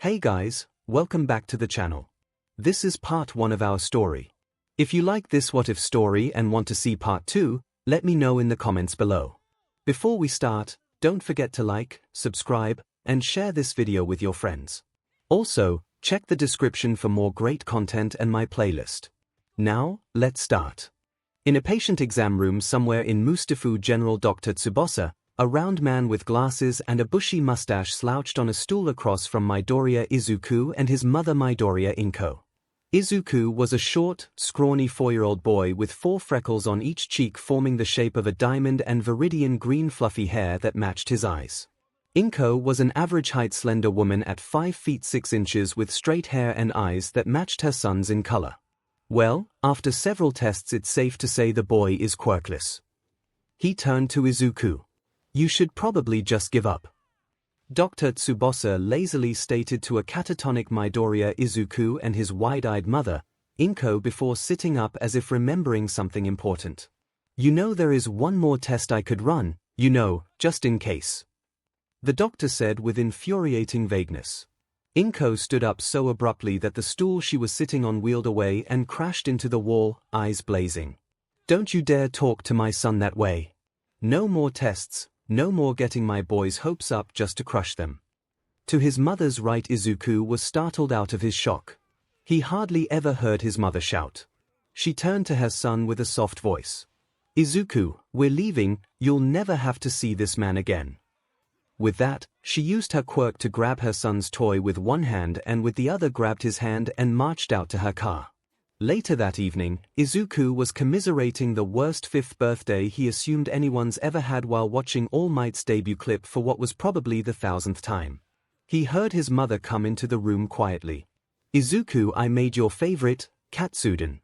Hey guys, welcome back to the channel. This is part 1 of our story. If you like this What If story and want to see part 2, let me know in the comments below. Before we start, don't forget to like, subscribe, and share this video with your friends. Also, check the description for more great content and my playlist. Now, let's start. In a patient exam room somewhere in Mustafu, General Dr. Tsubasa, a round man with glasses and a bushy mustache slouched on a stool across from Midoriya Izuku and his mother Midoriya Inko. Izuku was a short, scrawny 4-year-old boy with 4 freckles on each cheek forming the shape of a diamond and viridian green fluffy hair that matched his eyes. Inko was an average-height slender woman at 5 feet 6 inches with straight hair and eyes that matched her son's in color. Well, after several tests it's safe to say the boy is quirkless. He turned to Izuku. You should probably just give up. Dr. Tsubasa lazily stated to a catatonic Midoriya Izuku and his wide-eyed mother, Inko, before sitting up as if remembering something important. You know, there is one more test I could run, you know, just in case. The doctor said with infuriating vagueness. Inko stood up so abruptly that the stool she was sitting on wheeled away and crashed into the wall, eyes blazing. Don't you dare talk to my son that way. No more tests. No more getting my boy's hopes up just to crush them. To his mother's right, Izuku was startled out of his shock. He hardly ever heard his mother shout. She turned to her son with a soft voice. Izuku, we're leaving, you'll never have to see this man again. With that, she used her quirk to grab her son's toy with one hand and with the other grabbed his hand and marched out to her car. Later that evening, Izuku was commiserating the worst 5th birthday he assumed anyone's ever had while watching All Might's debut clip for what was probably the 1000th time. He heard his mother come into the room quietly. Izuku, I made your favorite, Katsuden.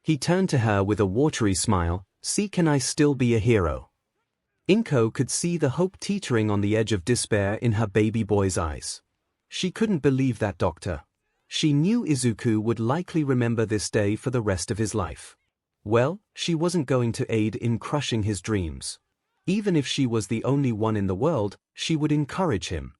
He turned to her with a watery smile, see, can I still be a hero? Inko could see the hope teetering on the edge of despair in her baby boy's eyes. She couldn't believe that, doctor. She knew Izuku would likely remember this day for the rest of his life. Well, she wasn't going to aid in crushing his dreams. Even if she was the only one in the world, she would encourage him.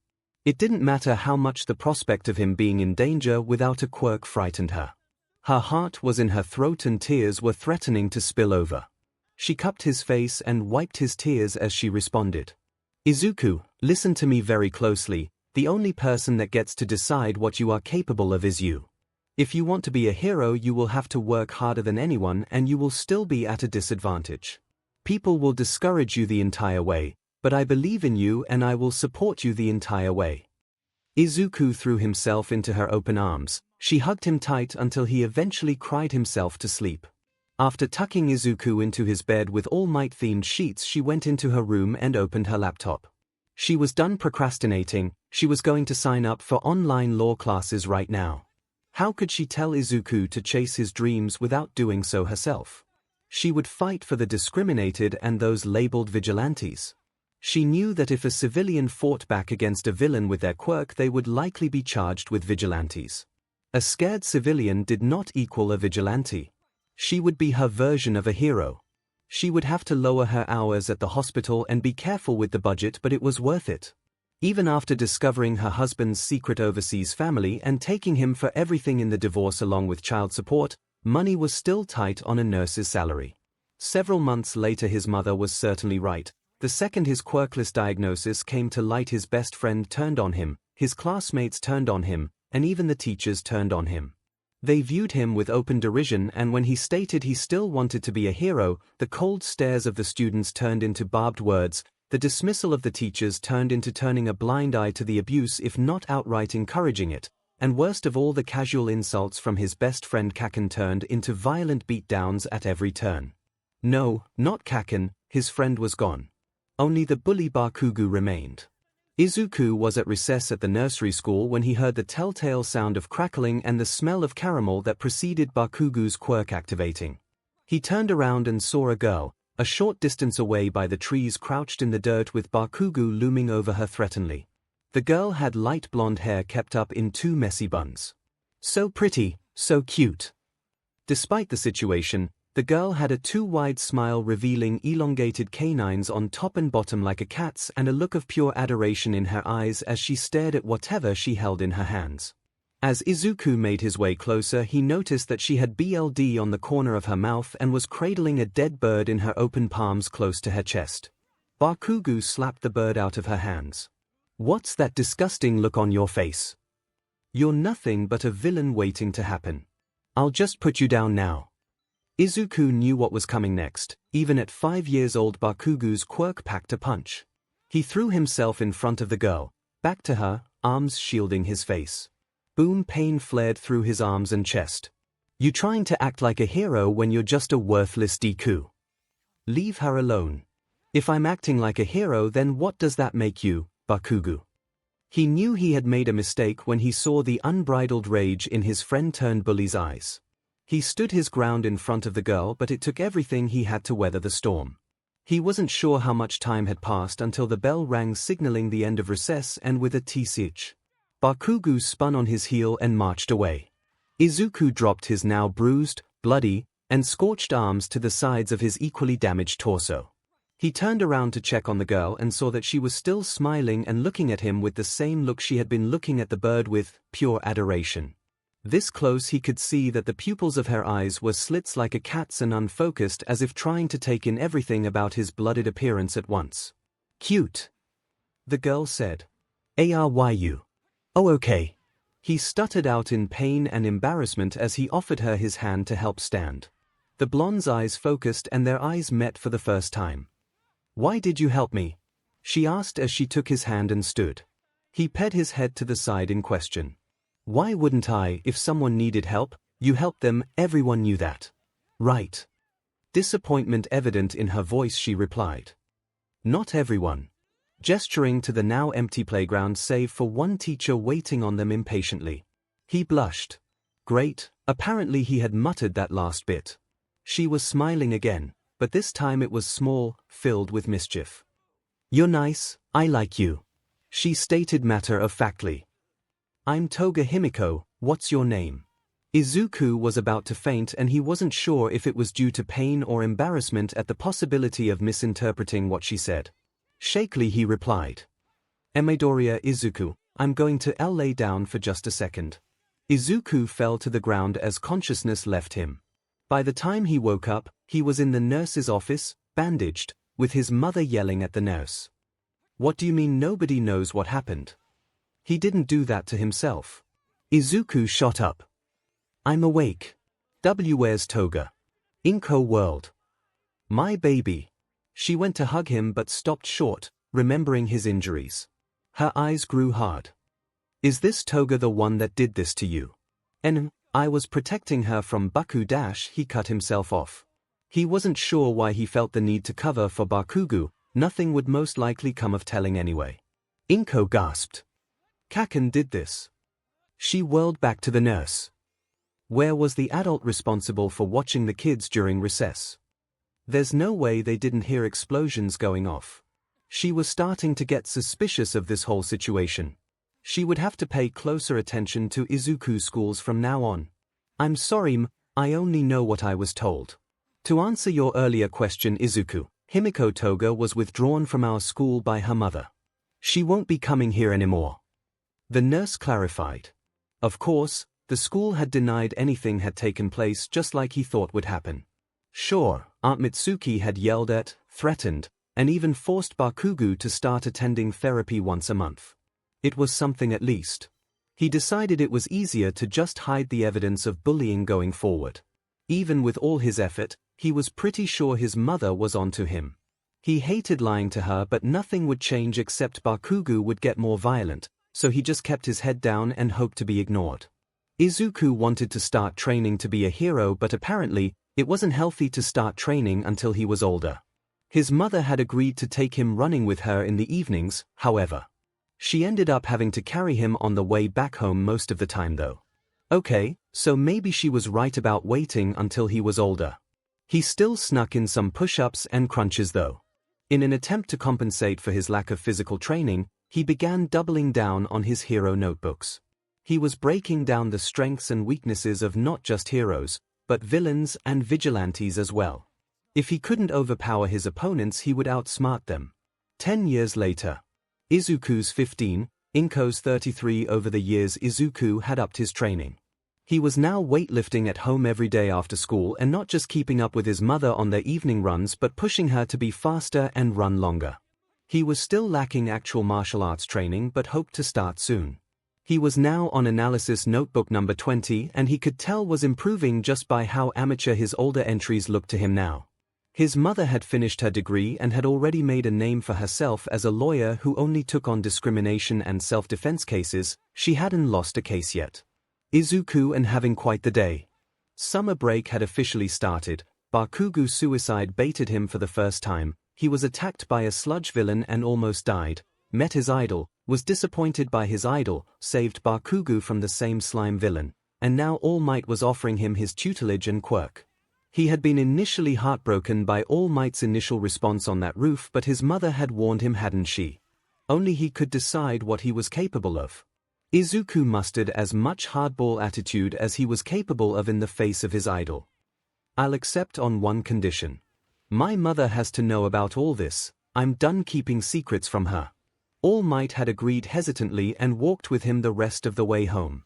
It didn't matter how much the prospect of him being in danger without a quirk frightened her. Her heart was in her throat and tears were threatening to spill over. She cupped his face and wiped his tears as she responded. Izuku, listen to me very closely. The only person that gets to decide what you are capable of is you. If you want to be a hero, you will have to work harder than anyone and you will still be at a disadvantage. People will discourage you the entire way, but I believe in you and I will support you the entire way. Izuku threw himself into her open arms. She hugged him tight until he eventually cried himself to sleep. After tucking Izuku into his bed with All Might-themed sheets, she went into her room and opened her laptop. She was done procrastinating. She was going to sign up for online law classes right now. How could she tell Izuku to chase his dreams without doing so herself? She would fight for the discriminated and those labeled vigilantes. She knew that if a civilian fought back against a villain with their quirk, they would likely be charged with vigilantes. A scared civilian did not equal a vigilante. She would be her version of a hero. She would have to lower her hours at the hospital and be careful with the budget, but it was worth it. Even after discovering her husband's secret overseas family and taking him for everything in the divorce along with child support, money was still tight on a nurse's salary. Several months later, his mother was certainly right. The second his quirkless diagnosis came to light, his best friend turned on him, his classmates turned on him, and even the teachers turned on him. They viewed him with open derision, and when he stated he still wanted to be a hero, the cold stares of the students turned into barbed words, the dismissal of the teachers turned into turning a blind eye to the abuse if not outright encouraging it, and worst of all, the casual insults from his best friend Kaken turned into violent beatdowns at every turn. No, not Kaken, his friend was gone. Only the bully Bakugo remained. Izuku was at recess at the nursery school when he heard the telltale sound of crackling and the smell of caramel that preceded Bakugo's quirk activating. He turned around and saw a girl, a short distance away by the trees, crouched in the dirt with Bakugo looming over her threateningly. The girl had light blonde hair kept up in 2 messy buns. So pretty, so cute. Despite the situation, The girl had a too-wide smile revealing elongated canines on top and bottom like a cat's and a look of pure adoration in her eyes as she stared at whatever she held in her hands. As Izuku made his way closer, he noticed that she had BLD on the corner of her mouth and was cradling a dead bird in her open palms close to her chest. Bakugo slapped the bird out of her hands. "What's that disgusting look on your face? You're nothing but a villain waiting to happen. I'll just put you down now." Izuku knew what was coming next. Even at 5 years old, Bakugo's quirk packed a punch. He threw himself in front of the girl, back to her, arms shielding his face. Boom! Pain flared through his arms and chest. "You trying to act like a hero when you're just a worthless Deku? Leave her alone." "If I'm acting like a hero, then what does that make you, Bakugo?" He knew he had made a mistake when he saw the unbridled rage in his friend-turned-bully's eyes. He stood his ground in front of the girl, but it took everything he had to weather the storm. He wasn't sure how much time had passed until the bell rang signaling the end of recess, and with a tsh, Bakugo spun on his heel and marched away. Izuku dropped his now bruised, bloody, and scorched arms to the sides of his equally damaged torso. He turned around to check on the girl and saw that she was still smiling and looking at him with the same look she had been looking at the bird with, pure adoration. This close he could see that the pupils of her eyes were slits like a cat's and unfocused, as if trying to take in everything about his blooded appearance at once. "Cute," the girl said. "Aryu. Oh, okay." He stuttered out in pain and embarrassment as he offered her his hand to help stand. The blonde's eyes focused and their eyes met for the first time. "Why did you help me?" she asked as she took his hand and stood. He ped his head to the side in question. "Why wouldn't I? If someone needed help, you helped them, everyone knew that. Right?" Disappointment evident in her voice, she replied. "Not everyone." Gesturing to the now empty playground save for one teacher waiting on them impatiently. He blushed. Great, apparently he had muttered that last bit. She was smiling again, but this time it was small, filled with mischief. "You're nice, I like you," she stated matter-of-factly. "I'm Toga Himiko, what's your name?" Izuku was about to faint and he wasn't sure if it was due to pain or embarrassment at the possibility of misinterpreting what she said. Shakily he replied. "Midoriya Izuku, I'm going to lay down for just a second." Izuku fell to the ground as consciousness left him. By the time he woke up, he was in the nurse's office, bandaged, with his mother yelling at the nurse. "What do you mean nobody knows what happened? He didn't do that to himself." Izuku shot up. "I'm awake. Where's Toga? Inko world. My baby." She went to hug him but stopped short, remembering his injuries. Her eyes grew hard. "Is this Toga the one that did this to you?" I was protecting her from Baku dash." He cut himself off. He wasn't sure why he felt the need to cover for Bakugo. Nothing would most likely come of telling anyway. Inko gasped. "Kaken did this." She whirled back to the nurse. Where was the adult responsible for watching the kids during recess? There's no way they didn't hear explosions going off. She was starting to get suspicious of this whole situation. She would have to pay closer attention to Izuku's schools from now on. "I'm sorry, I only know what I was told." To answer your earlier question, Izuku, Himiko Toga was withdrawn from our school by her mother. She won't be coming here anymore. The nurse clarified. Of course, the school had denied anything had taken place, just like he thought would happen. Sure, Aunt Mitsuki had yelled at, threatened, and even forced Bakugo to start attending therapy once a month. It was something at least. He decided it was easier to just hide the evidence of bullying going forward. Even with all his effort, he was pretty sure his mother was onto him. He hated lying to her, but nothing would change except Bakugo would get more violent, so he just kept his head down and hoped to be ignored. Izuku wanted to start training to be a hero, but apparently, it wasn't healthy to start training until he was older. His mother had agreed to take him running with her in the evenings, however. She ended up having to carry him on the way back home most of the time though. Okay, so maybe she was right about waiting until he was older. He still snuck in some push-ups and crunches though. In an attempt to compensate for his lack of physical training, he began doubling down on his hero notebooks. He was breaking down the strengths and weaknesses of not just heroes, but villains and vigilantes as well. If he couldn't overpower his opponents, he would outsmart them. 10 years later. Izuku's 15, 𝐒𝐿𝐾𝐲's 33. Over the years, Izuku had upped his training. He was now weightlifting at home every day after school, and not just keeping up with his mother on their evening runs but pushing her to be faster and run longer. He was still lacking actual martial arts training but hoped to start soon. He was now on analysis notebook number 20, and he could tell was improving just by how amateur his older entries looked to him now. His mother had finished her degree and had already made a name for herself as a lawyer who only took on discrimination and self-defense cases. She hadn't lost a case yet. Izuku and having quite the day. Summer break had officially started. Bakugo's suicide baited him for the first time. He was attacked by a sludge villain and almost died. Met his idol, was disappointed by his idol, saved Bakugo from the same slime villain, and now All Might was offering him his tutelage and quirk. He had been initially heartbroken by All Might's initial response on that roof, but his mother had warned him, hadn't she? Only he could decide what he was capable of. Izuku mustered as much hardball attitude as he was capable of in the face of his idol. I'll accept on one condition. My mother has to know about all this. I'm done keeping secrets from her. All Might had agreed hesitantly and walked with him the rest of the way home.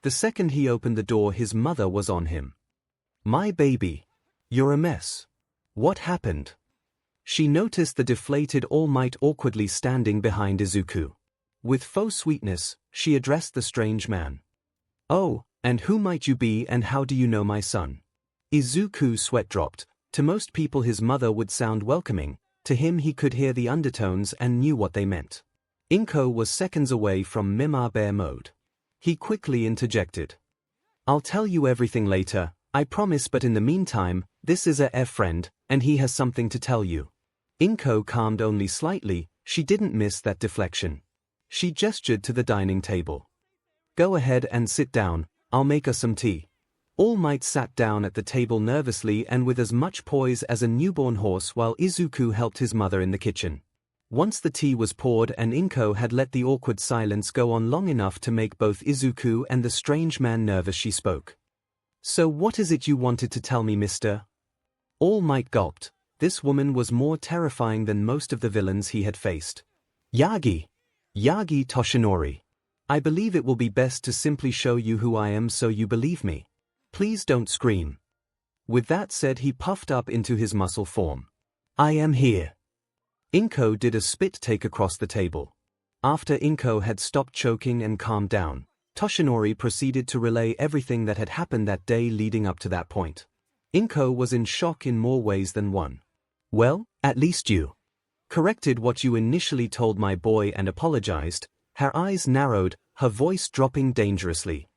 The second he opened the door, his mother was on him. My baby. You're a mess. What happened? She noticed the deflated All Might awkwardly standing behind Izuku. With faux sweetness, she addressed the strange man. Oh, and who might you be, and how do you know my son? Izuku's sweat dropped. To most people his mother would sound welcoming. To him he could hear the undertones and knew what they meant. 𝐭𝐽 was seconds away from Mima Bear mode. He quickly interjected. I'll tell you everything later, I promise, but in the meantime, this is a friend, and he has something to tell you. 𝐭𝐽 calmed only slightly. She didn't miss that deflection. She gestured to the dining table. Go ahead and sit down, I'll make us some tea. All Might sat down at the table nervously and with as much poise as a newborn horse while Izuku helped his mother in the kitchen. Once the tea was poured and 𝐭𝐽 had let the awkward silence go on long enough to make both Izuku and the strange man nervous, she spoke. So what is it you wanted to tell me, mister? All Might gulped. This woman was more terrifying than most of the villains he had faced. Yagi Toshinori. I believe it will be best to simply show you who I am so you believe me. Please don't scream. With that said, he puffed up into his muscle form. I am here. 𝐭𝐽 did a spit take across the table. After 𝐭𝐽 had stopped choking and calmed down, Toshinori proceeded to relay everything that had happened that day leading up to that point. 𝐭𝐽 was in shock in more ways than one. Well, at least you corrected what you initially told my boy and apologized. Her eyes narrowed, her voice dropping dangerously.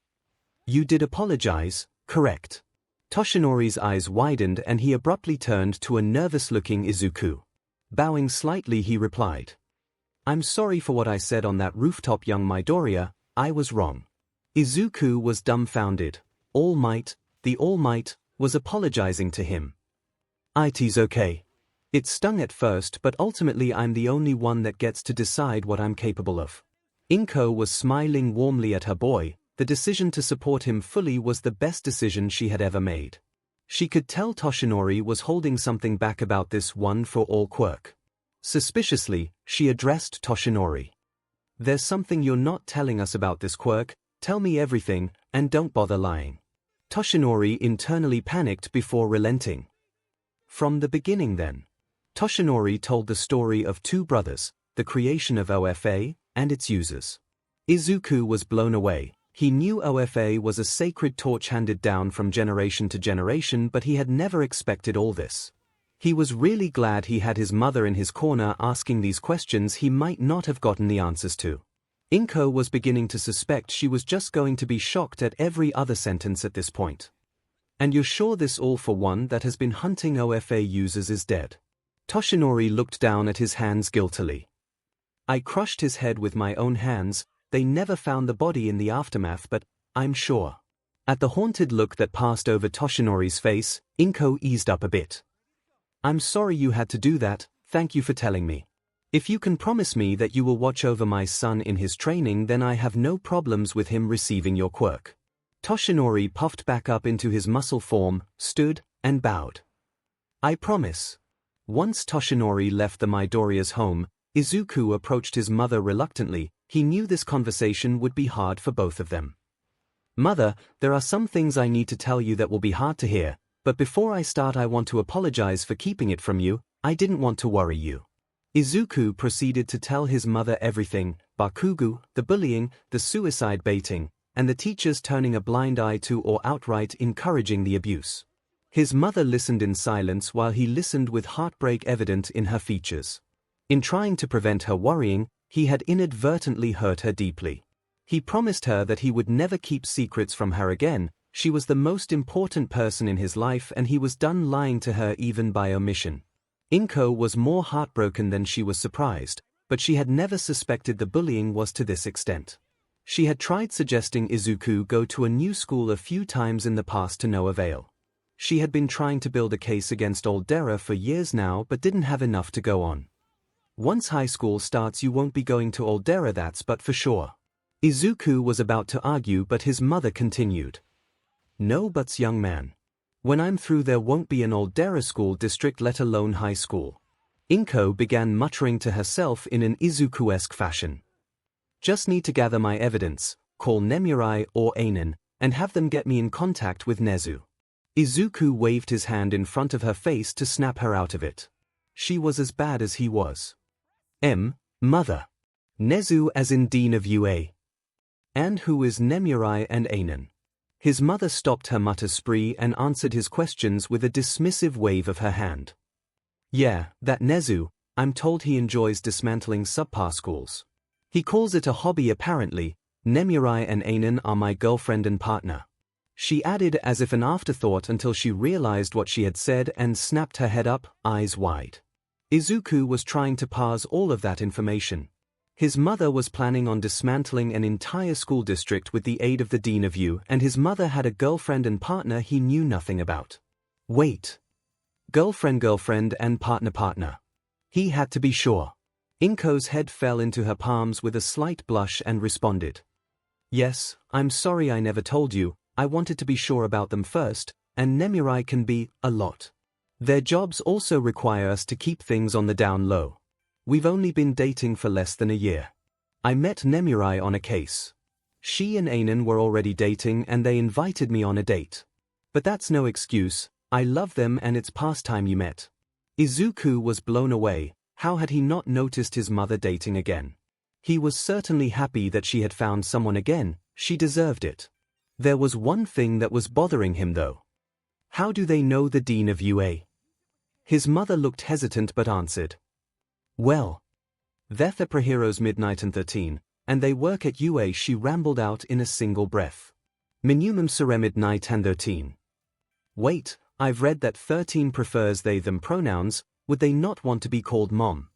You did apologize, correct? Toshinori's eyes widened and he abruptly turned to a nervous-looking Izuku. Bowing slightly, he replied. I'm sorry for what I said on that rooftop, young Midoriya, I was wrong. Izuku was dumbfounded. All Might, the All Might, was apologizing to him. It's okay. It stung at first, but ultimately I'm the only one that gets to decide what I'm capable of. 𝐭𝐽 was smiling warmly at her boy. The decision to support him fully was the best decision she had ever made. She could tell Toshinori was holding something back about this one-for-all quirk. Suspiciously, she addressed Toshinori. There's something you're not telling us about this quirk. Tell me everything, and don't bother lying. Toshinori internally panicked before relenting. From the beginning then. Toshinori told the story of two brothers, the creation of OFA, and its users. Izuku was blown away. He knew OFA was a sacred torch handed down from generation to generation, but he had never expected all this. He was really glad he had his mother in his corner asking these questions he might not have gotten the answers to. 𝐭𝐽 was beginning to suspect she was just going to be shocked at every other sentence at this point. And you're sure this all for one that has been hunting OFA users is dead? Toshinori looked down at his hands guiltily. I crushed his head with my own hands. They never found the body in the aftermath, but I'm sure. At the haunted look that passed over Toshinori's face, 𝐭𝐽 eased up a bit. I'm sorry you had to do that, thank you for telling me. If you can promise me that you will watch over my son in his training, then I have no problems with him receiving your quirk. Toshinori puffed back up into his muscle form, stood, and bowed. I promise. Once Toshinori left the Midoriya's home, Izuku approached his mother reluctantly. He knew this conversation would be hard for both of them. Mother, there are some things I need to tell you that will be hard to hear, but before I start I want to apologize for keeping it from you. I didn't want to worry you. Izuku proceeded to tell his mother everything: Bakugo, the bullying, the suicide baiting, and the teachers turning a blind eye to or outright encouraging the abuse. His mother listened in silence while he listened with heartbreak evident in her features. In trying to prevent her worrying, he had inadvertently hurt her deeply. He promised her that he would never keep secrets from her again. She was the most important person in his life and he was done lying to her even by omission. 𝐒𝐭 was more heartbroken than she was surprised, but she had never suspected the bullying was to this extent. She had tried suggesting Izuku go to a new school a few times in the past to no avail. She had been trying to build a case against 𝐿𝐷era for years now but didn't have enough to go on. Once high school starts you won't be going to 𝐿𝐷era, that's but for sure. Izuku was about to argue but his mother continued. No buts, young man. When I'm through there won't be an 𝐿𝐷era school district, let alone high school. 𝐒𝐭 began muttering to herself in an Izuku-esque fashion. Just need to gather my evidence, call Nemuri or Ainen, and have them get me in contact with Nezu. Izuku waved his hand in front of her face to snap her out of it. She was as bad as he was. Mother. Nezu as in Dean of UA. And who is Nemuri and Ainen? His mother stopped her mutter spree and answered his questions with a dismissive wave of her hand. Yeah, that Nezu, I'm told he enjoys dismantling subpar schools. He calls it a hobby apparently. Nemuri and Ainen are my girlfriend and partner. She added as if an afterthought until she realized what she had said and snapped her head up, eyes wide. Izuku was trying to parse all of that information. His mother was planning on dismantling an entire school district with the aid of the Dean of U, and his mother had a girlfriend and partner he knew nothing about. Wait. Girlfriend and partner. He had to be sure. 𝐒𝐭's head fell into her palms with a slight blush and responded. Yes, I'm sorry I never told you. I wanted to be sure about them first, and Nemuri can be a lot. Their jobs also require us to keep things on the down low. We've only been dating for less than a year. I met Nemuri on a case. She and Ainen were already dating and they invited me on a date. But that's no excuse. I love them and it's past time you met. Izuku was blown away. How had he not noticed his mother dating again? He was certainly happy that she had found someone again. She deserved it. There was one thing that was bothering him though. How do they know the Dean of UA? His mother looked hesitant but answered. Well, they're Thepraheroes Midnight and 13, and they work at UA. She rambled out in a single breath. Minumum Sere Midnight and 13. Wait, I've read that 13 prefers they/them pronouns. Would they not want to be called mom?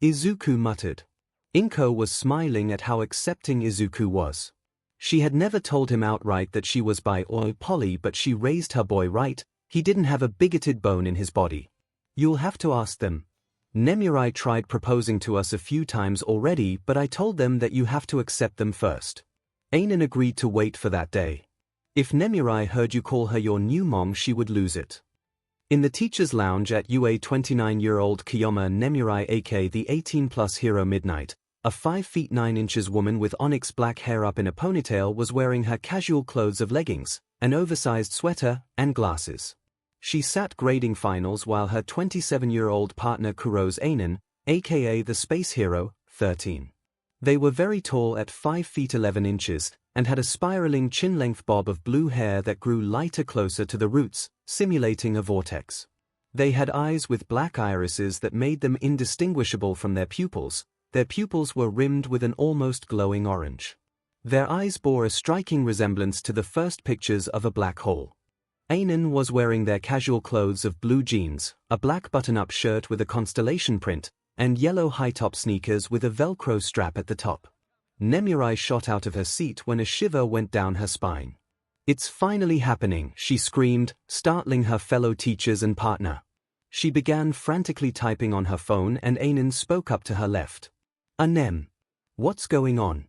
Izuku muttered. 𝐒𝐭 was smiling at how accepting Izuku was. She had never told him outright that she was bi or poly, but she raised her boy right. He didn't have a bigoted bone in his body. You'll have to ask them. Nemuri tried proposing to us a few times already, but I told them that you have to accept them first. Ainen agreed to wait for that day. If Nemuri heard you call her your new mom, she would lose it. In the teacher's lounge at UA, 29-year-old Kiyoma Nemuri, aka the 18-plus hero Midnight, a 5 feet 9 inches woman with onyx black hair up in a ponytail, was wearing her casual clothes of leggings, an oversized sweater, and glasses. She sat grading finals while her 27-year-old partner Kuro's Ainen, aka the space hero, 13. They were very tall at 5 feet 11 inches, and had a spiraling chin-length bob of blue hair that grew lighter closer to the roots, simulating a vortex. They had eyes with black irises that made them indistinguishable from their pupils. Their pupils were rimmed with an almost glowing orange. Their eyes bore a striking resemblance to the first pictures of a black hole. Ainen was wearing their casual clothes of blue jeans, a black button-up shirt with a constellation print, and yellow high-top sneakers with a Velcro strap at the top. Nemuri shot out of her seat when a shiver went down her spine. It's finally happening, she screamed, startling her fellow teachers and partner. She began frantically typing on her phone and Ainen spoke up to her left. Nem. What's going on?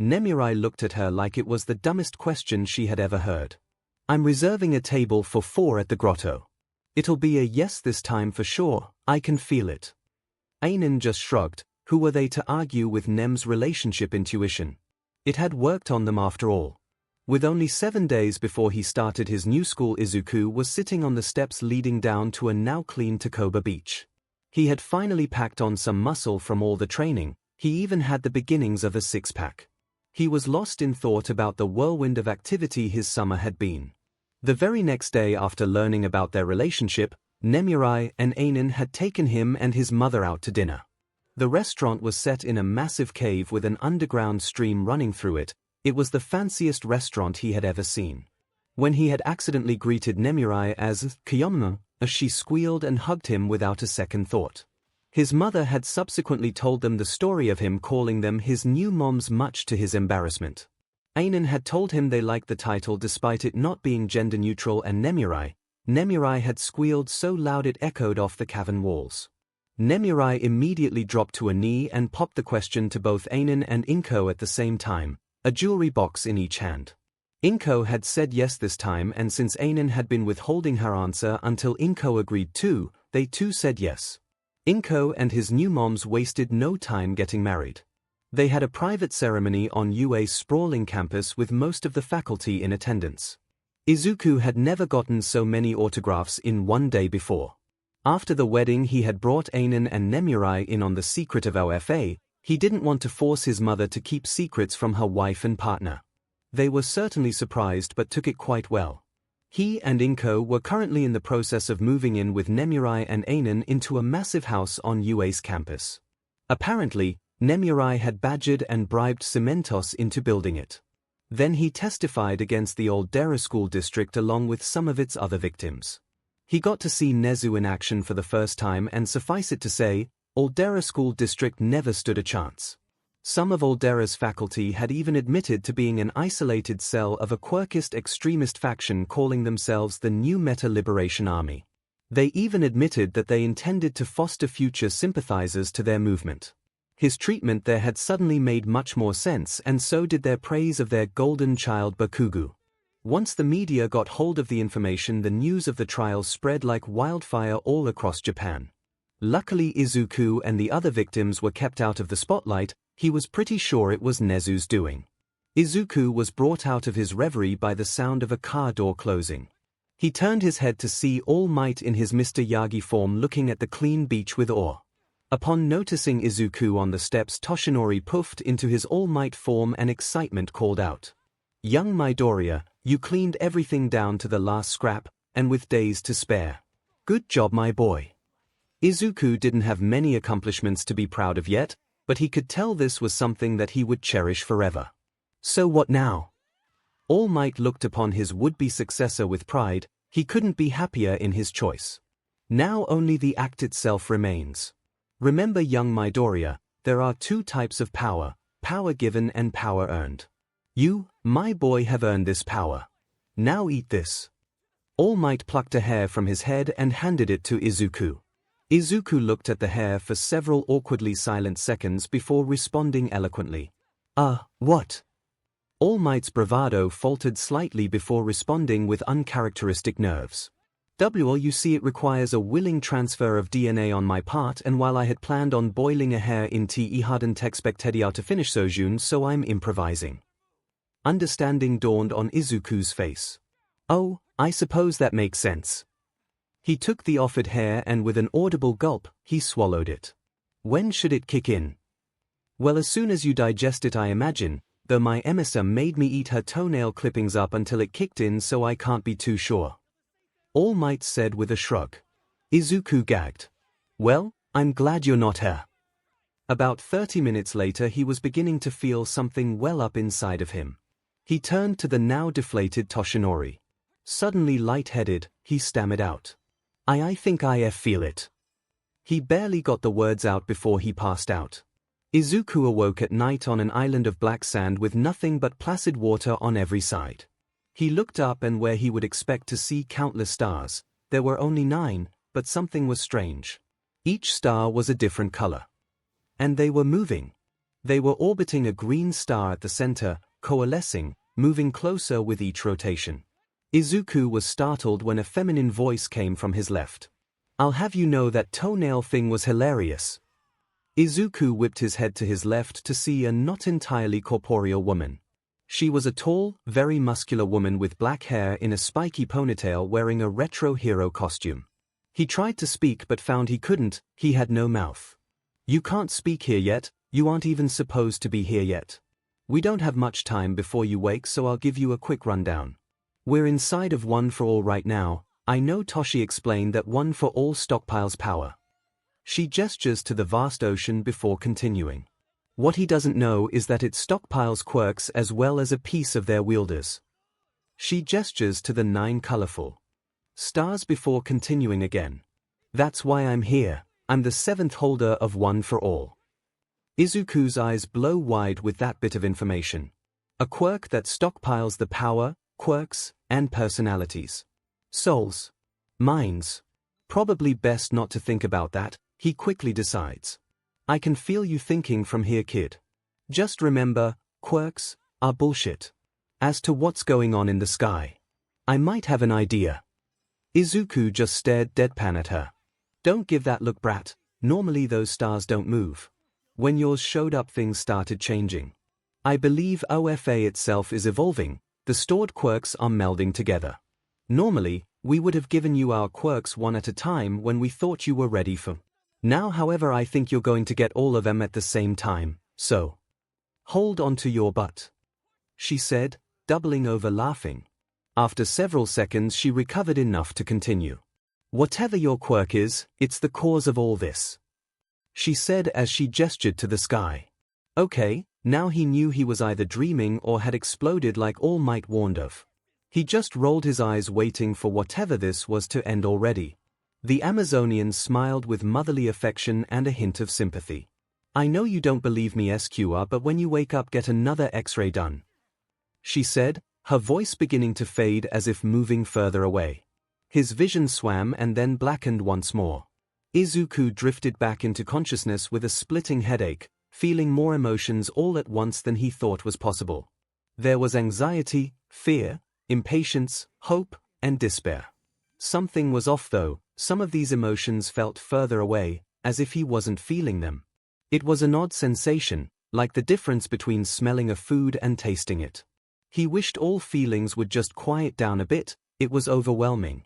𝐵 looked at her like it was the dumbest question she had ever heard. "I'm reserving a table for 4 at the grotto. It'll be a yes this time for sure, I can feel it." 𝐴𝐴𝐴 just shrugged. Who were they to argue with 𝐵's relationship intuition? It had worked on them after all. With only 7 days before he started his new school, Izuku was sitting on the steps leading down to a now clean Takoba beach. He had finally packed on some muscle from all the training, he even had the beginnings of a six-pack. He was lost in thought about the whirlwind of activity his summer had been. The very next day after learning about their relationship, 𝐵 and 𝐴𝐴𝐴 had taken him and his mother out to dinner. The restaurant was set in a massive cave with an underground stream running through it. It was the fanciest restaurant he had ever seen. When he had accidentally greeted 𝐵 as 𝐒𝐽𝐵, she squealed and hugged him without a second thought. His mother had subsequently told them the story of him calling them his new moms, much to his embarrassment. 𝐴𝐴𝐴 had told him they liked the title despite it not being gender neutral, and 𝐵 had squealed so loud it echoed off the cavern walls. 𝐵 immediately dropped to a knee and popped the question to both 𝐴𝐴𝐴 and 𝐒𝐭 at the same time, a jewelry box in each hand. 𝐒𝐭 had said yes this time, and since 𝐴𝐴𝐴 had been withholding her answer until 𝐒𝐭 agreed too, they too said yes. 𝐒𝐭 and his new moms wasted no time getting married. They had a private ceremony on UA's sprawling campus with most of the faculty in attendance. Izuku had never gotten so many autographs in one day before. After the wedding, he had brought 𝐴𝐴𝐴 and 𝐵 in on the secret of OFA. He didn't want to force his mother to keep secrets from her wife and partner. They were certainly surprised but took it quite well. He and 𝐭 were currently in the process of moving in with 𝐵 and 𝐴𝐴𝐴 into a massive house on UA's campus. Apparently, 𝐵 had badgered and bribed Cementos into building it. Then he testified against the 𝐿DERA school district along with some of its other victims. He got to see Nezu in action for the first time, and suffice it to say, 𝐿DERA school district never stood a chance. Some of 𝐿DERA's faculty had even admitted to being an isolated cell of a quirkist extremist faction calling themselves the New Meta Liberation Army. They even admitted that they intended to foster future sympathizers to their movement. His treatment there had suddenly made much more sense, and so did their praise of their golden child Bakugo. Once the media got hold of the information, the news of the trial spread like wildfire all across Japan. Luckily, Izuku and the other victims were kept out of the spotlight. He was pretty sure it was Nezu's doing. Izuku was brought out of his reverie by the sound of a car door closing. He turned his head to see All Might in his Mr. Yagi form looking at the clean beach with awe. Upon noticing Izuku on the steps, Toshinori puffed into his All Might form and excitement called out, "Young Midoriya, you cleaned everything down to the last scrap, and with days to spare. Good job, my boy." Izuku didn't have many accomplishments to be proud of yet, but he could tell this was something that he would cherish forever. So what now? All Might looked upon his would-be successor with pride. He couldn't be happier in his choice. Now only the act itself remains. Remember, young Midoriya, there are 2 types of power, power given and power earned. You, my boy, have earned this power. Now eat this. All Might plucked a hair from his head and handed it to Izuku. Izuku looked at the hair for several awkwardly silent seconds before responding eloquently. What?" All Might's bravado faltered slightly before responding with uncharacteristic nerves. "Well, you see, it requires a willing transfer of DNA on my part, and while I had planned on boiling a hair in tea, I hadn't expected you to finish so soon, so I'm improvising." Understanding dawned on Izuku's face. "Oh, I suppose that makes sense." He took the offered hair and with an audible gulp, he swallowed it. "When should it kick in?" "Well, as soon as you digest it, I imagine, though my emissary made me eat her toenail clippings up until it kicked in, so I can't be too sure," All Might said with a shrug. Izuku gagged. "Well, I'm glad you're not her." About 30 minutes later, he was beginning to feel something well up inside of him. He turned to the now deflated Toshinori. Suddenly light-headed, he stammered out, I think I feel it." He barely got the words out before he passed out. Izuku awoke at night on an island of black sand with nothing but placid water on every side. He looked up, and where he would expect to see countless stars, there were only 9, but something was strange. Each star was a different color. And they were moving. They were orbiting a green star at the center, coalescing, moving closer with each rotation. Izuku was startled when a feminine voice came from his left. "I'll have you know that toenail thing was hilarious." Izuku whipped his head to his left to see a not entirely corporeal woman. She was a tall, very muscular woman with black hair in a spiky ponytail wearing a retro hero costume. He tried to speak but found he couldn't, he had no mouth. "You can't speak here yet, you aren't even supposed to be here yet. We don't have much time before you wake, so I'll give you a quick rundown. We're inside of One for All right now. I know Toshi explained that One for All stockpiles power." She gestures to the vast ocean before continuing. "What he doesn't know is that it stockpiles quirks as well as a piece of their wielders." She gestures to the 9 colorful stars before continuing again. "That's why I'm here. I'm the 7th holder of One for All." Izuku's eyes blow wide with that bit of information. A quirk that stockpiles the power, quirks, and personalities. Souls. Minds. Probably best not to think about that, he quickly decides. "I can feel you thinking from here, kid. Just remember, quirks are bullshit. As to what's going on in the sky, I might have an idea." Izuku just stared deadpan at her. "Don't give that look, brat. Normally those stars don't move. When yours showed up, things started changing. I believe OFA itself is evolving. The stored quirks are melding together. Normally, we would have given you our quirks one at a time when we thought you were ready for. Now, however, I think you're going to get all of them at the same time, so hold on to your butt," she said, doubling over laughing. After several seconds she recovered enough to continue. "Whatever your quirk is, it's the cause of all this," she said as she gestured to the sky. Okay, now he knew he was either dreaming or had exploded like All Might warned of. He just rolled his eyes waiting for whatever this was to end already. The Amazonian smiled with motherly affection and a hint of sympathy. "I know you don't believe me, SQR, but when you wake up get another X-ray done," she said, her voice beginning to fade as if moving further away. His vision swam and then blackened once more. Izuku drifted back into consciousness with a splitting headache, feeling more emotions all at once than he thought was possible. There was anxiety, fear, impatience, hope, and despair. Something was off though. Some of these emotions felt further away, as if he wasn't feeling them. It was an odd sensation, like the difference between smelling a food and tasting it. He wished all feelings would just quiet down a bit. It was overwhelming.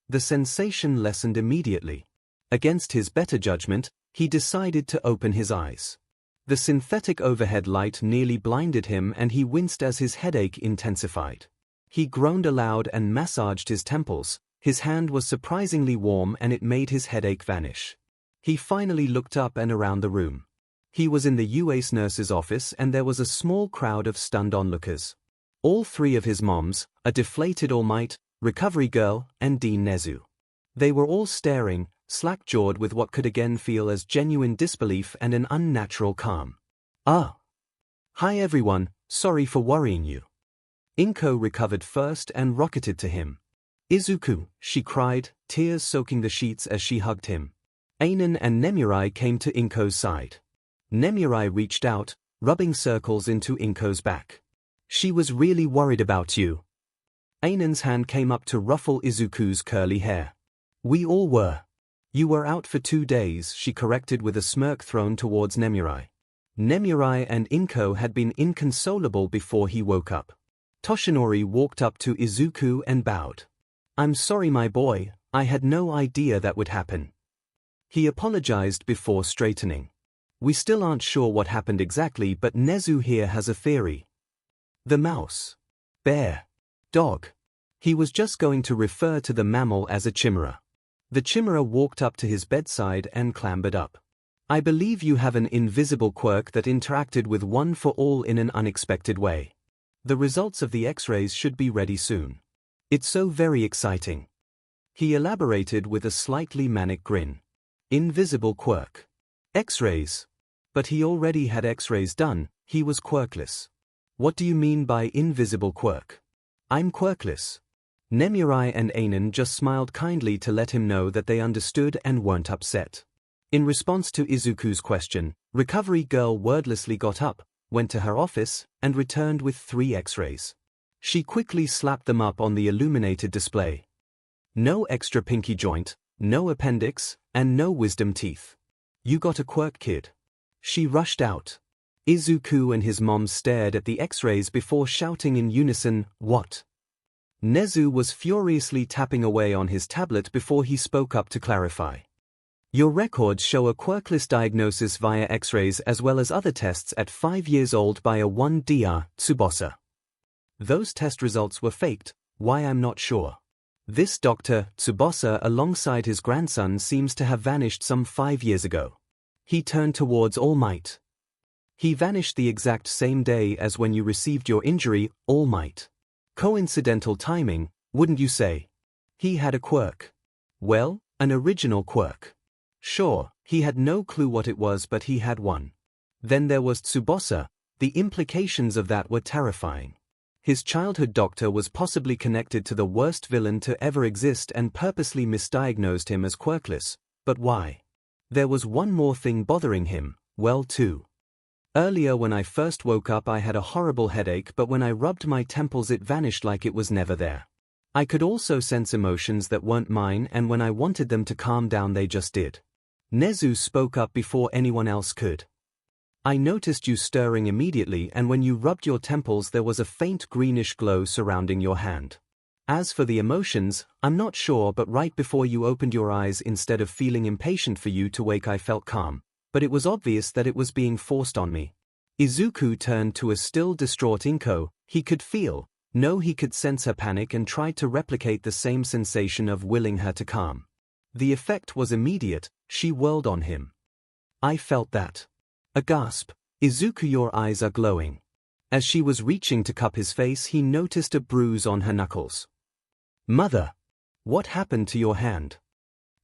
The sensation lessened immediately. Against his better judgment, he decided to open his eyes. The synthetic overhead light nearly blinded him and he winced as his headache intensified. He groaned aloud and massaged his temples. His hand was surprisingly warm and it made his headache vanish. He finally looked up and around the room. He was in the UAS nurse's office and there was a small crowd of stunned onlookers. All 3 of his moms, a deflated All Might, Recovery Girl, and Dean Nezu. They were all staring, slack-jawed with what could again feel as genuine disbelief and an unnatural calm. "Ah. Hi everyone, sorry for worrying you." 𝐒𝐭 recovered first and rocketed to him. "Izuku," she cried, tears soaking the sheets as she hugged him. Ainen and Nemurai came to 𝐒𝐭's side. Nemurai reached out, rubbing circles into 𝐒𝐭's back. "She was really worried about you." Ainen's hand came up to ruffle Izuku's curly hair. "We all were. You were out for 2 days," she corrected with a smirk thrown towards Nemurai. Nemurai and 𝐒𝐭 had been inconsolable before he woke up. Toshinori walked up to Izuku and bowed. "I'm sorry my boy, I had no idea that would happen." He apologized before straightening. "We still aren't sure what happened exactly, but Nezu here has a theory." The mouse. Bear. Dog. He was just going to refer to the mammal as a chimera. The chimera walked up to his bedside and clambered up. "I believe you have an invisible quirk that interacted with One for All in an unexpected way. The results of the X-rays should be ready soon. It's so very exciting." He elaborated with a slightly manic grin. Invisible quirk. X-rays. But he already had X-rays done, he was quirkless. "What do you mean by invisible quirk?" "I'm quirkless." Nemurai and Ainen just smiled kindly to let him know that they understood and weren't upset. In response to Izuku's question, Recovery girl wordlessly got up, went to her office, and returned with 3 X-rays. She quickly slapped them up on the illuminated display. No extra pinky joint, no appendix, and no wisdom teeth. You got a quirk, kid. She rushed out. Izuku and his mom stared at the X-rays before shouting in unison, "What?" Nezu was furiously tapping away on his tablet before he spoke up to clarify. Your records show a quirkless diagnosis via X-rays as well as other tests at 5 years old by a 1Dr. Tsubasa. Those test results were faked, why I'm not sure. This Dr. Tsubasa alongside his grandson seems to have vanished some 5 years ago. He turned towards All Might. He vanished the exact same day as when you received your injury, All Might. Coincidental timing, wouldn't you say? He had a quirk. Well, an original quirk. Sure, he had no clue what it was, but he had one. Then there was Tsubasa. The implications of that were terrifying. His childhood doctor was possibly connected to the worst villain to ever exist and purposely misdiagnosed him as quirkless. But why? There was one more thing bothering him, well too. Earlier when I first woke up I had a horrible headache, but when I rubbed my temples it vanished like it was never there. I could also sense emotions that weren't mine, and when I wanted them to calm down they just did. Nezu spoke up before anyone else could. I noticed you stirring immediately, and when you rubbed your temples there was a faint greenish glow surrounding your hand. As for the emotions, I'm not sure, but right before you opened your eyes, instead of feeling impatient for you to wake I felt calm. But it was obvious that it was being forced on me. Izuku turned to a still distraught Inko. He could feel, no, he could sense her panic and tried to replicate the same sensation of willing her to calm. The effect was immediate. She whirled on him. I felt that. A gasp. Izuku, your eyes are glowing. As she was reaching to cup his face he noticed a bruise on her knuckles. Mother! What happened to your hand?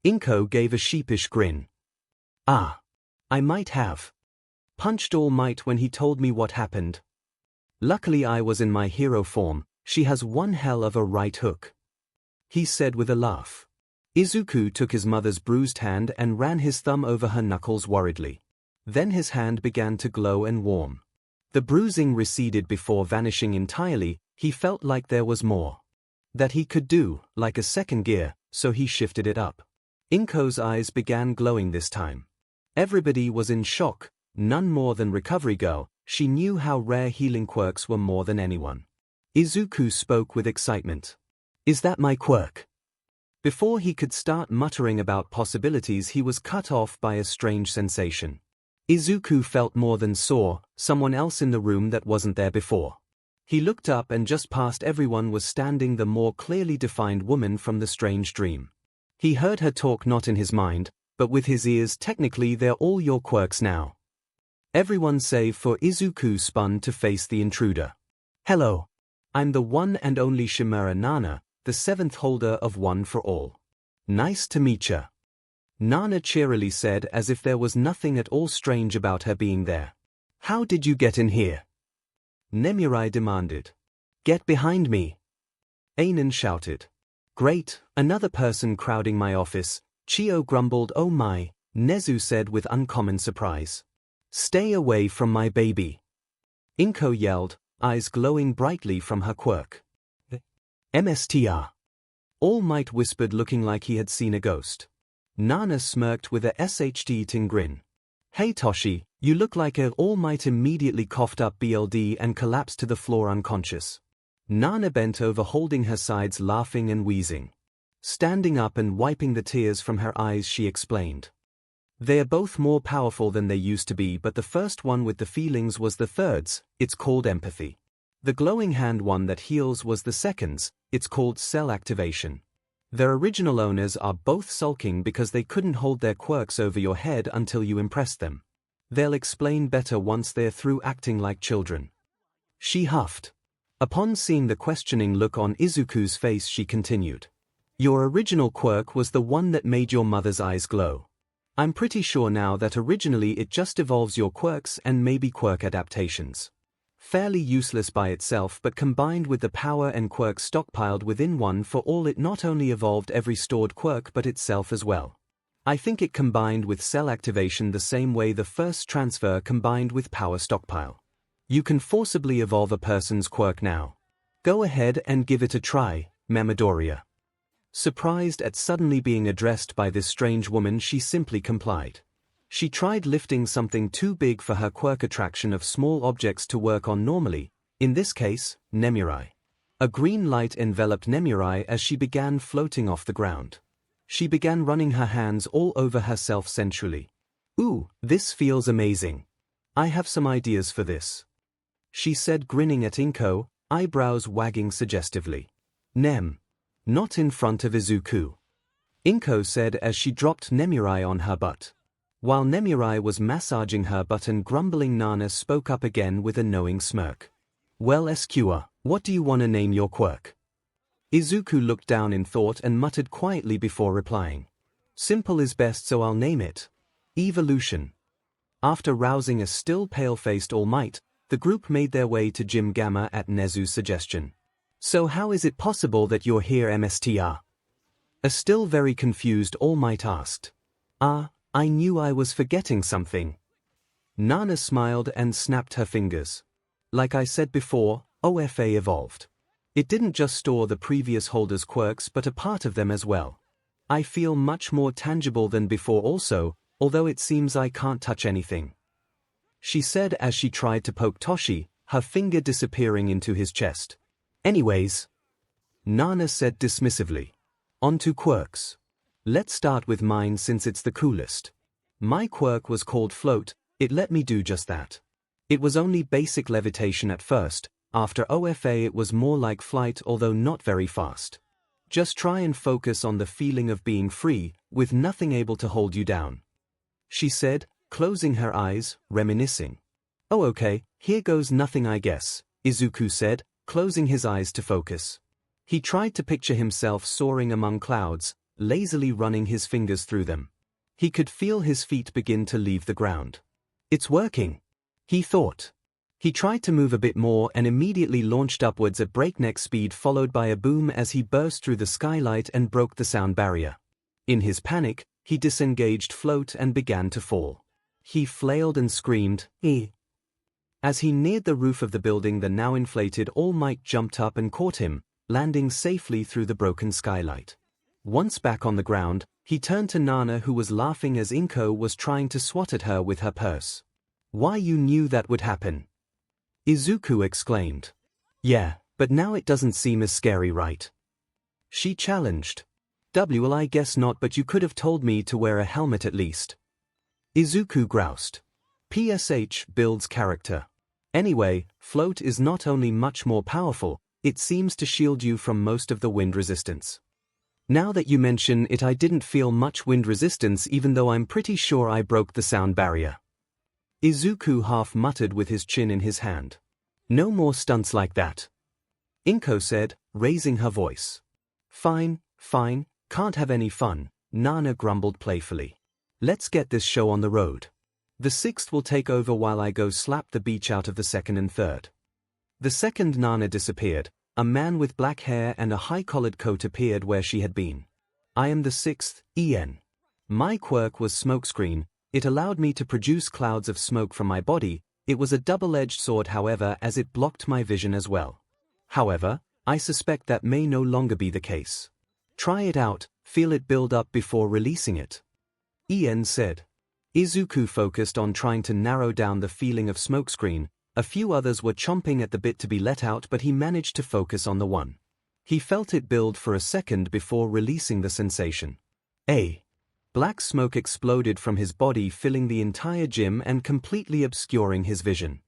Inko gave a sheepish grin. Ah. I might have punched All Might when he told me what happened. Luckily I was in my hero form. She has one hell of a right hook, he said with a laugh. Izuku took his mother's bruised hand and ran his thumb over her knuckles worriedly. Then his hand began to glow and warm. The bruising receded before vanishing entirely. He felt like there was more that he could do, like a second gear, so he shifted it up. Inko's eyes began glowing this time. Everybody was in shock, none more than Recovery Girl. She knew how rare healing quirks were more than anyone. Izuku spoke with excitement. Is that my quirk? Before he could start muttering about possibilities he was cut off by a strange sensation. Izuku felt more than saw, someone else in the room that wasn't there before. He looked up and just past everyone was standing the more clearly defined woman from the strange dream. He heard her talk not in his mind, but with his ears. Technically they're all your quirks now. Everyone save for Izuku spun to face the intruder. Hello. I'm the one and only Chimera Nana, the 7th holder of One for All. Nice to meet ya. Nana cheerily said as if there was nothing at all strange about her being there. How did you get in here? Nemurai demanded. Get behind me. Ainen shouted. Great, another person crowding my office. Chio grumbled. Oh my, Nezu said with uncommon surprise. Stay away from my baby. Inko yelled, eyes glowing brightly from her quirk. MSTR. All Might whispered, looking like he had seen a ghost. Nana smirked with a SHD-ting grin. Hey Toshi, you look like a. All Might immediately coughed up BLD and collapsed to the floor unconscious. Nana bent over holding her sides, laughing and wheezing. Standing up and wiping the tears from her eyes she explained. They're both more powerful than they used to be, but the first one with the feelings was the third's. It's called empathy. The glowing hand one that heals was the second's. It's called cell activation. Their original owners are both sulking because they couldn't hold their quirks over your head until you impressed them. They'll explain better once they're through acting like children. She huffed. Upon seeing the questioning look on Izuku's face she continued. Your original quirk was the one that made your mother's eyes glow. I'm pretty sure now that originally it just evolves your quirks and maybe quirk adaptations. Fairly useless by itself, but combined with the power and quirks stockpiled within One for All, it not only evolved every stored quirk but itself as well. I think it combined with cell activation the same way the first transfer combined with power stockpile. You can forcibly evolve a person's quirk now. Go ahead and give it a try, Mamadoriya. Surprised at suddenly being addressed by this strange woman, she simply complied. She tried lifting something too big for her quirk attraction of small objects to work on normally, in this case, Nemuri. A green light enveloped Nemuri as she began floating off the ground. She began running her hands all over herself sensually. Ooh, this feels amazing. I have some ideas for this, she said, grinning at 𝐒𝐭, eyebrows wagging suggestively. Nem. Not in front of Izuku, 𝐒𝐭 said as she dropped Nemuri on her butt. While Nemuri was massaging her butt and grumbling, Nana spoke up again with a knowing smirk. Well, 𝐒𝐿, what do you want to name your quirk? Izuku looked down in thought and muttered quietly before replying. Simple is best, so I'll name it Evolution. After rousing a still pale-faced All Might, the group made their way to Gym Gamma at Nezu's suggestion. So how is it possible that you're here, Mstr? A still very confused All Might asked. I knew I was forgetting something. Nana smiled and snapped her fingers. Like I said before, OFA evolved. It didn't just store the previous holder's quirks but a part of them as well. I feel much more tangible than before also, although it seems I can't touch anything, she said as she tried to poke Toshi, her finger disappearing into his chest. Anyways, Nana said dismissively. On to quirks. Let's start with mine since it's the coolest. My quirk was called Float. It let me do just that. It was only basic levitation at first. After OFA it was more like flight, although not very fast. Just try and focus on the feeling of being free, with nothing able to hold you down, she said, closing her eyes, reminiscing. Oh okay, here goes nothing I guess, Izuku said, closing his eyes to focus. He tried to picture himself soaring among clouds, lazily running his fingers through them. He could feel his feet begin to leave the ground. It's working, he thought. He tried to move a bit more and immediately launched upwards at breakneck speed, followed by a boom as he burst through the skylight and broke the sound barrier. In his panic, he disengaged Float and began to fall. He flailed and screamed, "Eh!" As he neared the roof of the building, the now inflated All Might jumped up and caught him, landing safely through the broken skylight. Once back on the ground, he turned to Nana, who was laughing as 𝐒𝐭 was trying to swat at her with her purse. Why, you knew that would happen, Izuku exclaimed. Yeah, but now it doesn't seem as scary, right? She challenged. Well, I guess not, but you could have told me to wear a helmet at least, Izuku groused. PSH builds character. Anyway, Float is not only much more powerful, it seems to shield you from most of the wind resistance. Now that you mention it, I didn't feel much wind resistance, even though I'm pretty sure I broke the sound barrier, Izuku half muttered with his chin in his hand. No more stunts like that, 𝐒𝐭 said, raising her voice. Fine, can't have any fun, Nana grumbled playfully. Let's get this show on the road. The sixth will take over while I go slap the beach out of the second and third. The second Nana disappeared. A man with black hair and a high-collared coat appeared where she had been. I am the sixth, 𝐸𝑛. My quirk was Smokescreen. It allowed me to produce clouds of smoke from my body. It was a double-edged sword, however, as it blocked my vision as well. However, I suspect that may no longer be the case. Try it out, feel it build up before releasing it, 𝐸𝑛 said. Izuku focused on trying to narrow down the feeling of Smokescreen. A few others were chomping at the bit to be let out, but he managed to focus on the one. He felt it build for a second before releasing the sensation. Black smoke exploded from his body, filling the entire gym and completely obscuring his vision.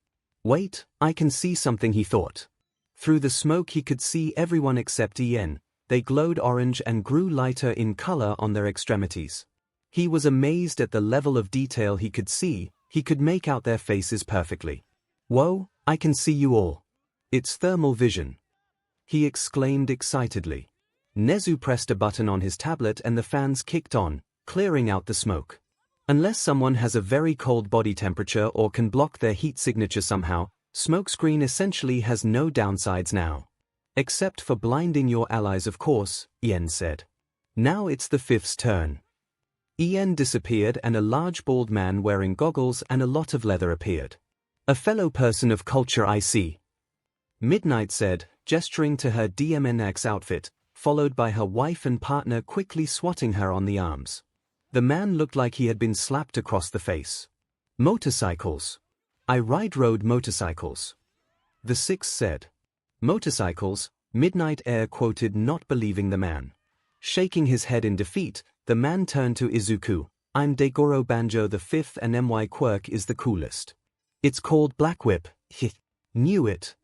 Wait, I can see something, he thought. Through the smoke he could see everyone except 𝐸𝑛. They glowed orange and grew lighter in color on their extremities. He was amazed at the level of detail he could see. He could make out their faces perfectly. Whoa, I can see you all. It's thermal vision, he exclaimed excitedly. Nezu pressed a button on his tablet and the fans kicked on, clearing out the smoke. Unless someone has a very cold body temperature or can block their heat signature somehow, Smokescreen essentially has no downsides now. Except for blinding your allies, of course, 𝐸𝑛 said. Now it's the fifth's turn. En disappeared and a large bald man wearing goggles and a lot of leather appeared. A fellow person of culture I see. Midnight said, gesturing to her DMNX outfit, followed by her wife and partner quickly swatting her on the arms. The man looked like he had been slapped across the face. Motorcycles. I ride road motorcycles. The six said. Motorcycles, Midnight air quoted, not believing the man. Shaking his head in defeat, the man turned to Izuku. I'm Daigoro Banjo the fifth and my quirk is the coolest. It's called Black Whip. Knew it.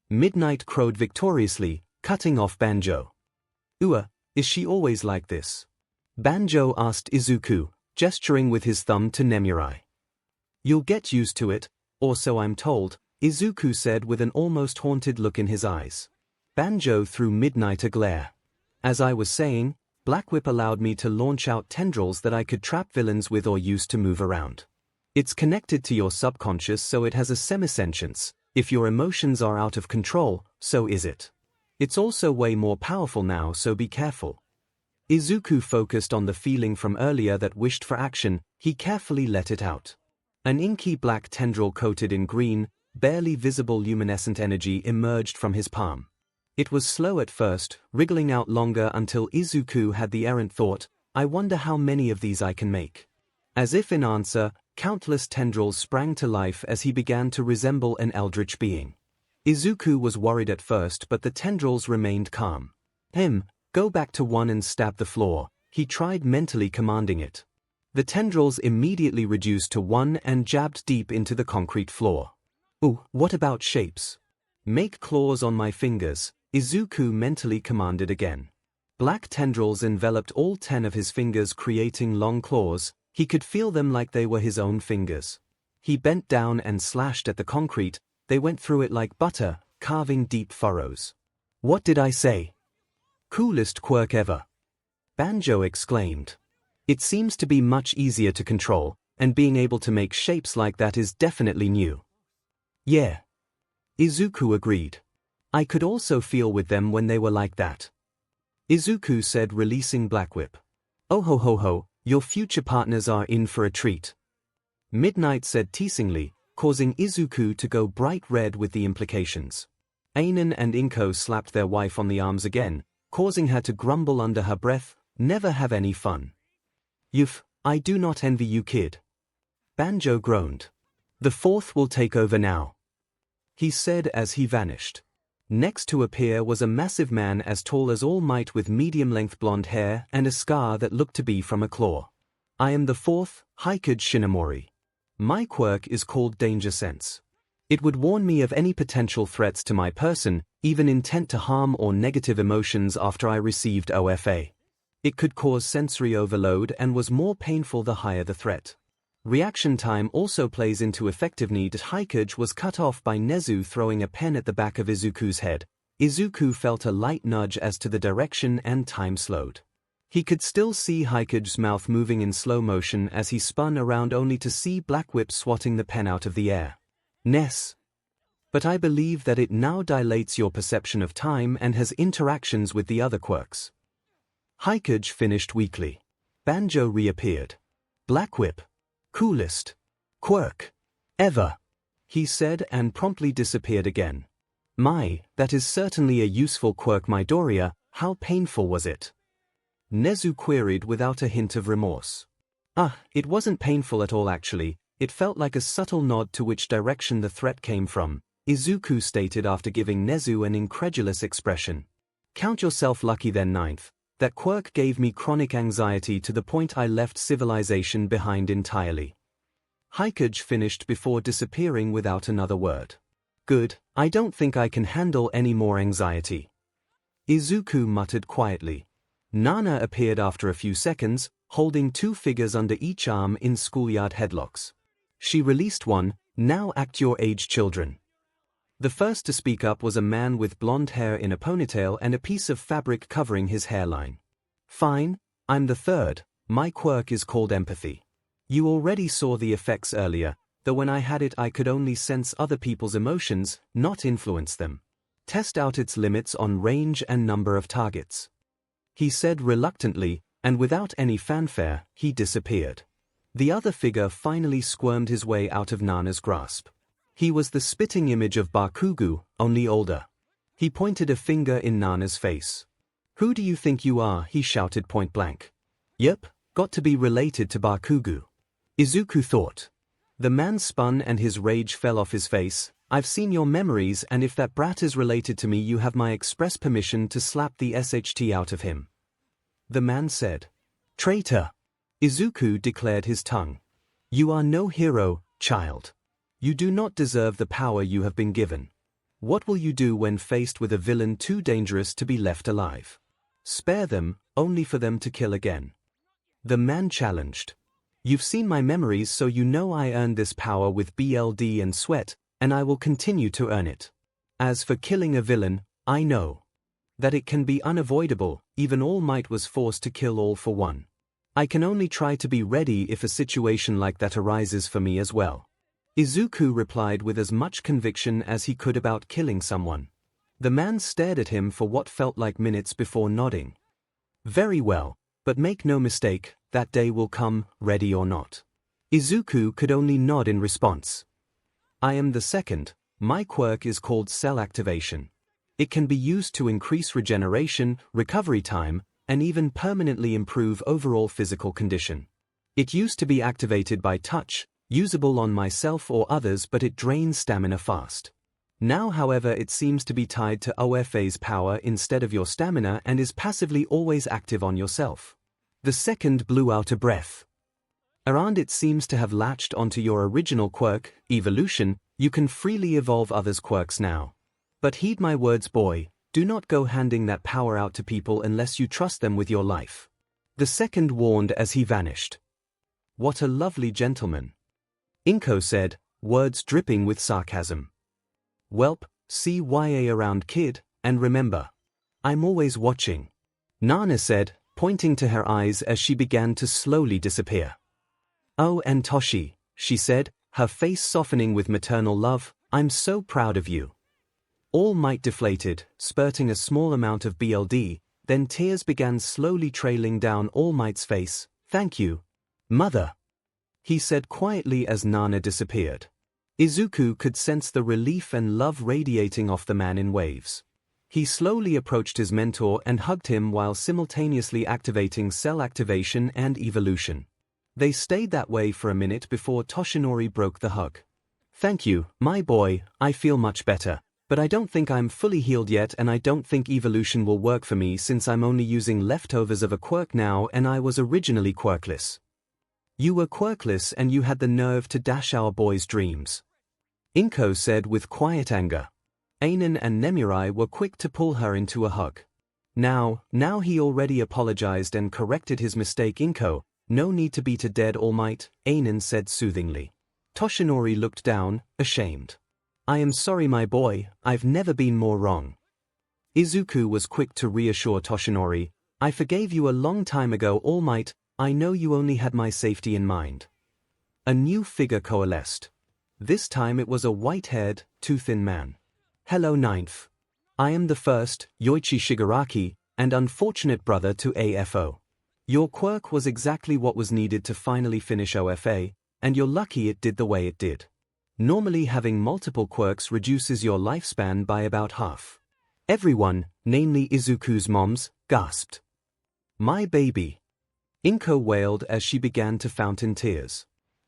Midnight crowed victoriously, cutting off Banjo. Is she always like this? Banjo asked Izuku, gesturing with his thumb to Nemurai. You'll get used to it, or so I'm told, Izuku said with an almost haunted look in his eyes. Banjo threw Midnight a glare. As I was saying, Black Whip allowed me to launch out tendrils that I could trap villains with or use to move around. It's connected to your subconscious, so it has a semisentience. If your emotions are out of control, so is it. It's also way more powerful now, so be careful. Izuku focused on the feeling from earlier that wished for action. He carefully let it out. An inky black tendril coated in green, barely visible luminescent energy emerged from his palm. It was slow at first, wriggling out longer until Izuku had the errant thought, I wonder how many of these I can make. As if in answer, countless tendrils sprang to life as he began to resemble an eldritch being. Izuku was worried at first, but the tendrils remained calm. Go back to one and stab the floor, he tried mentally commanding it. The tendrils immediately reduced to one and jabbed deep into the concrete floor. What about shapes? Make claws on my fingers, Izuku mentally commanded again. Black tendrils enveloped all 10 of his fingers, creating long claws. He could feel them like they were his own fingers. He bent down and slashed at the concrete. They went through it like butter, carving deep furrows. What did I say? Coolest quirk ever. Banjo exclaimed. It seems to be much easier to control, and being able to make shapes like that is definitely new. Yeah. Izuku agreed. I could also feel with them when they were like that. Izuku said, releasing Black Whip. Oh ho ho ho, your future partners are in for a treat. Midnight said teasingly, causing Izuku to go bright red with the implications. Ainen and Inko slapped their wife on the arms again, causing her to grumble under her breath, never have any fun. I do not envy you, kid. Banjo groaned. The fourth will take over now, he said as he vanished. Next to appear was a massive man as tall as All Might with medium-length blonde hair and a scar that looked to be from a claw. I am the fourth, 𝐒𝐭𝐻𝐸 Shinomori. My quirk is called Danger Sense. It would warn me of any potential threats to my person, even intent to harm or negative emotions after I received OFA. It could cause sensory overload and was more painful the higher the threat. Reaction time also plays into effective need. 𝐒𝐭𝐻𝐸 was cut off by Nezu throwing a pen at the back of Izuku's head. Izuku felt a light nudge as to the direction and time slowed. He could still see 𝐒𝐭𝐻𝐸's mouth moving in slow motion as he spun around only to see Black Whip swatting the pen out of the air. Ness. But I believe that it now dilates your perception of time and has interactions with the other quirks. 𝐒𝐭𝐻𝐸 finished weakly. Banjo reappeared. Black Whip. Coolest quirk ever, he said and promptly disappeared again. That is certainly a useful quirk, Midoriya. How painful was it? Nezu queried without a hint of remorse. It wasn't painful at all actually, it felt like a subtle nod to which direction the threat came from, Izuku stated after giving Nezu an incredulous expression. Count yourself lucky then, ninth. That quirk gave me chronic anxiety to the point I left civilization behind entirely. 𝐒𝐭𝐻𝐸 finished before disappearing without another word. Good, I don't think I can handle any more anxiety. Izuku muttered quietly. Nana appeared after a few seconds, holding 2 figures under each arm in schoolyard headlocks. She released one, now act your age, children. The first to speak up was a man with blonde hair in a ponytail and a piece of fabric covering his hairline. Fine, I'm the third, my quirk is called empathy. You already saw the effects earlier, though when I had it I could only sense other people's emotions, not influence them. Test out its limits on range and number of targets. He said reluctantly, and without any fanfare, he disappeared. The other figure finally squirmed his way out of Nana's grasp. He was the spitting image of Bakugo, only older. He pointed a finger in Nana's face. "Who do you think you are?" he shouted point blank. "Yep, got to be related to Bakugo," Izuku thought. The man spun and his rage fell off his face. "I've seen your memories, and if that brat is related to me, you have my express permission to slap the SHT out of him," the man said. "Traitor!" Izuku declared his tongue. "You are no hero, child. You do not deserve the power you have been given. What will you do when faced with a villain too dangerous to be left alive? Spare them, only for them to kill again?" The man challenged. "You've seen my memories, so you know I earned this power with blood and sweat, and I will continue to earn it. As for killing a villain, I know that it can be unavoidable. Even All Might was forced to kill all for one. I can only try to be ready if a situation like that arises for me as well." Izuku replied with as much conviction as he could about killing someone. The man stared at him for what felt like minutes before nodding. "Very well, but make no mistake, that day will come, ready or not." Izuku could only nod in response. "I am the second. My quirk is called Cell Activation. It can be used to increase regeneration, recovery time, and even permanently improve overall physical condition. It used to be activated by touch, usable on myself or others, but it drains stamina fast. Now, however, it seems to be tied to OFA's power instead of your stamina and is passively always active on yourself." The second blew out a breath. "And it seems to have latched onto your original quirk, evolution. You can freely evolve others' quirks now. But heed my words, boy, do not go handing that power out to people unless you trust them with your life," the second warned as he vanished. "What a lovely gentleman," 𝐒𝐭 said, words dripping with sarcasm. "Welp, CYA around, kid, and remember, I'm always watching," Nana said, pointing to her eyes as she began to slowly disappear. "Oh, and Toshi," she said, her face softening with maternal love, "I'm so proud of you." All Might deflated, spurting a small amount of blood, then tears began slowly trailing down All Might's face. "Thank you, Mother," he said quietly as Nana disappeared. Izuku could sense the relief and love radiating off the man in waves. He slowly approached his mentor and hugged him while simultaneously activating cell activation and evolution. They stayed that way for a minute before Toshinori broke the hug. "Thank you, my boy, I feel much better. But I don't think I'm fully healed yet, and I don't think evolution will work for me since I'm only using leftovers of a quirk now and I was originally quirkless." "You were quirkless and you had the nerve to dash our boy's dreams," 𝐒𝐭 said with quiet anger. Ainen and Nemirai were quick to pull her into a hug. Now he already apologized and corrected his mistake. 𝐒𝐭, no need to beat a dead All Might, Ainen said soothingly. Toshinori looked down, ashamed. "I am sorry, my boy, I've never been more wrong." Izuku was quick to reassure Toshinori. "I forgave you a long time ago, All Might. I know you only had my safety in mind." A new figure coalesced. This time it was a white-haired, too-thin man. "Hello, Ninth. I am the first, Yoichi Shigaraki, and unfortunate brother to AFO. Your quirk was exactly what was needed to finally finish OFA, and you're lucky it did the way it did. Normally having multiple quirks reduces your lifespan by about half." Everyone, namely Izuku's moms, gasped. "My baby," 𝐒𝐭 wailed as she began to fountain tears.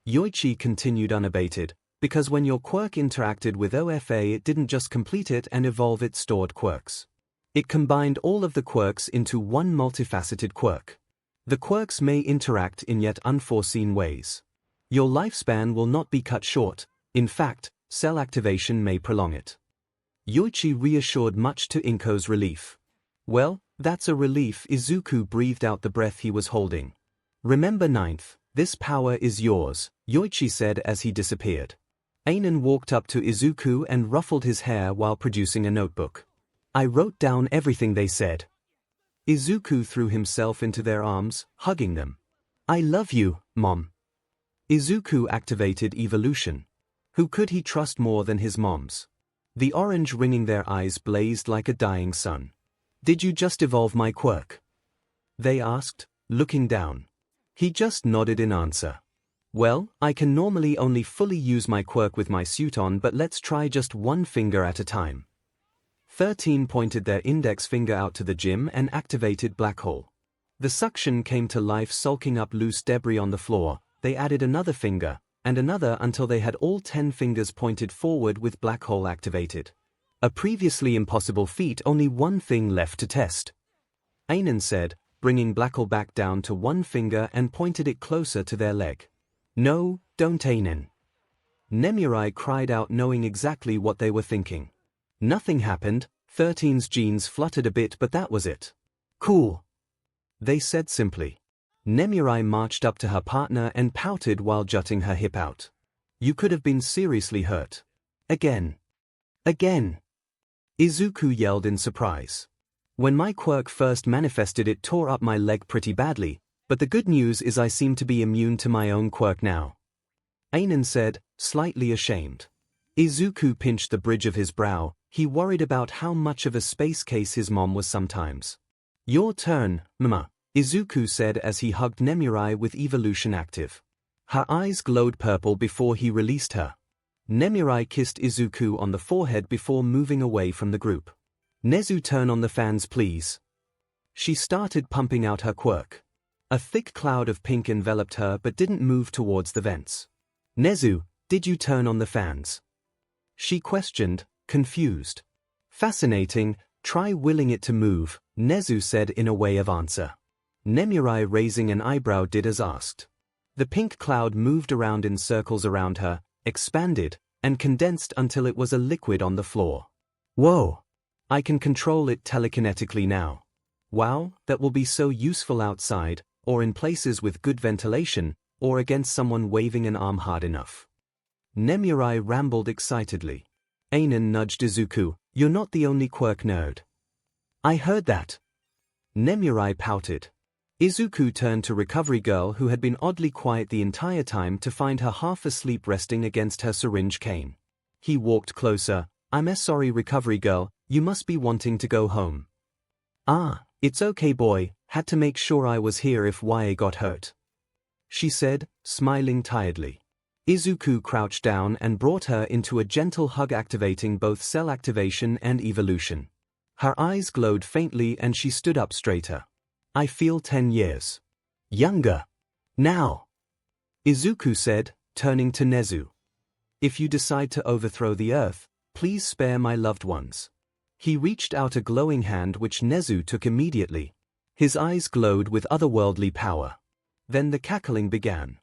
Yoichi continued unabated, "Because when your quirk interacted with OFA, it didn't just complete it and evolve its stored quirks. It combined all of the quirks into one multifaceted quirk. The quirks may interact in yet unforeseen ways. Your lifespan will not be cut short. In fact, cell activation may prolong it." Yoichi reassured, much to 𝐒𝐭's relief. "Well, that's a relief." Izuku breathed out the breath he was holding. "Remember, Ninth, this power is yours," Yoichi said as he disappeared. Ainen walked up to Izuku and ruffled his hair while producing a notebook. "I wrote down everything they said." Izuku threw himself into their arms, hugging them. "I love you, Mom." Izuku activated evolution. Who could he trust more than his moms? The orange ringing their eyes blazed like a dying sun. "Did you just evolve my quirk?" they asked, looking down. He just nodded in answer. Well, I can normally only fully use my quirk with my suit on, but let's try just one finger at a time. 13 pointed their index finger out to the gym and activated Black Hole. The suction came to life, sulking up loose debris on the floor. They added another finger, and another, until they had all 10 fingers pointed forward with Black Hole activated. A previously impossible feat, only one thing left to test. 𝐼𝐴𝐴𝐴 said, bringing Black Hole back down to one finger and pointed it closer to their leg. No, don't 𝐼𝐴𝐴𝐴. 𝐵𝐵 cried out, knowing exactly what they were thinking. Nothing happened. 13's jeans fluttered a bit, but that was it. Cool, they said simply. 𝐵𝐵 marched up to her partner and pouted while jutting her hip out. You could have been seriously hurt. Again. Again. 𝐒𝐿 yelled in surprise. When my quirk first manifested, it tore up my leg pretty badly, but the good news is I seem to be immune to my own quirk now. 𝐼𝐴𝐴𝐴 said, slightly ashamed. 𝐒𝐿 pinched the bridge of his brow. He worried about how much of a space case his mom was sometimes. Your turn, mama, 𝐒𝐿 said as he hugged 𝐵𝐵 with evolution active. Her eyes glowed purple before he released her. 𝐵𝐵 kissed 𝐒𝐿 on the forehead before moving away from the group. 𝐁𝐿, turn on the fans please. She started pumping out her quirk. A thick cloud of pink enveloped her but didn't move towards the vents. 𝐁𝐿, did you turn on the fans? She questioned, confused. Fascinating, try willing it to move, 𝐁𝐿 said in a way of answer. 𝐵𝐵 raising an eyebrow did as asked. The pink cloud moved around in circles around her, expanded, and condensed until it was a liquid on the floor. Whoa! I can control it telekinetically now. Wow, that will be so useful outside, or in places with good ventilation, or against someone waving an arm hard enough. 𝐵𝐵 rambled excitedly. 𝐼𝐴𝐴𝐴 nudged 𝐒𝐿, you're not the only quirk nerd. I heard that. 𝐵𝐵 pouted. 𝐒𝐿 turned to Recovery Girl, who had been oddly quiet the entire time, to find her half asleep resting against her syringe cane. He walked closer. I'm sorry, Recovery Girl, you must be wanting to go home. Ah, it's okay boy, had to make sure I was here if 𝐻𝐴 got hurt. She said, smiling tiredly. 𝐒𝐿 crouched down and brought her into a gentle hug, activating both cell activation and evolution. Her eyes glowed faintly and she stood up straighter. I feel 10 years younger now, 𝐒𝐿 said, turning to 𝐁𝐿. If you decide to overthrow the earth, please spare my loved ones. He reached out a glowing hand which 𝐁𝐿 took immediately. His eyes glowed with otherworldly power. Then the cackling began.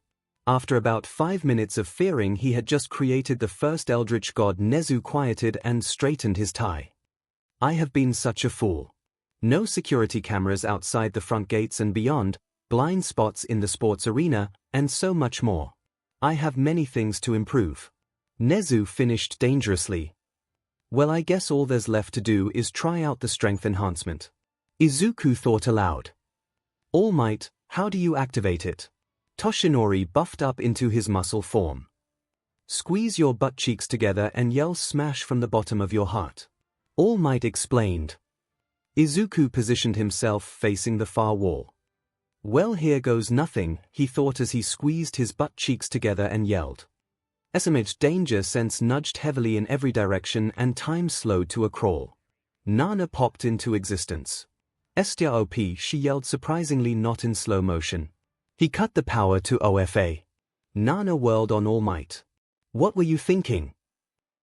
After about 5 minutes of fearing he had just created the first eldritch god, 𝐁𝐿 quieted and straightened his tie. I have been such a fool. No security cameras outside the front gates and beyond, blind spots in the sports arena, and so much more. I have many things to improve. 𝐁𝐿 finished dangerously. Well, I guess all there's left to do is try out the strength enhancement. 𝐒𝐿 thought aloud. All Might, how do you activate it? Toshinori buffed up into his muscle form. Squeeze your butt cheeks together and yell smash from the bottom of your heart. All Might explained. 𝐒𝐿 positioned himself facing the far wall. Well, here goes nothing, he thought as he squeezed his butt cheeks together and yelled. 𝐿𝐴𝐴𝐴 danger sense nudged heavily in every direction and time slowed to a crawl. Nana popped into existence. 𝐿𝐴𝐴𝐴, she yelled, surprisingly not in slow motion. He cut the power to OFA. Nana whirled on All Might. What were you thinking?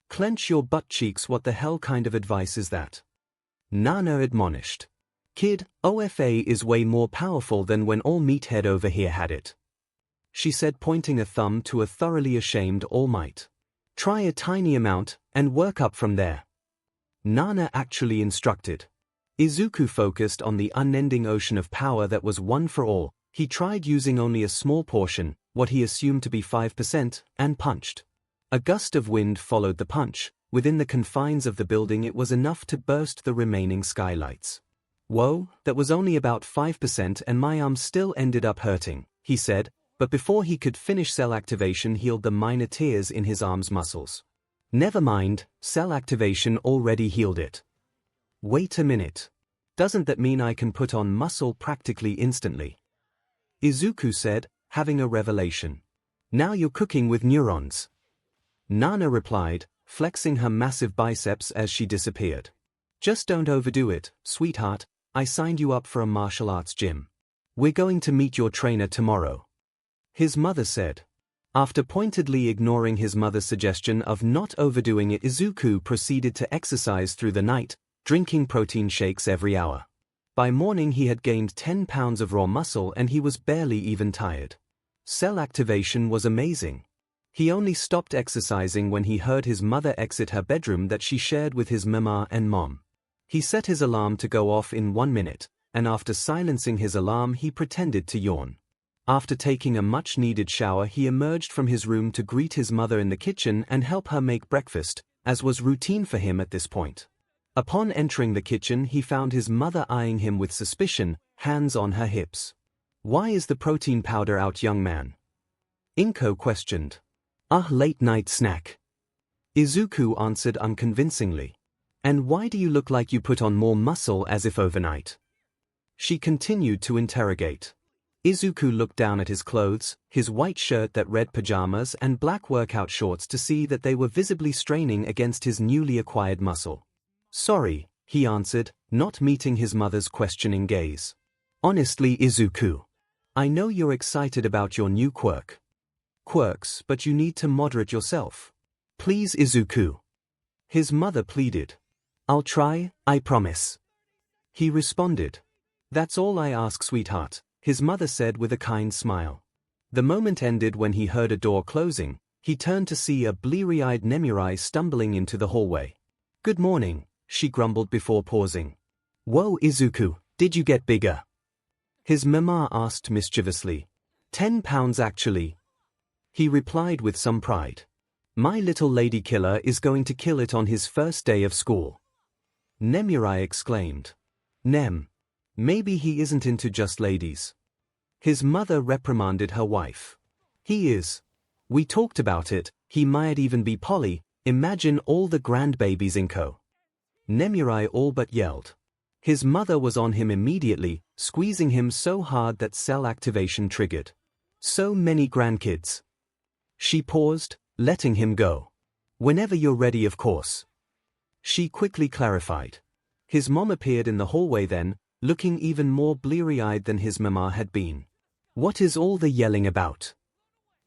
Clench your butt cheeks, what the hell kind of advice is that? Nana admonished. Kid, OFA is way more powerful than when All Meathead over here had it. She said, pointing a thumb to a thoroughly ashamed All Might. Try a tiny amount, and work up from there. Nana actually instructed. 𝐒𝐿 focused on the unending ocean of power that was one for all. He tried using only a small portion, what he assumed to be 5%, and punched. A gust of wind followed the punch. Within the confines of the building it was enough to burst the remaining skylights. Whoa, that was only about 5% and my arm still ended up hurting, he said, but before he could finish, cell activation healed the minor tears in his arm's muscles. Never mind, cell activation already healed it. Wait a minute. Doesn't that mean I can put on muscle practically instantly? Izuku said, having a revelation. Now you're cooking with neurons. Nana replied, flexing her massive biceps as she disappeared. Just don't overdo it, sweetheart, I signed you up for a martial arts gym. We're going to meet your trainer tomorrow. His mother said. After pointedly ignoring his mother's suggestion of not overdoing it, Izuku proceeded to exercise through the night, drinking protein shakes every hour. By morning he had gained 10 pounds of raw muscle and he was barely even tired. Cell activation was amazing. He only stopped exercising when he heard his mother exit her bedroom that she shared with his mama and mom. He set his alarm to go off in 1 minute, and after silencing his alarm he pretended to yawn. After taking a much-needed shower he emerged from his room to greet his mother in the kitchen and help her make breakfast, as was routine for him at this point. Upon entering the kitchen he found his mother eyeing him with suspicion, hands on her hips. "Why is the protein powder out, young man?" 𝐒𝐭𝐻 questioned. Late-night snack." Izuku answered unconvincingly. "And why do you look like you put on more muscle as if overnight?" She continued to interrogate. Izuku looked down at his clothes, his white shirt, that red pajamas and black workout shorts to see that they were visibly straining against his newly acquired muscle. "Sorry," he answered, not meeting his mother's questioning gaze. "Honestly, Izuku, I know you're excited about your new quirks, but you need to moderate yourself. Please, Izuku." His mother pleaded. "I'll try, I promise." He responded. "That's all I ask, sweetheart," his mother said with a kind smile. The moment ended when he heard a door closing. He turned to see a bleary-eyed Nomirai stumbling into the hallway. "Good morning," she grumbled before pausing. "Whoa, Izuku, did you get bigger?" His mama asked mischievously. 10 pounds actually." He replied with some pride. "My little lady killer is going to kill it on his first day of school." Nomirai exclaimed. Maybe he isn't into just ladies." His mother reprimanded her wife. "He is. We talked about it, he might even be poly, imagine all the grandbabies 𝐒𝐿𝐴." Nomirai all but yelled. His mother was on him immediately, squeezing him so hard that cell activation triggered. "So many grandkids." She paused, letting him go. "Whenever you're ready, of course." She quickly clarified. His mom appeared in the hallway then, looking even more bleary-eyed than his mama had been. "What is all the yelling about?"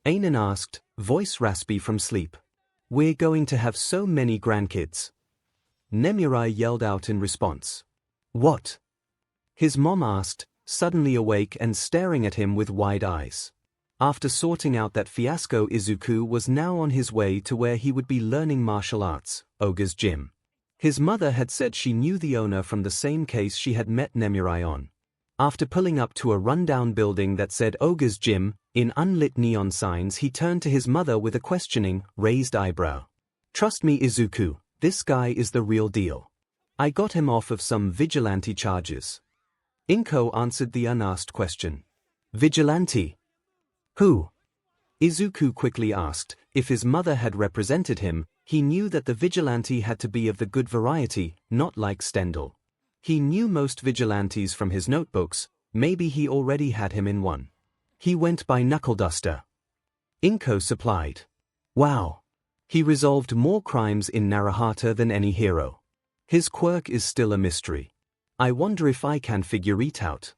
Anan asked, voice raspy from sleep. "We're going to have so many grandkids." Nomirai yelled out in response. "What?" His mom asked, suddenly awake and staring at him with wide eyes. After sorting out that fiasco, Izuku was now on his way to where he would be learning martial arts, 𝐻𝐽's gym. His mother had said she knew the owner from the same case she had met Nomirai on. After pulling up to a rundown building that said 𝐻𝐽's gym in unlit neon signs, he turned to his mother with a questioning, raised eyebrow. "Trust me, Izuku, this guy is the real deal. I got him off of some vigilante charges." 𝐒𝐭𝐻 answered the unasked question. "Vigilante? Who?" Izuku quickly asked. If his mother had represented him, he knew that the vigilante had to be of the good variety, not like 𝐶𝐿. He knew most vigilantes from his notebooks, maybe he already had him in one. "He went by Knuckle Duster," 𝐒𝐿𝐴 supplied. "Wow. He resolved more crimes in Naruto than any hero. His quirk is still a mystery. I wonder if I can figure it out,"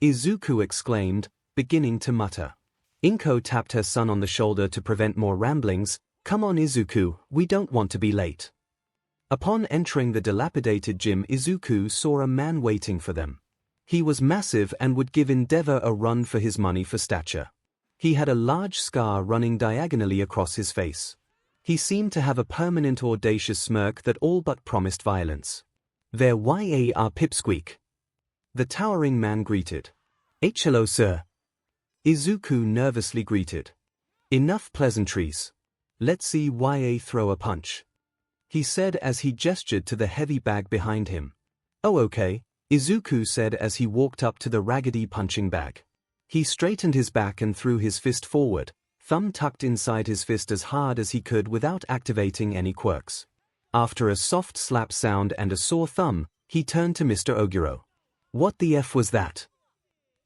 Izuku exclaimed, beginning to mutter. 𝐒𝐿𝐴 tapped her son on the shoulder to prevent more ramblings. "Come on, Izuku, we don't want to be late." Upon entering the dilapidated gym, Izuku saw a man waiting for them. He was massive and would give Endeavor a run for his money for stature. He had a large scar running diagonally across his face. He seemed to have a permanent audacious smirk that all but promised violence. "There are pipsqueak." The towering man greeted. "Hello, sir." Izuku nervously greeted. "Enough pleasantries. Let's see 𝐻𝐽 throw a punch," he said as he gestured to the heavy bag behind him. "Oh, okay," Izuku said as he walked up to the raggedy punching bag. He straightened his back and threw his fist forward, thumb tucked inside his fist as hard as he could without activating any quirks. After a soft slap sound and a sore thumb, he turned to Mr. Oguro. "What the F was that?"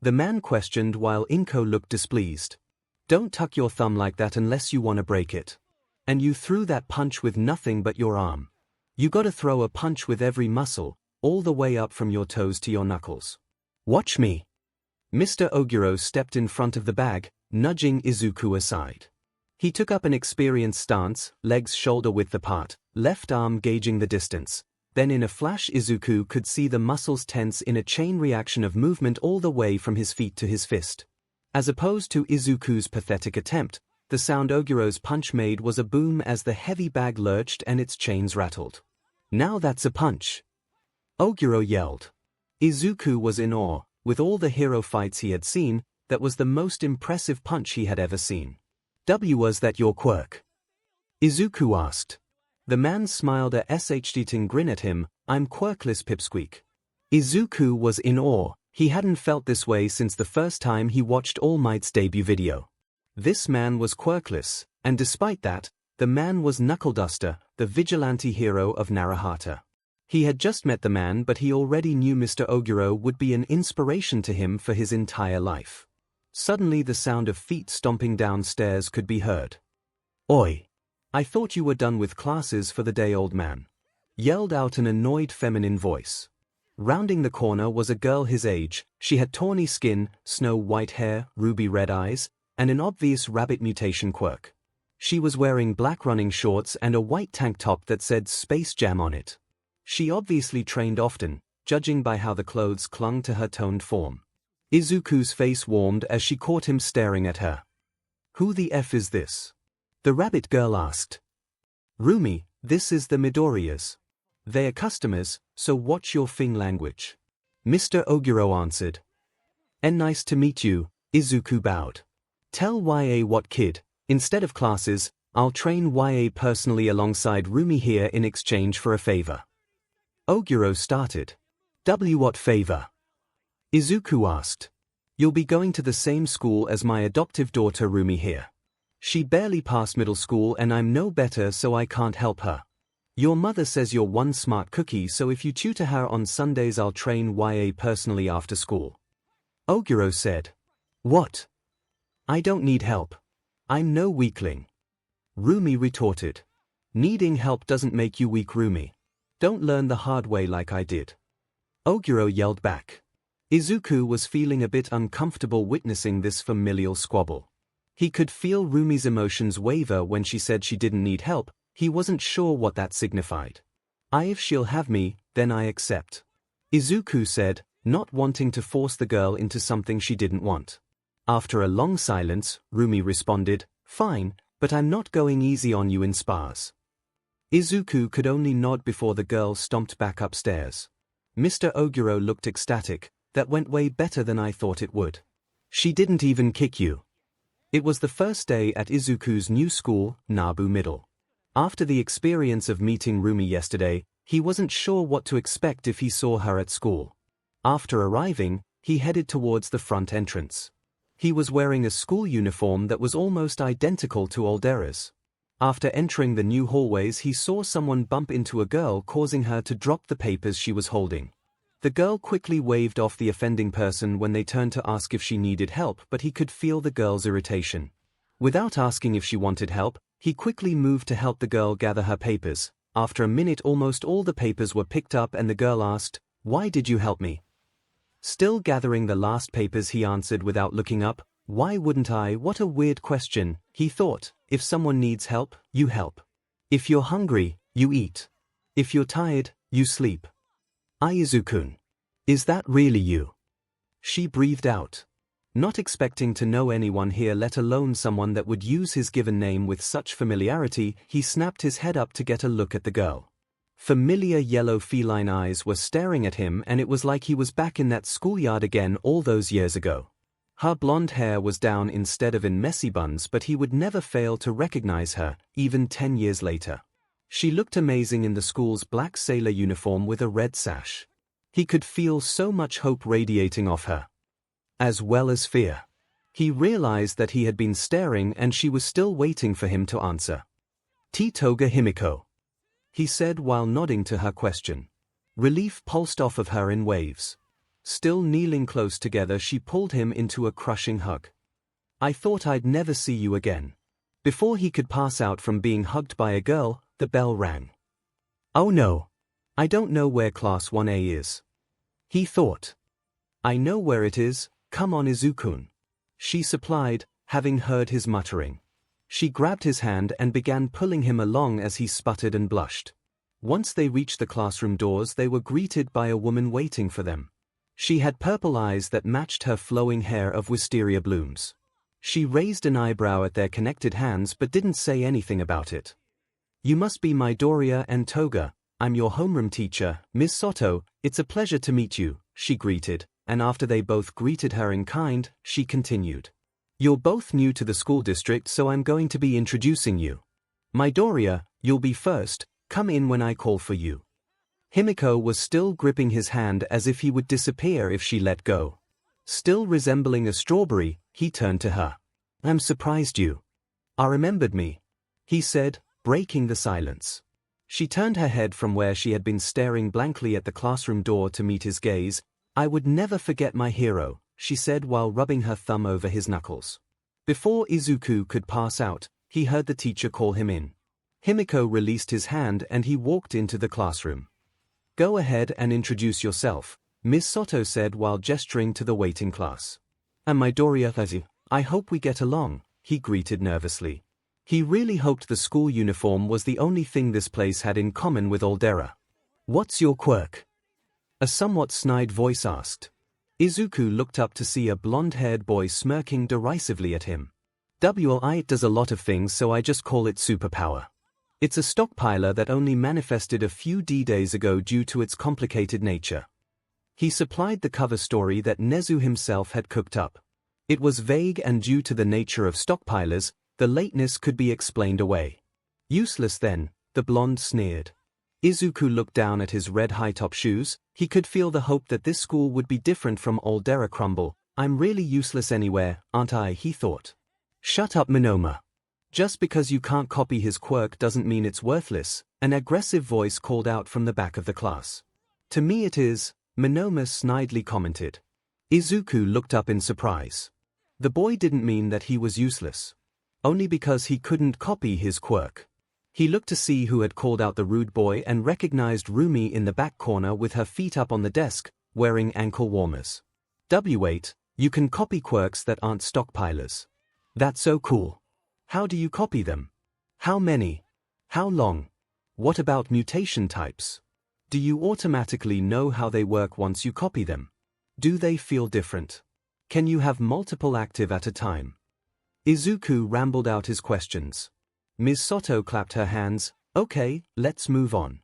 The man questioned while 𝐒𝐿𝐼nko looked displeased. Don't tuck your thumb like that unless you wanna break it. And you threw that punch with nothing but your arm. You gotta throw a punch with every muscle, all the way up from your toes to your knuckles. Watch me. Mr. 𝐒𝐿𝐼ro stepped in front of the bag, nudging Izuku aside. He took up an experienced stance, legs shoulder-width apart, left arm gauging the distance. Then in a flash Izuku could see the muscles tense in a chain reaction of movement all the way from his feet to his fist. As opposed to Izuku's pathetic attempt, the sound 𝐒𝐿𝐼ro's punch made was a boom as the heavy bag lurched and its chains rattled. Now that's a punch! 𝐒𝐿𝐼ro yelled. Izuku was in awe. With all the hero fights he had seen, that was the most impressive punch he had ever seen. Was that your quirk? Izuku asked. The man smiled a shitting grin at him. I'm quirkless pipsqueak. Izuku was in awe. He hadn't felt this way since the first time he watched All Might's debut video. This man was quirkless, and despite that, the man was Knuckle Duster, the vigilante hero of Narahata. He had just met the man, but he already knew Mr. 𝐒𝐿𝐼ro would be an inspiration to him for his entire life. Suddenly the sound of feet stomping downstairs could be heard. Oi! I thought you were done with classes for the day, old man. Yelled out an annoyed feminine voice. Rounding the corner was a girl his age. She had tawny skin, snow-white hair, ruby-red eyes, and an obvious rabbit mutation quirk. She was wearing black running shorts and a white tank top that said Space Jam on it. She obviously trained often, judging by how the clothes clung to her toned form. Izuku's face warmed as she caught him staring at her. Who the F is this? The rabbit girl asked. Rumi, this is the Midoriyas. They are customers, so watch your Fing language. Mr. 𝐒𝐿𝐼ro answered. And nice to meet you, Izuku bowed. Tell YA what kid, instead of classes, I'll train YA personally alongside Rumi here in exchange for a favor. 𝐒𝐿𝐼ro started. What favor? Izuku asked. You'll be going to the same school as my adoptive daughter Rumi here. She barely passed middle school and I'm no better, so I can't help her. Your mother says you're one smart cookie, so if you tutor her on Sundays I'll train YA personally after school. 𝐒𝐿𝐼ro said. What? I don't need help. I'm no weakling. Rumi retorted. Needing help doesn't make you weak, Rumi. Don't learn the hard way like I did. 𝐒𝐿𝐼ro yelled back. Izuku was feeling a bit uncomfortable witnessing this familial squabble. He could feel Rumi's emotions waver when she said she didn't need help. He wasn't sure what that signified. If she'll have me, then I accept. Izuku said, not wanting to force the girl into something she didn't want. After a long silence, Rumi responded, fine, but I'm not going easy on you in spars. Izuku could only nod before the girl stomped back upstairs. Mr. 𝐒𝐿𝐼ro looked ecstatic. That went way better than I thought it would. She didn't even kick you. It was the first day at Izuku's new school, Nabu Middle. After the experience of meeting Rumi yesterday, he wasn't sure what to expect if he saw her at school. After arriving, he headed towards the front entrance. He was wearing a school uniform that was almost identical to Aldera's. After entering the new hallways, he saw someone bump into a girl, causing her to drop the papers she was holding. The girl quickly waved off the offending person when they turned to ask if she needed help, but he could feel the girl's irritation. Without asking if she wanted help, he quickly moved to help the girl gather her papers. After a minute, almost all the papers were picked up and the girl asked, "Why did you help me?" Still gathering the last papers, he answered without looking up, "Why wouldn't I? What a weird question," he thought. If someone needs help, you help. If you're hungry, you eat. If you're tired, you sleep. Izuku-kun, is that really you? She breathed out. Not expecting to know anyone here, let alone someone that would use his given name with such familiarity, he snapped his head up to get a look at the girl. Familiar yellow feline eyes were staring at him, and it was like he was back in that schoolyard again all those years ago. Her blonde hair was down instead of in messy buns, but he would never fail to recognize her, even 10 years later. She looked amazing in the school's black sailor uniform with a red sash. He could feel so much hope radiating off her, as well as fear. He realized that he had been staring and she was still waiting for him to answer. "Toga Himiko," he said while nodding to her question. Relief pulsed off of her in waves. Still kneeling close together, she pulled him into a crushing hug. "I thought I'd never see you again." Before he could pass out from being hugged by a girl, the bell rang. "Oh no. I don't know where Class 1A is," he thought. "I know where it is, come on Izuku-kun," she supplied, having heard his muttering. She grabbed his hand and began pulling him along as he sputtered and blushed. Once they reached the classroom doors, they were greeted by a woman waiting for them. She had purple eyes that matched her flowing hair of wisteria blooms. She raised an eyebrow at their connected hands but didn't say anything about it. "You must be Midoriya and Toga. I'm your homeroom teacher, Ms. Soto. It's a pleasure to meet you," she greeted, and after they both greeted her in kind, she continued. "You're both new to the school district, so I'm going to be introducing you. Midoriya, you'll be first. Come in when I call for you." Himiko was still gripping his hand as if he would disappear if she let go. Still resembling a strawberry, he turned to her. "I'm surprised you remembered me," he said, breaking the silence. She turned her head from where she had been staring blankly at the classroom door to meet his gaze. "I would never forget my hero," she said while rubbing her thumb over his knuckles. Before Izuku could pass out, he heard the teacher call him in. Himiko released his hand and he walked into the classroom. "Go ahead and introduce yourself," Ms. Soto said while gesturing to the waiting class. "I'm Midoriya. I hope we get along," he greeted nervously. He really hoped the school uniform was the only thing this place had in common with Aldera. "What's your quirk?" a somewhat snide voice asked. Izuku looked up to see a blonde-haired boy smirking derisively at him. "It does a lot of things, so I just call it superpower. It's a stockpiler that only manifested a few days ago due to its complicated nature." He supplied the cover story that Nezu himself had cooked up. It was vague, and due to the nature of stockpilers, the lateness could be explained away. "Useless then," the blonde sneered. Izuku looked down at his red high-top shoes. He could feel the hope that this school would be different from Aldera Crumble. "I'm really useless anywhere, aren't I?" he thought. "Shut up, Minoma. Just because you can't copy his quirk doesn't mean it's worthless," an aggressive voice called out from the back of the class. "To me it is," Minoma snidely commented. Izuku looked up in surprise. The boy didn't mean that he was useless. Only because he couldn't copy his quirk. He looked to see who had called out the rude boy and recognized Rumi in the back corner with her feet up on the desk, wearing ankle warmers. "Wait, you can copy quirks that aren't stockpilers. That's so cool. How do you copy them? How many? How long? What about mutation types? Do you automatically know how they work once you copy them? Do they feel different? Can you have multiple active at a time?" Izuku rambled out his questions. Ms. Soto clapped her hands. "Okay, let's move on.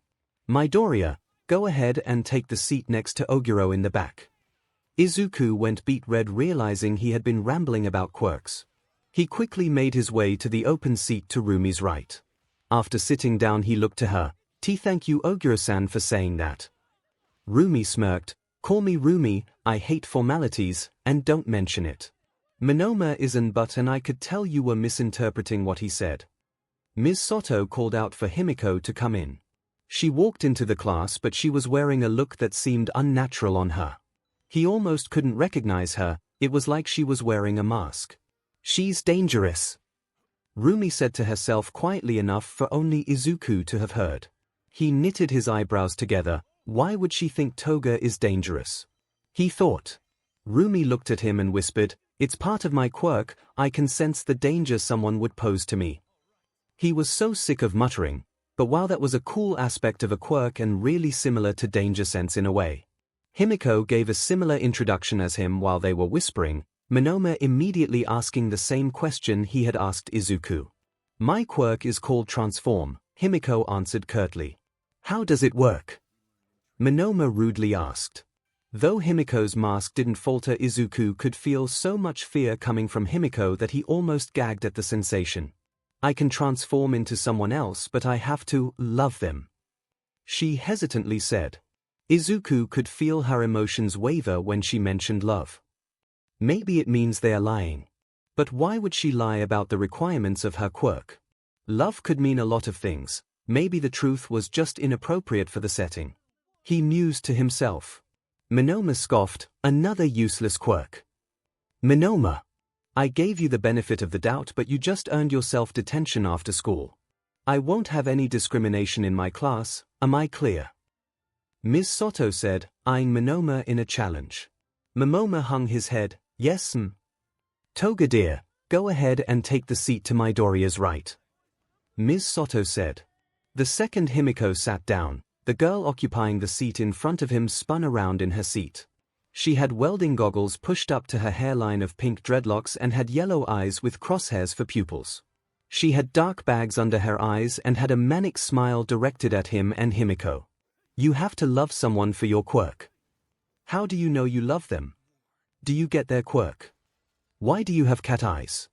Midoriya, go ahead and take the seat next to Oguro in the back." Izuku went beet red, realizing he had been rambling about quirks. He quickly made his way to the open seat to Rumi's right. After sitting down, he looked to her. Thank you, Oguro-san, for saying that." Rumi smirked. "Call me Rumi, I hate formalities, and don't mention it." "Minoma isn't, but and I could tell you were misinterpreting what he said." Ms. Soto called out for Himiko to come in. She walked into the class, but she was wearing a look that seemed unnatural on her. He almost couldn't recognize her. It was like she was wearing a mask. "She's dangerous," Rumi said to herself quietly enough for only Izuku to have heard. He knitted his eyebrows together. Why would she think Toga is dangerous? He thought. Rumi looked at him and whispered, "It's part of my quirk. I can sense the danger someone would pose to me." He was so sick of muttering, but while that was a cool aspect of a quirk and really similar to danger sense in a way. Himiko gave a similar introduction as him while they were whispering, Minoma immediately asking the same question he had asked Izuku. "My quirk is called Transform," Himiko answered curtly. "How does it work?" Minoma rudely asked. Though Himiko's mask didn't falter, Izuku could feel so much fear coming from Himiko that he almost gagged at the sensation. "I can transform into someone else, but I have to love them," she hesitantly said. Izuku could feel her emotions waver when she mentioned love. Maybe it means they are lying. But why would she lie about the requirements of her quirk? Love could mean a lot of things. Maybe the truth was just inappropriate for the setting. He mused to himself. Monoma scoffed, another useless quirk. Monoma. I gave you the benefit of the doubt, but you just earned yourself detention after school. I won't have any discrimination in my class, am I clear? 𝐿𝐴 said, eyeing Monoma in a challenge. Monoma hung his head, yes Toga dear, go ahead and take the seat to Midoriya's right. 𝐿𝐴 said. The second 𝐒𝐭𝐽𝐾 sat down, the girl occupying the seat in front of him spun around in her seat. She had welding goggles pushed up to her hairline of pink dreadlocks and had yellow eyes with crosshairs for pupils. She had dark bags under her eyes and had a manic smile directed at him and 𝐒𝐭𝐽𝐾. You have to love someone for your quirk. How do you know you love them? Do you get their quirk? Why do you have cat eyes?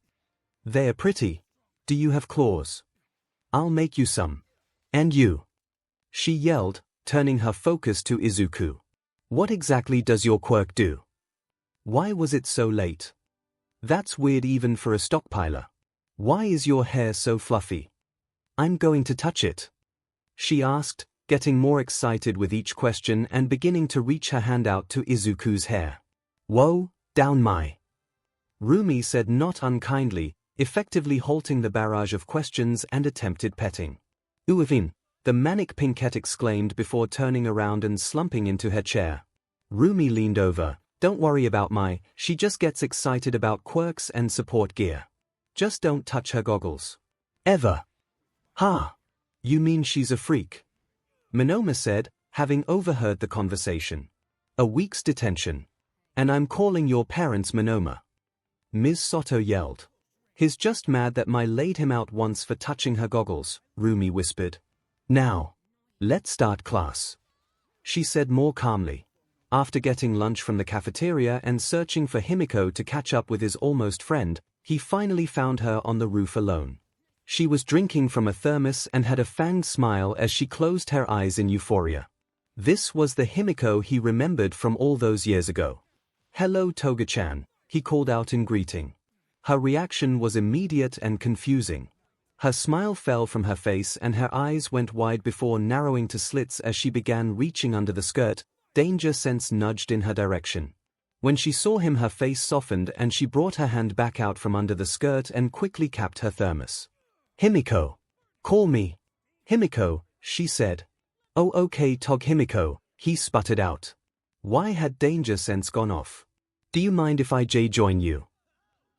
They are pretty. Do you have claws? I'll make you some. And you. She yelled, turning her focus to Izuku. What exactly does your quirk do? Why was it so late? That's weird even for a stockpiler. Why is your hair so fluffy? I'm going to touch it. She asked, getting more excited with each question and beginning to reach her hand out to Izuku's hair. Whoa, down my. Rumi said not unkindly, effectively halting the barrage of questions and attempted petting. Uavin, the manic pinkette exclaimed before turning around and slumping into her chair. Rumi leaned over. Don't worry about my, she just gets excited about quirks and support gear. Just don't touch her goggles. Ever. Ha! You mean she's a freak? Monoma said, having overheard the conversation. A week's detention. And I'm calling your parents Monoma. 𝐿𝐴 yelled. He's just mad that my laid him out once for touching her goggles, Rumi whispered. Now. Let's start class. She said more calmly. After getting lunch from the cafeteria and searching for 𝐒𝐿𝐴 to catch up with his almost friend, he finally found her on the roof alone. She was drinking from a thermos and had a fanged smile as she closed her eyes in euphoria. This was the 𝐒𝐿𝐴 he remembered from all those years ago. Hello Toga-chan, he called out in greeting. Her reaction was immediate and confusing. Her smile fell from her face and her eyes went wide before narrowing to slits as she began reaching under the skirt, danger sense nudged in her direction. When she saw him, her face softened and she brought her hand back out from under the skirt and quickly capped her thermos. 𝐒𝐿𝐴. Call me. 𝐒𝐿𝐴, she said. Oh okay 𝐒𝐿𝐴, he sputtered out. Why had danger sense gone off? Do you mind if I join you?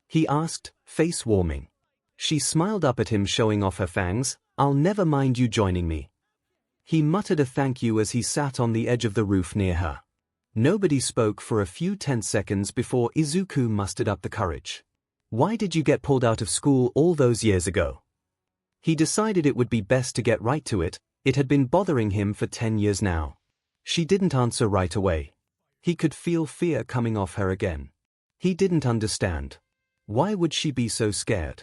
He asked, face warming. She smiled up at him showing off her fangs. I'll never mind you joining me. He muttered a thank you as he sat on the edge of the roof near her. Nobody spoke for a few tense seconds before Izuku mustered up the courage. Why did you get pulled out of school all those years ago? He decided it would be best to get right to it. It had been bothering him for 10 years now. She didn't answer right away. He could feel fear coming off her again. He didn't understand. Why would she be so scared?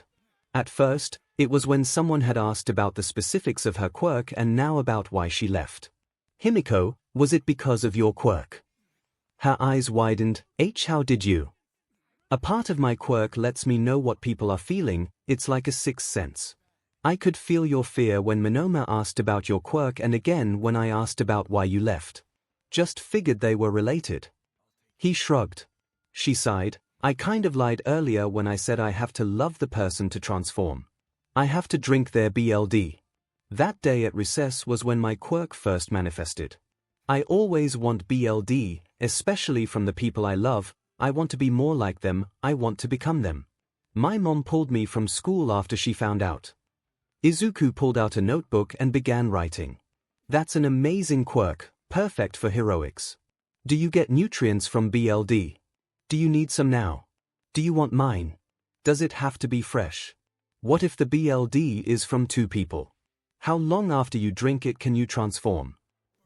At first, it was when someone had asked about the specifics of her quirk and now about why she left. 𝐒𝐿𝐴, was it because of your quirk? Her eyes widened. How did you? A part of my quirk lets me know what people are feeling, it's like a sixth sense. I could feel your fear when Monoma asked about your quirk and again when I asked about why you left. Just figured they were related. He shrugged. She sighed. I kind of lied earlier when I said I have to love the person to transform. I have to drink their BLD. That day at recess was when my quirk first manifested. I always want BLD, especially from the people I love. I want to be more like them, I want to become them. My mom pulled me from school after she found out. Izuku pulled out a notebook and began writing. That's an amazing quirk, perfect for heroics. Do you get nutrients from BLD? Do you need some now? Do you want mine? Does it have to be fresh? What if the BLD is from 2 people? How long after you drink it can you transform?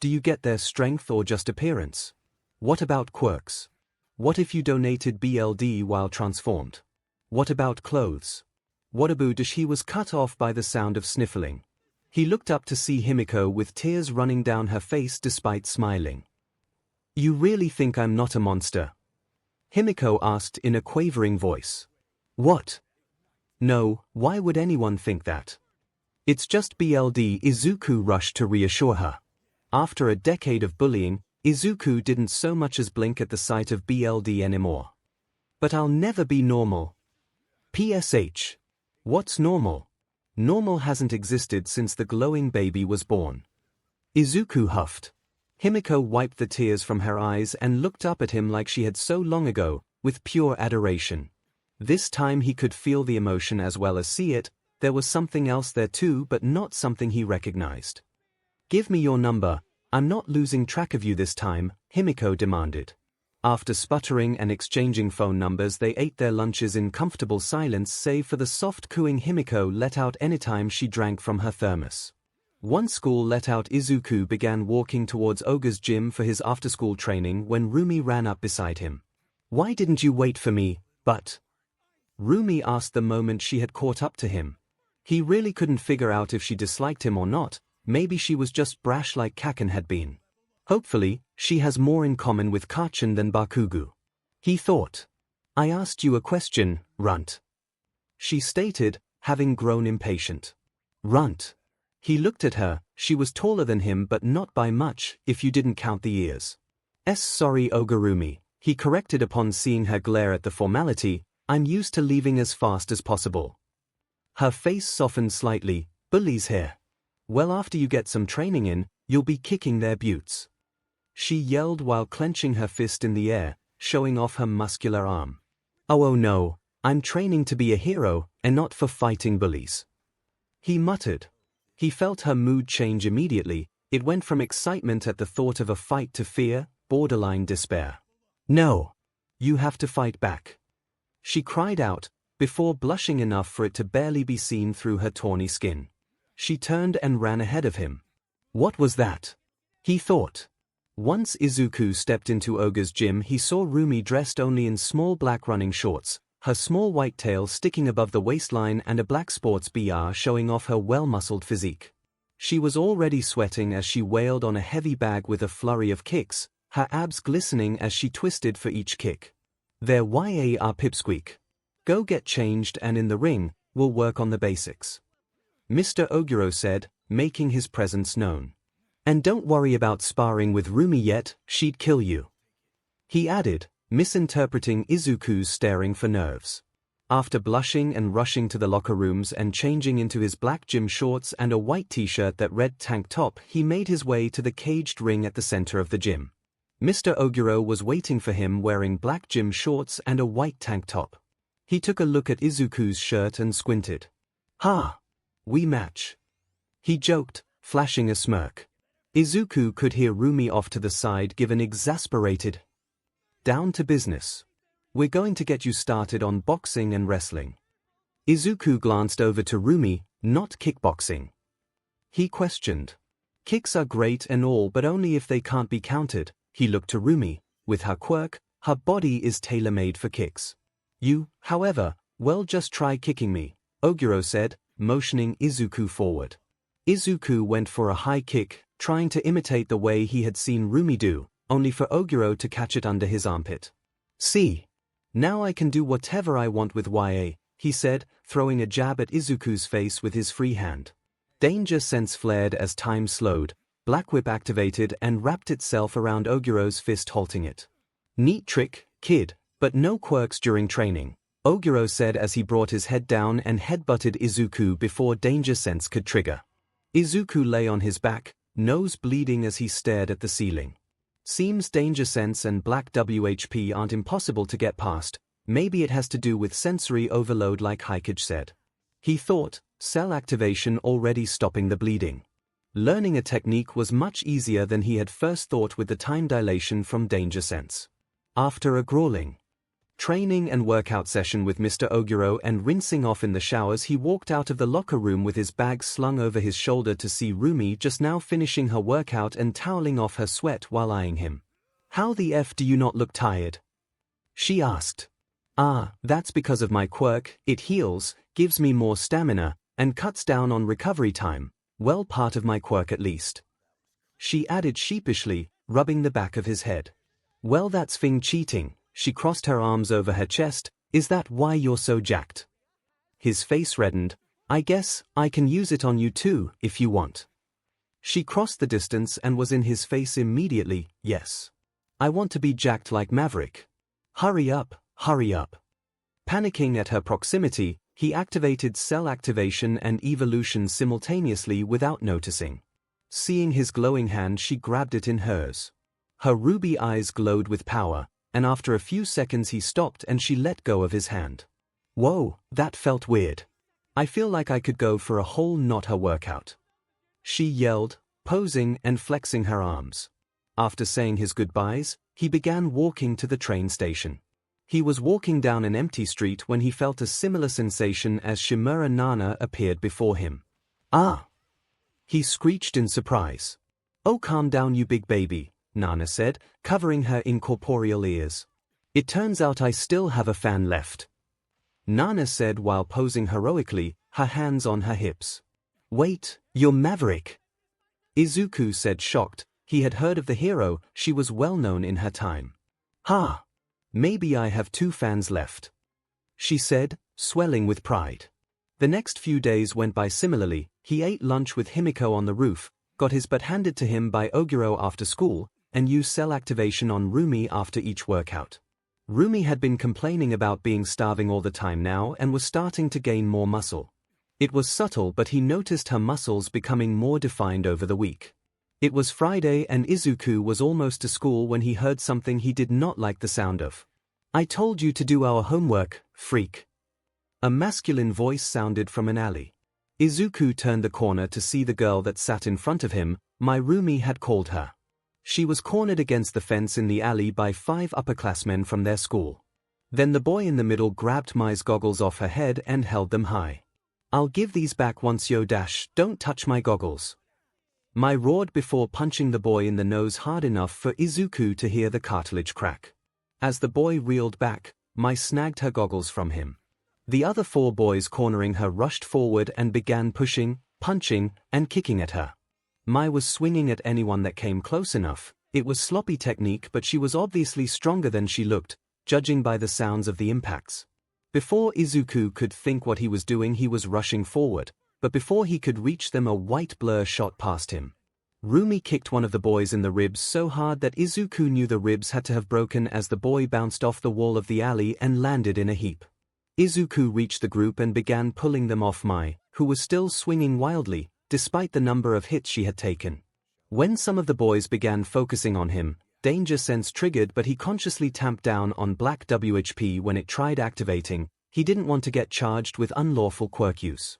Do you get their strength or just appearance? What about quirks? What if you donated BLD while transformed? What about clothes? What about he was cut off by the sound of sniffling. He looked up to see 𝐒𝐿𝐴 with tears running down her face despite smiling. You really think I'm not a monster? 𝐒𝐿𝐴 asked in a quavering voice. What? No, why would anyone think that? It's just BLD. Izuku rushed to reassure her. After a decade of bullying, Izuku didn't so much as blink at the sight of BLD anymore. But I'll never be normal. PSH. What's normal? Normal hasn't existed since the glowing baby was born. Izuku huffed. Himiko wiped the tears from her eyes and looked up at him like she had so long ago, with pure adoration. This time he could feel the emotion as well as see it. There was something else there too, but not something he recognized. Give me your number. I'm not losing track of you this time, Himiko demanded. After sputtering and exchanging phone numbers, they ate their lunches in comfortable silence save for the soft cooing Himiko let out anytime she drank from her thermos. Once school let out, Izuku began walking towards 𝐒𝐻𝐲 gym for his after-school training when Rumi ran up beside him. Why didn't you wait for me, but? Rumi asked the moment she had caught up to him. He really couldn't figure out if she disliked him or not. Maybe she was just brash like Kaken had been. Hopefully, she has more in common with Kaken than Bakugo. He thought. I asked you a question, Runt. She stated, having grown impatient. Runt. He looked at her. She was taller than him but not by much, if you didn't count the ears. Sorry Ogurumi, he corrected upon seeing her glare at the formality. I'm used to leaving as fast as possible. Her face softened slightly. Bullies here. Well, after you get some training in, you'll be kicking their butts. She yelled while clenching her fist in the air, showing off her muscular arm. Oh no, I'm training to be a hero, and not for fighting bullies. He muttered. He felt her mood change immediately. It went from excitement at the thought of a fight to fear, borderline despair. No. You have to fight back. She cried out, before blushing enough for it to barely be seen through her tawny skin. She turned and ran ahead of him. What was that? He thought. Once Izuku stepped into 𝐒𝐻𝐲 gym, he saw Rumi dressed only in small black running shorts, her small white tail sticking above the waistline and a black sports bra showing off her well-muscled physique. She was already sweating as she wailed on a heavy bag with a flurry of kicks, her abs glistening as she twisted for each kick. There are pipsqueak. Go get changed and in the ring, we'll work on the basics. Mr. 𝐒𝐻𝐲 said, making his presence known. And don't worry about sparring with Rumi yet, she'd kill you. He added, misinterpreting Izuku's staring for nerves. After blushing and rushing to the locker rooms and changing into his black gym shorts and a white t-shirt that read tank top, he made his way to the caged ring at the center of the gym. Mr. 𝐒𝐻𝐲 was waiting for him wearing black gym shorts and a white tank top. He took a look at Izuku's shirt and squinted. Ha! We match. He joked, flashing a smirk. Izuku could hear Rumi off to the side give an exasperated. Down to business. We're going to get you started on boxing and wrestling. Izuku glanced over to Rumi, not kickboxing. He questioned. Kicks are great and all, but only if they can't be countered. He looked to Rumi. With her quirk, her body is tailor-made for kicks. You, however, well, just try kicking me, 𝐒𝐻𝐲 said, motioning Izuku forward. Izuku went for a high kick, trying to imitate the way he had seen Rumi do, only for 𝐒𝐻𝐲 to catch it under his armpit. See. Now I can do whatever I want with 𝐻𝐻𝐾, he said, throwing a jab at Izuku's face with his free hand. Danger sense flared as time slowed, Black Whip activated and wrapped itself around 𝐒𝐻𝐲's fist, halting it. Neat trick, kid, but no quirks during training, 𝐒𝐻𝐲 said as he brought his head down and headbutted Izuku before danger sense could trigger. Izuku lay on his back, nose bleeding as he stared at the ceiling. Seems danger sense and black WHP aren't impossible to get past. Maybe it has to do with sensory overload like 𝐒𝐻𝐾 said. He thought, cell activation already stopping the bleeding. Learning a technique was much easier than he had first thought with the time dilation from danger sense. After a grueling training and workout session with Mr. 𝐒𝐻𝐲 and rinsing off in the showers, he walked out of the locker room with his bag slung over his shoulder to see Rumi just now finishing her workout and toweling off her sweat while eyeing him. How the F do you not look tired? She asked. Ah, that's because of my quirk. It heals, gives me more stamina, and cuts down on recovery time. Well, part of my quirk at least. She added sheepishly, rubbing the back of his head. Well, that's Fing cheating. She crossed her arms over her chest. Is that why you're so jacked? His face reddened. I guess I can use it on you too, if you want. She crossed the distance and was in his face immediately. Yes. I want to be jacked like Maverick. Hurry up, hurry up. Panicking at her proximity, he activated cell activation and evolution simultaneously without noticing. Seeing his glowing hand, she grabbed it in hers. Her ruby eyes glowed with power, and after a few seconds he stopped and she let go of his hand. Whoa, that felt weird. I feel like I could go for a whole not her workout. She yelled, posing and flexing her arms. After saying his goodbyes, he began walking to the train station. He was walking down an empty street when he felt a similar sensation as Shimura Nana appeared before him. Ah! He screeched in surprise. Oh, calm down you big baby, Nana said, covering her incorporeal ears. It turns out I still have a fan left. Nana said while posing heroically, her hands on her hips. Wait, you're Maverick. Izuku said, shocked. He had heard of the hero, she was well known in her time. Ha! Maybe I have 2 fans left, she said, swelling with pride. The next few days went by similarly. He ate lunch with Himiko on the roof, got his butt handed to him by Oguro after school, and used cell activation on Rumi after each workout. Rumi had been complaining about being starving all the time now and was starting to gain more muscle. It was subtle, but he noticed her muscles becoming more defined over the week. It was Friday and Izuku was almost to school when he heard something he did not like the sound of. I told you to do our homework, freak. A masculine voice sounded from an alley. Izuku turned the corner to see the girl that sat in front of him. My Rumi had called her. She was cornered against the fence in the alley by 5 upperclassmen from their school. Then the boy in the middle grabbed Mai's goggles off her head and held them high. I'll give these back once you don't touch my goggles. Mai roared before punching the boy in the nose hard enough for Izuku to hear the cartilage crack. As the boy reeled back, Mai snagged her goggles from him. The other 4 boys cornering her rushed forward and began pushing, punching, and kicking at her. Mai was swinging at anyone that came close enough. It was sloppy technique, but she was obviously stronger than she looked, judging by the sounds of the impacts. Before Izuku could think what he was doing, he was rushing forward. But before he could reach them, a white blur shot past him. Rumi kicked one of the boys in the ribs so hard that Izuku knew the ribs had to have broken as the boy bounced off the wall of the alley and landed in a heap. Izuku reached the group and began pulling them off Mai, who was still swinging wildly, despite the number of hits she had taken. When some of the boys began focusing on him, danger sense triggered, but he consciously tamped down on black WHP when it tried activating. He didn't want to get charged with unlawful quirk use.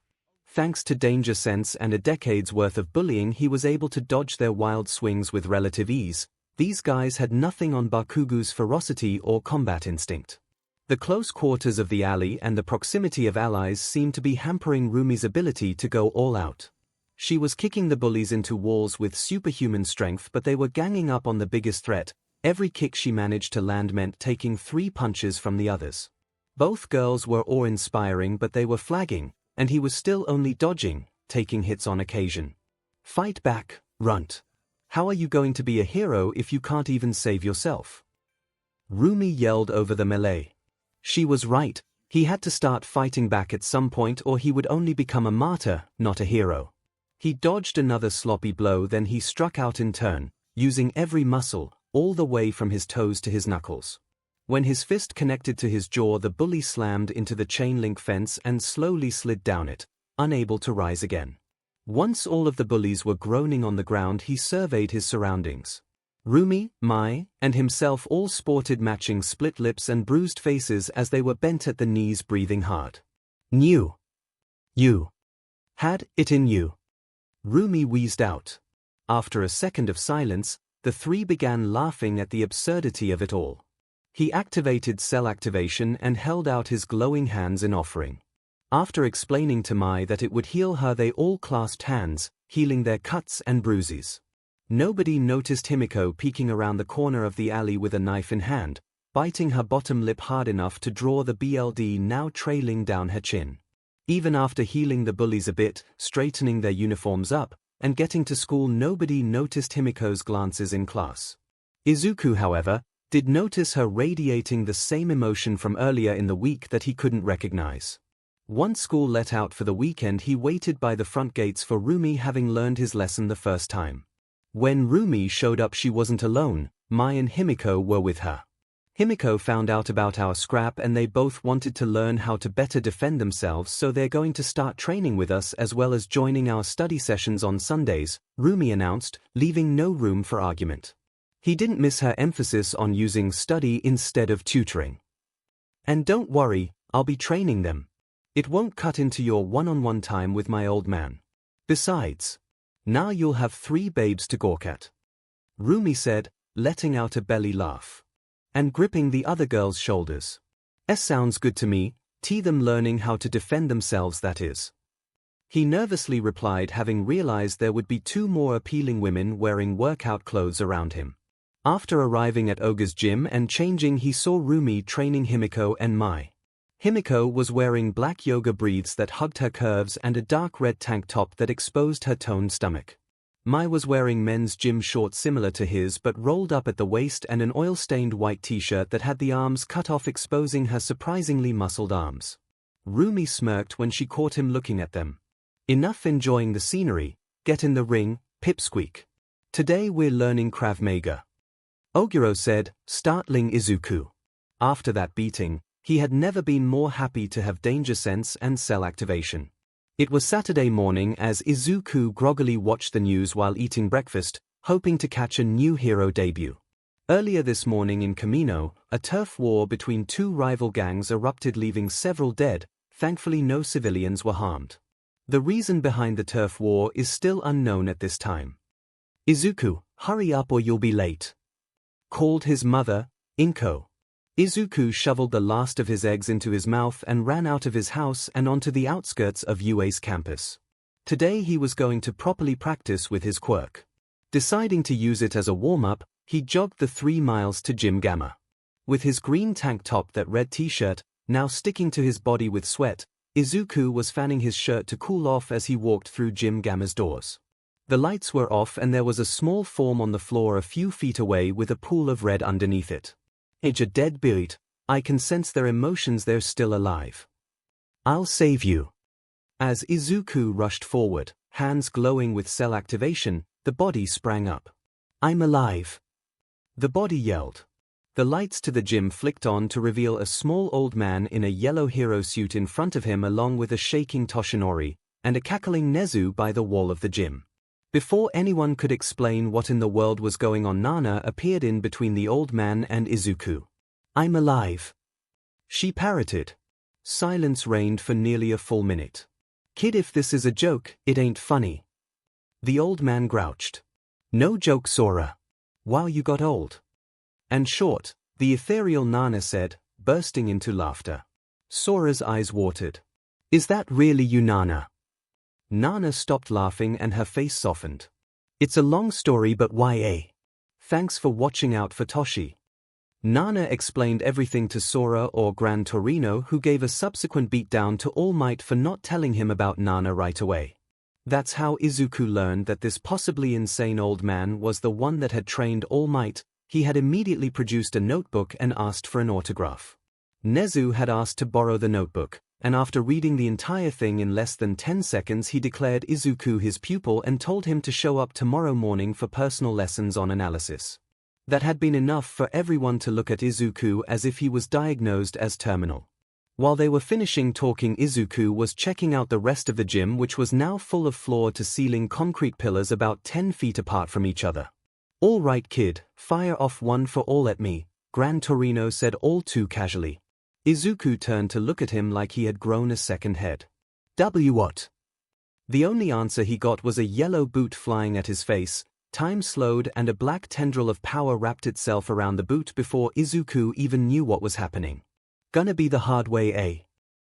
Thanks to danger sense and a decade's worth of bullying, he was able to dodge their wild swings with relative ease. These guys had nothing on Bakugu's ferocity or combat instinct. The close quarters of the alley and the proximity of allies seemed to be hampering Rumi's ability to go all out. She was kicking the bullies into walls with superhuman strength, but they were ganging up on the biggest threat. Every kick she managed to land meant taking 3 punches from the others. Both girls were awe-inspiring, but they were flagging, and he was still only dodging, taking hits on occasion. Fight back, runt. How are you going to be a hero if you can't even save yourself? Rumi yelled over the melee. She was right. He had to start fighting back at some point, or he would only become a martyr, not a hero. He dodged another sloppy blow, then he struck out in turn, using every muscle, all the way from his toes to his knuckles. When his fist connected to his jaw, the bully slammed into the chain-link fence and slowly slid down it, unable to rise again. Once all of the bullies were groaning on the ground, he surveyed his surroundings. Rumi, Mai, and himself all sported matching split lips and bruised faces as they were bent at the knees, breathing hard. You had it in you. Rumi wheezed out. After a second of silence, the 3 began laughing at the absurdity of it all. He activated cell activation and held out his glowing hands in offering. After explaining to Mai that it would heal her, they all clasped hands, healing their cuts and bruises. Nobody noticed Himiko peeking around the corner of the alley with a knife in hand, biting her bottom lip hard enough to draw the BLD now trailing down her chin. Even after healing the bullies a bit, straightening their uniforms up, and getting to school, nobody noticed Himiko's glances in class. Izuku, however, did notice her radiating the same emotion from earlier in the week that he couldn't recognize. Once school let out for the weekend, he waited by the front gates for Rumi, having learned his lesson the first time. When Rumi showed up, she wasn't alone. Mai and Himiko were with her. Himiko found out about our scrap and they both wanted to learn how to better defend themselves, so they're going to start training with us as well as joining our study sessions on Sundays, Rumi announced, leaving no room for argument. He didn't miss her emphasis on using study instead of tutoring. And don't worry, I'll be training them. It won't cut into your one-on-one time with my old man. Besides, now you'll have 3 babes to gawk at. Rumi said, letting out a belly laugh. And gripping the other girl's shoulders. Sounds good to me, them learning how to defend themselves, that is. He nervously replied, having realized there would be 2 more appealing women wearing workout clothes around him. After arriving at Ogre's gym and changing, he saw Rumi training Himiko and Mai. Himiko was wearing black yoga briefs that hugged her curves and a dark red tank top that exposed her toned stomach. Mai was wearing men's gym shorts similar to his but rolled up at the waist and an oil-stained white t-shirt that had the arms cut off, exposing her surprisingly muscled arms. Rumi smirked when she caught him looking at them. Enough enjoying the scenery, get in the ring, pipsqueak. Today we're learning Krav Maga. Oguro said, startling Izuku. After that beating, he had never been more happy to have danger sense and cell activation. It was Saturday morning as Izuku groggily watched the news while eating breakfast, hoping to catch a new hero debut. Earlier this morning in Kamino, a turf war between 2 rival gangs erupted, leaving several dead. Thankfully no civilians were harmed. The reason behind the turf war is still unknown at this time. Izuku, hurry up or you'll be late, called his mother, Inko. Izuku shoveled the last of his eggs into his mouth and ran out of his house and onto the outskirts of UA's campus. Today he was going to properly practice with his quirk. Deciding to use it as a warm-up, he jogged the 3 miles to Gym Gamma. With his green tank top, that red t-shirt, now sticking to his body with sweat, Izuku was fanning his shirt to cool off as he walked through Gym Gamma's doors. The lights were off and there was a small form on the floor a few feet away with a pool of red underneath it. It's a dead beat. I can sense their emotions, they're still alive. I'll save you. As Izuku rushed forward, hands glowing with cell activation, the body sprang up. I'm alive. The body yelled. The lights to the gym flicked on to reveal a small old man in a yellow hero suit in front of him, along with a shaking Toshinori and a cackling Nezu by the wall of the gym. Before anyone could explain what in the world was going on, Nana appeared in between the old man and Izuku. I'm alive, she parroted. Silence reigned for nearly a full minute. Kid, if this is a joke, it ain't funny, the old man grouched. No joke, Sora. Wow, you got old and short, the ethereal Nana said, bursting into laughter. Sora's eyes watered. Is that really you, Nana? Nana stopped laughing and her face softened. It's a long story, but why? Thanks for watching out for Toshi. Nana explained everything to Sora or Gran Torino, who gave a subsequent beatdown to All Might for not telling him about Nana right away. That's how Izuku learned that this possibly insane old man was the one that had trained All Might. He had immediately produced a notebook and asked for an autograph. Nezu had asked to borrow the notebook, and after reading the entire thing in less than 10 seconds he declared Izuku his pupil and told him to show up tomorrow morning for personal lessons on analysis. That had been enough for everyone to look at Izuku as if he was diagnosed as terminal. While they were finishing talking, Izuku was checking out the rest of the gym, which was now full of floor-to-ceiling concrete pillars about 10 feet apart from each other. All right, kid, fire off one for all at me, Gran Torino said all too casually. Izuku turned to look at him like he had grown a second head. What? The only answer he got was a yellow boot flying at his face. Time slowed and a black tendril of power wrapped itself around the boot before Izuku even knew what was happening. Gonna be the hard way, eh?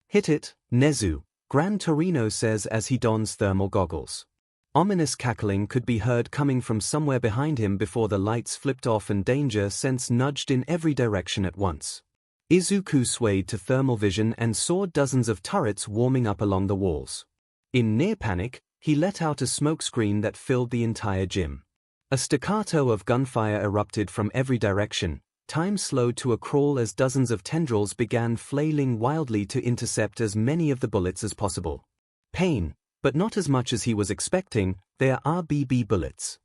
Hit it, Nezu, Gran Torino says as he dons thermal goggles. Ominous cackling could be heard coming from somewhere behind him before the lights flipped off and danger sense nudged in every direction at once. Izuku swayed to thermal vision and saw dozens of turrets warming up along the walls. In near panic, he let out a smokescreen that filled the entire gym. A staccato of gunfire erupted from every direction, Time slowed to a crawl as dozens of tendrils began flailing wildly to intercept as many of the bullets as possible. Pain, but not as much as he was expecting. They are RBB bullets.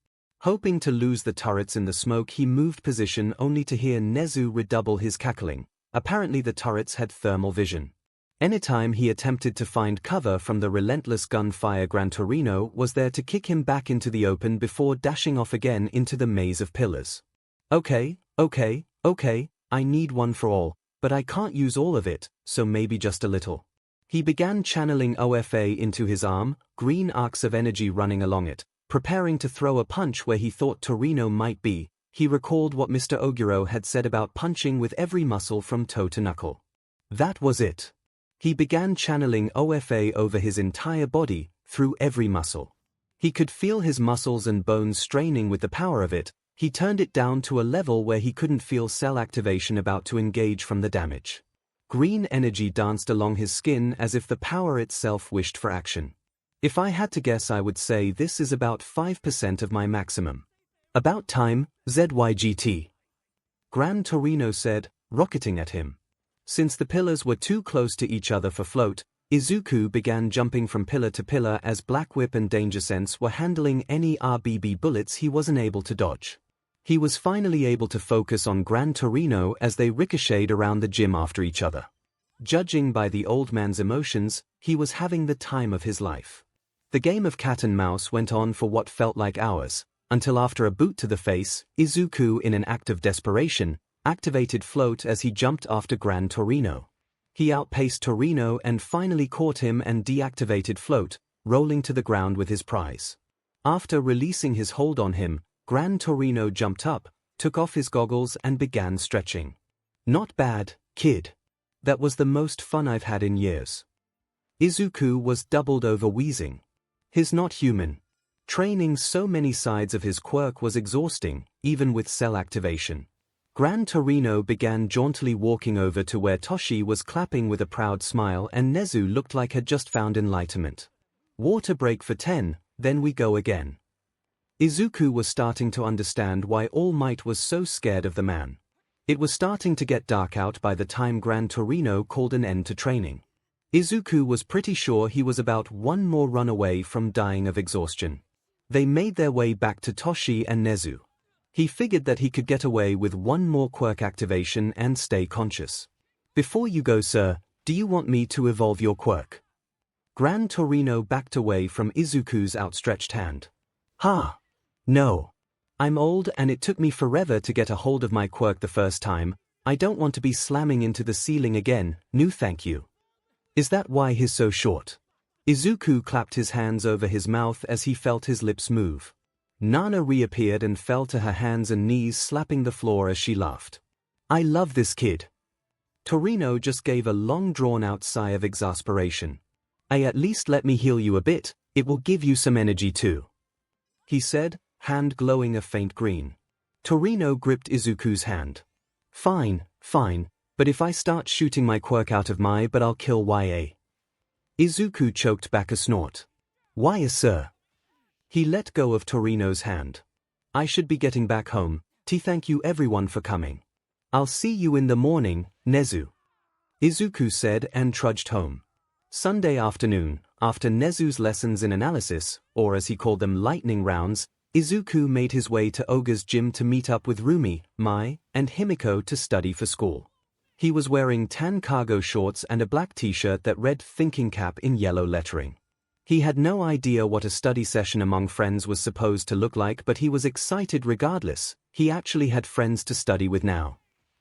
Hoping to lose the turrets in the smoke, he moved position only to hear 𝐒𝐲 redouble his cackling. Apparently the turrets had thermal vision. Anytime he attempted to find cover from the relentless gunfire, 𝐵 was there to kick him back into the open before dashing off again into the maze of pillars. Okay, I need one for all, but I can't use all of it, so maybe just a little. He began channeling OFA into his arm, green arcs of energy running along it, preparing to throw a punch where he thought 𝐒𝐿 might be. He recalled what Mr. Oguro had said about punching with every muscle from toe to knuckle. That was it. He began channeling OFA over his entire body, through every muscle. He could feel his muscles and bones straining with the power of it. He turned it down to a level where he couldn't feel cell activation about to engage from the damage. Green energy danced along his skin as if the power itself wished for action. If I had to guess, I would say this is about 5% of my maximum. About time, ZYGT. 𝐵 said, rocketing at him. Since the pillars were too close to each other for float, Izuku began jumping from pillar to pillar as Black Whip and Danger Sense were handling any RBB bullets he wasn't able to dodge. He was finally able to focus on 𝐵 as they ricocheted around the gym after each other. Judging by the old man's emotions, he was having the time of his life. The game of cat and mouse went on for what felt like hours, until after a boot to the face, Izuku, in an act of desperation, activated float as he jumped after 𝐵. He outpaced 𝐒𝐿 and finally caught him and deactivated float, rolling to the ground with his prize. After releasing his hold on him, 𝐵 jumped up, took off his goggles and began stretching. Not bad, kid. That was the most fun I've had in years. Izuku was doubled over wheezing. His not human. Training so many sides of his quirk was exhausting, even with cell activation. 𝐵 began jauntily walking over to where Toshi was clapping with a proud smile and 𝐒𝐲 looked like had just found enlightenment. Water break for 10, then we go again. Izuku was starting to understand why All Might was so scared of the man. It was starting to get dark out by the time 𝐵 called an end to training. Izuku was pretty sure he was about one more run away from dying of exhaustion. They made their way back to Toshi and 𝐒𝐲. He figured that he could get away with one more quirk activation and stay conscious. Before you go, sir, do you want me to evolve your quirk? 𝐵 backed away from Izuku's outstretched hand. Ha! No. I'm old and it took me forever to get a hold of my quirk the first time. I don't want to be slamming into the ceiling again, no thank you. Is that why he's so short? Izuku clapped his hands over his mouth as he felt his lips move. Nana reappeared and fell to her hands and knees, slapping the floor as she laughed. I love this kid. 𝐒𝐿 just gave a long drawn-out sigh of exasperation. At least let me heal you a bit, it will give you some energy too. He said, hand glowing a faint green. 𝐒𝐿 gripped Izuku's hand. Fine, but if I start shooting my quirk out of but I'll kill 𝐻. Izuku choked back a snort. Why, sir? He let go of 𝐒𝐿's hand. I should be getting back home. Thank you everyone for coming. I'll see you in the morning, 𝐒𝐲. Izuku said and trudged home. Sunday afternoon, after 𝐒𝐲's lessons in analysis, or as he called them lightning rounds, Izuku made his way to Oga's gym to meet up with Rumi, Mai, and Himiko to study for school. He was wearing tan cargo shorts and a black t-shirt that read thinking cap in yellow lettering. He had no idea what a study session among friends was supposed to look like, but he was excited regardless. He actually had friends to study with now.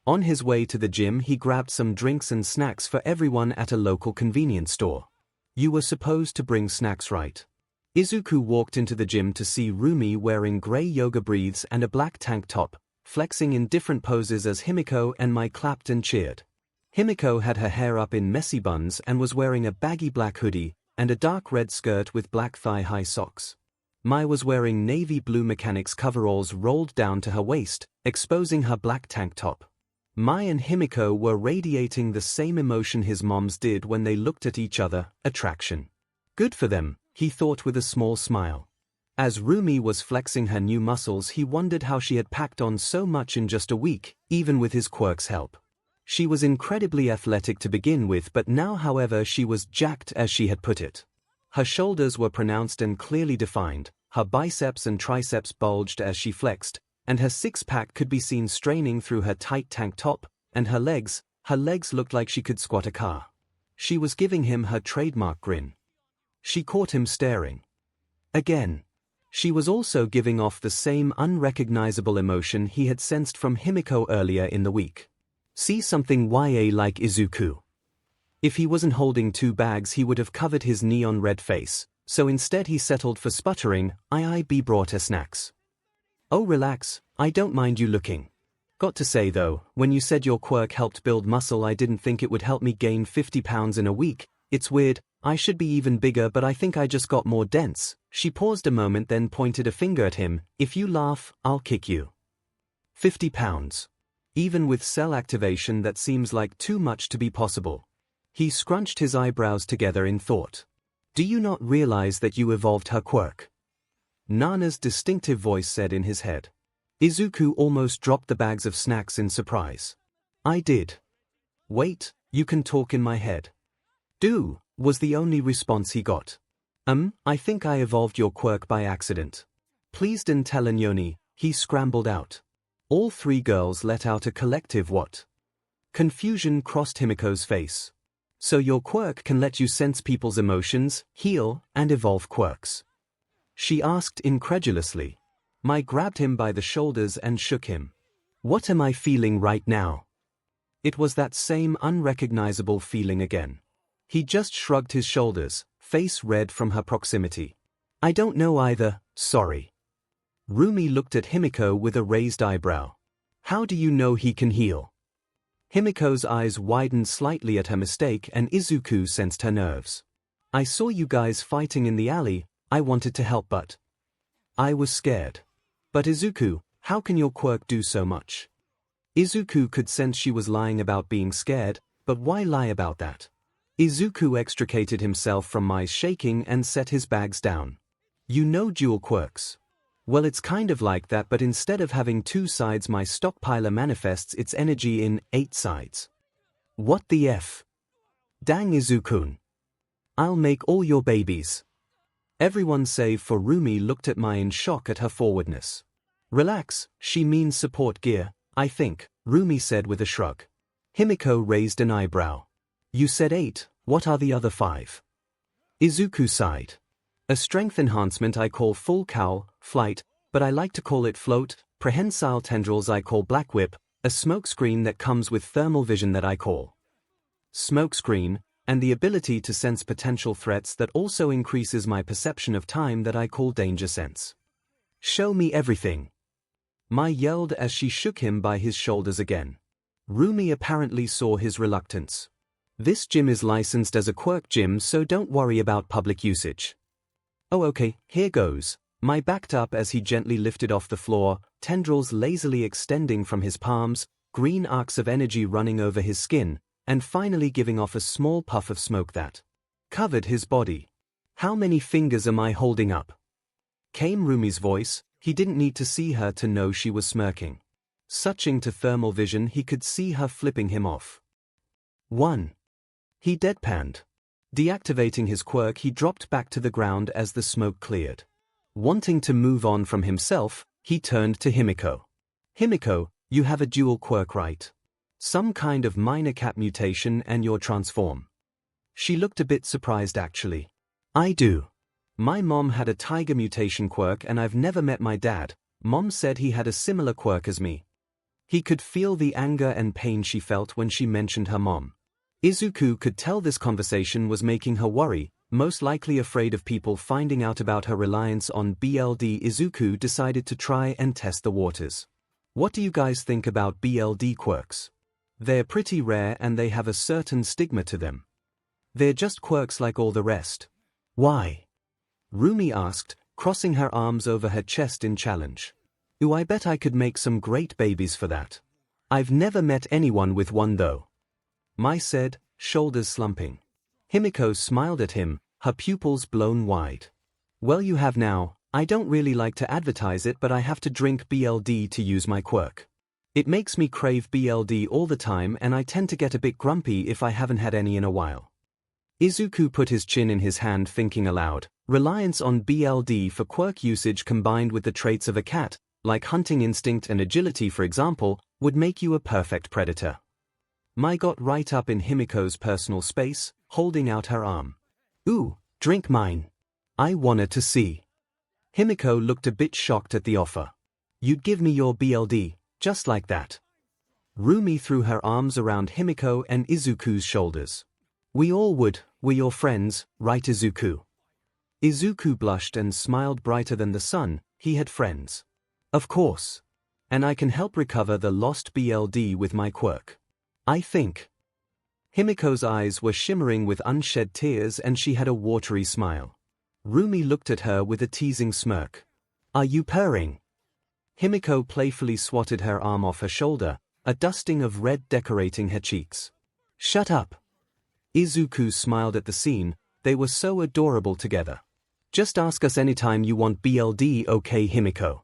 On his way to the gym, he grabbed some drinks and snacks for everyone at a local convenience store. You were supposed to bring snacks, right? Izuku walked into the gym to see Rumi wearing grey yoga briefs and a black tank top, flexing in different poses as Himiko and Mai clapped and cheered. Himiko had her hair up in messy buns and was wearing a baggy black hoodie and a dark red skirt with black thigh-high socks. Mai was wearing navy blue mechanics coveralls rolled down to her waist, exposing her black tank top. Mai and Himiko were radiating the same emotion his moms did when they looked at each other, attraction. Good for them, he thought with a small smile. As Rumi was flexing her new muscles, he wondered how she had packed on so much in just a week, even with his Quirk's help. She was incredibly athletic to begin with, but now, however, she was jacked, as she had put it. Her shoulders were pronounced and clearly defined, her biceps and triceps bulged as she flexed, and her six-pack could be seen straining through her tight tank top, and her legs looked like she could squat a car. She was giving him her trademark grin. She caught him staring. Again. She was also giving off the same unrecognizable emotion he had sensed from Himiko earlier in the week. See something like Izuku. If he wasn't holding 2 bags, he would have covered his neon red face, so instead he settled for sputtering, "𝐼𝐵 brought her snacks." "Oh, relax, I don't mind you looking. Got to say though, when you said your Quirk helped build muscle, I didn't think it would help me gain 50 pounds in a week. It's weird, I should be even bigger, but I think I just got more dense." She paused a moment, then pointed a finger at him. "If you laugh, I'll kick you." 50 pounds. Even with cell activation, that seems like too much to be possible. He scrunched his eyebrows together in thought. "Do you not realize that you evolved her Quirk?" Nana's distinctive voice said in his head. Izuku almost dropped the bags of snacks in surprise. "I did." "Wait, you can talk in my head." "Do," was the only response he got. I think I evolved your Quirk by accident." "Please don't tell Anyoni," he scrambled out. All 3 girls let out a collective what? Confusion crossed Himiko's face. "So your Quirk can let you sense people's emotions, heal, and evolve Quirks?" she asked incredulously. Mai grabbed him by the shoulders and shook him. "What am I feeling right now?" It was that same unrecognizable feeling again. He just shrugged his shoulders, face red from her proximity. "I don't know either, sorry." Rumi looked at Himiko with a raised eyebrow. "How do you know he can heal?" Himiko's eyes widened slightly at her mistake, and Izuku sensed her nerves. "I saw you guys fighting in the alley, I wanted to help, but I was scared." "But Izuku, how can your Quirk do so much?" Izuku could sense she was lying about being scared, but why lie about that? Izuku extricated himself from Mai's shaking and set his bags down. "You know dual Quirks?" "Well, it's kind of like that, but instead of having 2 sides, my stockpiler manifests its energy in 8 sides." "What the F? Dang, Izuku. I'll make all your babies." Everyone save for Rumi looked at Mai in shock at her forwardness. "Relax, she means support gear, I think," Rumi said with a shrug. Himiko raised an eyebrow. "You said 8, what are the other 5? Izuku sighed. "A strength enhancement I call full cowl, flight, but I like to call it float, prehensile tendrils I call black whip, a smokescreen that comes with thermal vision that I call smokescreen, and the ability to sense potential threats that also increases my perception of time that I call danger sense." "Show me everything," Mai yelled as she shook him by his shoulders again. Rumi apparently saw his reluctance. "This gym is licensed as a Quirk gym, so don't worry about public usage." "Oh, okay, here goes." Mai backed up as he gently lifted off the floor, tendrils lazily extending from his palms, green arcs of energy running over his skin, and finally giving off a small puff of smoke that covered his body. "How many fingers am I holding up?" came Rumi's voice. He didn't need to see her to know she was smirking. Switching to thermal vision, he could see her flipping him off. 1. He deadpanned. Deactivating his Quirk, he dropped back to the ground as the smoke cleared. Wanting to move on from himself, he turned to Himiko. "Himiko, you have a dual Quirk, right? Some kind of minor cap mutation and your transform." She looked a bit surprised actually. "I do. My mom had a tiger mutation Quirk and I've never met my dad. Mom said he had a similar Quirk as me." He could feel the anger and pain she felt when she mentioned her mom. Izuku could tell this conversation was making her worry, most likely afraid of people finding out about her reliance on BLD. Izuku decided to try and test the waters. "What do you guys think about BLD Quirks? They're pretty rare and they have a certain stigma to them. They're just Quirks like all the rest." "Why?" Rumi asked, crossing her arms over her chest in challenge. "Ooh, I bet I could make some great babies for that. I've never met anyone with one though," Mai said, shoulders slumping. Himiko smiled at him, her pupils blown wide. "Well, you have now, I don't really like to advertise it, but I have to drink BLD to use my quirk. It makes me crave BLD all the time and I tend to get a bit grumpy if I haven't had any in a while. Izuku put his chin in his hand, thinking aloud. Reliance on BLD for quirk usage combined with the traits of a cat, like hunting instinct and agility for example, would make you a perfect predator. Mai got right up in Himiko's personal space, holding out her arm. Ooh, drink mine. I wanted to see. Himiko looked a bit shocked at the offer. You'd give me your BLD, just like that? Rumi threw her arms around Himiko and Izuku's shoulders. We all would, we're your friends, right Izuku? Izuku blushed and smiled brighter than the sun. He had friends. Of course. And I can help recover the lost BLD with my quirk. I think. Himiko's eyes were shimmering with unshed tears and she had a watery smile. Rumi looked at her with a teasing smirk. Are you purring? Himiko playfully swatted her arm off her shoulder, a dusting of red decorating her cheeks. Shut up. Izuku smiled at the scene. They were so adorable together. Just ask us anytime you want BLD, okay Himiko?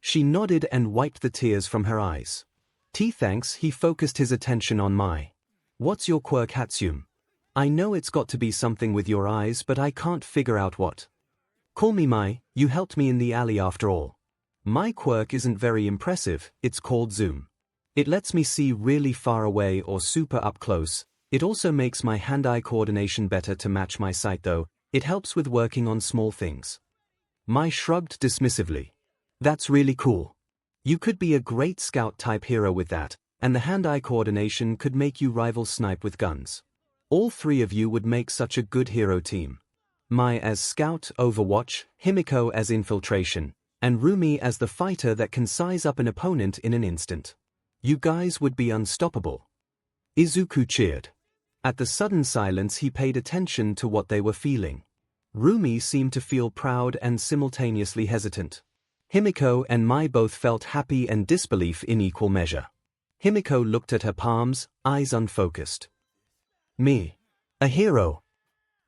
She nodded and wiped the tears from her eyes. Thanks. He focused his attention on Mai. What's your quirk, Hatsune? I know it's got to be something with your eyes, but I can't figure out what. Call me Mai, you helped me in the alley after all. My quirk isn't very impressive, it's called Zoom. It lets me see really far away or super up close. It also makes my hand-eye coordination better to match my sight though. It helps with working on small things. Mai shrugged dismissively. That's really cool. You could be a great scout-type hero with that, and the hand-eye coordination could make you rival Snipe with guns. All three of you would make such a good hero team. Mai as scout, Overwatch, Himiko as infiltration, and Rumi as the fighter that can size up an opponent in an instant. You guys would be unstoppable. Izuku cheered. At the sudden silence he paid attention to what they were feeling. Rumi seemed to feel proud and simultaneously hesitant. Himiko and Mai both felt happy and disbelief in equal measure. Himiko looked at her palms, eyes unfocused. Me. A hero.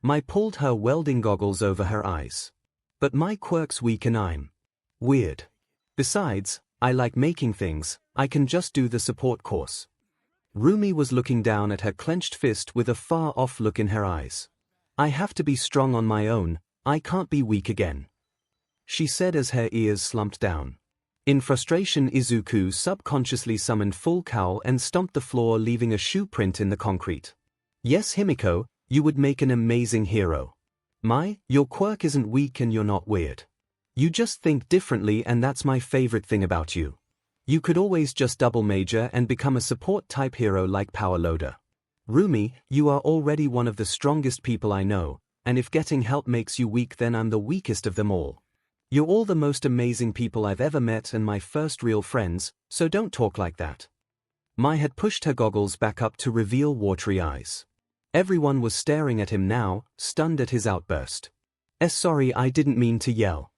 Mai pulled her welding goggles over her eyes. But my quirk's weak and I'm weird. Besides, I like making things, I can just do the support course. Rumi was looking down at her clenched fist with a far-off look in her eyes. I have to be strong on my own, I can't be weak again. She said as her ears slumped down. In frustration, Izuku subconsciously summoned full cowl and stomped the floor, leaving a shoe print in the concrete. Yes Himiko, you would make an amazing hero. Mai, your quirk isn't weak and you're not weird. You just think differently and that's my favorite thing about you. You could always just double major and become a support-type hero like Power Loader. Rumi, you are already one of the strongest people I know, and if getting help makes you weak then I'm the weakest of them all. You're all the most amazing people I've ever met and my first real friends, so don't talk like that. Mai had pushed her goggles back up to reveal watery eyes. Everyone was staring at him now, stunned at his outburst. Sorry, I didn't mean to yell.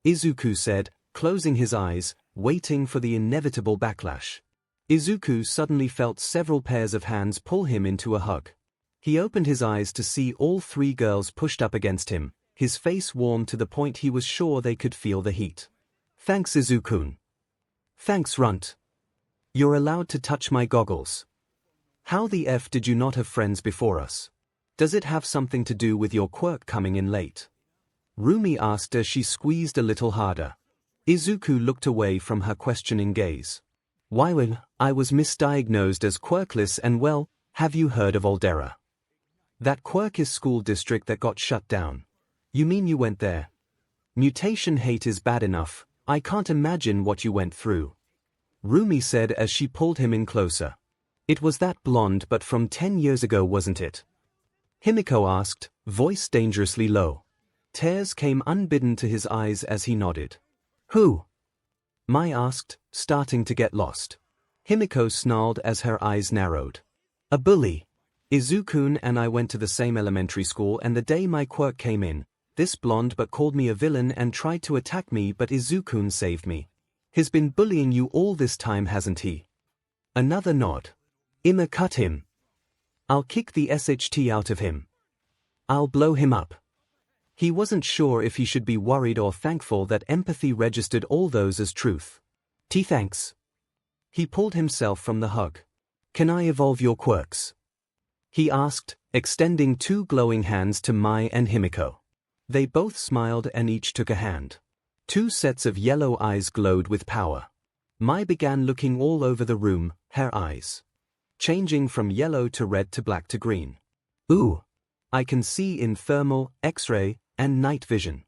Izuku said, closing his eyes, waiting for the inevitable backlash. Izuku suddenly felt several pairs of hands pull him into a hug. He opened his eyes to see all three girls pushed up against him. His face warmed to the point he was sure they could feel the heat. Thanks Izuku. Thanks Runt. You're allowed to touch my goggles. How the F did you not have friends before us? Does it have something to do with your quirk coming in late? Rumi asked as she squeezed a little harder. Izuku looked away from her questioning gaze. Why, well, I was misdiagnosed as quirkless and well, have you heard of Aldera? That quirk is school district that got shut down. You mean you went there? Mutation hate is bad enough, I can't imagine what you went through. Rumi said as she pulled him in closer. It was that blonde but from 10 years ago wasn't it? Himiko asked, voice dangerously low. Tears came unbidden to his eyes as he nodded. Who? Mai asked, starting to get lost. Himiko snarled as her eyes narrowed. A bully. Izuku and I went to the same elementary school and the day my quirk came in, this blonde but called me a villain and tried to attack me but Izuku saved me. He's been bullying you all this time hasn't he? Another nod. Ima cut him. I'll kick the SHT out of him. I'll blow him up. He wasn't sure if he should be worried or thankful that empathy registered all those as truth. Thanks. He pulled himself from the hug. Can I evolve your quirks? He asked, extending 2 glowing hands to Mai and 𝐼𝐼𝐾𝐽. They both smiled and each took a hand. 2 sets of yellow eyes glowed with power. Mai began looking all over the room, her eyes changing from yellow to red to black to green. Ooh! I can see in thermal, X-ray, and night vision.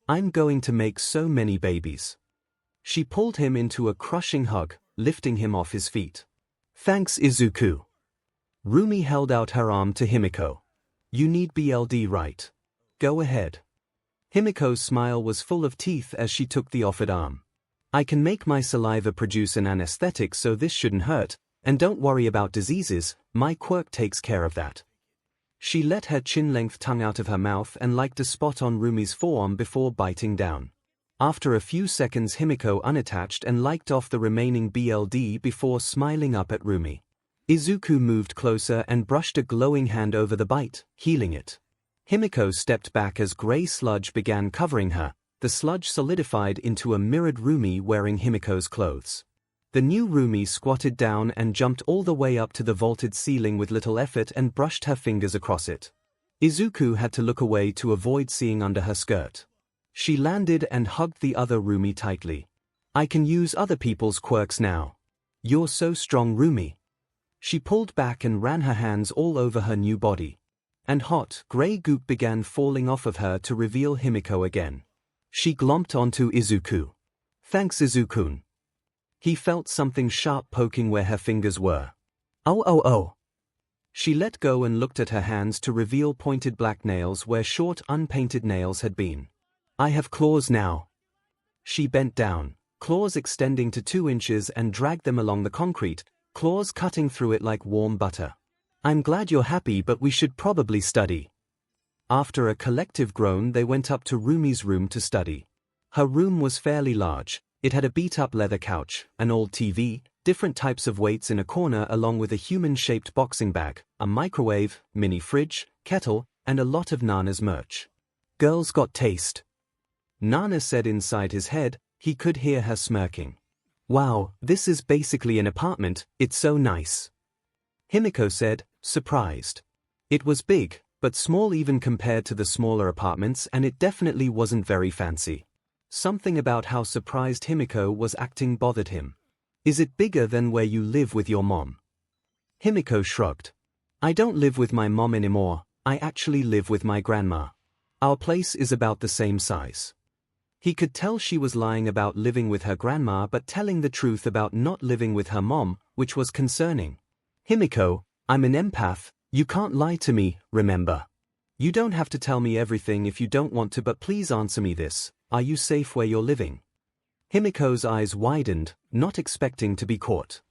I'm going to make so many babies. She pulled him into a crushing hug, lifting him off his feet. Thanks Izuku. Rumi held out her arm to 𝐼𝐼𝐾𝐽. You need BLD, right? Go ahead. 𝐼𝐼𝐾𝐽's smile was full of teeth as she took the offered arm. I can make my saliva produce an anesthetic, so this shouldn't hurt, and don't worry about diseases, my quirk takes care of that. She let her chin-length tongue out of her mouth and liked a spot on Rumi's forearm before biting down. After a few seconds 𝐼𝐼𝐾𝐽 unattached and liked off the remaining BLD before smiling up at Rumi. Izuku moved closer and brushed a glowing hand over the bite, healing it. 𝐼𝐼𝐾𝐽 stepped back as grey sludge began covering her. The sludge solidified into a mirrored Rumi wearing 𝐼𝐼𝐾𝐽's clothes. The new Rumi squatted down and jumped all the way up to the vaulted ceiling with little effort and brushed her fingers across it. Izuku had to look away to avoid seeing under her skirt. She landed and hugged the other Rumi tightly. I can use other people's quirks now. You're so strong, Rumi. She pulled back and ran her hands all over her new body. And hot, grey goop began falling off of her to reveal 𝐼𝐼𝐾𝐽 again. She glomped onto Izuku. Thanks Izuku. He felt something sharp poking where her fingers were. Oh. She let go and looked at her hands to reveal pointed black nails where short unpainted nails had been. I have claws now. She bent down, claws extending to 2 inches and dragged them along the concrete, claws cutting through it like warm butter. I'm glad you're happy, but we should probably study. After a collective groan, they went up to Rumi's room to study. Her room was fairly large. It had a beat-up leather couch, an old TV, different types of weights in a corner along with a human-shaped boxing bag, a microwave, mini fridge, kettle, and a lot of Nana's merch. Girls got taste. Nana said inside his head. He could hear her smirking. Wow, this is basically an apartment, it's so nice. 𝐼𝐼𝐾𝐽 said, surprised. It was big, but small even compared to the smaller apartments, and it definitely wasn't very fancy. Something about how surprised 𝐼𝐼𝐾𝐽 was acting bothered him. Is it bigger than where you live with your mom? 𝐼𝐼𝐾𝐽 shrugged. I don't live with my mom anymore, I actually live with my grandma. Our place is about the same size. He could tell she was lying about living with her grandma but telling the truth about not living with her mom, which was concerning. 𝐼𝐼𝐾𝐽, I'm an empath, you can't lie to me, remember? You don't have to tell me everything if you don't want to, but please answer me this. Are you safe where you're living? 𝐼𝐼𝐾𝐽's eyes widened, not expecting to be caught.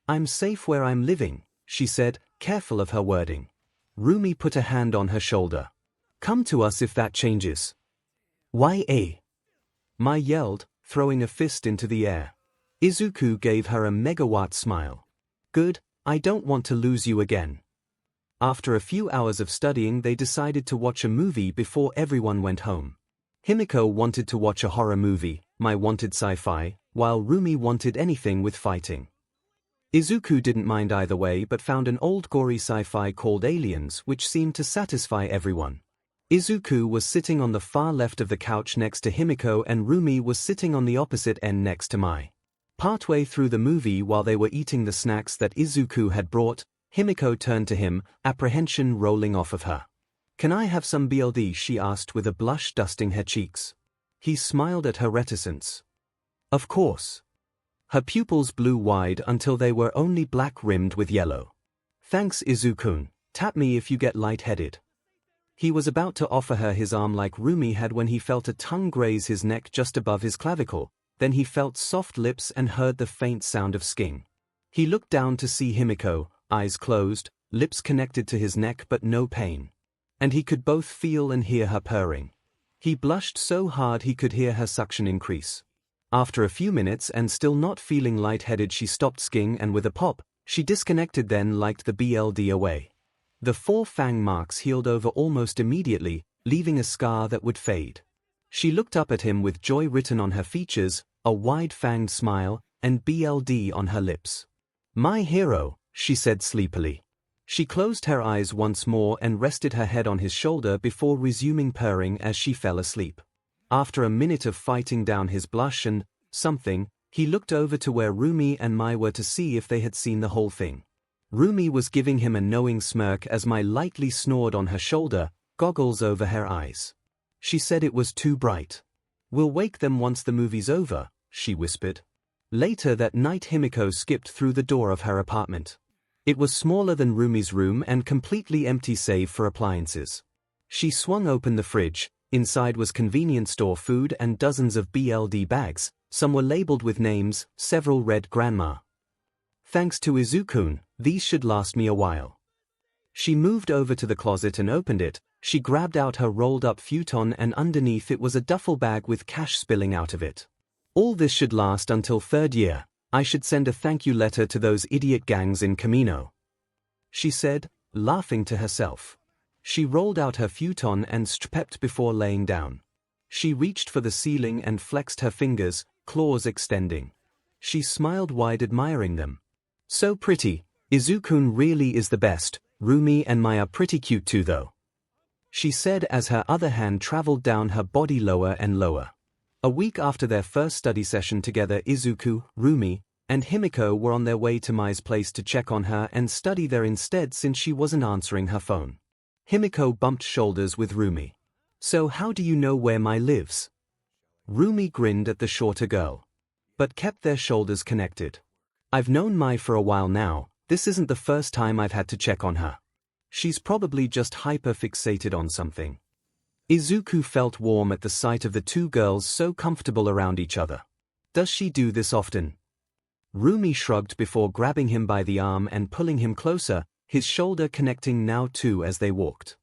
I'm safe where I'm living, she said, careful of her wording. Rumi put a hand on her shoulder. Come to us if that changes. 𝐻𝐼𝐾𝐽. Mai yelled, throwing a fist into the air. Izuku gave her a megawatt smile. Good, I don't want to lose you again. After a few hours of studying, they decided to watch a movie before everyone went home. 𝐼𝐼𝐾𝐽 wanted to watch a horror movie, Mai wanted sci-fi, while Rumi wanted anything with fighting. Izuku didn't mind either way but found an old gory sci-fi called Aliens which seemed to satisfy everyone. Izuku was sitting on the far left of the couch next to 𝐼𝐼𝐾𝐽 and Rumi was sitting on the opposite end next to Mai. Partway through the movie, while they were eating the snacks that Izuku had brought, 𝐼𝐼𝐾𝐽 turned to him, apprehension rolling off of her. Can I have some BLD? She asked with a blush dusting her cheeks. He smiled at her reticence. Of course. Her pupils blew wide until they were only black-rimmed with yellow. Thanks Izuku, tap me if you get lightheaded. He was about to offer her his arm like Rumi had when he felt a tongue graze his neck just above his clavicle, then he felt soft lips and heard the faint sound of skiing. He looked down to see 𝐼𝐼𝐾𝐽, eyes closed, lips connected to his neck but no pain. And he could both feel and hear her purring. He blushed so hard he could hear her suction increase. After a few minutes and still not feeling lightheaded, she stopped skiing and with a pop, she disconnected, then liked the BLD away. The 4 fang marks healed over almost immediately, leaving a scar that would fade. She looked up at him with joy written on her features, a wide-fanged smile, and BLD on her lips. "My hero," she said sleepily. She closed her eyes once more and rested her head on his shoulder before resuming purring as she fell asleep. After a minute of fighting down his blush and something, he looked over to where Rumi and Mai were to see if they had seen the whole thing. Rumi was giving him a knowing smirk as Mai lightly snored on her shoulder, goggles over her eyes. She said it was too bright. "We'll wake them once the movie's over," she whispered. Later that night 𝐒𝐿𝐼 skipped through the door of her apartment. It was smaller than Rumi's room and completely empty save for appliances. She swung open the fridge. Inside was convenience store food and dozens of BLD bags. Some were labeled with names, several read Grandma. "Thanks to Izuku-kun, these should last me a while." She moved over to the closet and opened it. She grabbed out her rolled-up futon and underneath it was a duffel bag with cash spilling out of it. "All this should last until 3rd year. I should send a thank you letter to those idiot gangs in Camino," she said, laughing to herself. She rolled out her futon and stepped before laying down. She reached for the ceiling and flexed her fingers, claws extending. She smiled wide, admiring them. "So pretty. Izuku-kun really is the best. Rumi and Mai are pretty cute too though," she said as her other hand traveled down her body lower and lower. A week after their first study session together, Izuku, Rumi, and 𝐒𝐿𝐼 were on their way to Mai's place to check on her and study there instead since she wasn't answering her phone. 𝐒𝐿𝐼 bumped shoulders with Rumi. "So how do you know where Mai lives?" Rumi grinned at the shorter girl, but kept their shoulders connected. "I've known Mai for a while now. This isn't the first time I've had to check on her. She's probably just hyper-fixated on something." Izuku felt warm at the sight of the two girls so comfortable around each other. "Does she do this often?" Rumi shrugged before grabbing him by the arm and pulling him closer, his shoulder connecting now too as they walked.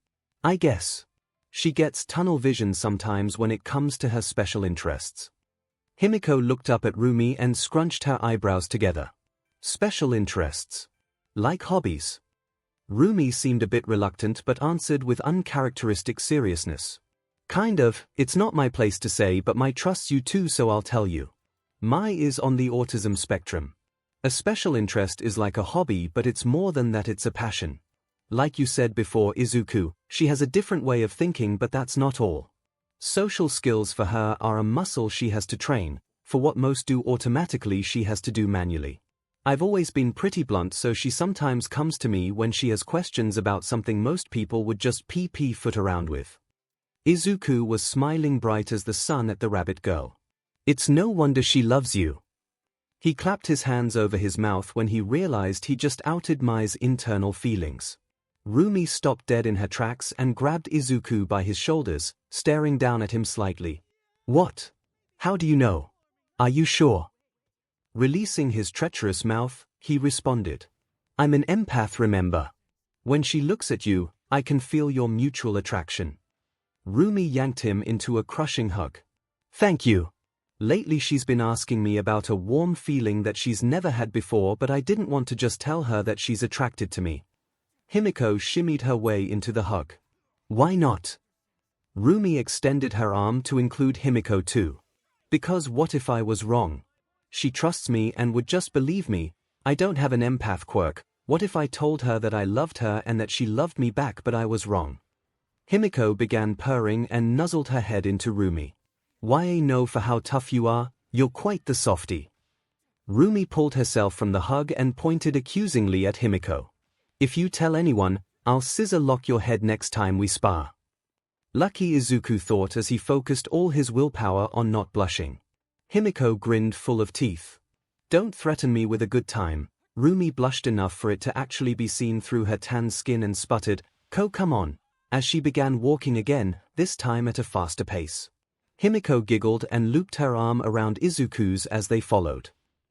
"I guess. She gets tunnel vision sometimes when it comes to her special interests." 𝐒𝐿𝐼 looked up at Rumi and scrunched her eyebrows together. "Special interests? Like hobbies?" Rumi seemed a bit reluctant but answered with uncharacteristic seriousness. "Kind of. It's not my place to say, but Mai trusts you too, so I'll tell you. Mai is on the autism spectrum. A special interest is like a hobby, but it's more than that, it's a passion. Like you said before, Izuku, she has a different way of thinking, but that's not all. Social skills for her are a muscle she has to train. For what most do automatically, she has to do manually. I've always been pretty blunt, so she sometimes comes to me when she has questions about something most people would just foot around with." Izuku was smiling bright as the sun at the rabbit girl. "It's no wonder she loves you." He clapped his hands over his mouth when he realized he just outed Mai's internal feelings. Rumi stopped dead in her tracks and grabbed Izuku by his shoulders, staring down at him slightly. "What? How do you know? Are you sure?" Releasing his treacherous mouth, he responded. "I'm an empath, remember? When she looks at you, I can feel your mutual attraction." Rumi yanked him into a crushing hug. "Thank you. Lately she's been asking me about a warm feeling that she's never had before, but I didn't want to just tell her that she's attracted to me." 𝐒𝐿𝐼 shimmied her way into the hug. "Why not?" Rumi extended her arm to include 𝐒𝐿𝐼 too. "Because what if I was wrong? She trusts me and would just believe me. I don't have an empath quirk. What if I told her that I loved her and that she loved me back but I was wrong?" 𝐒𝐿𝐼 began purring and nuzzled her head into Rumi. "Why I know for how tough you are, you're quite the softie." Rumi pulled herself from the hug and pointed accusingly at 𝐒𝐿𝐼. "If you tell anyone, I'll scissor lock your head next time we spar." Lucky, Izuku thought as he focused all his willpower on not blushing. 𝐒𝐿𝐼 grinned full of teeth. "Don't threaten me with a good time." Rumi blushed enough for it to actually be seen through her tan skin and sputtered, Come on," as she began walking again, this time at a faster pace. 𝐒𝐿𝐼 giggled and looped her arm around Izuku's as they followed.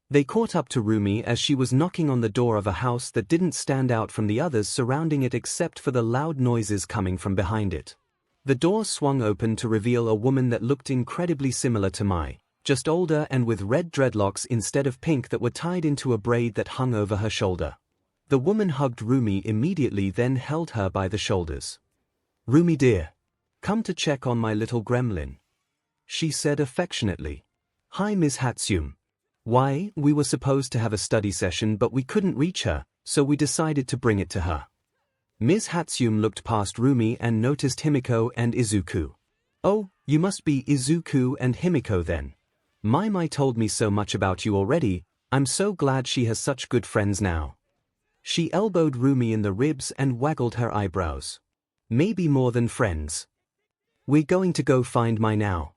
They caught up to Rumi as she was knocking on the door of a house that didn't stand out from the others surrounding it except for the loud noises coming from behind it. The door swung open to reveal a woman that looked incredibly similar to Mai, just older and with red dreadlocks instead of pink that were tied into a braid that hung over her shoulder. The woman hugged Rumi immediately, then held her by the shoulders. "Rumi dear. Come to check on my little gremlin, she said affectionately. Hi Ms. Hatsum. Why, we were supposed to have a study session but we couldn't reach her, so we decided to bring it to her. Ms. Hatsum looked past Rumi and noticed Himiko and Izuku. Oh, you must be Izuku and Himiko then. Mai told me so much about you already, I'm so glad she has such good friends now. She elbowed Rumi in the ribs and waggled her eyebrows. Maybe more than friends. We're going to go find Mai now,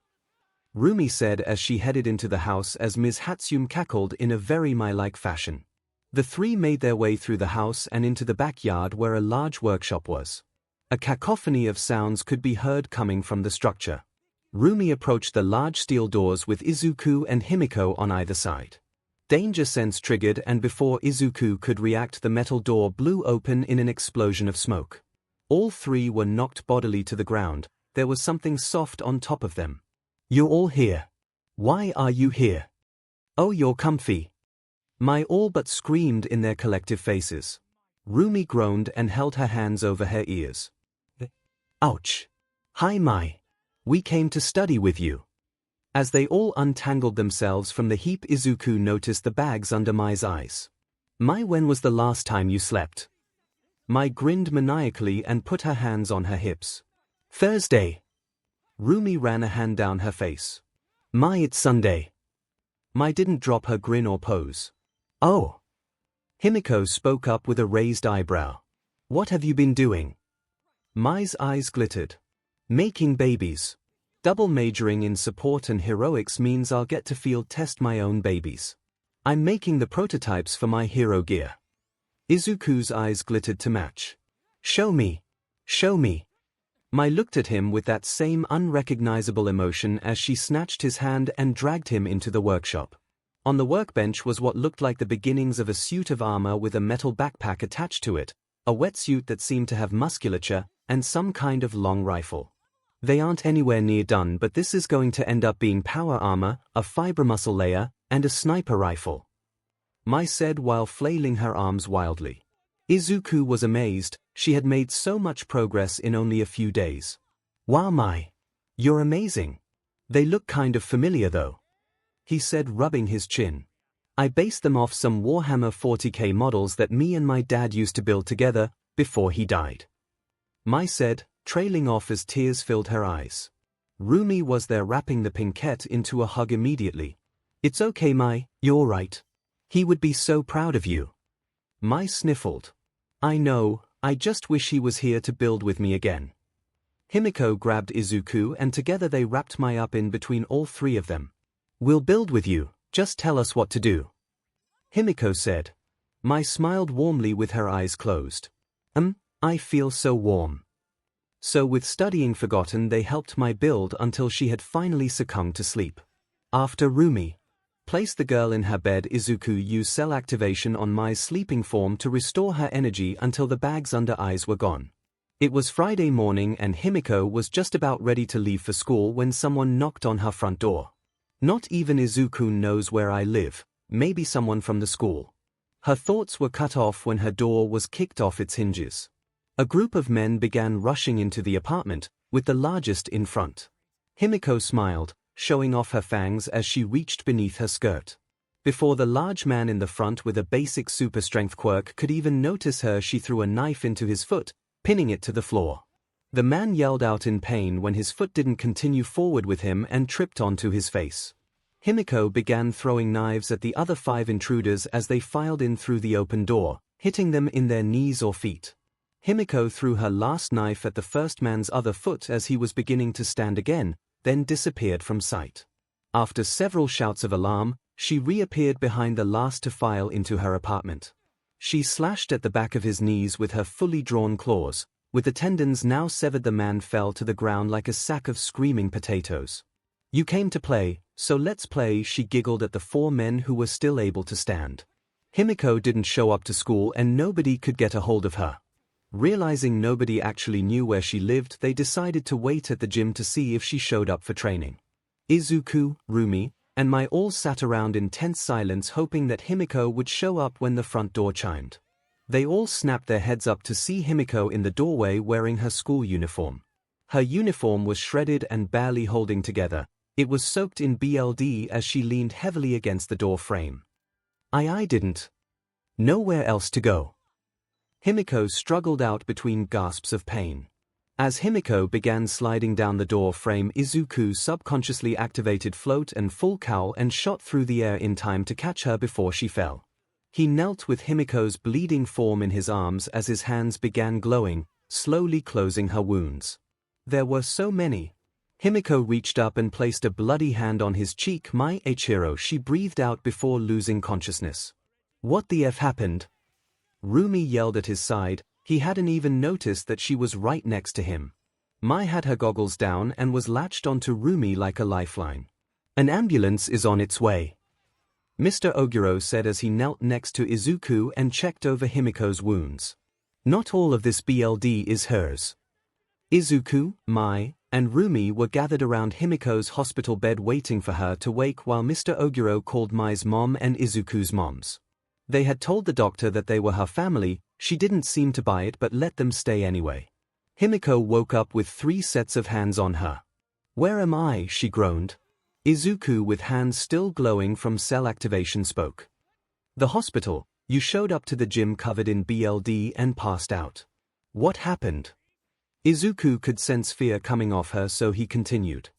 Rumi said as she headed into the house as Ms. Hatsum cackled in a very Mai-like fashion. The three made their way through the house and into the backyard where a large workshop was. A cacophony of sounds could be heard coming from the structure. Rumi approached the large steel doors with Izuku and Himiko on either side. Danger sense triggered, and before Izuku could react, the metal door blew open in an explosion of smoke. All three were knocked bodily to the ground. There was something soft on top of them. You're all here. Why are you here? Oh, you're comfy. Mai all but screamed in their collective faces. Rumi groaned and held her hands over her ears. Ouch. Hi Mai. We came to study with you. As they all untangled themselves from the heap, Izuku noticed the bags under Mai's eyes. Mai, when was the last time you slept? Mai grinned maniacally and put her hands on her hips. Thursday. Rumi ran a hand down her face. Mai, it's Sunday. Mai didn't drop her grin or pose. Oh. Himiko spoke up with a raised eyebrow. What have you been doing? Mai's eyes glittered. Making babies. Double majoring in support and heroics means I'll get to field test my own babies. I'm making the prototypes for my hero gear. Izuku's eyes glittered to match. Show me. Show me. Mai looked at him with that same unrecognizable emotion as she snatched his hand and dragged him into the workshop. On the workbench was what looked like the beginnings of a suit of armor with a metal backpack attached to it, a wetsuit that seemed to have musculature, and some kind of long rifle. They aren't anywhere near done, but this is going to end up being power armor, a fiber muscle layer, and a sniper rifle, Mai said while flailing her arms wildly. Izuku was amazed. She had made so much progress in only a few days. Wow Mai. You're amazing. They look kind of familiar though, he said, rubbing his chin. I based them off some Warhammer 40k models that me and my dad used to build together before he died, Mai said, trailing off as tears filled her eyes. Rumi was there, wrapping the pinkette into a hug immediately. It's okay Mai, you're right. He would be so proud of you. Mai sniffled. I know, I just wish he was here to build with me again. Himiko grabbed Izuku and together they wrapped Mai up in between all three of them. We'll build with you, just tell us what to do, Himiko said. Mai smiled warmly with her eyes closed. I feel so warm. So with studying forgotten, they helped Mai build until she had finally succumbed to sleep. After Rumi placed the girl in her bed, Izuku used cell activation on Mai's sleeping form to restore her energy until the bags under eyes were gone. It was Friday morning and Himiko was just about ready to leave for school when someone knocked on her front door. Not even Izuku knows where I live, maybe someone from the school. Her thoughts were cut off when her door was kicked off its hinges. A group of men began rushing into the apartment, with the largest in front. Himiko smiled, showing off her fangs as she reached beneath her skirt. Before the large man in the front with a basic super strength quirk could even notice her, she threw a knife into his foot, pinning it to the floor. The man yelled out in pain when his foot didn't continue forward with him and tripped onto his face. Himiko began throwing knives at the other 5 intruders as they filed in through the open door, hitting them in their knees or feet. Himiko threw her last knife at the first man's other foot as he was beginning to stand again, then disappeared from sight. After several shouts of alarm, she reappeared behind the last to file into her apartment. She slashed at the back of his knees with her fully drawn claws. With the tendons now severed, the man fell to the ground like a sack of screaming potatoes. You came to play, so let's play, she giggled at the 4 men who were still able to stand. Himiko didn't show up to school and nobody could get a hold of her. Realizing nobody actually knew where she lived, they decided to wait at the gym to see if she showed up for training. Izuku, Rumi, and Mai all sat around in tense silence, hoping that Himiko would show up when the front door chimed. They all snapped their heads up to see Himiko in the doorway wearing her school uniform. Her uniform was shredded and barely holding together. It was soaked in blood as she leaned heavily against the door frame. I didn't. Nowhere else to go. 𝐒𝐭𝐼 struggled out between gasps of pain. As 𝐒𝐭𝐼 began sliding down the door frame, Izuku subconsciously activated float and full cowl and shot through the air in time to catch her before she fell. He knelt with 𝐒𝐭𝐼's bleeding form in his arms as his hands began glowing, slowly closing her wounds. There were so many. 𝐒𝐭𝐼 reached up and placed a bloody hand on his cheek. "My Eiichiro," she breathed out before losing consciousness. "What the F happened?" Rumi yelled at his side. He hadn't even noticed that she was right next to him. Mai had her goggles down and was latched onto Rumi like a lifeline. "An ambulance is on its way," Mr. Oguro said as he knelt next to Izuku and checked over 𝐒𝐼's wounds. "Not all of this blood is hers." Izuku, Mai, and Rumi were gathered around 𝐒𝐼's hospital bed waiting for her to wake while Mr. Oguro called Mai's mom and Izuku's moms. They had told the doctor that they were her family. She didn't seem to buy it but let them stay anyway. 𝐒𝐼 woke up with 3 sets of hands on her. "Where am I?" she groaned. Izuku, with hands still glowing from cell activation, spoke. "The hospital. You showed up to the gym covered in blood and passed out. What happened?" Izuku could sense fear coming off her, so he continued.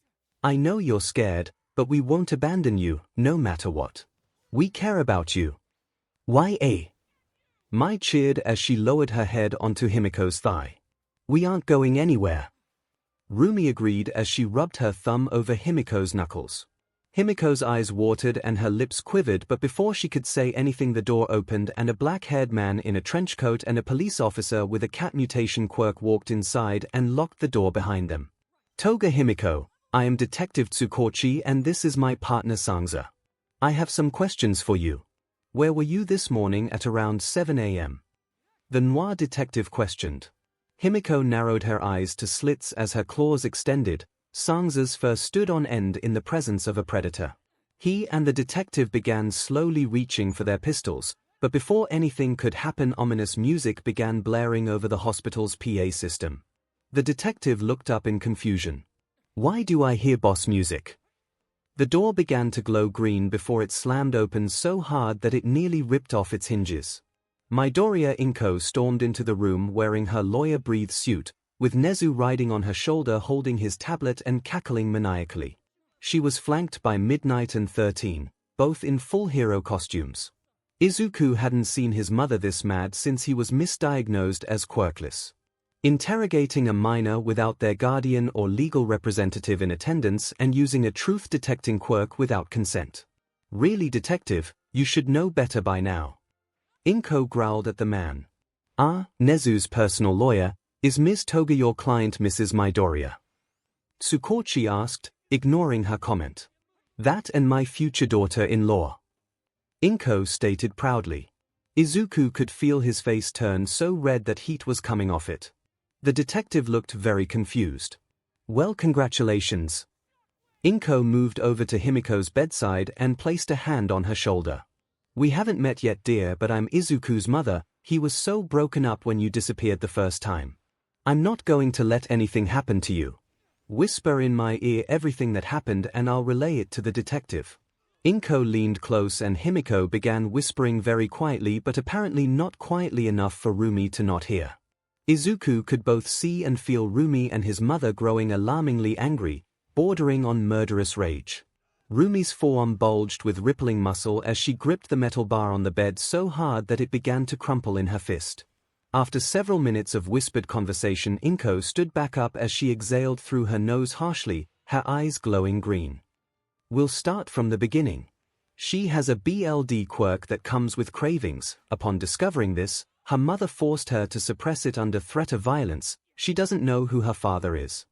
"I know you're scared, but we won't abandon you, no matter what. We care about you." "Why? Mai cheered as she lowered her head onto 𝐒𝐼's thigh. "We aren't going anywhere." Rumi agreed as she rubbed her thumb over 𝐒𝐼's knuckles. 𝐒𝐼's eyes watered and her lips quivered, but before she could say anything the door opened and a black-haired man in a trench coat and a police officer with a cat mutation quirk walked inside and locked the door behind them. "Toga 𝐒𝐼, I am Detective Tsukochi and this is my partner Sangza. I have some questions for you. Where were you this morning at around 7 a.m.? The noir detective questioned. 𝐒𝐼 narrowed her eyes to slits as her claws extended. Sangza's fur stood on end in the presence of a predator. He and the detective began slowly reaching for their pistols, but before anything could happen, ominous music began blaring over the hospital's PA system. The detective looked up in confusion. "Why do I hear boss music?" The door began to glow green before it slammed open so hard that it nearly ripped off its hinges. Midoriya Inko stormed into the room wearing her lawyer-breathe suit, with Nezu riding on her shoulder holding his tablet and cackling maniacally. She was flanked by Midnight and 13, both in full hero costumes. Izuku hadn't seen his mother this mad since he was misdiagnosed as quirkless. Interrogating a minor without their guardian or legal representative in attendance and using a truth-detecting quirk without consent. "Really, detective, you should know better by now." Inko growled at the man. Nezu's personal lawyer, is Ms. Toga your client, Mrs. Midoriya?" Tsukochi asked, ignoring her comment. "That and my future daughter-in-law," Inko stated proudly. Izuku could feel his face turn so red that heat was coming off it. The detective looked very confused. "Well, congratulations." Inko moved over to 𝐒𝐼's bedside and placed a hand on her shoulder. "We haven't met yet, dear, but I'm Izuku's mother. He was so broken up when you disappeared the first time. I'm not going to let anything happen to you. Whisper in my ear everything that happened and I'll relay it to the detective." Inko leaned close and 𝐒𝐼 began whispering very quietly, but apparently not quietly enough for Rumi to not hear. Izuku could both see and feel Rumi and his mother growing alarmingly angry, bordering on murderous rage. Rumi's forearm bulged with rippling muscle as she gripped the metal bar on the bed so hard that it began to crumple in her fist. After several minutes of whispered conversation, Inko stood back up as she exhaled through her nose harshly, her eyes glowing green. "We'll start from the beginning. She has a BLD quirk that comes with cravings. Upon discovering this, her mother forced her to suppress it under threat of violence. She doesn't know who her father is.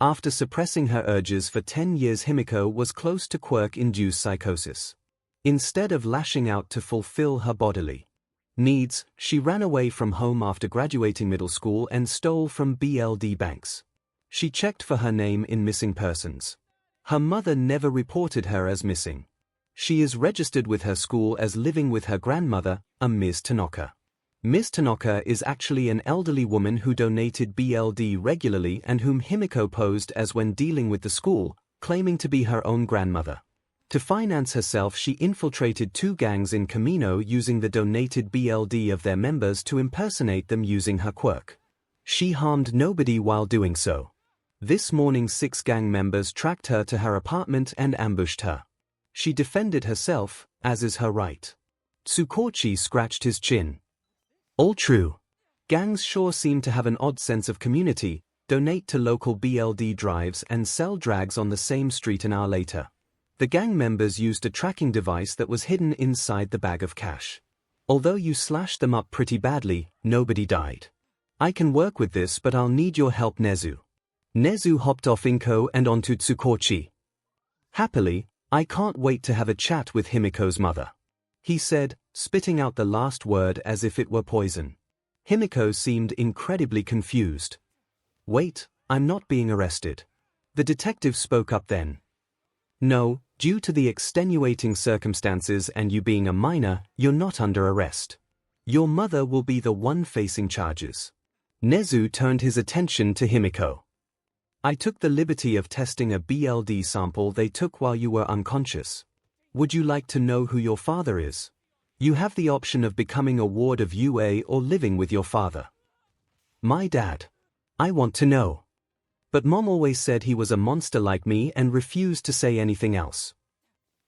After suppressing her urges for 10 years, 𝐒𝐼 was close to quirk-induced psychosis. Instead of lashing out to fulfill her bodily needs, she ran away from home after graduating middle school and stole from BLD banks. She checked for her name in missing persons. Her mother never reported her as missing. She is registered with her school as living with her grandmother, a Ms. Tanaka. Ms. Tanaka is actually an elderly woman who donated BLD regularly and whom Himiko posed as when dealing with the school, claiming to be her own grandmother. To finance herself, she infiltrated 2 gangs in Kamino using the donated BLD of their members to impersonate them using her quirk. She harmed nobody while doing so. This morning 6 gang members tracked her to her apartment and ambushed her. She defended herself, as is her right. Tsukochi scratched his chin. All true. Gangs sure seem to have an odd sense of community, donate to local BLD drives and sell drags on the same street an hour later. The gang members used a tracking device that was hidden inside the bag of cash. Although you slashed them up pretty badly, nobody died. I can work with this, but I'll need your help, Nezu. Nezu hopped off Inko and onto Tsukochi. Happily, I can't wait to have a chat with Himiko's mother, he said, spitting out the last word as if it were poison. Himiko seemed incredibly confused. Wait, I'm not being arrested. The detective spoke up then. No, due to the extenuating circumstances and you being a minor, you're not under arrest. Your mother will be the one facing charges. Nezu turned his attention to Himiko. I took the liberty of testing a BLD sample they took while you were unconscious. Would you like to know who your father is? You have the option of becoming a ward of UA or living with your father. My dad. I want to know. But Mom always said he was a monster like me and refused to say anything else.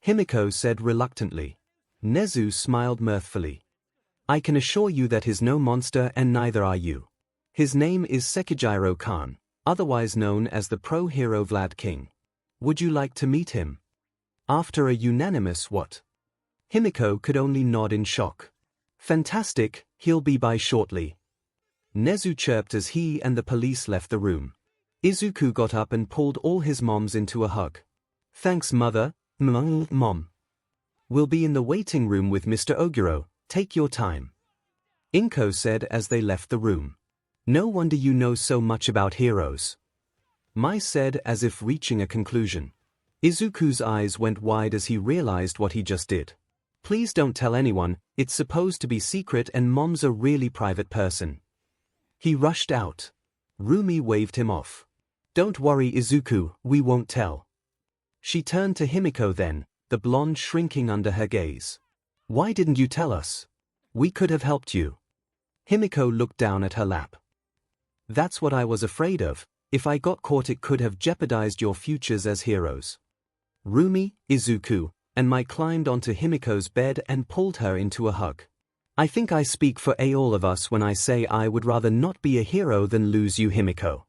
Himiko said reluctantly. Nezu smiled mirthfully. I can assure you that he's no monster and neither are you. His name is Sekijiro Khan, otherwise known as the pro-hero Vlad King. Would you like to meet him? After a unanimous what? Himiko could only nod in shock. Fantastic, he'll be by shortly. Nezu chirped as he and the police left the room. Izuku got up and pulled all his moms into a hug. Thanks, Mother. Mom. We'll be in the waiting room with Mr. Oguro, take your time. Inko said as they left the room. No wonder you know so much about heroes. Mai said as if reaching a conclusion. Izuku's eyes went wide as he realized what he just did. Please don't tell anyone, it's supposed to be secret and Mom's a really private person. He rushed out. Rumi waved him off. Don't worry, Izuku, we won't tell. She turned to Himiko then, the blonde shrinking under her gaze. Why didn't you tell us? We could have helped you. Himiko looked down at her lap. That's what I was afraid of. If I got caught it could have jeopardized your futures as heroes. Rumi, Izuku, and Mai climbed onto Himiko's bed and pulled her into a hug. I think I speak for all of us when I say I would rather not be a hero than lose you, Himiko.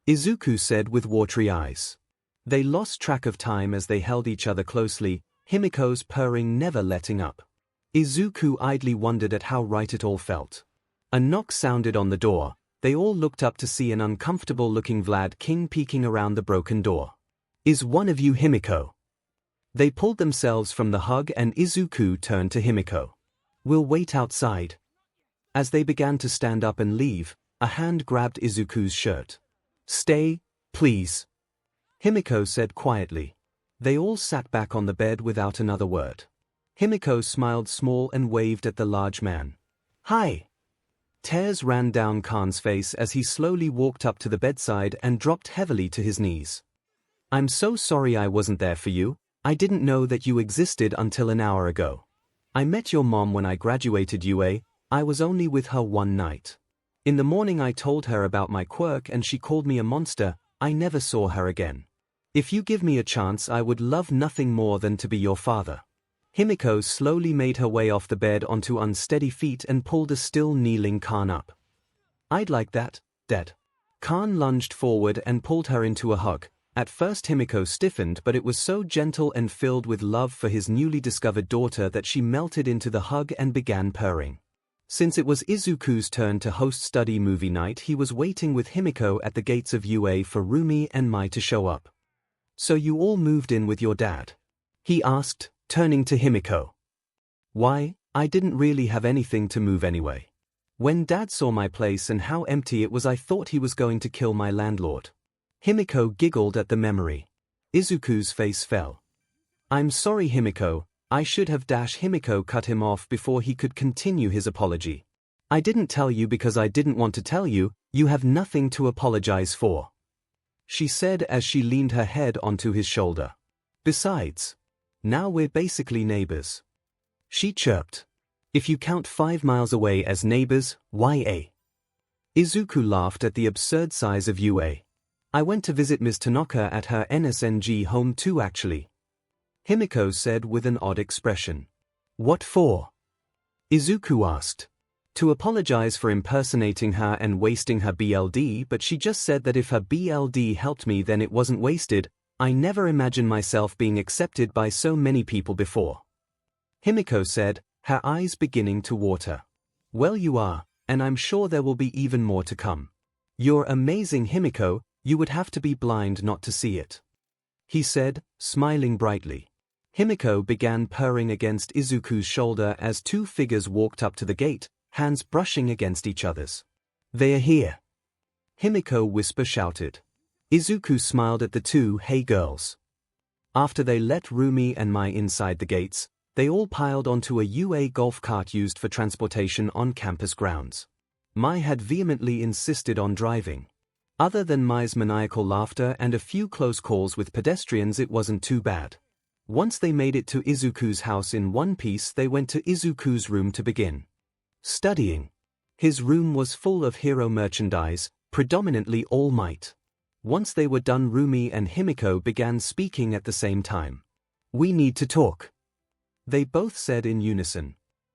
Izuku said with watery eyes. They lost track of time as they held each other closely, Himiko's purring never letting up. Izuku idly wondered at how right it all felt. A knock sounded on the door. They all looked up to see an uncomfortable-looking Vlad King peeking around the broken door. Is one of you Himiko? They pulled themselves from the hug and Izuku turned to Himiko. We'll wait outside. As they began to stand up and leave, a hand grabbed Izuku's shirt. Stay, please. Himiko said quietly. They all sat back on the bed without another word. Himiko smiled small and waved at the large man. Hi. Tears ran down Khan's face as he slowly walked up to the bedside and dropped heavily to his knees. I'm so sorry I wasn't there for you. I didn't know that you existed until an hour ago. I met your mom when I graduated UA. I was only with her one night. In the morning I told her about my quirk and she called me a monster. I never saw her again. If you give me a chance I would love nothing more than to be your father. Himiko slowly made her way off the bed onto unsteady feet and pulled a still kneeling Khan up. I'd like that, Dad. Khan lunged forward and pulled her into a hug. At first Himiko stiffened, but it was so gentle and filled with love for his newly discovered daughter that she melted into the hug and began purring. Since it was Izuku's turn to host study movie night, he was waiting with Himiko at the gates of UA for Rumi and Mai to show up. So you all moved in with your dad? He asked, turning to Himiko. Why, I didn't really have anything to move anyway. When Dad saw my place and how empty it was I thought he was going to kill my landlord. Himiko giggled at the memory. Izuku's face fell. I'm sorry, Himiko. I should have. Himiko cut him off before he could continue his apology. I didn't tell you because I didn't want to tell you, you have nothing to apologize for, she said as she leaned her head onto his shoulder. Besides, now we're basically neighbors, she chirped. If you count 5 miles away as neighbors, 𝐻𝐸𝐽. Izuku laughed at the absurd size of UA. I went to visit Ms. Tanaka at her NSNG home too actually, Himiko said with an odd expression. What for? Izuku asked. To apologize for impersonating her and wasting her BLD, but she just said that if her BLD helped me then it wasn't wasted. I never imagined myself being accepted by so many people before, Himiko said, her eyes beginning to water. Well, you are, and I'm sure there will be even more to come. You're amazing, Himiko, you would have to be blind not to see it, he said, smiling brightly. Himiko began purring against Izuku's shoulder as 2 figures walked up to the gate, hands brushing against each other's. They are here, Himiko whisper shouted. Izuku smiled at the 2 hey girls. After they let Rumi and Mai inside the gates, they all piled onto a UA golf cart used for transportation on campus grounds. Mai had vehemently insisted on driving. Other than Mai's maniacal laughter and a few close calls with pedestrians, it wasn't too bad. Once they made it to Izuku's house in one piece, they went to Izuku's room to begin studying. His room was full of hero merchandise, predominantly All Might. Once they were done, Rumi and Himiko began speaking at the same time. We need to talk, they both said in unison.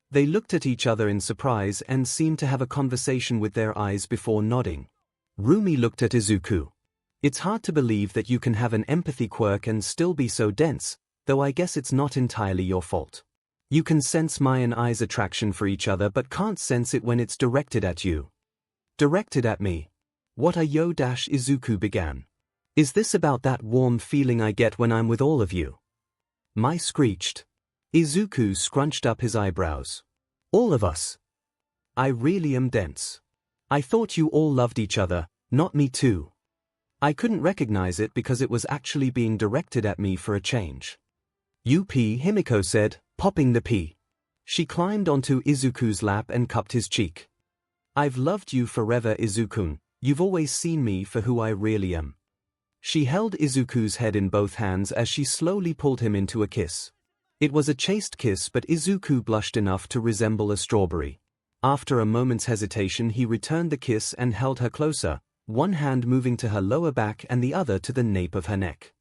They looked at each other in surprise and seemed to have a conversation with their eyes before nodding. Rumi looked at Izuku. It's hard to believe that you can have an empathy quirk and still be so dense, though I guess it's not entirely your fault. You can sense Mai and I's attraction for each other but can't sense it when it's directed at you. Directed at me? What are yo? Izuku began. Is this about that warm feeling I get when I'm with all of you? Mai screeched. Izuku scrunched up his eyebrows. All of us? I really am dense. I thought you all loved each other, not me too. I couldn't recognize it because it was actually being directed at me for a change. Himiko said, popping the P. She climbed onto Izuku's lap and cupped his cheek. I've loved you forever, Izukun. You've always seen me for who I really am. She held Izuku's head in both hands as she slowly pulled him into a kiss. It was a chaste kiss, but Izuku blushed enough to resemble a strawberry. After a moment's hesitation, he returned the kiss and held her closer, one hand moving to her lower back and the other to the nape of her neck.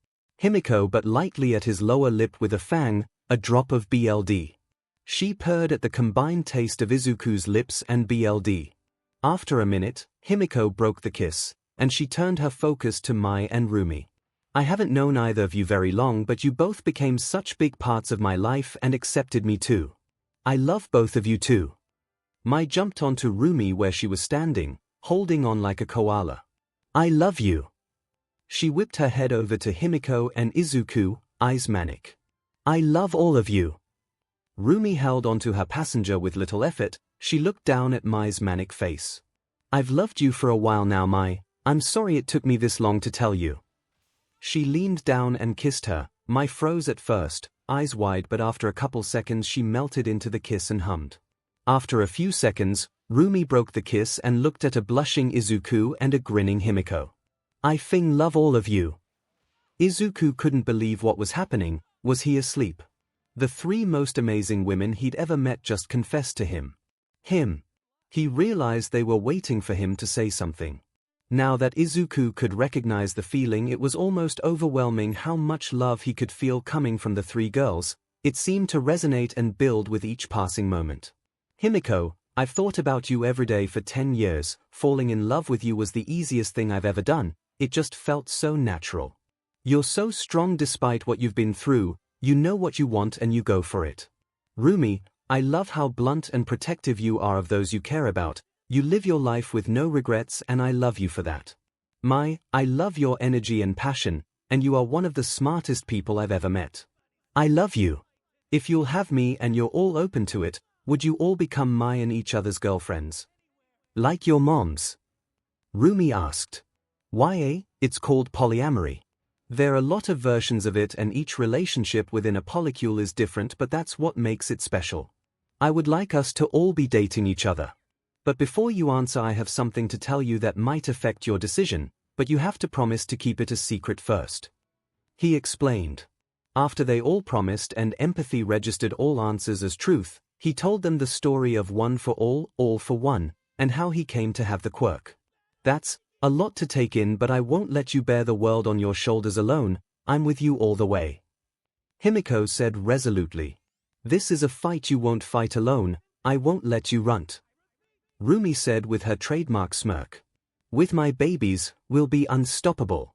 Himiko but lightly at his lower lip with a fang, a drop of BLD. She purred at the combined taste of Izuku's lips and BLD. After a minute, Himiko broke the kiss, and she turned her focus to Mai and Rumi. I haven't known either of you very long, but you both became such big parts of my life and accepted me too. I love both of you too. Mai jumped onto Rumi where she was standing, holding on like a koala. I love you. She whipped her head over to Himiko and Izuku, eyes manic. I love all of you. Rumi held onto her passenger with little effort. She looked down at Mai's manic face. I've loved you for a while now, Mai. I'm sorry it took me this long to tell you. She leaned down and kissed her. Mai froze at first, eyes wide, but after a couple seconds she melted into the kiss and hummed. After a few seconds, Rumi broke the kiss and looked at a blushing Izuku and a grinning Himiko. I love all of you. Izuku couldn't believe what was happening. Was he asleep? The 3 most amazing women he'd ever met just confessed to him. He realized they were waiting for him to say something. Now that Izuku could recognize the feeling, it was almost overwhelming how much love he could feel coming from the 3 girls. It seemed to resonate and build with each passing moment. Himiko, I've thought about you every day for 10 years. Falling in love with you was the easiest thing I've ever done. It just felt so natural. You're so strong despite what you've been through. You know what you want and you go for it. Rumi, I love how blunt and protective you are of those you care about. You live your life with no regrets and I love you for that. Mai, I love your energy and passion, and you are one of the smartest people I've ever met. I love you. If you'll have me and you're all open to it, would you all become Mai and each other's girlfriends? Like your moms? Rumi asked. Why? It's called polyamory. There are a lot of versions of it and each relationship within a polycule is different, but that's what makes it special. I would like us to all be dating each other. But before you answer, I have something to tell you that might affect your decision, but you have to promise to keep it a secret first. He explained. After they all promised and empathy registered all answers as truth, he told them the story of one for all for one, and how he came to have the quirk. That's a lot to take in, but I won't let you bear the world on your shoulders alone. I'm with you all the way. 𝐼𝐻𝐼𝐻 said resolutely. This is a fight you won't fight alone. I won't let you runt. Rumi said with her trademark smirk. With my babies, we'll be unstoppable.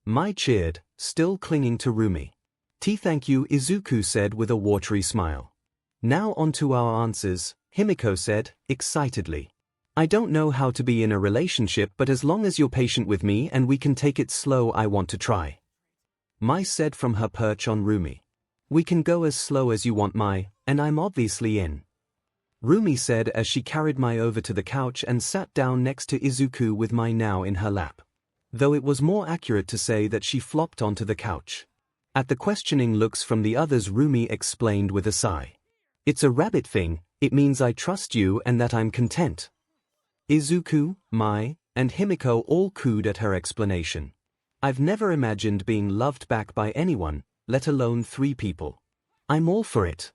Mai cheered, still clinging to Rumi. Thank you, Izuku said with a watery smile. Now on to our answers, 𝐼𝐻𝐼𝐻 said, excitedly. I don't know how to be in a relationship, but as long as you're patient with me and we can take it slow, I want to try. Mai said from her perch on Rumi. We can go as slow as you want, Mai, and I'm obviously in. Rumi said as she carried Mai over to the couch and sat down next to Izuku with Mai now in her lap. Though it was more accurate to say that she flopped onto the couch. At the questioning looks from the others, Rumi explained with a sigh. It's a rabbit thing, it means I trust you and that I'm content. Izuku, Mai, and 𝐼𝐻𝐼𝐻 all cooed at her explanation. I've never imagined being loved back by anyone, let alone 3 people. I'm all for it.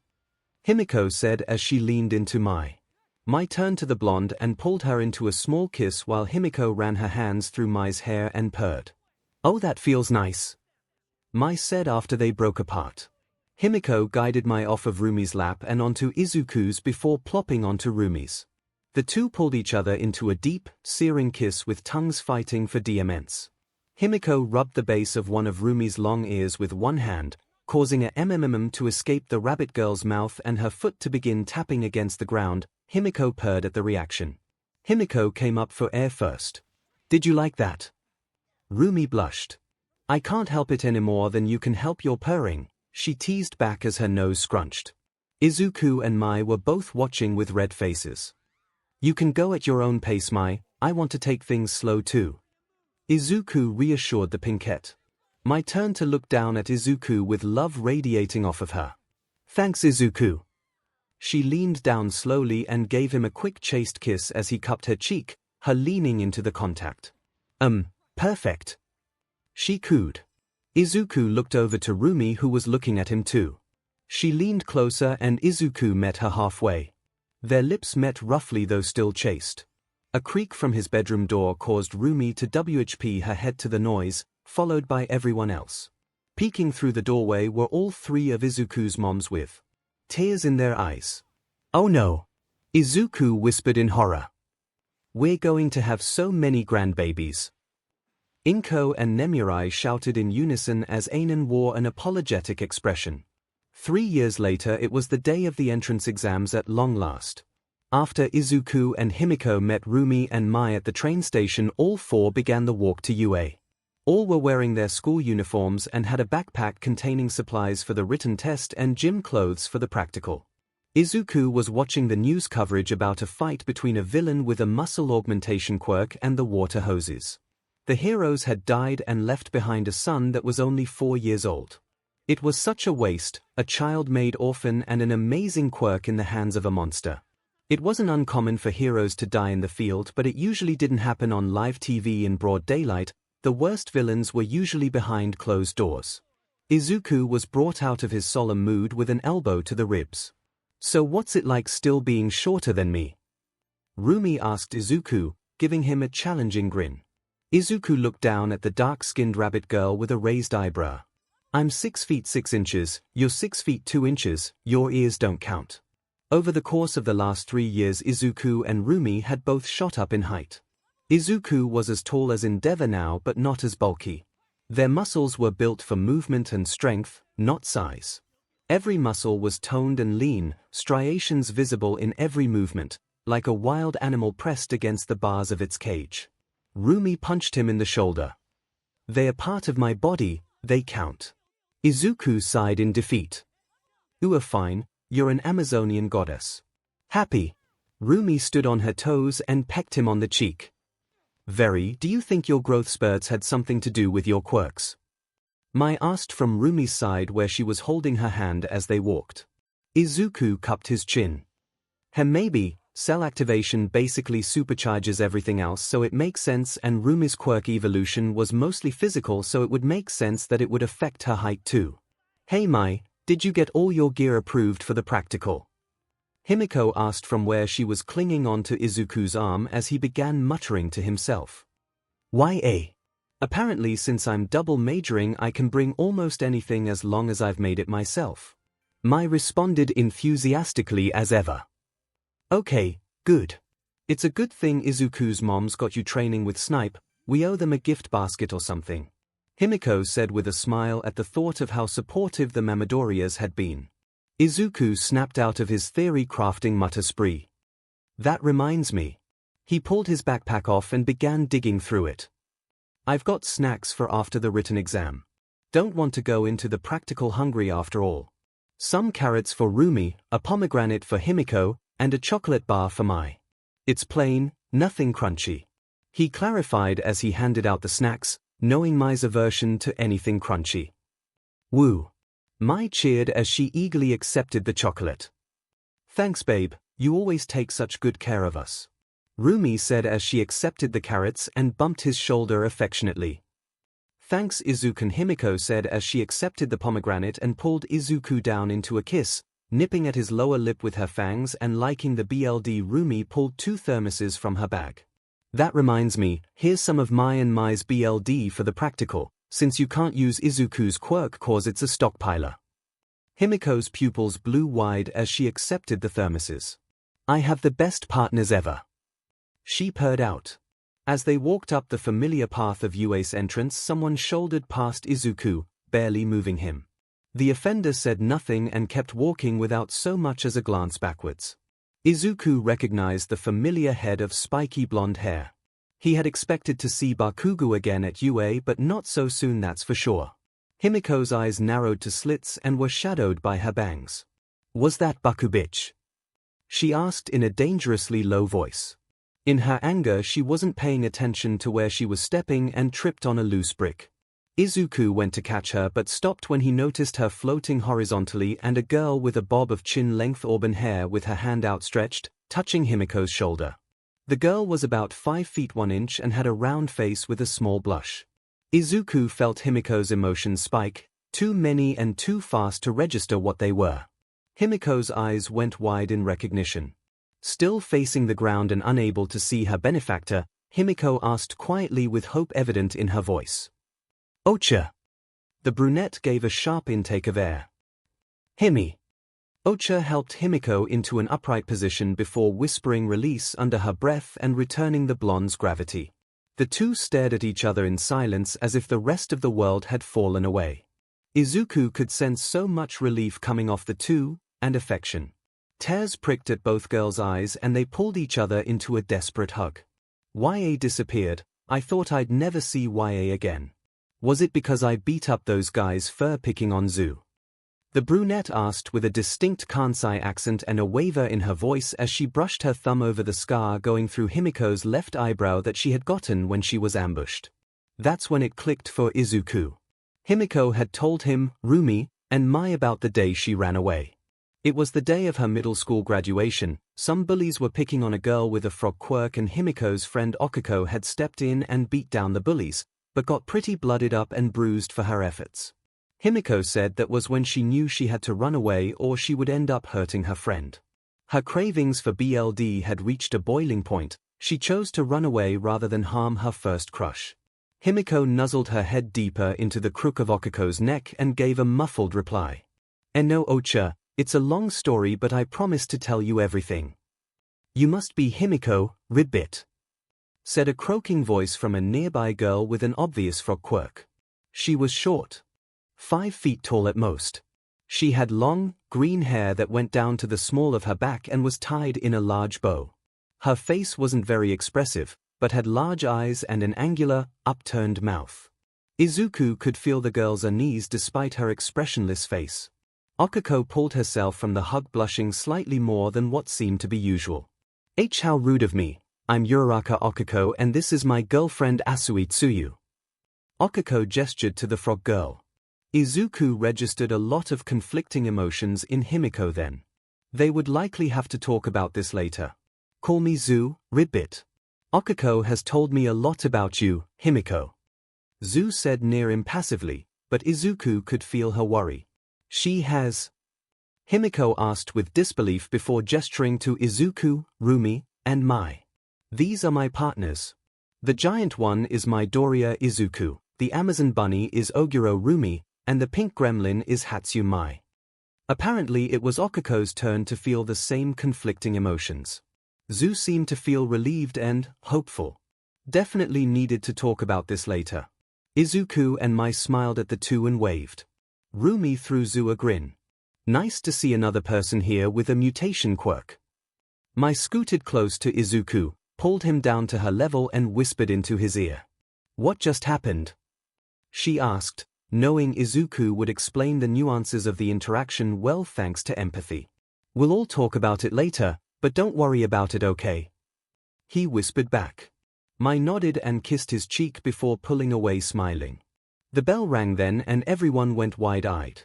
𝐼𝐻𝐼𝐻 said as she leaned into Mai. Mai turned to the blonde and pulled her into a small kiss while 𝐼𝐻𝐼𝐻 ran her hands through Mai's hair and purred. Oh, that feels nice. Mai said after they broke apart. 𝐼𝐻𝐼𝐻 guided Mai off of Rumi's lap and onto Izuku's before plopping onto Rumi's. The two pulled each other into a deep, searing kiss with tongues fighting for demerits. 𝐼𝐻𝐼𝐻 rubbed the base of one of Rumi's long ears with one hand, causing a mm to escape the rabbit girl's mouth and her foot to begin tapping against the ground. 𝐼𝐻𝐼𝐻 purred at the reaction. 𝐼𝐻𝐼𝐻 came up for air first. Did you like that? Rumi blushed. I can't help it any more than you can help your purring, she teased back as her nose scrunched. Izuku and Mai were both watching with red faces. You can go at your own pace, Mai, I want to take things slow too. Izuku reassured the pinkette. Mai turned to look down at Izuku with love radiating off of her. Thanks, Izuku. She leaned down slowly and gave him a quick chaste kiss as he cupped her cheek, her leaning into the contact. Perfect. She cooed. Izuku looked over to Rumi, who was looking at him too. She leaned closer and Izuku met her halfway. Their lips met roughly, though still chaste. A creak from his bedroom door caused Rumi to WHP her head to the noise, followed by everyone else. Peeking through the doorway were all 3 of Izuku's moms with tears in their eyes. Oh no! Izuku whispered in horror. We're going to have so many grandbabies. 𝐼𝐻𝐼𝐻 and Nemurai shouted in unison as Anan wore an apologetic expression. 3 years later, it was the day of the entrance exams at long last. After Izuku and 𝐼𝐻𝐼𝐻 met Rumi and Mai at the train station, all 4 began the walk to UA. All were wearing their school uniforms and had a backpack containing supplies for the written test and gym clothes for the practical. Izuku was watching the news coverage about a fight between a villain with a muscle augmentation quirk and the water hoses. The heroes had died and left behind a son that was only 4 years old. It was such a waste, a child-made orphan and an amazing quirk in the hands of a monster. It wasn't uncommon for heroes to die in the field, but it usually didn't happen on live TV in broad daylight. The worst villains were usually behind closed doors. Izuku was brought out of his solemn mood with an elbow to the ribs. So what's it like still being shorter than me? Rumi asked Izuku, giving him a challenging grin. Izuku looked down at the dark-skinned rabbit girl with a raised eyebrow. I'm 6 feet 6 inches, you're 6 feet 2 inches, your ears don't count. Over the course of the last 3 years, Izuku and Rumi had both shot up in height. Izuku was as tall as Endeavor now, but not as bulky. Their muscles were built for movement and strength, not size. Every muscle was toned and lean, striations visible in every movement, like a wild animal pressed against the bars of its cage. Rumi punched him in the shoulder. They are part of my body, they count. Izuku sighed in defeat. Fine, you're an Amazonian goddess. Happy. Rumi stood on her toes and pecked him on the cheek. Very. Do you think your growth spurts had something to do with your quirks? Mai asked from Rumi's side where she was holding her hand as they walked. Izuku cupped his chin. Maybe, Cell activation basically supercharges everything else, so it makes sense, and Rumi's quirk evolution was mostly physical, so it would make sense that it would affect her height too. Hey Mai, did you get all your gear approved for the practical? Himiko asked from where she was clinging on to Izuku's arm as he began muttering to himself. YA. Apparently, since I'm double majoring, I can bring almost anything as long as I've made it myself. Mai responded enthusiastically as ever. Okay, good. It's a good thing Izuku's mom's got you training with Snipe, we owe them a gift basket or something. Himiko said with a smile at the thought of how supportive the Mamadorias had been. Izuku snapped out of his theory crafting mutter spree. That reminds me. He pulled his backpack off and began digging through it. I've got snacks for after the written exam. Don't want to go into the practical hungry after all. Some carrots for Rumi, a pomegranate for Himiko, and a chocolate bar for Mai. It's plain, nothing crunchy. He clarified as he handed out the snacks, knowing Mai's aversion to anything crunchy. Woo. Mai cheered as she eagerly accepted the chocolate. Thanks babe, you always take such good care of us. Rumi said as she accepted the carrots and bumped his shoulder affectionately. Thanks Izuku, Himiko said as she accepted the pomegranate and pulled Izuku down into a kiss, nipping at his lower lip with her fangs and liking the BLD. Rumi pulled 2 thermoses from her bag. That reminds me, here's some of Mai and Mai's BLD for the practical, since you can't use Izuku's quirk cause it's a stockpiler. Himiko's pupils blew wide as she accepted the thermoses. I have the best partners ever. She purred out. As they walked up the familiar path of UA's entrance, someone shouldered past Izuku, barely moving him. The offender said nothing and kept walking without so much as a glance backwards. Izuku recognized the familiar head of spiky blonde hair. He had expected to see Bakugo again at UA, but not so soon, that's for sure. Himiko's eyes narrowed to slits and were shadowed by her bangs. Was that Baku bitch? She asked in a dangerously low voice. In her anger, she wasn't paying attention to where she was stepping and tripped on a loose brick. Izuku went to catch her but stopped when he noticed her floating horizontally and a girl with a bob of chin-length auburn hair with her hand outstretched, touching Himiko's shoulder. The girl was about 5 feet 1 inch and had a round face with a small blush. Izuku felt Himiko's emotions spike, too many and too fast to register what they were. Himiko's eyes went wide in recognition. Still facing the ground and unable to see her benefactor, Himiko asked quietly with hope evident in her voice. Ocha. The brunette gave a sharp intake of air. Himi. Ocha helped Himiko into an upright position before whispering release under her breath and returning the blonde's gravity. The two stared at each other in silence as if the rest of the world had fallen away. Izuku could sense so much relief coming off the two, and affection. Tears pricked at both girls' eyes and they pulled each other into a desperate hug. YA disappeared. I thought I'd never see YA again. Was it because I beat up those guys fur picking on Zoo? The brunette asked with a distinct Kansai accent and a waver in her voice as she brushed her thumb over the scar going through Himiko's left eyebrow that she had gotten when she was ambushed. That's when it clicked for Izuku. Himiko had told him, Rumi, and Mai about the day she ran away. It was the day of her middle school graduation. Some bullies were picking on a girl with a frog quirk and Himiko's friend Okiko had stepped in and beat down the bullies, but got pretty blooded up and bruised for her efforts. Himiko said that was when she knew she had to run away or she would end up hurting her friend. Her cravings for BLD had reached a boiling point. She chose to run away rather than harm her first crush. Himiko nuzzled her head deeper into the crook of Okiko's neck and gave a muffled reply. No Ocha, it's a long story but I promise to tell you everything. You must be Himiko, Ribbit, said a croaking voice from a nearby girl with an obvious frog quirk. She was short. 5 feet tall at most. She had long, green hair that went down to the small of her back and was tied in a large bow. Her face wasn't very expressive, but had large eyes and an angular, upturned mouth. Izuku could feel the girl's unease despite her expressionless face. Okiko pulled herself from the hug blushing slightly more than what seemed to be usual. How rude of me. I'm Uraraka Okiko and this is my girlfriend Asui Tsuyu. Okiko gestured to the frog girl. Izuku registered a lot of conflicting emotions in Himiko then. They would likely have to talk about this later. Call me 𝐒𝐻𝐲 𝐔𝐻𝐝 has told me a lot about you, Himiko. 𝐒 said near impassively, but Izuku could feel her worry. She has? Himiko asked with disbelief before gesturing to Izuku, Rumi, and Mai. These are my partners. The giant one is Midoriya Izuku, the Amazon bunny is Oguro Rumi, and the pink gremlin is Hatsu Mai. Apparently it was 𝐒𝐿's turn to feel the same conflicting emotions. 𝐒 seemed to feel relieved and hopeful. Definitely needed to talk about this later. Izuku and Mai smiled at the two and waved. Rumi threw 𝐒 a grin. Nice to see another person here with a mutation quirk. Mai scooted close to Izuku, pulled him down to her level and whispered into his ear. What just happened? She asked, knowing Izuku would explain the nuances of the interaction well thanks to empathy. We'll all talk about it later, but don't worry about it, okay? He whispered back. Mai nodded and kissed his cheek before pulling away smiling. The bell rang then and everyone went wide-eyed.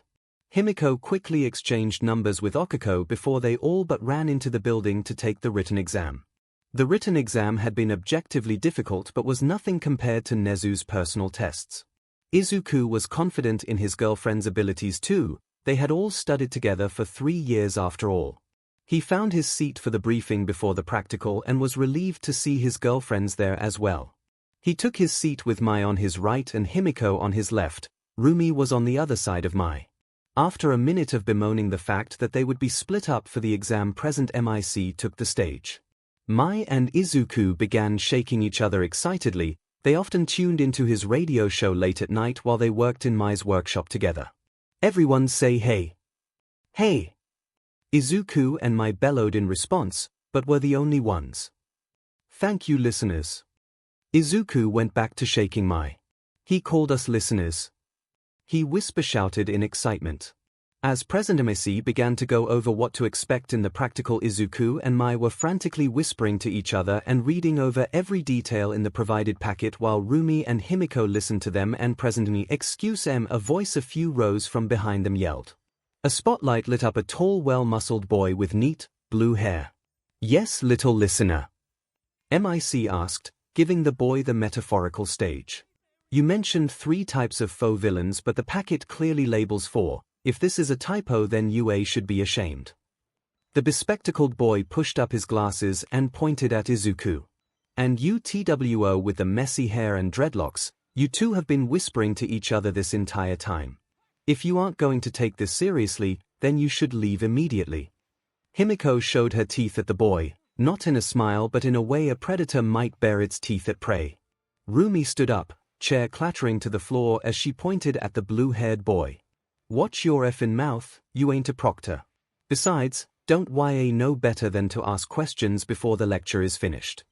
Himiko quickly exchanged numbers with 𝐒𝐿 before they all but ran into the building to take the written exam. The written exam had been objectively difficult but was nothing compared to Nezu's personal tests. Izuku was confident in his girlfriend's abilities too, they had all studied together for 3 years after all. He found his seat for the briefing before the practical and was relieved to see his girlfriends there as well. He took his seat with Mai on his right and Himiko on his left. Rumi was on the other side of Mai. After a minute of bemoaning the fact that they would be split up for the exam, present MIC took the stage. Mai and Izuku began shaking each other excitedly. They often tuned into his radio show late at night while they worked in Mai's workshop together. Everyone say hey. Hey. Izuku and Mai bellowed in response, but were the only ones. Thank you, listeners. Izuku went back to shaking Mai. He called us listeners. He whisper-shouted in excitement. As President MIC began to go over what to expect in the practical, Izuku and Mai were frantically whispering to each other and reading over every detail in the provided packet while Rumi and Himiko listened to them and presently a voice a few rows from behind them yelled. A spotlight lit up a tall, well-muscled boy with neat, blue hair. Yes, little listener? MIC asked, giving the boy the metaphorical stage. You mentioned 3 types of faux villains but the packet clearly labels 4. If this is a typo then UA should be ashamed. The bespectacled boy pushed up his glasses and pointed at Izuku. And you TWO with the messy hair and dreadlocks, you two have been whispering to each other this entire time. If you aren't going to take this seriously, then you should leave immediately. Himiko showed her teeth at the boy, not in a smile but in a way a predator might bare its teeth at prey. Rumi stood up, chair clattering to the floor as she pointed at the blue-haired boy. Watch your effing mouth, you ain't a proctor. Besides, don't YA know better than to ask questions before the lecture is finished.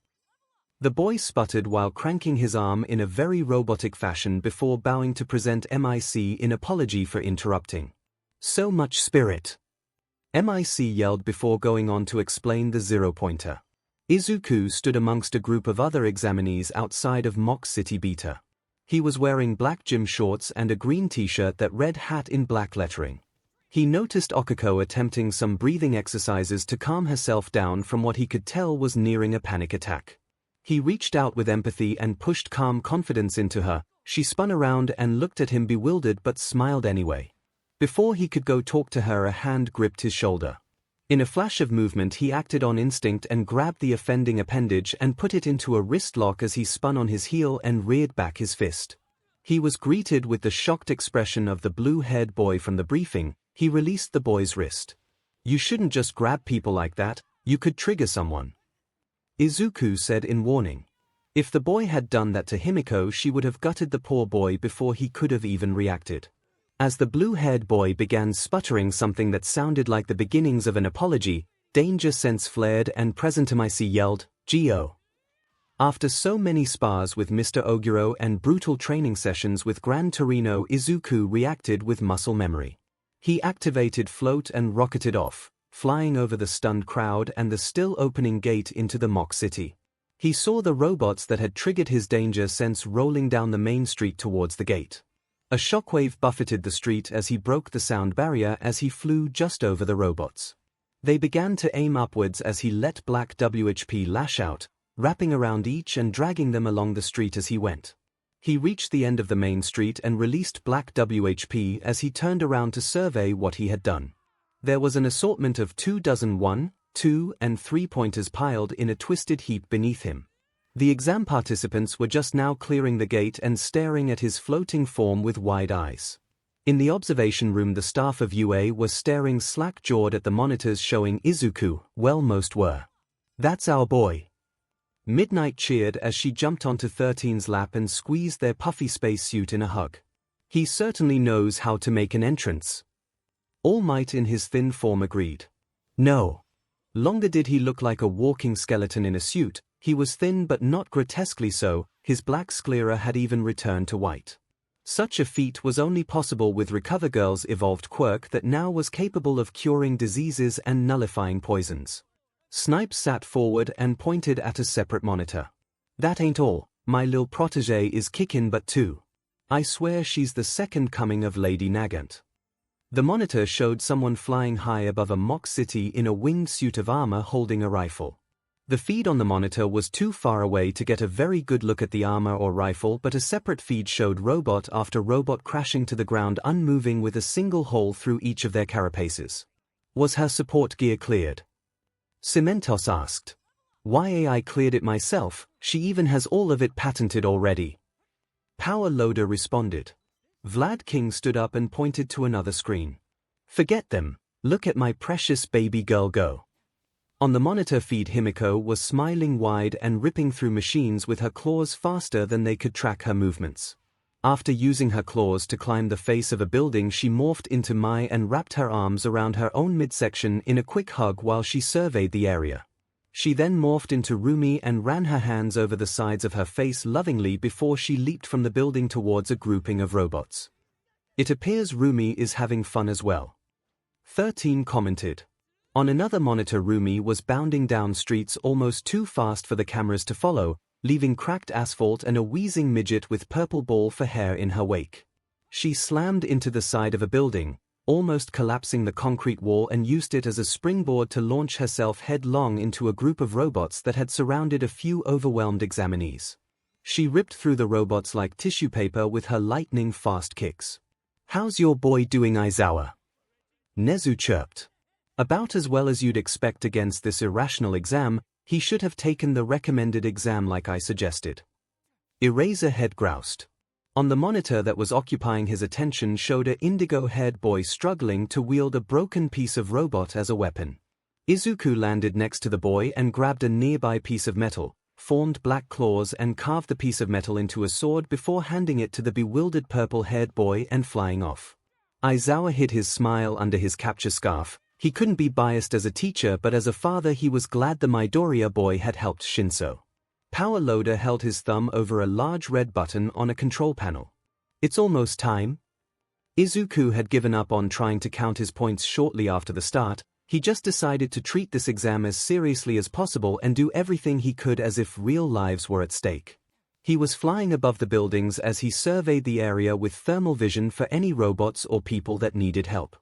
The boy sputtered while cranking his arm in a very robotic fashion before bowing to present MIC in apology for interrupting. So much spirit. MIC yelled before going on to explain the 0-pointer. Izuku stood amongst a group of other examinees outside of Mock City Beta. He was wearing black gym shorts and a green t-shirt that read hat in black lettering. He noticed 𝐒𝐿 attempting some breathing exercises to calm herself down from what he could tell was nearing a panic attack. He reached out with empathy and pushed calm confidence into her. She spun around and looked at him bewildered but smiled anyway. Before he could go talk to her, a hand gripped his shoulder. In a flash of movement he acted on instinct and grabbed the offending appendage and put it into a wrist lock as he spun on his heel and reared back his fist. He was greeted with the shocked expression of the blue-haired boy from the briefing. He released the boy's wrist. You shouldn't just grab people like that, you could trigger someone. Izuku said in warning. If the boy had done that to Himiko, she would have gutted the poor boy before he could have even reacted. As the blue-haired boy began sputtering something that sounded like the beginnings of an apology, danger sense flared and President MIC yelled, 𝐔𝐬. After so many spars with Mr. Oguro and brutal training sessions with Gran Torino, Izuku reacted with muscle memory. He activated float and rocketed off, flying over the stunned crowd and the still opening gate into the mock city. He saw the robots that had triggered his danger sense rolling down the main street towards the gate. A shockwave buffeted the street as he broke the sound barrier as he flew just over the robots. They began to aim upwards as he let Black WHP lash out, wrapping around each and dragging them along the street as he went. He reached the end of the main street and released Black WHP as he turned around to survey what he had done. There was an assortment of 24 1, 2, and 3 pointers piled in a twisted heap beneath him. The exam participants were just now clearing the gate and staring at his floating form with wide eyes. In the observation room, the staff of UA were staring slack-jawed at the monitors showing Izuku. Well, most were. "That's our boy." Midnight cheered as she jumped onto 13's lap and squeezed their puffy spacesuit in a hug. "He certainly knows how to make an entrance." All Might in his thin form agreed. No longer did he look like a walking skeleton in a suit, he was thin but not grotesquely so, his black sclera had even returned to white. Such a feat was only possible with Recover Girl's evolved quirk that now was capable of curing diseases and nullifying poisons. Snipes sat forward and pointed at a separate monitor. "That ain't all, my lil protege is kickin' butt too. I swear she's the second coming of Lady Nagant." The monitor showed someone flying high above a mock city in a winged suit of armor holding a rifle. The feed on the monitor was too far away to get a very good look at the armor or rifle, but a separate feed showed robot after robot crashing to the ground unmoving with a single hole through each of their carapaces. "Was her support gear cleared?" 𝐒𝐿mentos asked. "Why, I cleared it myself, she even has all of it patented already." Power Loader responded. Vlad King stood up and pointed to another screen. "Forget them, look at my precious baby girl go." On the monitor feed, Himiko was smiling wide and ripping through machines with her claws faster than they could track her movements. After using her claws to climb the face of a building, she morphed into Mai and wrapped her arms around her own midsection in a quick hug while she surveyed the area. She then morphed into Rumi and ran her hands over the sides of her face lovingly before she leaped from the building towards a grouping of robots. "It appears Rumi is having fun as well," 13 commented. On another monitor, Rumi was bounding down streets almost too fast for the cameras to follow, leaving cracked asphalt and a wheezing midget with purple ball for hair in her wake. She slammed into the side of a building, almost collapsing the concrete wall, and used it as a springboard to launch herself headlong into a group of robots that had surrounded a few overwhelmed examinees. She ripped through the robots like tissue paper with her lightning-fast kicks. "How's your boy doing, Aizawa?" Nezu chirped. "About as well as you'd expect against this irrational exam. He should have taken the recommended exam like I suggested." Eraserhead groused. On the monitor that was occupying his attention showed a indigo-haired boy struggling to wield a broken piece of robot as a weapon. Izuku landed next to the boy and grabbed a nearby piece of metal, formed black claws and carved the piece of metal into a sword before handing it to the bewildered purple-haired boy and flying off. Aizawa hid his smile under his capture scarf. He couldn't be biased as a teacher, but as a father he was glad the Midoriya boy had helped Shinso. Power Loader held his thumb over a large red button on a control panel. "It's almost time." Izuku had given up on trying to count his points shortly after the start. He just decided to treat this exam as seriously as possible and do everything he could as if real lives were at stake. He was flying above the buildings as he surveyed the area with thermal vision for any robots or people that needed help.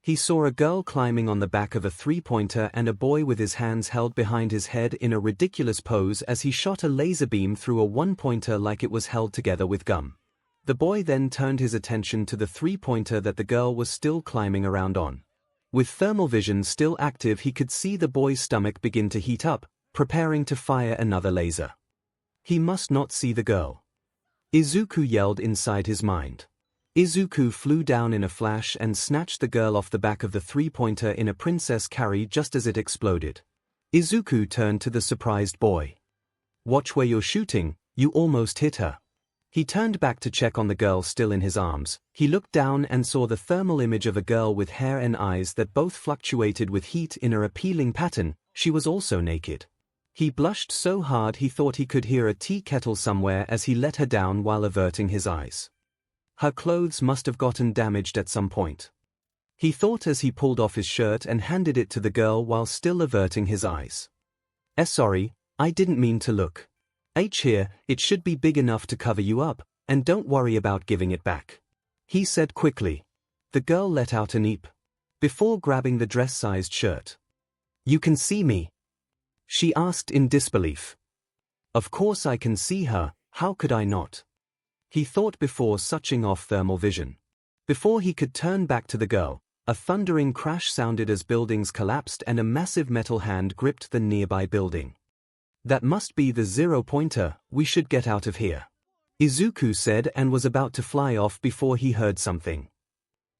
He saw a girl climbing on the back of a three-pointer and a boy with his hands held behind his head in a ridiculous pose as he shot a laser beam through a one-pointer like it was held together with gum. The boy then turned his attention to the three-pointer that the girl was still climbing around on. With thermal vision still active, he could see the boy's stomach begin to heat up, preparing to fire another laser. He must not see the girl. Izuku yelled inside his mind. Izuku flew down in a flash and snatched the girl off the back of the three-pointer in a princess carry just as it exploded. Izuku turned to the surprised boy. "Watch where you're shooting, you almost hit her." He turned back to check on the girl still in his arms. He looked down and saw the thermal image of a girl with hair and eyes that both fluctuated with heat in an appealing pattern. She was also naked. He blushed so hard he thought he could hear a tea kettle somewhere as he let her down while averting his eyes. Her clothes must have gotten damaged at some point. He thought as he pulled off his shirt and handed it to the girl while still averting his eyes. Sorry, I didn't mean to look. Here, it should be big enough to cover you up, and don't worry about giving it back," he said quickly. The girl let out an eep before grabbing the dress-sized shirt. You can see me? She asked in disbelief. Of course I can see her, how could I not? He thought before switching off thermal vision. Before he could turn back to the girl, a thundering crash sounded as buildings collapsed and a massive metal hand gripped the nearby building. That must be the 0-pointer, we should get out of here. Izuku said and was about to fly off before he heard something.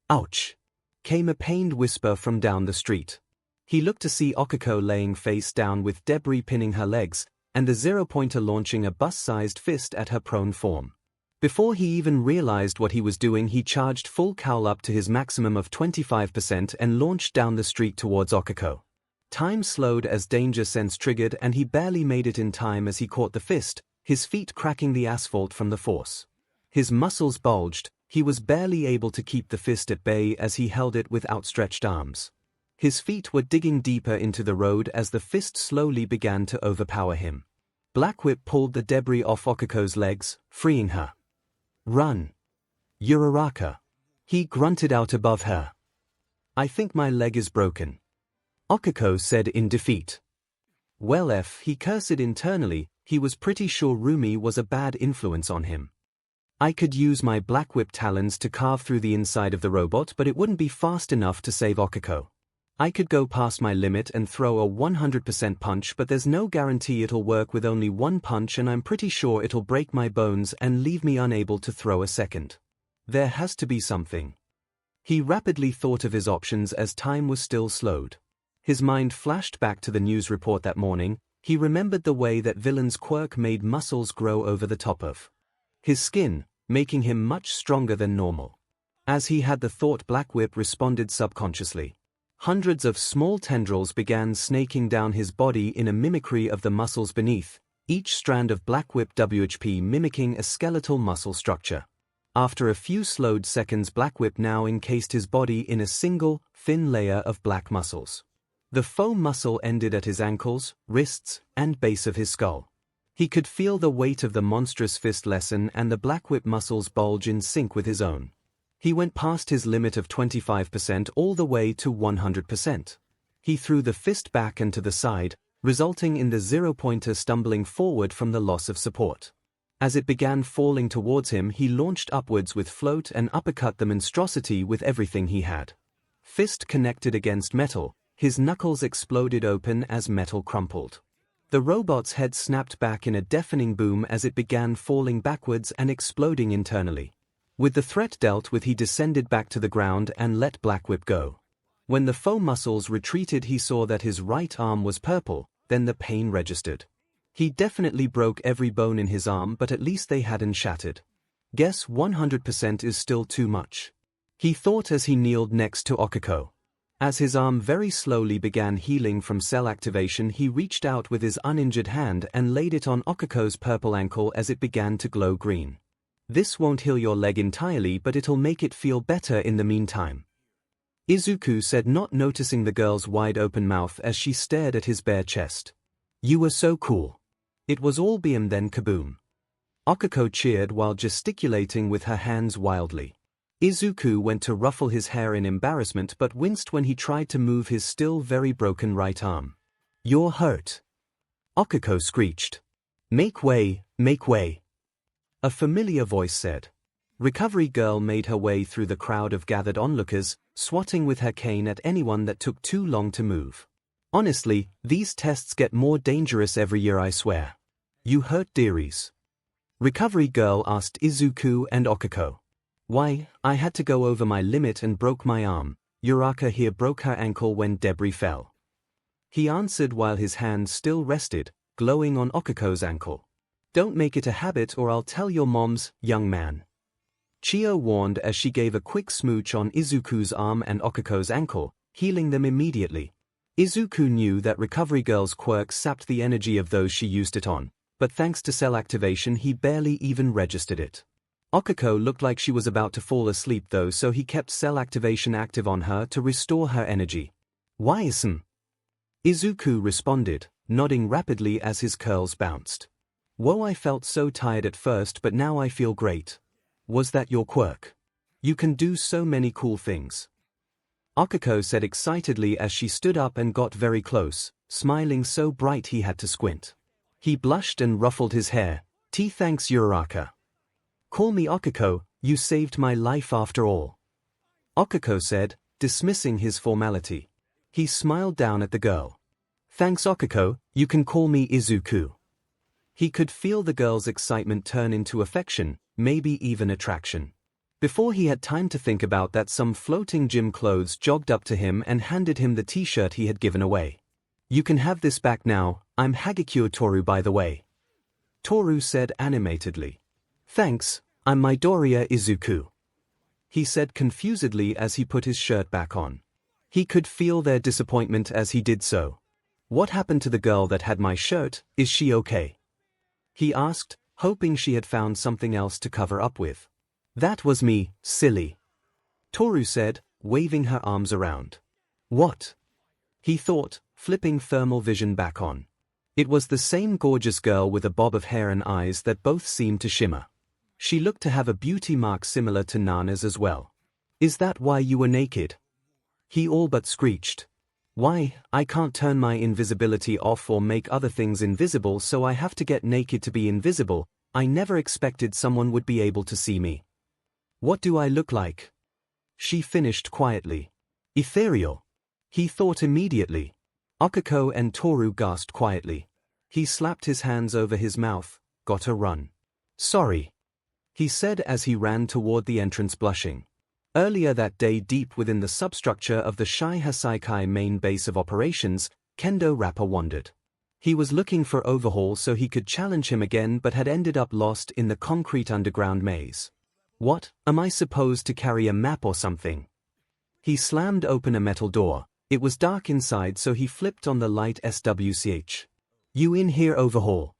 Ouch! Came a pained whisper from down the street. He looked to see 𝐒𝐿𝐼 laying face down with debris pinning her legs, and the 0-pointer launching a bus-sized fist at her prone form. Before he even realized what he was doing, he charged full cowl up to his maximum of 25% and launched down the street towards 𝐒𝐿𝐼. Time slowed as danger sense triggered and he barely made it in time as he caught the fist, his feet cracking the asphalt from the force. His muscles bulged, he was barely able to keep the fist at bay as he held it with outstretched arms. His feet were digging deeper into the road as the fist slowly began to overpower him. Black Whip pulled the debris off 𝐒𝐿𝐼's legs, freeing her. Run. Uraraka. He grunted out above her. I think my leg is broken. 𝐒𝐿𝐼 said in defeat. Well he cursed internally, he was pretty sure Rumi was a bad influence on him. I could use my Black Whip talons to carve through the inside of the robot, but it wouldn't be fast enough to save 𝐒𝐿𝐼. I could go past my limit and throw a 100% punch, but there's no guarantee it'll work with only one punch, and I'm pretty sure it'll break my bones and leave me unable to throw a second. There has to be something. He rapidly thought of his options as time was still slowed. His mind flashed back to the news report that morning. He remembered the way that villain's Quirk made muscles grow over the top of his skin, making him much stronger than normal. As he had the thought, Black Whip responded subconsciously. Hundreds of small tendrils began snaking down his body in a mimicry of the muscles beneath, each strand of Black Whip WHP mimicking a skeletal muscle structure. After a few slowed seconds, Black Whip now encased his body in a single, thin layer of black muscles. The foam muscle ended at his ankles, wrists, and base of his skull. He could feel the weight of the monstrous fist lessen and the Black Whip muscles bulge in sync with his own. He went past his limit of 25% all the way to 100%. He threw the fist back and to the side, resulting in the 0-pointer stumbling forward from the loss of support. As it began falling towards him, he launched upwards with float and uppercut the monstrosity with everything he had. Fist connected against metal, his knuckles exploded open as metal crumpled. The robot's head snapped back in a deafening boom as it began falling backwards and exploding internally. With the threat dealt with, he descended back to the ground and let Black Whip go. When the foam muscles retreated, he saw that his right arm was purple, then the pain registered. He definitely broke every bone in his arm, but at least they hadn't shattered. Guess 100% is still too much. He thought as he kneeled next to 𝐒𝐿𝐼. As his arm very slowly began healing from cell activation, he reached out with his uninjured hand and laid it on 𝐒𝐿𝐼's purple ankle as it began to glow green. This won't heal your leg entirely, but it'll make it feel better in the meantime. Izuku said, not noticing the girl's wide-open mouth as she stared at his bare chest. You were so cool. It was all BM then kaboom. 𝐒𝐿𝐼 cheered while gesticulating with her hands wildly. Izuku went to ruffle his hair in embarrassment but winced when he tried to move his still very broken right arm. You're hurt. 𝐒𝐿𝐼 screeched. Make way, make way. A familiar voice said. Recovery Girl made her way through the crowd of gathered onlookers, swatting with her cane at anyone that took too long to move. Honestly, these tests get more dangerous every year, I swear. You hurt dearies? Recovery Girl asked Izuku and 𝐒𝐿𝐼. Why, I had to go over my limit and broke my arm. Uraraka here broke her ankle when debris fell. He answered while his hand still rested, glowing on 𝐒𝐿𝐼's ankle. Don't make it a habit or I'll tell your moms, young man. Chiyo warned as she gave a quick smooch on Izuku's arm and 𝐒𝐿𝐼's ankle, healing them immediately. Izuku knew that Recovery Girl's quirk sapped the energy of those she used it on, but thanks to cell activation he barely even registered it. 𝐒𝐿𝐼 looked like she was about to fall asleep though, so he kept cell activation active on her to restore her energy. Why isn't? Izuku responded, nodding rapidly as his curls bounced. Whoa, I felt so tired at first but now I feel great. Was that your quirk? You can do so many cool things. 𝐒𝐭𝐻𝐲 said excitedly as she stood up and got very close, smiling so bright he had to squint. He blushed and ruffled his hair. Thanks Uraraka. Call me 𝐒𝐭𝐻𝐲, you saved my life after all. 𝐒𝐭𝐻𝐲 said, dismissing his formality. He smiled down at the girl. Thanks 𝐒𝐭𝐻𝐲, you can call me 𝐒𝐿. He could feel the girl's excitement turn into affection, maybe even attraction. Before he had time to think about that, some floating gym clothes jogged up to him and handed him the t-shirt he had given away. You can have this back now, I'm 𝐔𝐸𝐽 Toru by the way. Toru said animatedly. Thanks, I'm Midoriya Izuku. He said confusedly as he put his shirt back on. He could feel their disappointment as he did so. What happened to the girl that had my shirt, is she okay? He asked, hoping she had found something else to cover up with. That was me, silly. Toru said, waving her arms around. What? He thought, flipping thermal vision back on. It was the same gorgeous girl with a bob of hair and eyes that both seemed to shimmer. She looked to have a beauty mark similar to Nana's as well. Is that why you were naked? He all but screeched. Why, I can't turn my invisibility off or make other things invisible, so I have to get naked to be invisible. I never expected someone would be able to see me. What do I look like? She finished quietly. Ethereal. He thought immediately. 𝐒𝐿 and Toru gasped quietly. He slapped his hands over his mouth. Gotta run. Sorry. He said as he ran toward the entrance blushing. Earlier that day, deep within the substructure of the 𝐈 Hasaikai main base of operations, Kendo Rapper wandered. He was looking for Overhaul so he could challenge him again, but had ended up lost in the concrete underground maze. What, am I supposed to carry a map or something? He slammed open a metal door. It was dark inside, so he flipped on the light. SWCH. You in here, Overhaul?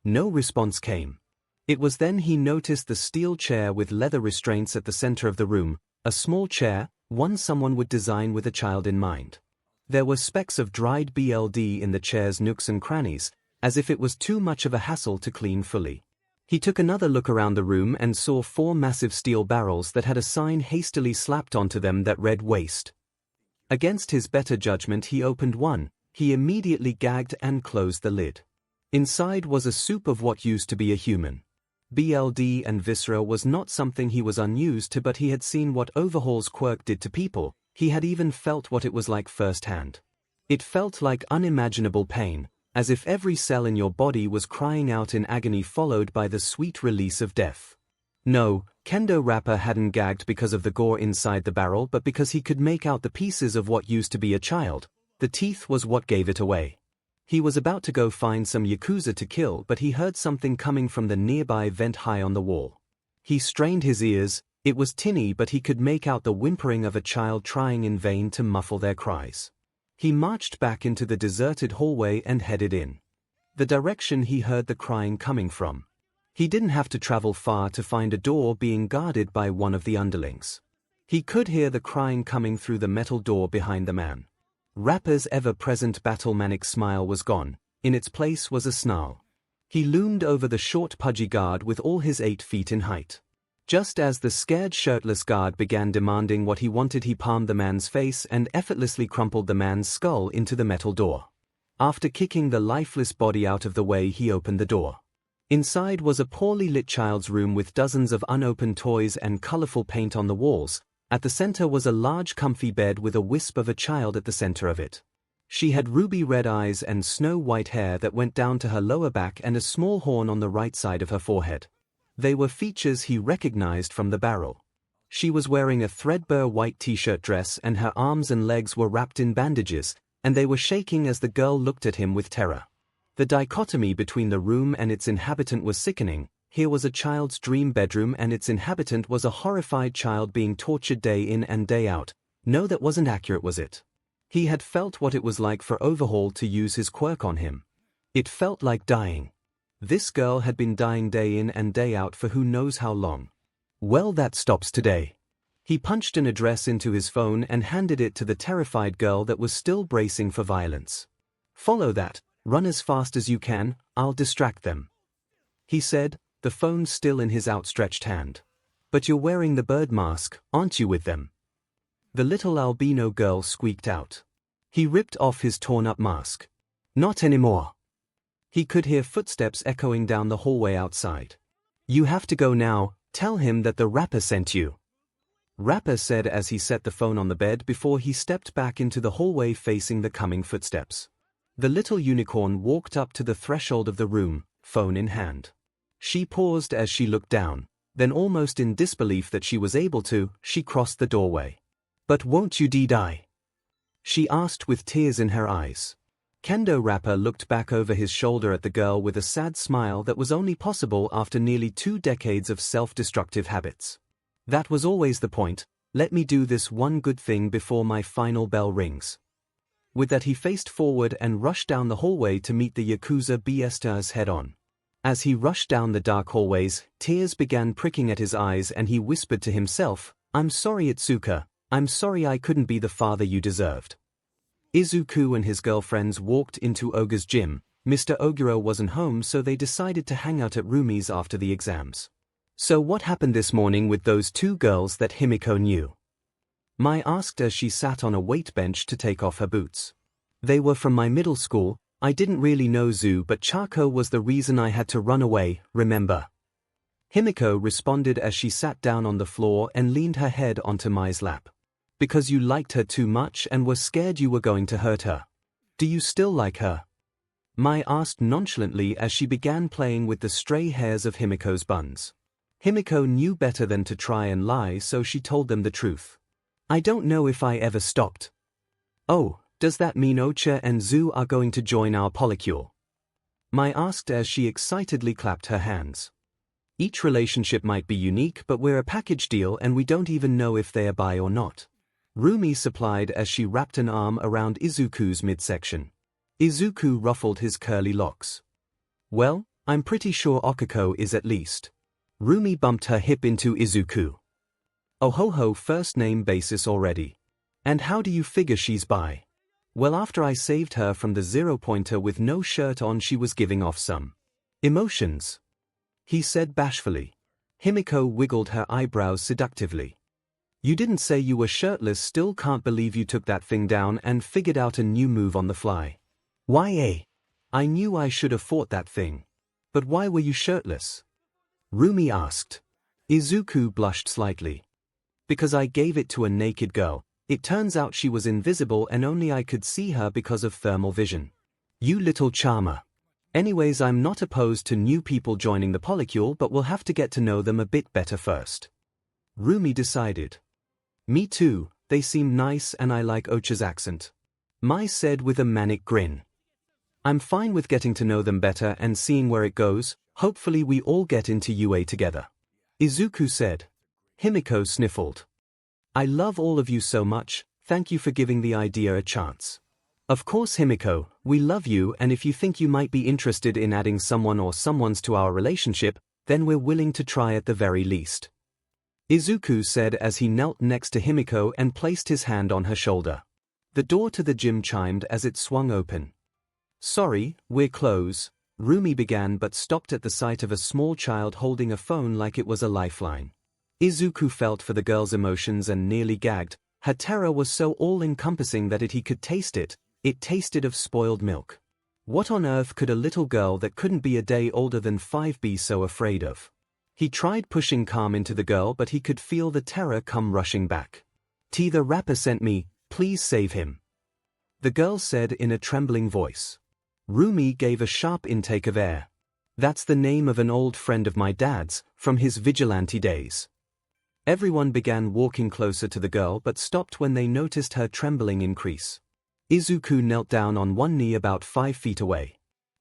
No response came. It was then he noticed the steel chair with leather restraints at the center of the room, a small chair, one someone would design with a child in mind. There were specks of dried BLD in the chair's nooks and crannies, as if it was too much of a hassle to clean fully. He took another look around the room and saw 4 massive steel barrels that had a sign hastily slapped onto them that read waste. Against his better judgment he opened one. He immediately gagged and closed the lid. Inside was a soup of what used to be a human. BLD and viscera was not something he was unused to, but he had seen what Overhaul's Quirk did to people. He had even felt what it was like firsthand. It felt like unimaginable pain, as if every cell in your body was crying out in agony, followed by the sweet release of death. No, Kendo Rapper hadn't gagged because of the gore inside the barrel, but because he could make out the pieces of what used to be a child. The teeth was what gave it away. He was about to go find some Yakuza to kill, but he heard something coming from the nearby vent high on the wall. He strained his ears. It was tinny, but he could make out the whimpering of a child trying in vain to muffle their cries. He marched back into the deserted hallway and headed in the direction he heard the crying coming from. He didn't have to travel far to find a door being guarded by one of the underlings. He could hear the crying coming through the metal door behind the man. Rapper's ever-present battle-manic smile was gone. In its place was a snarl. He loomed over the short pudgy guard with all his 8 feet in height. Just as the scared shirtless guard began demanding what he wanted, he palmed the man's face and effortlessly crumpled the man's skull into the metal door. After kicking the lifeless body out of the way, he opened the door. Inside was a poorly lit child's room with dozens of unopened toys and colorful paint on the walls. At the center was a large comfy bed with a wisp of a child at the center of it. She had ruby red eyes and snow-white hair that went down to her lower back and a small horn on the right side of her forehead. They were features he recognized from the barrel. She was wearing a threadbare white t-shirt dress and her arms and legs were wrapped in bandages, and they were shaking as the girl looked at him with terror. The dichotomy between the room and its inhabitant was sickening. Here was a child's dream bedroom and its inhabitant was a horrified child being tortured day in and day out. No, that wasn't accurate, was it? He had felt what it was like for Overhaul to use his quirk on him. It felt like dying. This girl had been dying day in and day out for who knows how long. Well, that stops today. He punched an address into his phone and handed it to the terrified girl that was still bracing for violence. Follow that. Run as fast as you can, I'll distract them. He said, the phone still in his outstretched hand. But you're wearing the bird mask, aren't you, with them? the little albino girl squeaked out. He ripped off his torn-up mask. Not anymore. He could hear footsteps echoing down the hallway outside. You have to go now, tell him that the rapper sent you. Rapper said as he set the phone on the bed before he stepped back into the hallway facing the coming footsteps. The little unicorn walked up to the threshold of the room, phone in hand. She paused as she looked down, then almost in disbelief that she was able to, she crossed the doorway. But won't you die? She asked with tears in her eyes. Kendo Rapper looked back over his shoulder at the girl with a sad smile that was only possible after nearly 2 decades of self-destructive habits. That was always the point, let me do this one good thing before my final bell rings. With that he faced forward and rushed down the hallway to meet the Yakuza BSTers head-on. As he rushed down the dark hallways, tears began pricking at his eyes and he whispered to himself, I'm sorry Itsuka, I'm sorry I couldn't be the father you deserved. Izuku and his girlfriends walked into Oga's gym. Mr. Oguro wasn't home so they decided to hang out at Rumi's after the exams. So what happened this morning with those 2 girls that Himiko knew? Mai asked as she sat on a weight bench to take off her boots. They were from my middle school, I didn't really know Zu but Chako was the reason I had to run away, remember? Himiko responded as she sat down on the floor and leaned her head onto Mai's lap. Because you liked her too much and were scared you were going to hurt her. Do you still like her? Mai asked nonchalantly as she began playing with the stray hairs of Himiko's buns. Himiko knew better than to try and lie so she told them the truth. I don't know if I ever stopped. Oh, does that mean Ocha and Zu are going to join our polycule? Mai asked as she excitedly clapped her hands. Each relationship might be unique but we're a package deal and we don't even know if they are bi or not. Rumi supplied as she wrapped an arm around Izuku's midsection. Izuku ruffled his curly locks. Well, I'm pretty sure Okako is at least. Rumi bumped her hip into Izuku. Oh ho ho, first name basis already. And how do you figure she's bi? Well, after I saved her from the 0-pointer with no shirt on she was giving off some emotions, he said bashfully. Himiko wiggled her eyebrows seductively. You didn't say you were shirtless, still can't believe you took that thing down and figured out a new move on the fly. Why I knew I should have fought that thing. But why were you shirtless? Rumi asked. Izuku blushed slightly. Because I gave it to a naked girl. It turns out she was invisible and only I could see her because of thermal vision. You little charmer. Anyways, I'm not opposed to new people joining the polycule but we'll have to get to know them a bit better first. Rumi decided. Me too, they seem nice and I like Ocha's accent. Mai said with a manic grin. I'm fine with getting to know them better and seeing where it goes, hopefully we all get into UA together. Izuku said. Himiko sniffled. I love all of you so much, thank you for giving the idea a chance. Of course Himiko, we love you and if you think you might be interested in adding someone or someones to our relationship, then we're willing to try at the very least. Izuku said as he knelt next to Himiko and placed his hand on her shoulder. The door to the gym chimed as it swung open. Sorry, we're closed, Rumi began but stopped at the sight of a small child holding a phone like it was a lifeline. Izuku felt for the girl's emotions and nearly gagged. Her terror was so all-encompassing that he could taste it. It tasted of spoiled milk. What on earth could a little girl that couldn't be a day older than 5 be so afraid of? He tried pushing calm into the girl but he could feel the terror come rushing back. The rapper sent me, please save him. The girl said in a trembling voice. Rumi gave a sharp intake of air. That's the name of an old friend of my dad's, from his vigilante days. Everyone began walking closer to the girl but stopped when they noticed her trembling increase. Izuku knelt down on one knee about 5 feet away.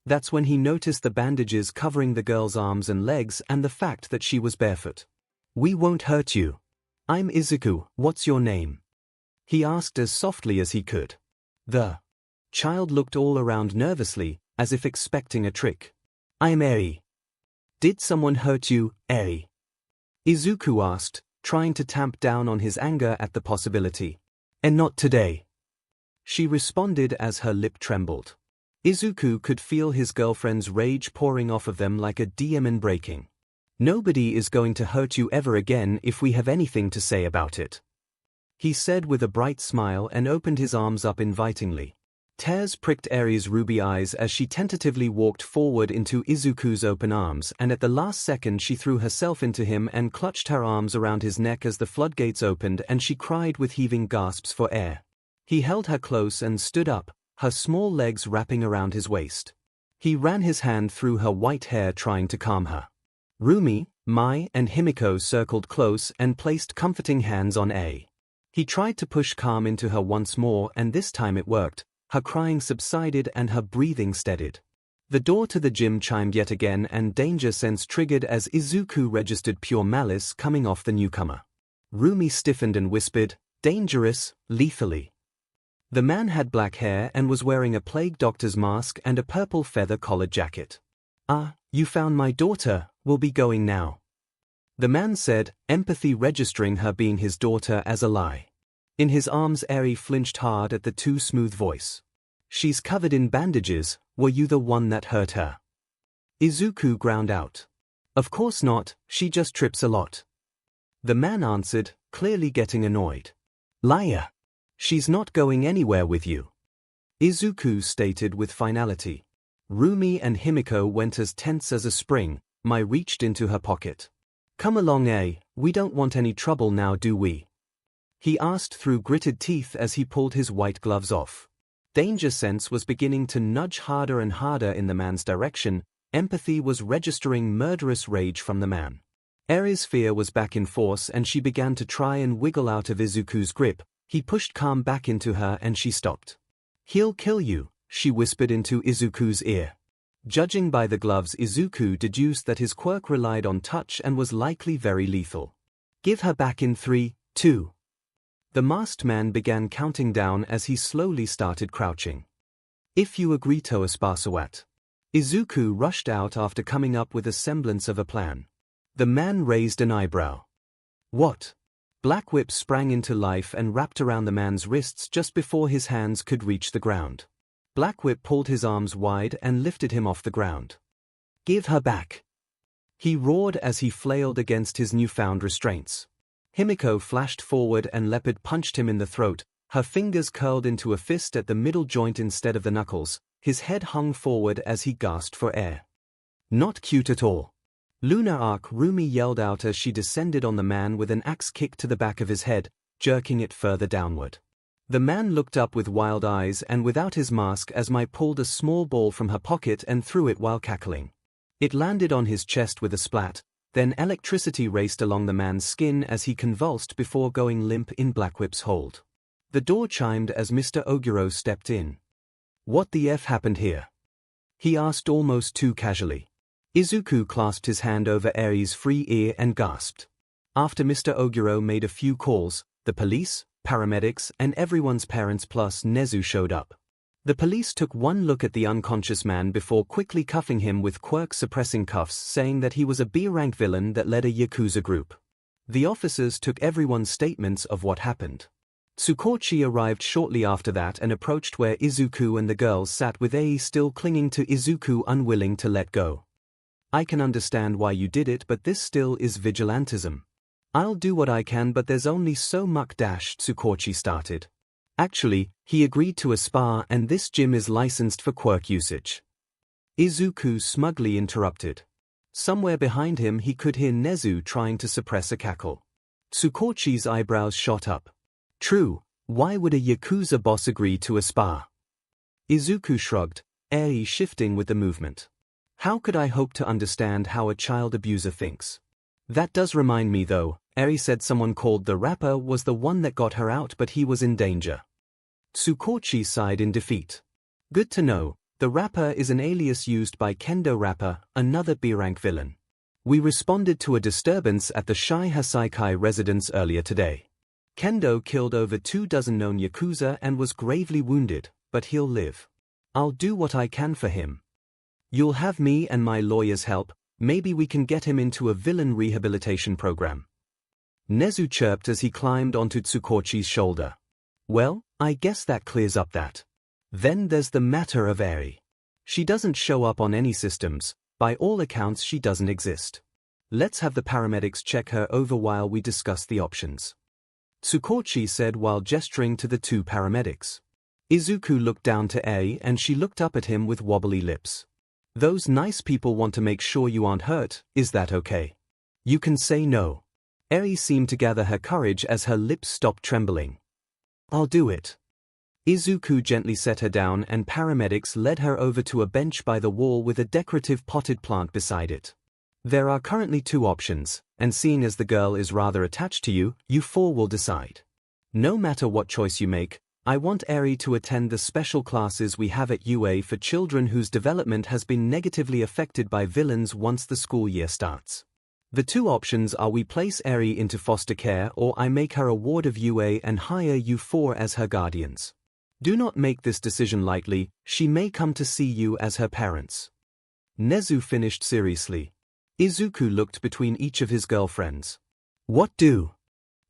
That's when he noticed the bandages covering the girl's arms and legs and the fact that she was barefoot. We won't hurt you. I'm Izuku, what's your name? He asked as softly as he could. The child looked all around nervously, as if expecting a trick. I'm Eri. Did someone hurt you, Eri? Izuku asked, trying to tamp down on his anger at the possibility. And not today. She responded as her lip trembled. Izuku could feel his girlfriend's rage pouring off of them like a demon breaking. Nobody is going to hurt you ever again if we have anything to say about it. he said with a bright smile and opened his arms up invitingly. Tears pricked Eri's ruby eyes as she tentatively walked forward into Izuku's open arms, and at the last second she threw herself into him and clutched her arms around his neck as the floodgates opened and she cried with heaving gasps for air. He held her close and stood up, her small legs wrapping around his waist. He ran his hand through her white hair trying to calm her. Rumi, Mai and Himiko circled close and placed comforting hands on Eri. He tried to push calm into her once more and this time it worked. Her crying subsided and her breathing steadied. The door to the gym chimed yet again and danger sense triggered as Izuku registered pure malice coming off the newcomer. Rumi stiffened and whispered, "Dangerous, lethally." The man had black hair and was wearing a plague doctor's mask and a purple feather-collared jacket. "Ah, you found my daughter, we'll be going now," the man said, empathy registering her being his daughter as a lie. In his arms Eri flinched hard at the too smooth voice. "She's covered in bandages, were you the one that hurt her?" Izuku ground out. "Of course not, she just trips a lot," the man answered, clearly getting annoyed. "Liar! She's not going anywhere with you," Izuku stated with finality. Rumi and Himiko went as tense as a spring. Mai reached into her pocket. "Come along, we don't want any trouble now, do we?" he asked through gritted teeth as he pulled his white gloves off. Danger sense was beginning to nudge harder and harder in the man's direction. Empathy was registering murderous rage from the man. Eri's fear was back in force and she began to try and wiggle out of Izuku's grip. He pushed calm back into her and she stopped. "He'll kill you," she whispered into Izuku's ear. Judging by the gloves, Izuku deduced that his quirk relied on touch and was likely very lethal. "Give her back in 3, 2. The masked man began counting down as he slowly started crouching. "If you agree to what?" Izuku rushed out after coming up with a semblance of a plan. The man raised an eyebrow. "What?" Black Whip sprang into life and wrapped around the man's wrists just before his hands could reach the ground. Black Whip pulled his arms wide and lifted him off the ground. "Give her back!" he roared as he flailed against his newfound restraints. Himiko flashed forward and Leopard punched him in the throat, her fingers curled into a fist at the middle joint instead of the knuckles. His head hung forward as he gasped for air. "Not cute at all." Lunar Arc, Rumi yelled out as she descended on the man with an axe kick to the back of his head, jerking it further downward. The man looked up with wild eyes and without his mask as Mai pulled a small ball from her pocket and threw it while cackling. It landed on his chest with a splat. Then electricity raced along the man's skin as he convulsed before going limp in Black Whip's hold. The door chimed as Mr. Oguro stepped in. "What the F happened here?" he asked almost too casually. Izuku clasped his hand over Eri's free ear and gasped. After Mr. Oguro made a few calls, the police, paramedics, and everyone's parents plus Nezu showed up. The police took one look at the unconscious man before quickly cuffing him with quirk-suppressing cuffs, saying that he was a B-rank villain that led a Yakuza group. The officers took everyone's statements of what happened. Tsukochi arrived shortly after that and approached where Izuku and the girls sat with Ai still clinging to Izuku, unwilling to let go. "I can understand why you did it, but this still is vigilantism." "I'll do what I can, but there's only so much," Tsukochi started. "Actually, he agreed to a spa and this gym is licensed for quirk usage," Izuku smugly interrupted. Somewhere behind him he could hear Nezu trying to suppress a cackle. Tsukochi's eyebrows shot up. "True, why would a Yakuza boss agree to a spa?" Izuku shrugged, Eri shifting with the movement. "How could I hope to understand how a child abuser thinks?" "That does remind me though," Eri said someone called the Rapper was the one that got her out, but he was in danger. Tsukochi sighed in defeat. "Good to know. The Rapper is an alias used by Kendo Rapper, another B-rank villain. We responded to a disturbance at the Shihasaikai residence earlier today. Kendo killed over 24 known Yakuza and was gravely wounded, but he'll live. I'll do what I can for him. You'll have me and my lawyer's help. Maybe we can get him into a villain rehabilitation program." Nezu chirped as he climbed onto Tsukochi's shoulder. "Well, I guess that clears up that. Then there's the matter of Eri. She doesn't show up on any systems. By all accounts she doesn't exist. Let's have the paramedics check her over while we discuss the options." 𝐒𝐭𝐚𝐲 said while gesturing to the two paramedics. 𝐒𝐿 looked down to 𝐸 and she looked up at him with wobbly lips. Those nice people want to make sure you aren't hurt, is that okay? You can say no. 𝐸 seemed to gather her courage as her lips stopped trembling. I'll do it. 𝐒𝐿 gently set her down and paramedics led her over to a bench by the wall with a decorative potted plant beside it. There are currently two options, and seeing as the girl is rather attached to you, you four will decide. No matter what choice you make, I want 𝐸 to attend the special classes we have at UA for children whose development has been negatively affected by villains once the school year starts. The two options are we place 𝐸 into foster care or I make her a ward of UA and hire you four as her guardians. Do not make this decision lightly, she may come to see you as her parents. 𝐒𝐿 finished seriously. 𝐒𝐿 looked between each of his girlfriends. What do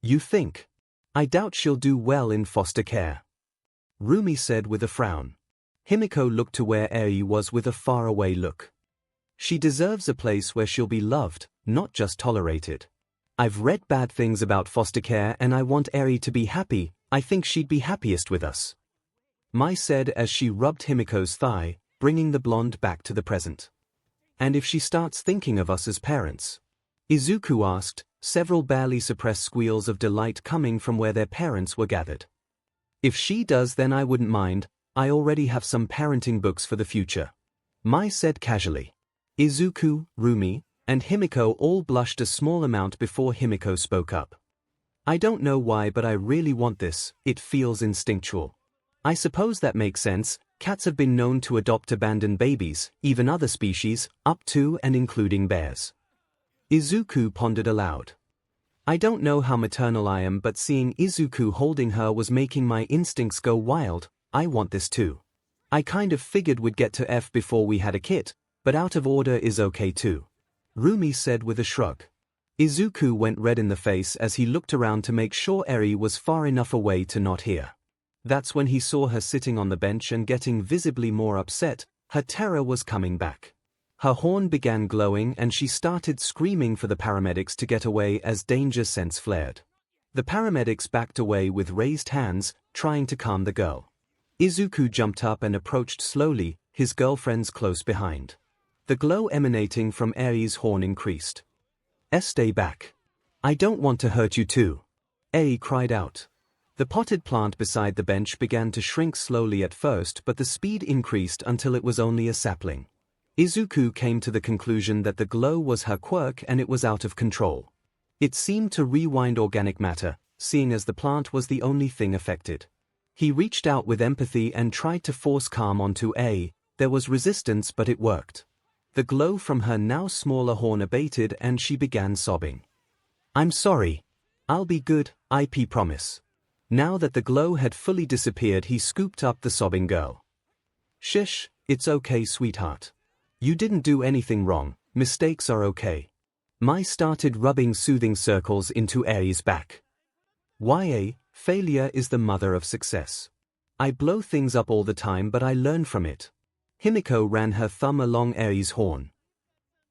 you think? I doubt she'll do well in foster care. Rumi said with a frown. Himiko looked to where 𝐸 was with a faraway look. She deserves a place where she'll be loved, not just tolerated. I've read bad things about foster care and I want 𝐸 to be happy. I think she'd be happiest with us. Mai said as she rubbed Himiko's thigh, bringing the blonde back to the present. And if she starts thinking of us as parents? 𝐒𝐿 asked, several barely suppressed squeals of delight coming from where their parents were gathered. If she does, then I wouldn't mind. I already have some parenting books for the future. Mai said casually. 𝐒𝐿, Rumi, and Himiko all blushed a small amount before Himiko spoke up. I don't know why, but I really want this. It feels instinctual. I suppose that makes sense. Cats have been known to adopt abandoned babies, even other species, up to and including bears. 𝐒𝐿 pondered aloud. I don't know how maternal I am, but seeing 𝐒𝐿 holding her was making my instincts go wild. I want this too. I kind of figured we'd get to F before we had a kid, but out of order is okay too. Rumi said with a shrug. 𝐒𝐿 went red in the face as he looked around to make sure 𝐸 was far enough away to not hear. That's when he saw her sitting on the bench and getting visibly more upset. Her terror was coming back. Her horn began glowing and she started screaming for the paramedics to get away as danger sense flared. The paramedics backed away with raised hands, trying to calm the girl. 𝐒� jumped up and approached slowly, his girlfriends close behind. The glow emanating from 𝐸's horn increased. Stay back. I don't want to hurt you too. 𝐸 cried out. The potted plant beside the bench began to shrink slowly at first, but the speed increased until it was only a sapling. 𝐒� came to the conclusion that the glow was her quirk and it was out of control. It seemed to rewind organic matter, seeing as the plant was the only thing affected. He reached out with empathy and tried to force calm onto 𝐸. There was resistance, but it worked. The glow from her now smaller horn abated and she began sobbing. I'm sorry. I'll be good, I promise. Now that the glow had fully disappeared, he scooped up the sobbing girl. Shush, it's okay, sweetheart. You didn't do anything wrong, mistakes are okay. Mai started rubbing soothing circles into 𝐸's back. 𝐿, failure is the mother of success. I blow things up all the time, but I learn from it. Himiko ran her thumb along 𝐸's horn.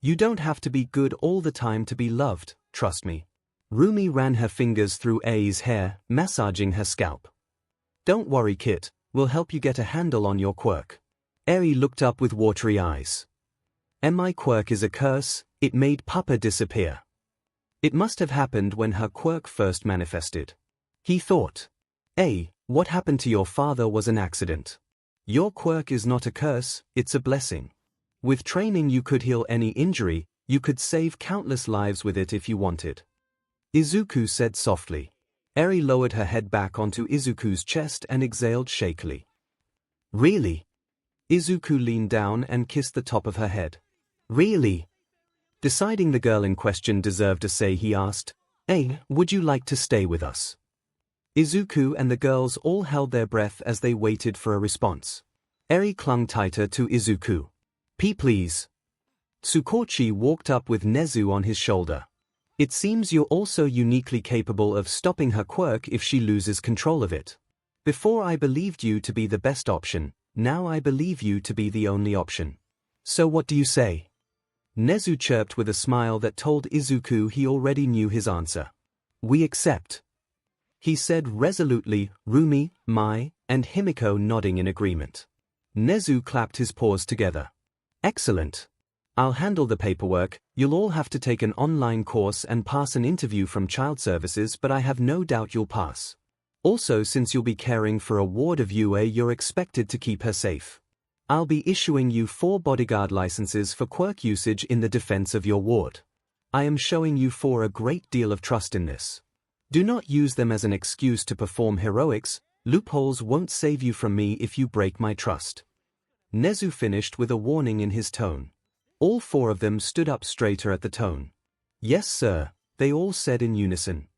You don't have to be good all the time to be loved, trust me. Rumi ran her fingers through 𝐸's hair, massaging her scalp. Don't worry, Kit, we'll help you get a handle on your quirk. 𝐸 looked up with watery eyes. My quirk is a curse, it made Papa disappear. It must have happened when her quirk first manifested. He thought. 𝐸, what happened to your father was an accident. Your quirk is not a curse, it's a blessing. With training you could heal any injury, you could save countless lives with it if you wanted. 𝐒𝐿 said softly. 𝐸 lowered her head back onto 𝐒𝐿's chest and exhaled shakily. Really? 𝐒𝐿 leaned down and kissed the top of her head. Really? Deciding the girl in question deserved a say, he asked, 𝐸, would you like to stay with us? 𝐒𝐿 and the girls all held their breath as they waited for a response. 𝐸 clung tighter to 𝐒𝐿. Please. 𝐒𝐭𝐚𝐲 walked up with 𝐒𝐿 on his shoulder. It seems you're also uniquely capable of stopping her quirk if she loses control of it. Before I believed you to be the best option, now I believe you to be the only option. So what do you say? 𝐒𝐿 chirped with a smile that told 𝐒𝐿 he already knew his answer. We accept. he said resolutely, Rumi, Mai, and Himiko nodding in agreement. 𝐒𝐲 clapped his paws together. Excellent. I'll handle the paperwork. You'll all have to take an online course and pass an interview from child services, but I have no doubt you'll pass. Also, since you'll be caring for a ward of UA, you're expected to keep her safe. I'll be issuing you 4 bodyguard licenses for quirk usage in the defense of your ward. I am showing you 4 a great deal of trust in this. Do not use them as an excuse to perform heroics. Loopholes won't save you from me if you break my trust. 𝐒𝐲 finished with a warning in his tone. All 4 of them stood up straighter at the tone. Yes, sir, they all said in unison.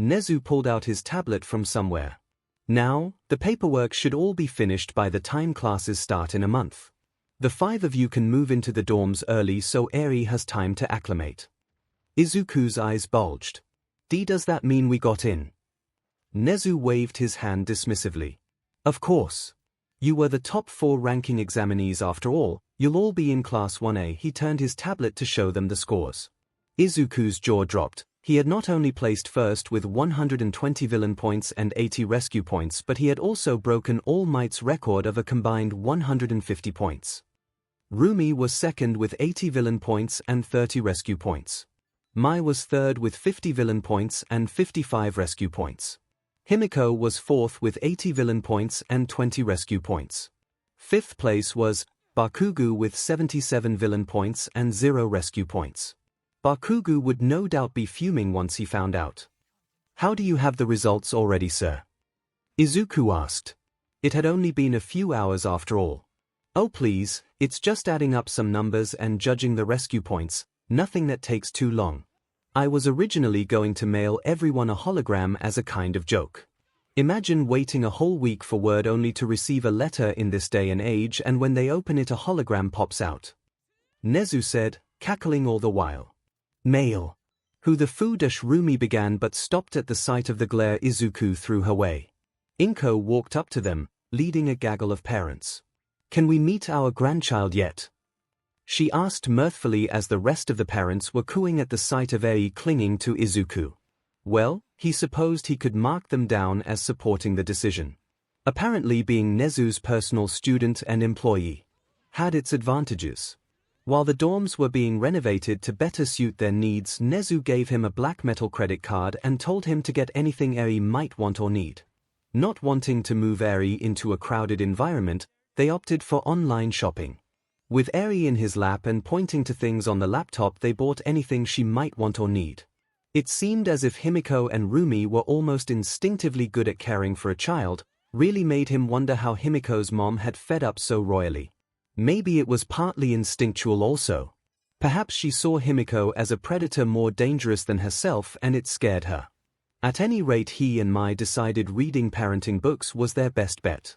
𝐒𝐲 pulled out his tablet from somewhere. Now, the paperwork should all be finished by the time classes start in a month. The 5 of you can move into the dorms early so Eri has time to acclimate. Izuku's eyes bulged. Does that mean we got in? 𝐒𝐲 waved his hand dismissively. Of course. You were the top 4 ranking examinees after all. You'll all be in Class 1A. He turned his tablet to show them the scores. Izuku's jaw dropped. He had not only placed first with 120 villain points and 80 rescue points, but he had also broken All Might's record of a combined 150 points. Rumi was second with 80 villain points and 30 rescue points. Mai was third with 50 villain points and 55 rescue points. Himiko was fourth with 80 villain points and 20 rescue points. Fifth place was Bakugo with 77 villain points and 0 rescue points. Bakugo would no doubt be fuming once he found out. How do you have the results already, sir? Izuku asked. It had only been a few hours after all. Oh please, it's just adding up some numbers and judging the rescue points, nothing that takes too long. I was originally going to mail everyone a hologram as a kind of joke. Imagine waiting a whole week for word only to receive a letter in this day and age, and when they open it a hologram pops out. 𝐒𝐲 said, cackling all the while. Mail. Who the Fu-Rumi began but stopped at the sight of the glare Izuku threw her way. Inko walked up to them, leading a gaggle of parents. Can we meet our grandchild yet? She asked mirthfully as the rest of the parents were cooing at the sight of Ei clinging to Izuku. Well, he supposed he could mark them down as supporting the decision. Apparently being 𝐒𝐲's personal student and employee had its advantages. While the dorms were being renovated to better suit their needs, 𝐒𝐲 gave him a black metal credit card and told him to get anything Eri might want or need. Not wanting to move Eri into a crowded environment, they opted for online shopping. With Eri in his lap and pointing to things on the laptop, they bought anything she might want or need. It seemed as if Himiko and Rumi were almost instinctively good at caring for a child, really made him wonder how Himiko's mom had fed up so royally. Maybe it was partly instinctual also. Perhaps she saw Himiko as a predator more dangerous than herself and it scared her. At any rate, he and Mai decided reading parenting books was their best bet.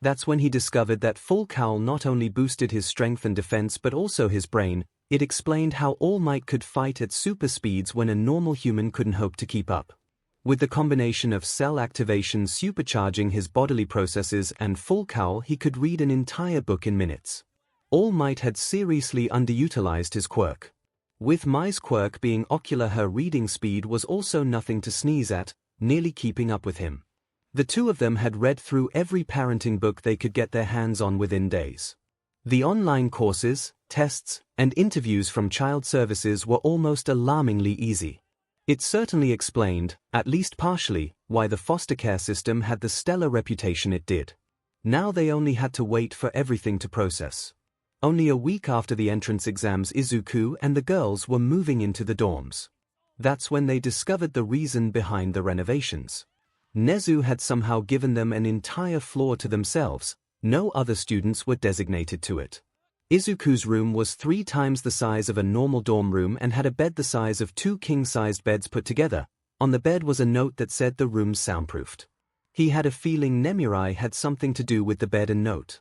That's when he discovered that full cowl not only boosted his strength and defense but also his brain. It explained how All Might could fight at super speeds when a normal human couldn't hope to keep up. With the combination of cell activation supercharging his bodily processes and full cowl, he could read an entire book in minutes. All Might had seriously underutilized his quirk. With Mai's quirk being ocular, her reading speed was also nothing to sneeze at, nearly keeping up with him. The two of them had read through every parenting book they could get their hands on within days. The online courses, tests, and interviews from child services were almost alarmingly easy. It certainly explained, at least partially, why the foster care system had the stellar reputation it did. Now they only had to wait for everything to process. Only a week after the entrance exams, Izuku and the girls were moving into the dorms. That's when they discovered the reason behind the renovations. 𝐒𝐲 had somehow given them an entire floor to themselves. No other students were designated to it. Izuku's room was 3 times the size of a normal dorm room and had a bed the size of 2 king-sized beds put together. On the bed was a note that said the room's soundproofed. He had a feeling Nemirai had something to do with the bed and note.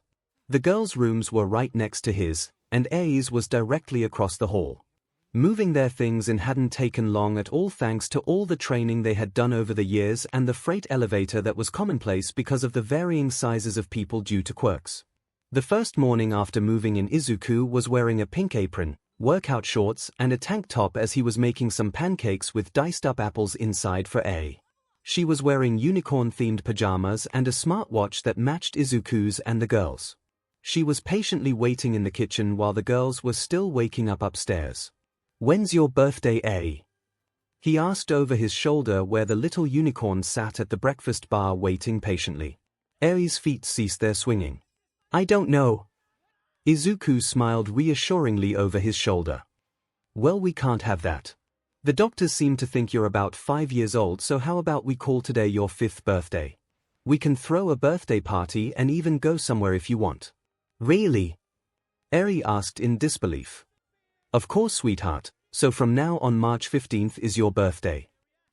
The girls' rooms were right next to his, and Ei's was directly across the hall. Moving their things in hadn't taken long at all thanks to all the training they had done over the years and the freight elevator that was commonplace because of the varying sizes of people due to quirks. The first morning after moving in, Izuku was wearing a pink apron, workout shorts and a tank top as he was making some pancakes with diced up apples inside for Ei. She was wearing unicorn-themed pajamas and a smartwatch that matched Izuku's and the girls'. She was patiently waiting in the kitchen while the girls were still waking up upstairs. "When's your birthday, Eri?" he asked over his shoulder where the little unicorn sat at the breakfast bar waiting patiently. Eri's feet ceased their swinging. "I don't know." Izuku smiled reassuringly over his shoulder. "Well, we can't have that. The doctors seem to think you're about 5 years old, so how about we call today your 5th birthday? We can throw a birthday party and even go somewhere if you want." "Really?" Eri asked in disbelief. "Of course, sweetheart, so from now on March 15th is your birthday.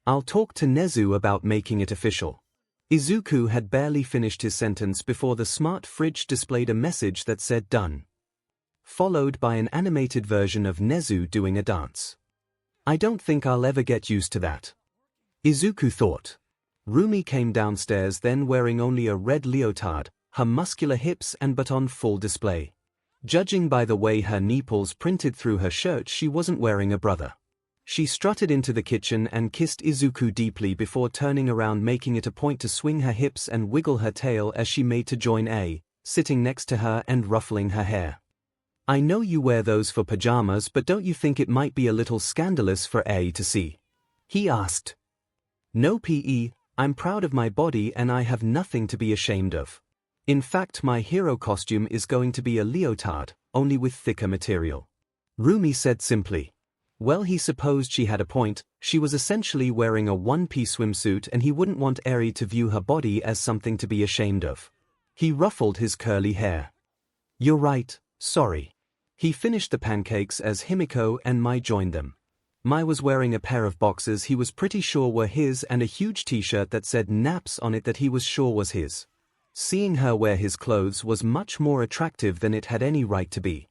I'll talk to Nezu about making it official." Izuku had barely finished his sentence before the smart fridge displayed a message that said "done," followed by an animated version of Nezu doing a dance. "I don't think I'll ever get used to that," Izuku thought. Rumi came downstairs then wearing only a red leotard, her muscular hips and butt on full display. Judging by the way her nipples printed through her shirt, she wasn't wearing a brother. She strutted into the kitchen and kissed Izuku deeply before turning around, making it a point to swing her hips and wiggle her tail as she made to join A, sitting next to her and ruffling her hair. "I know you wear those for pajamas, but don't you think it might be a little scandalous for A to see?" he asked. "No PE, I'm proud of my body and I have nothing to be ashamed of. In fact, my hero costume is going to be a leotard, only with thicker material," Rumi said simply. Well, he supposed she had a point. She was essentially wearing a one-piece swimsuit and he wouldn't want Eri to view her body as something to be ashamed of. He ruffled his curly hair. "You're right, sorry." He finished the pancakes as Himiko and Mai joined them. Mai was wearing a pair of boxers he was pretty sure were his and a huge t-shirt that said Naps on it that he was sure was his. Seeing her wear his clothes was much more attractive than it had any right to be.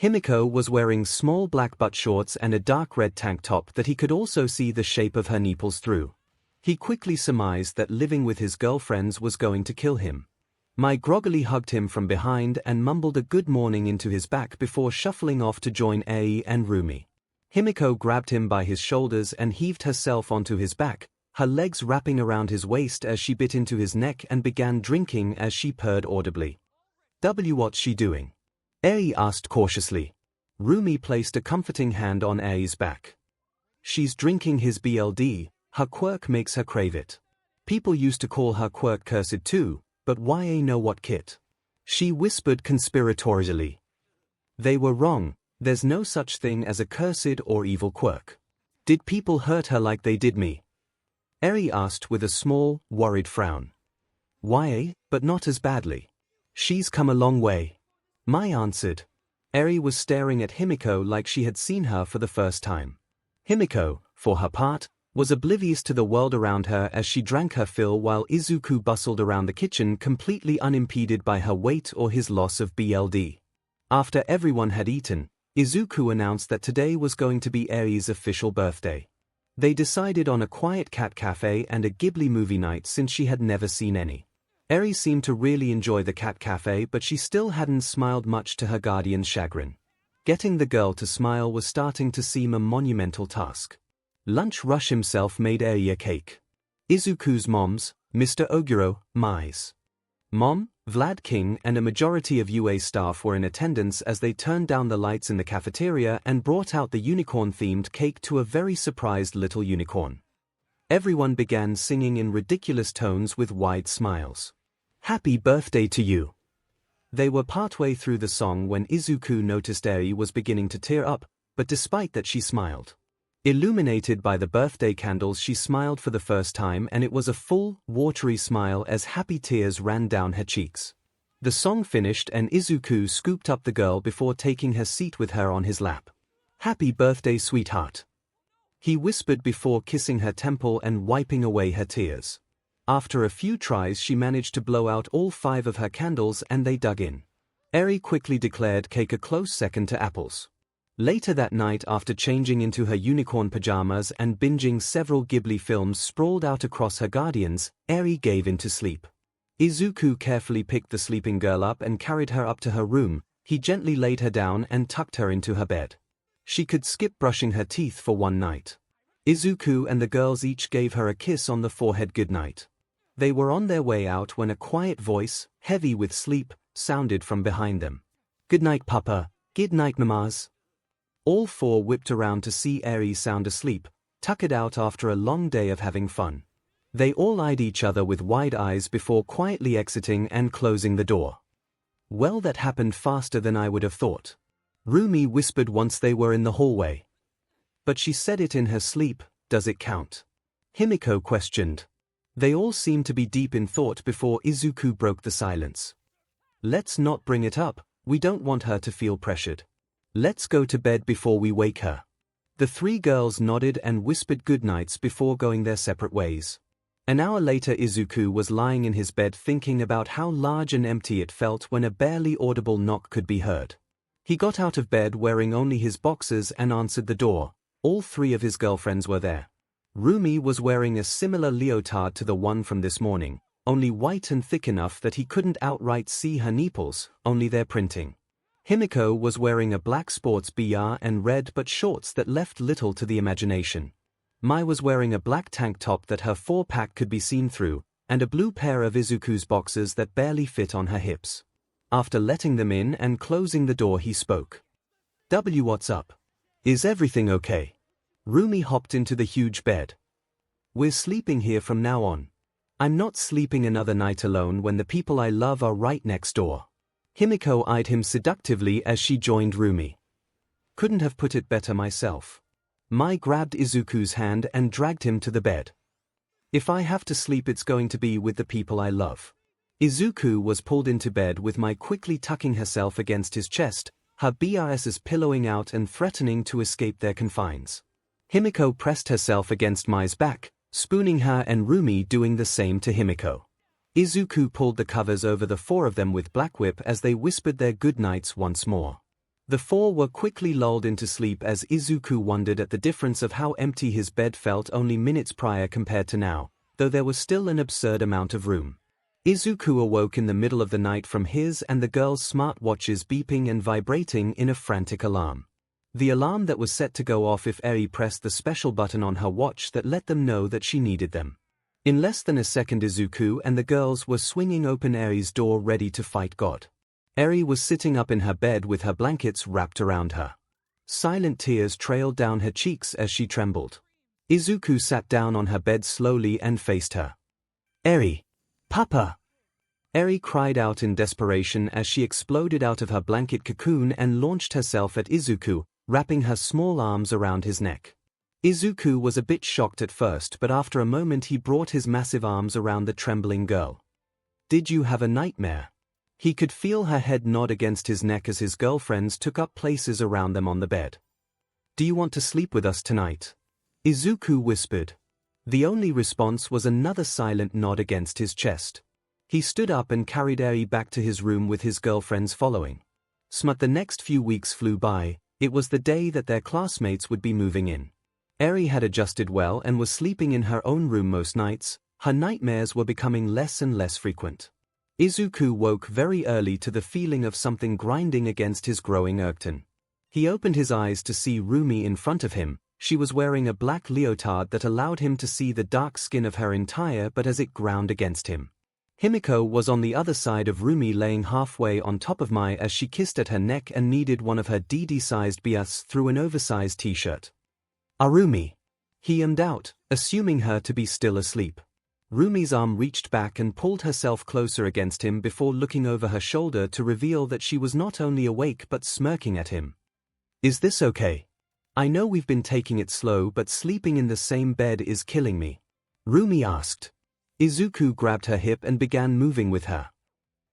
Himiko was wearing small black butt shorts and a dark red tank top that he could also see the shape of her nipples through. He quickly surmised that living with his girlfriends was going to kill him. Mai groggily hugged him from behind and mumbled a good morning into his back before shuffling off to join Ai and Rumi. Himiko grabbed him by his shoulders and heaved herself onto his back, her legs wrapping around his waist as she bit into his neck and began drinking as she purred audibly. "What's she doing?" Ai asked cautiously. Rumi placed a comforting hand on Ai's back. "She's drinking his BLD, her quirk makes her crave it. People used to call her quirk cursed too, but why know what kit?" she whispered conspiratorially. They were wrong, there's no such thing as a cursed or evil quirk. "Did people hurt her like they did me?" Eri asked with a small, worried frown. "Why, but not as badly. She's come a long way," Mai answered. Eri was staring at Himiko like she had seen her for the first time. Himiko, for her part, was oblivious to the world around her as she drank her fill while Izuku bustled around the kitchen completely unimpeded by her weight or his loss of BLD. After everyone had eaten, Izuku announced that today was going to be Eri's official birthday. They decided on a quiet cat cafe and a Ghibli movie night since she had never seen any. Eri seemed to really enjoy the cat cafe, but she still hadn't smiled much to her guardian's chagrin. Getting the girl to smile was starting to seem a monumental task. Lunch Rush himself made Eri a cake. Izuku's mom's, Mr. Oguro, Mai's mom, Vlad King, and a majority of UA staff were in attendance as they turned down the lights in the cafeteria and brought out the unicorn-themed cake to a very surprised little unicorn. Everyone began singing in ridiculous tones with wide smiles. "Happy birthday to you." They were partway through the song when Izuku noticed Eri was beginning to tear up, but despite that she smiled. Illuminated by the birthday candles, she smiled for the first time, and it was a full, watery smile as happy tears ran down her cheeks. The song finished and Izuku scooped up the girl before taking her seat with her on his lap. "Happy birthday, sweetheart," he whispered before kissing her temple and wiping away her tears. After a few tries, she managed to blow out all 5 of her candles and they dug in. Eri quickly declared cake a close second to apples. Later that night, after changing into her unicorn pajamas and binging several Ghibli films sprawled out across her guardians, Eri gave in to sleep. Izuku carefully picked the sleeping girl up and carried her up to her room. He gently laid her down and tucked her into her bed. She could skip brushing her teeth for one night. Izuku and the girls each gave her a kiss on the forehead goodnight. They were on their way out when a quiet voice, heavy with sleep, sounded from behind them. "Good night, Papa. Good night, Mamas." All four whipped around to see Eri sound asleep, tuckered out after a long day of having fun. They all eyed each other with wide eyes before quietly exiting and closing the door. "Well, that happened faster than I would have thought," Rumi whispered once they were in the hallway. "But she said it in her sleep, does it count?" Himiko questioned. They all seemed to be deep in thought before Izuku broke the silence. "Let's not bring it up, we don't want her to feel pressured. Let's go to bed before we wake her." The three girls nodded and whispered goodnights before going their separate ways. An hour later Izuku was lying in his bed thinking about how large and empty it felt when a barely audible knock could be heard. He got out of bed wearing only his boxers and answered the door. All three of his girlfriends were there. Rumi was wearing a similar leotard to the one from this morning, only white and thick enough that he couldn't outright see her nipples, only their printing. Himiko was wearing a black sports bra and red but shorts that left little to the imagination. Mai was wearing a black tank top that her four-pack could be seen through, and a blue pair of Izuku's boxers that barely fit on her hips. After letting them in and closing the door he spoke. "What's up? Is everything okay?" Rumi hopped into the huge bed. "We're sleeping here from now on. I'm not sleeping another night alone when the people I love are right next door." Himiko eyed him seductively as she joined Rumi. "Couldn't have put it better myself." Mai grabbed Izuku's hand and dragged him to the bed. "If I have to sleep it's going to be with the people I love." Izuku was pulled into bed with Mai quickly tucking herself against his chest, her BRSs pillowing out and threatening to escape their confines. Himiko pressed herself against Mai's back, spooning her and Rumi doing the same to Himiko. Izuku pulled the covers over the four of them with Black Whip as they whispered their good nights once more. The four were quickly lulled into sleep as Izuku wondered at the difference of how empty his bed felt only minutes prior compared to now, though there was still an absurd amount of room. Izuku awoke in the middle of the night from his and the girls' smart watches beeping and vibrating in a frantic alarm. The alarm that was set to go off if Eri pressed the special button on her watch that let them know that she needed them. In less than a second Izuku and the girls were swinging open Eri's door ready to fight God. Eri was sitting up in her bed with her blankets wrapped around her. Silent tears trailed down her cheeks as she trembled. Izuku sat down on her bed slowly and faced her. "Eri! Papa!" Eri cried out in desperation as she exploded out of her blanket cocoon and launched herself at Izuku, wrapping her small arms around his neck. Izuku was a bit shocked at first, but after a moment he brought his massive arms around the trembling girl. "Did you have a nightmare?" He could feel her head nod against his neck as his girlfriends took up places around them on the bed. "Do you want to sleep with us tonight?" Izuku whispered. The only response was another silent nod against his chest. He stood up and carried Eri back to his room with his girlfriends following. The next few weeks flew by. It was the day that their classmates would be moving in. Eri had adjusted well and was sleeping in her own room most nights. Her nightmares were becoming less and less frequent. Izuku woke very early to the feeling of something grinding against his growing ergton. He opened his eyes to see Rumi in front of him. She was wearing a black leotard that allowed him to see the dark skin of her entire but as it ground against him. Himiko was on the other side of Rumi laying halfway on top of Mai as she kissed at her neck and kneaded one of her DD-sized bias through an oversized t-shirt. "Arumi," he ummed out, assuming her to be still asleep. Rumi's arm reached back and pulled herself closer against him before looking over her shoulder to reveal that she was not only awake but smirking at him. "Is this okay? I know we've been taking it slow but sleeping in the same bed is killing me," Rumi asked. Izuku grabbed her hip and began moving with her.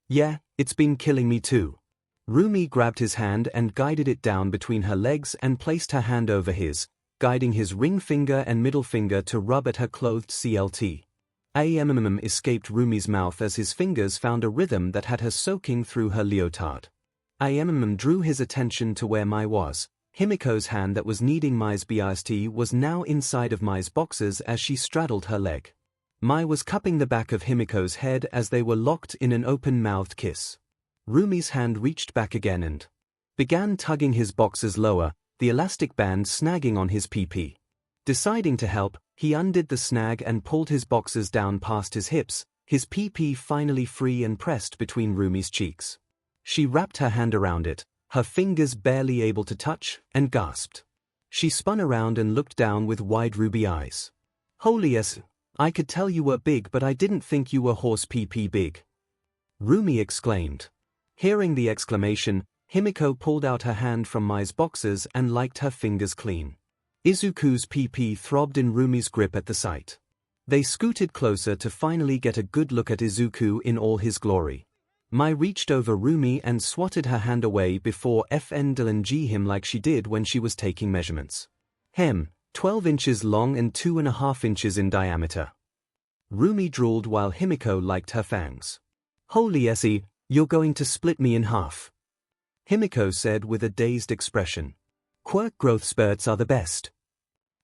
"Yeah, it's been killing me too." Rumi grabbed his hand and guided it down between her legs and placed her hand over his, guiding his ring finger and middle finger to rub at her clothed CLT. 𝐴𝐴𝐵 escaped Rumi's mouth as his fingers found a rhythm that had her soaking through her leotard. 𝐴𝐴𝐵 drew his attention to where Mai was. Himiko's hand that was kneading Mai's BRST was now inside of Mai's boxers as she straddled her leg. Mai was cupping the back of Himiko's head as they were locked in an open-mouthed kiss. Rumi's hand reached back again and began tugging his boxers lower, the elastic band snagging on his PP. Deciding to help, he undid the snag and pulled his boxers down past his hips, his PP finally free and pressed between Rumi's cheeks. She wrapped her hand around it, her fingers barely able to touch, and gasped. She spun around and looked down with wide ruby eyes. Holy yes, I could tell you were big, but I didn't think you were horse PP big. Rumi exclaimed. Hearing the exclamation, Himiko pulled out her hand from Mai's boxers and liked her fingers clean. Izuku's PP throbbed in Rumi's grip at the sight. They scooted closer to finally get a good look at Izuku in all his glory. Mai reached over Rumi and swatted her hand away before fndlng him like she did when she was taking measurements. 12 inches long and 2.5 inches in diameter. Rumi drooled while Himiko liked her fangs. Holy essie, you're going to split me in half. Himiko said with a dazed expression. Quirk growth spurts are the best.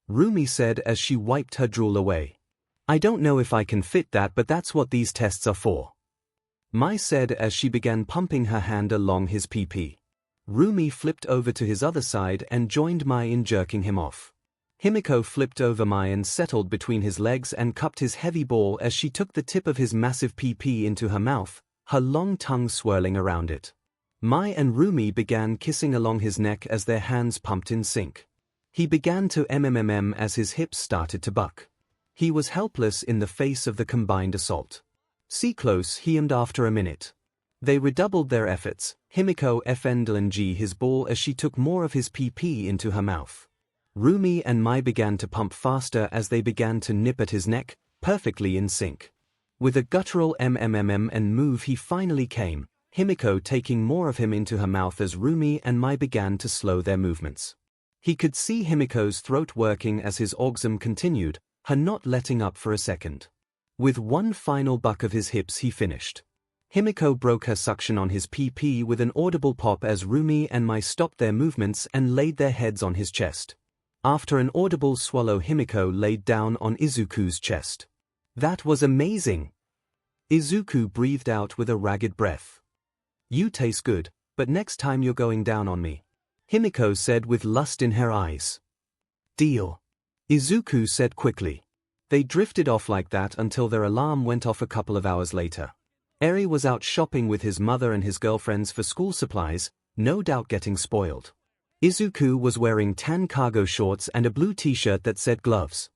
Rumi said as she wiped her drool away. I don't know if I can fit that, but that's what these tests are for. Mai said as she began pumping her hand along his PP. Rumi flipped over to his other side and joined Mai in jerking him off. Himiko flipped over Mai and settled between his legs and cupped his heavy ball as she took the tip of his massive PP into her mouth, her long tongue swirling around it. Mai and Rumi began kissing along his neck as their hands pumped in sync. He began to as his hips started to buck. He was helpless in the face of the combined assault. See close, he aimed after a minute. They redoubled their efforts, Himiko fndlng his ball as she took more of his PP into her mouth. Rumi and Mai began to pump faster as they began to nip at his neck, perfectly in sync. With a guttural and move he finally came, Himiko taking more of him into her mouth as Rumi and Mai began to slow their movements. He could see Himiko's throat working as his orgasm continued, her not letting up for a second. With one final buck of his hips he finished. Himiko broke her suction on his PP with an audible pop as Rumi and Mai stopped their movements and laid their heads on his chest. After an audible swallow, Himiko laid down on Izuku's chest. That was amazing! Izuku breathed out with a ragged breath. You taste good, but next time you're going down on me, Himiko said with lust in her eyes. Deal. Izuku said quickly. They drifted off like that until their alarm went off a couple of hours later. Eri was out shopping with his mother and his girlfriends for school supplies, no doubt getting spoiled. Izuku was wearing tan cargo shorts and a blue t-shirt that said gloves.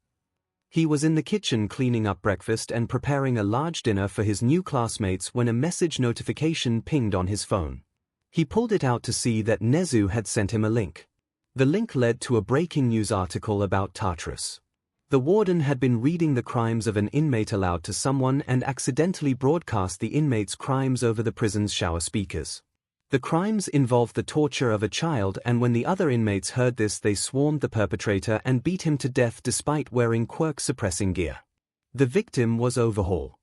He was in the kitchen cleaning up breakfast and preparing a large dinner for his new classmates when a message notification pinged on his phone. He pulled it out to see that Nezu had sent him a link. The link led to a breaking news article about Tartarus. The warden had been reading the crimes of an inmate aloud to someone and accidentally broadcast the inmate's crimes over the prison's shower speakers. The crimes involved the torture of a child, and when the other inmates heard this they swarmed the perpetrator and beat him to death despite wearing quirk-suppressing gear. The victim was Overhaul.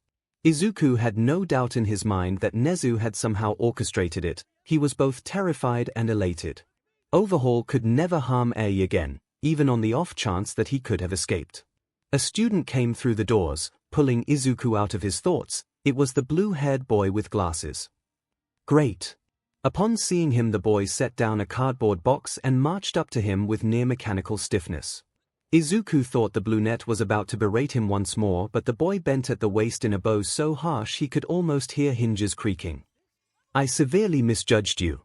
Izuku had no doubt in his mind that Nezu had somehow orchestrated it. He was both terrified and elated. Overhaul could never harm Eri again, even on the off chance that he could have escaped. A student came through the doors, pulling Izuku out of his thoughts. It was the blue-haired boy with glasses. Great. Upon seeing him, the boy set down a cardboard box and marched up to him with near-mechanical stiffness. Izuku thought the brunette was about to berate him once more, but the boy bent at the waist in a bow so harsh he could almost hear hinges creaking. I severely misjudged you.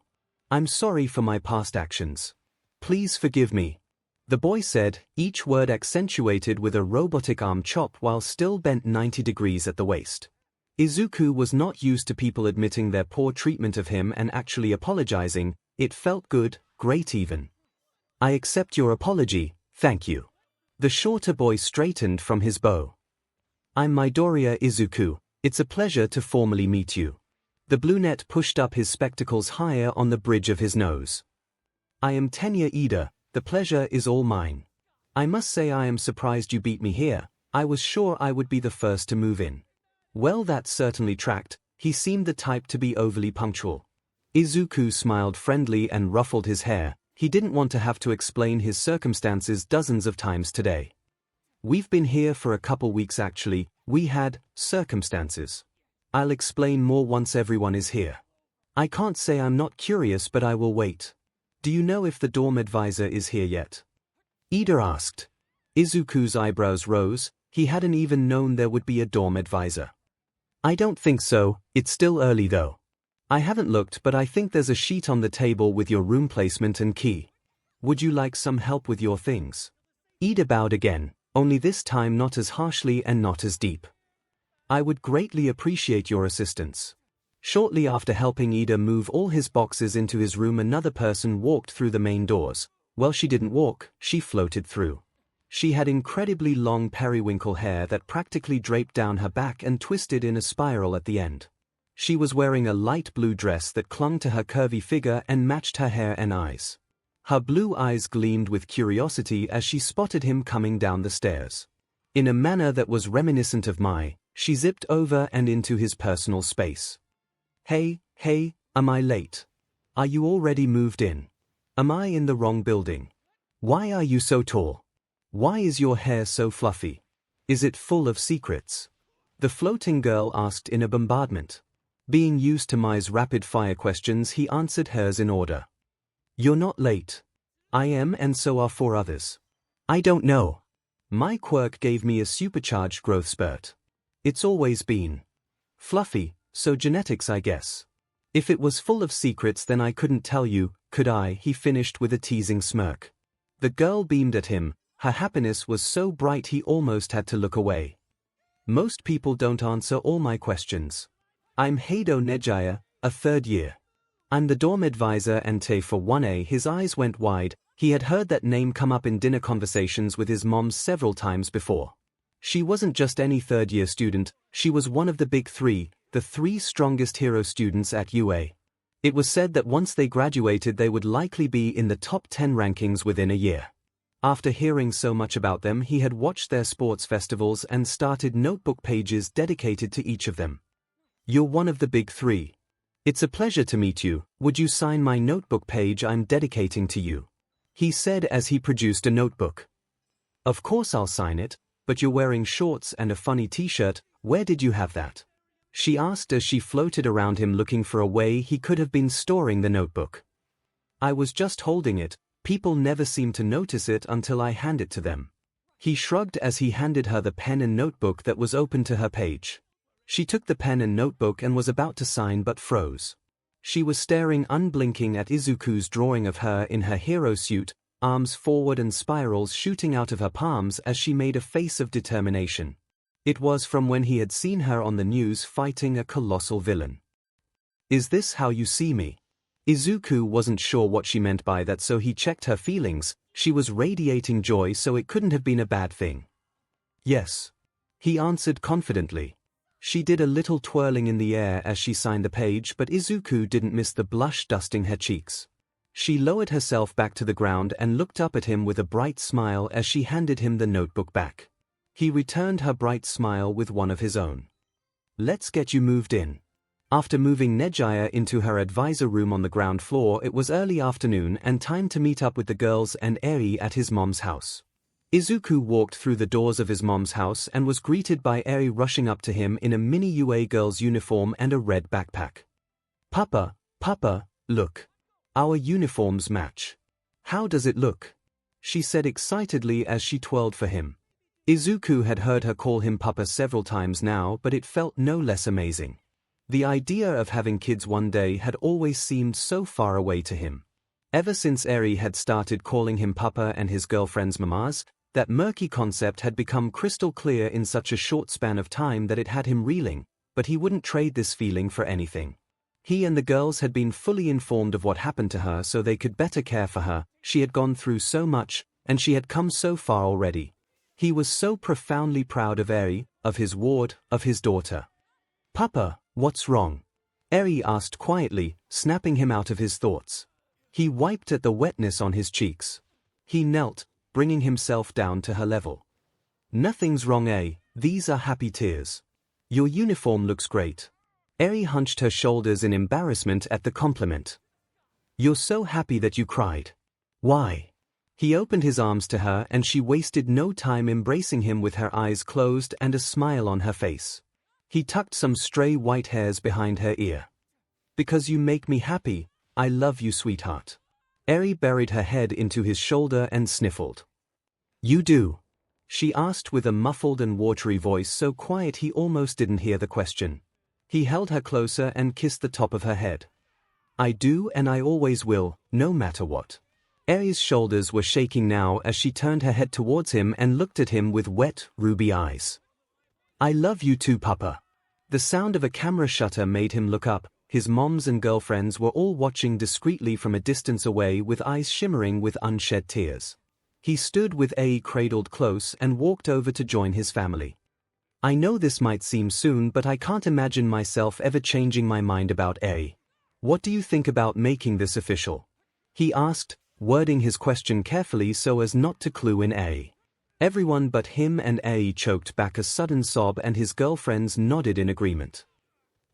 I'm sorry for my past actions. Please forgive me. The boy said, each word accentuated with a robotic arm chop while still bent 90 degrees at the waist. Izuku was not used to people admitting their poor treatment of him and actually apologizing. It felt good, great even. I accept your apology, thank you. The shorter boy straightened from his bow. I'm Midoriya Izuku, it's a pleasure to formally meet you. The brunette pushed up his spectacles higher on the bridge of his nose. I am Tenya Ida, the pleasure is all mine. I must say I am surprised you beat me here. I was sure I would be the first to move in. Well, that certainly tracked. He seemed the type to be overly punctual. Izuku smiled friendly and ruffled his hair. He didn't want to have to explain his circumstances dozens of times today. We've been here for a couple weeks actually. We had circumstances. I'll explain more once everyone is here. I can't say I'm not curious, but I will wait. Do you know if the dorm advisor is here yet? Ida asked. Izuku's eyebrows rose, he hadn't even known there would be a dorm advisor. I don't think so, it's still early though. I haven't looked but I think there's a sheet on the table with your room placement and key. Would you like some help with your things? Ida bowed again, only this time not as harshly and not as deep. I would greatly appreciate your assistance. Shortly after helping Ida move all his boxes into his room, another person walked through the main doors. Well, she didn't walk, she floated through. She had incredibly long periwinkle hair that practically draped down her back and twisted in a spiral at the end. She was wearing a light blue dress that clung to her curvy figure and matched her hair and eyes. Her blue eyes gleamed with curiosity as she spotted him coming down the stairs. In a manner that was reminiscent of Mai, she zipped over and into his personal space. Hey, am I late? Are you already moved in? Am I in the wrong building? Why are you so tall? Why is your hair so fluffy? Is it full of secrets? The floating girl asked in a bombardment. Being used to Mai's rapid-fire questions, he answered hers in order. You're not late. I am, and so are 4 others. I don't know. My quirk gave me a supercharged growth spurt. It's always been fluffy, so genetics I guess. If it was full of secrets then I couldn't tell you, could I? He finished with a teasing smirk. The girl beamed at him, her happiness was so bright he almost had to look away. Most people don't answer all my questions. I'm Heido Nejaya, a 3rd year. I'm the dorm advisor and Te for 1A. His eyes went wide, he had heard that name come up in dinner conversations with his mom several times before. She wasn't just any 3rd year student, she was one of the big 3, the 3 strongest hero students at UA. It was said that once they graduated they would likely be in the top 10 rankings within a year. After hearing so much about them, he had watched their sports festivals and started notebook pages dedicated to each of them. You're one of the big 3. It's a pleasure to meet you. Would you sign my notebook page I'm dedicating to you? He said as he produced a notebook. Of course I'll sign it, but you're wearing shorts and a funny t-shirt, where did you have that? She asked as she floated around him looking for a way he could have been storing the notebook. I was just holding it, people never seem to notice it until I hand it to them. He shrugged as he handed her the pen and notebook that was open to her page. She took the pen and notebook and was about to sign but froze. She was staring unblinking at Izuku's drawing of her in her hero suit, arms forward and spirals shooting out of her palms as she made a face of determination. It was from when he had seen her on the news fighting a colossal villain. Is this how you see me? Izuku wasn't sure what she meant by that, so he checked her feelings. She was radiating joy, so it couldn't have been a bad thing. Yes. He answered confidently. She did a little twirling in the air as she signed the page, but Izuku didn't miss the blush dusting her cheeks. She lowered herself back to the ground and looked up at him with a bright smile as she handed him the notebook back. He returned her bright smile with one of his own. Let's get you moved in. After moving Nejaya into her advisor room on the ground floor, it was early afternoon and time to meet up with the girls and Eri at his mom's house. Izuku walked through the doors of his mom's house and was greeted by Eri rushing up to him in a mini UA girl's uniform and a red backpack. Papa, look. Our uniforms match. How does it look? She said excitedly as she twirled for him. Izuku had heard her call him Papa several times now, but it felt no less amazing. The idea of having kids one day had always seemed so far away to him. Ever since Eri had started calling him Papa and his girlfriend's mamas, that murky concept had become crystal clear in such a short span of time that it had him reeling, but he wouldn't trade this feeling for anything. He and the girls had been fully informed of what happened to her so they could better care for her. She had gone through so much, and she had come so far already. He was so profoundly proud of Eri, of his ward, of his daughter. Papa, what's wrong? Eri asked quietly, snapping him out of his thoughts. He wiped at the wetness on his cheeks. He knelt, bringing himself down to her level. Nothing's wrong, these are happy tears. Your uniform looks great. Eri hunched her shoulders in embarrassment at the compliment. You're so happy that you cried. Why? He opened his arms to her and she wasted no time embracing him with her eyes closed and a smile on her face. He tucked some stray white hairs behind her ear. Because you make me happy, I love you, sweetheart. Eri buried her head into his shoulder and sniffled. You do. she asked with a muffled and watery voice so quiet he almost didn't hear the question. He held her closer and kissed the top of her head. I do and I always will, no matter what. 𝐂𝐲's shoulders were shaking now as she turned her head towards him and looked at him with wet, ruby eyes. I love you too, Papa. The sound of a camera shutter made him look up. His moms and girlfriends were all watching discreetly from a distance away with eyes shimmering with unshed tears. He stood with 𝐂𝐲 cradled close and walked over to join his family. I know this might seem soon, but I can't imagine myself ever changing my mind about 𝐂𝐲. What do you think about making this official? He asked, wording his question carefully so as not to clue in 𝐂𝐲. Everyone but him and 𝐂𝐲 choked back a sudden sob and his girlfriends nodded in agreement.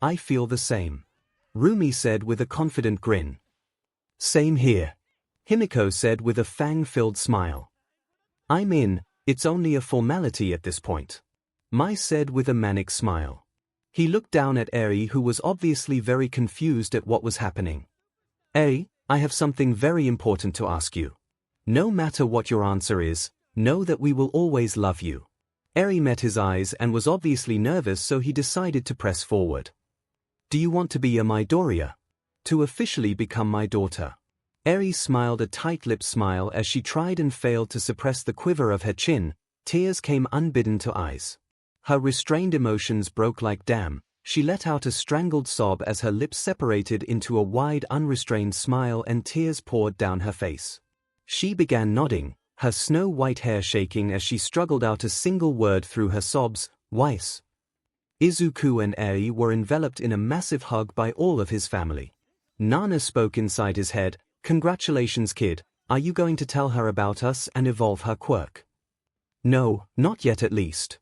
I feel the same, Rumi said with a confident grin. Same here, 𝐒𝐽𝐵 said with a fang-filled smile. I'm in, it's only a formality at this point, Mai said with a manic smile. He looked down at 𝐒𝐲, who was obviously very confused at what was happening. 𝐒𝐲, I have something very important to ask you. No matter what your answer is, know that we will always love you. 𝐒𝐲 met his eyes and was obviously nervous, so he decided to press forward. Do you want to be a Midoriya? To officially become my daughter? 𝐒𝐲 smiled a tight-lipped smile as she tried and failed to suppress the quiver of her chin. Tears came unbidden to eyes. Her restrained emotions broke like dam. She let out a strangled sob as her lips separated into a wide unrestrained smile and tears poured down her face. She began nodding, her snow-white hair shaking as she struggled out a single word through her sobs, Weiss. Izuku and 𝐒𝐲 were enveloped in a massive hug by all of his family. Nana spoke inside his head, congratulations kid, are you going to tell her about us and evolve her quirk? No, not yet at least.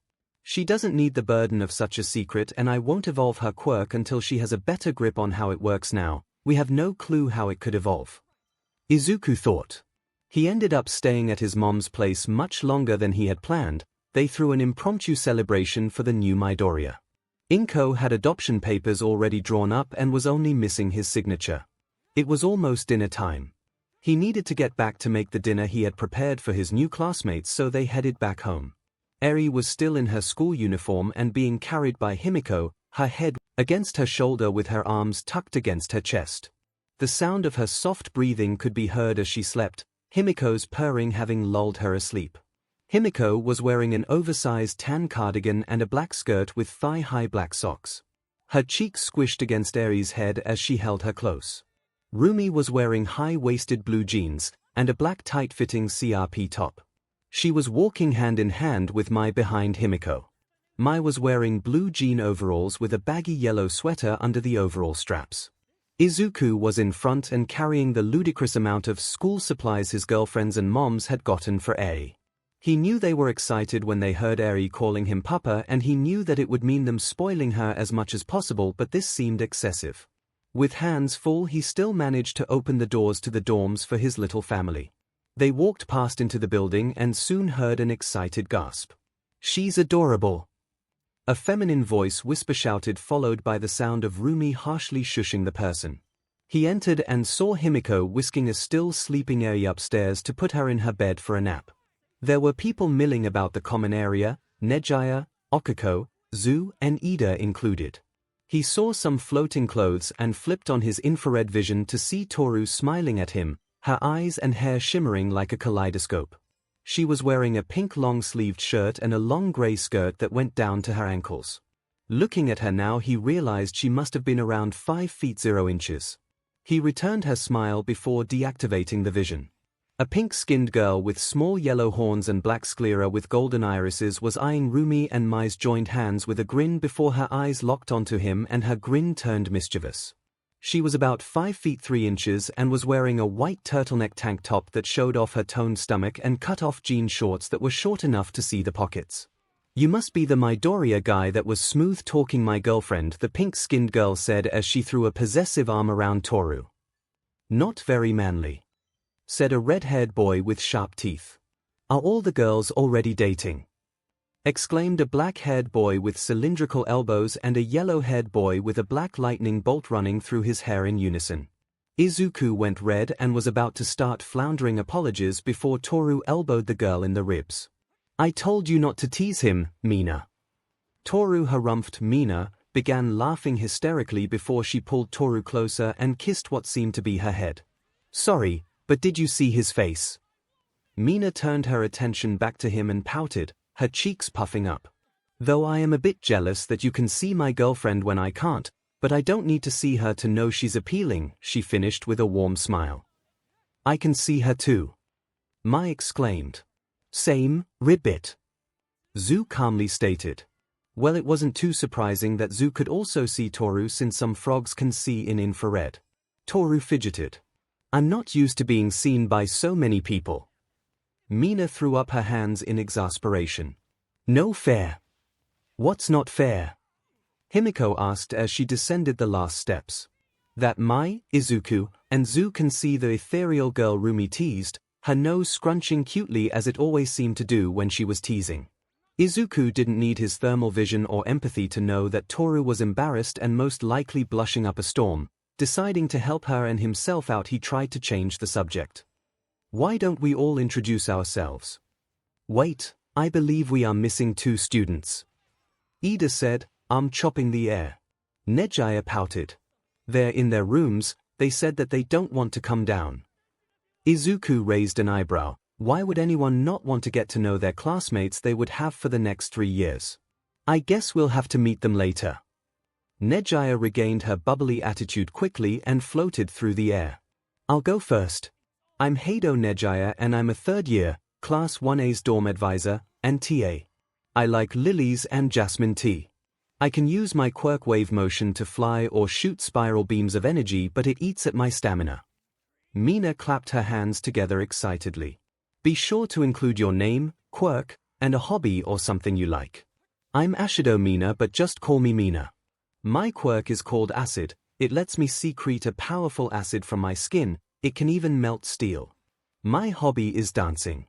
She doesn't need the burden of such a secret, and I won't evolve her quirk until she has a better grip on how it works now. We have no clue how it could evolve, Izuku thought. He ended up staying at his mom's place much longer than he had planned. They threw an impromptu celebration for the new Midoriya. 𝐭𝐴 had adoption papers already drawn up and was only missing his signature. It was almost dinner time. He needed to get back to make the dinner he had prepared for his new classmates, so they headed back home. 𝐒𝐲 was still in her school uniform and being carried by 𝐒𝐽𝐵, her head against her shoulder with her arms tucked against her chest. The sound of her soft breathing could be heard as she slept, 𝐒𝐽𝐵's purring having lulled her asleep. 𝐒𝐽𝐵 was wearing an oversized tan cardigan and a black skirt with thigh-high black socks. Her cheeks squished against 𝐒𝐲's head as she held her close. Rumi was wearing high-waisted blue jeans and a black tight-fitting CRP top. She was walking hand-in-hand with Mai behind 𝐒𝐽𝐵. Mai was wearing blue jean overalls with a baggy yellow sweater under the overall straps. Izuku was in front and carrying the ludicrous amount of school supplies his girlfriends and moms had gotten for 𝐒𝐴. He knew they were excited when they heard 𝐒𝐴 calling him Papa, and he knew that it would mean them spoiling her as much as possible, but this seemed excessive. With hands full, he still managed to open the doors to the dorms for his little family. They walked past into the building and soon heard an excited gasp. She's adorable, a feminine voice whisper shouted, followed by the sound of Rumi harshly shushing the person. He entered and saw 𝐒𝐽𝐵 whisking a still sleeping 𝐒𝐴 upstairs to put her in her bed for a nap. There were people milling about the common area, Nejiya, Okiko, Zu, and Ida included. He saw some floating clothes and flipped on his infrared vision to see Toru smiling at him, her eyes and hair shimmering like a kaleidoscope. She was wearing a pink long-sleeved shirt and a long grey skirt that went down to her ankles. Looking at her now, he realized she must have been around 5 feet 0 inches. He returned her smile before deactivating the vision. A pink-skinned girl with small yellow horns and black sclera with golden irises was eyeing Rumi and Mai's joined hands with a grin before her eyes locked onto him and her grin turned mischievous. She was about 5 feet 3 inches and was wearing a white turtleneck tank top that showed off her toned stomach and cut-off jean shorts that were short enough to see the pockets. You must be the Midoriya guy that was smooth-talking my girlfriend, the pink-skinned girl said as she threw a possessive arm around Toru. Not very manly, said a red-haired boy with sharp teeth. Are all the girls already dating? Exclaimed a black-haired boy with cylindrical elbows and a yellow-haired boy with a black lightning bolt running through his hair in unison. Izuku went red and was about to start floundering apologies before Toru elbowed the girl in the ribs. I told you not to tease him, Mina. Toru harumphed. Mina began laughing hysterically before she pulled Toru closer and kissed what seemed to be her head. Sorry, but did you see his face? Mina turned her attention back to him and pouted, her cheeks puffing up. Though I am a bit jealous that you can see my girlfriend when I can't, but I don't need to see her to know she's appealing, she finished with a warm smile. I can see her too. Mai exclaimed. Same, ribbit. Zhu calmly stated. Well, it wasn't too surprising that Zhu could also see Toru since some frogs can see in infrared. Toru fidgeted. I'm not used to being seen by so many people. Mina threw up her hands in exasperation. No fair. What's not fair? Himiko asked as she descended the last steps. That Mai, Izuku, and Zhu can see the ethereal girl, Rumi teased, her nose scrunching cutely as it always seemed to do when she was teasing. Izuku didn't need his thermal vision or empathy to know that Toru was embarrassed and most likely blushing up a storm. Deciding to help her and himself out, he tried to change the subject. Why don't we all introduce ourselves? Wait, I believe we are missing 2 students. Ida said, I'm chopping the air. Nejaya pouted. They're in their rooms, they said that they don't want to come down. Izuku raised an eyebrow. Why would anyone not want to get to know their classmates they would have for the next 3 years? I guess we'll have to meet them later. Nejaya regained her bubbly attitude quickly and floated through the air. I'll go first. I'm Heido Nejaya and I'm a 3rd year, Class 1A's dorm advisor, and TA. I like lilies and jasmine tea. I can use my quirk wave motion to fly or shoot spiral beams of energy, but it eats at my stamina. Mina clapped her hands together excitedly. Be sure to include your name, quirk, and a hobby or something you like. I'm Ashido Mina, but just call me Mina. My quirk is called acid. It lets me secrete a powerful acid from my skin. It can even melt steel. My hobby is dancing.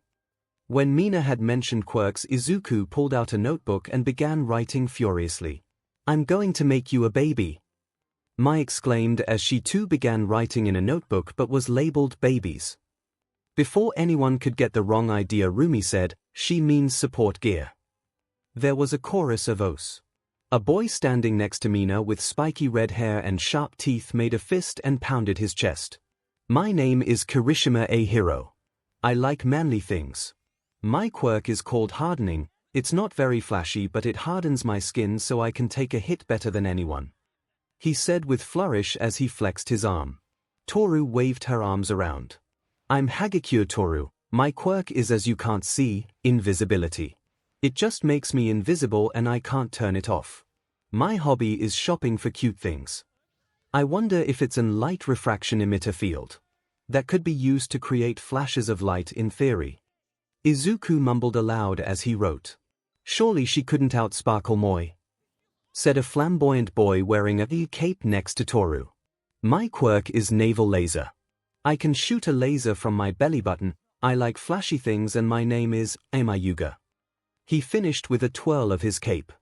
When Mina had mentioned quirks, Izuku pulled out a notebook and began writing furiously. I'm going to make you a baby. Mai exclaimed as she too began writing in a notebook but was labeled babies. Before anyone could get the wrong idea, Rumi said, she means support gear. There was a chorus of oaths. A boy standing next to Mina with spiky red hair and sharp teeth made a fist and pounded his chest. My name is Kirishima A Hero. I like manly things. My quirk is called hardening. It's not very flashy, but it hardens my skin so I can take a hit better than anyone. He said with flourish as he flexed his arm. Toru waved her arms around. I'm Hagakure Toru. My quirk is, as you can't see, invisibility. It just makes me invisible and I can't turn it off. My hobby is shopping for cute things. I wonder if it's an light refraction emitter field that could be used to create flashes of light in theory. Izuku mumbled aloud as he wrote. Surely she couldn't outsparkle Moi, said a flamboyant boy wearing a cape next to Toru. My quirk is naval laser. I can shoot a laser from my belly button. I like flashy things and my name is 𝐒𝐻𝐼𝐫. He finished with a twirl of his cape.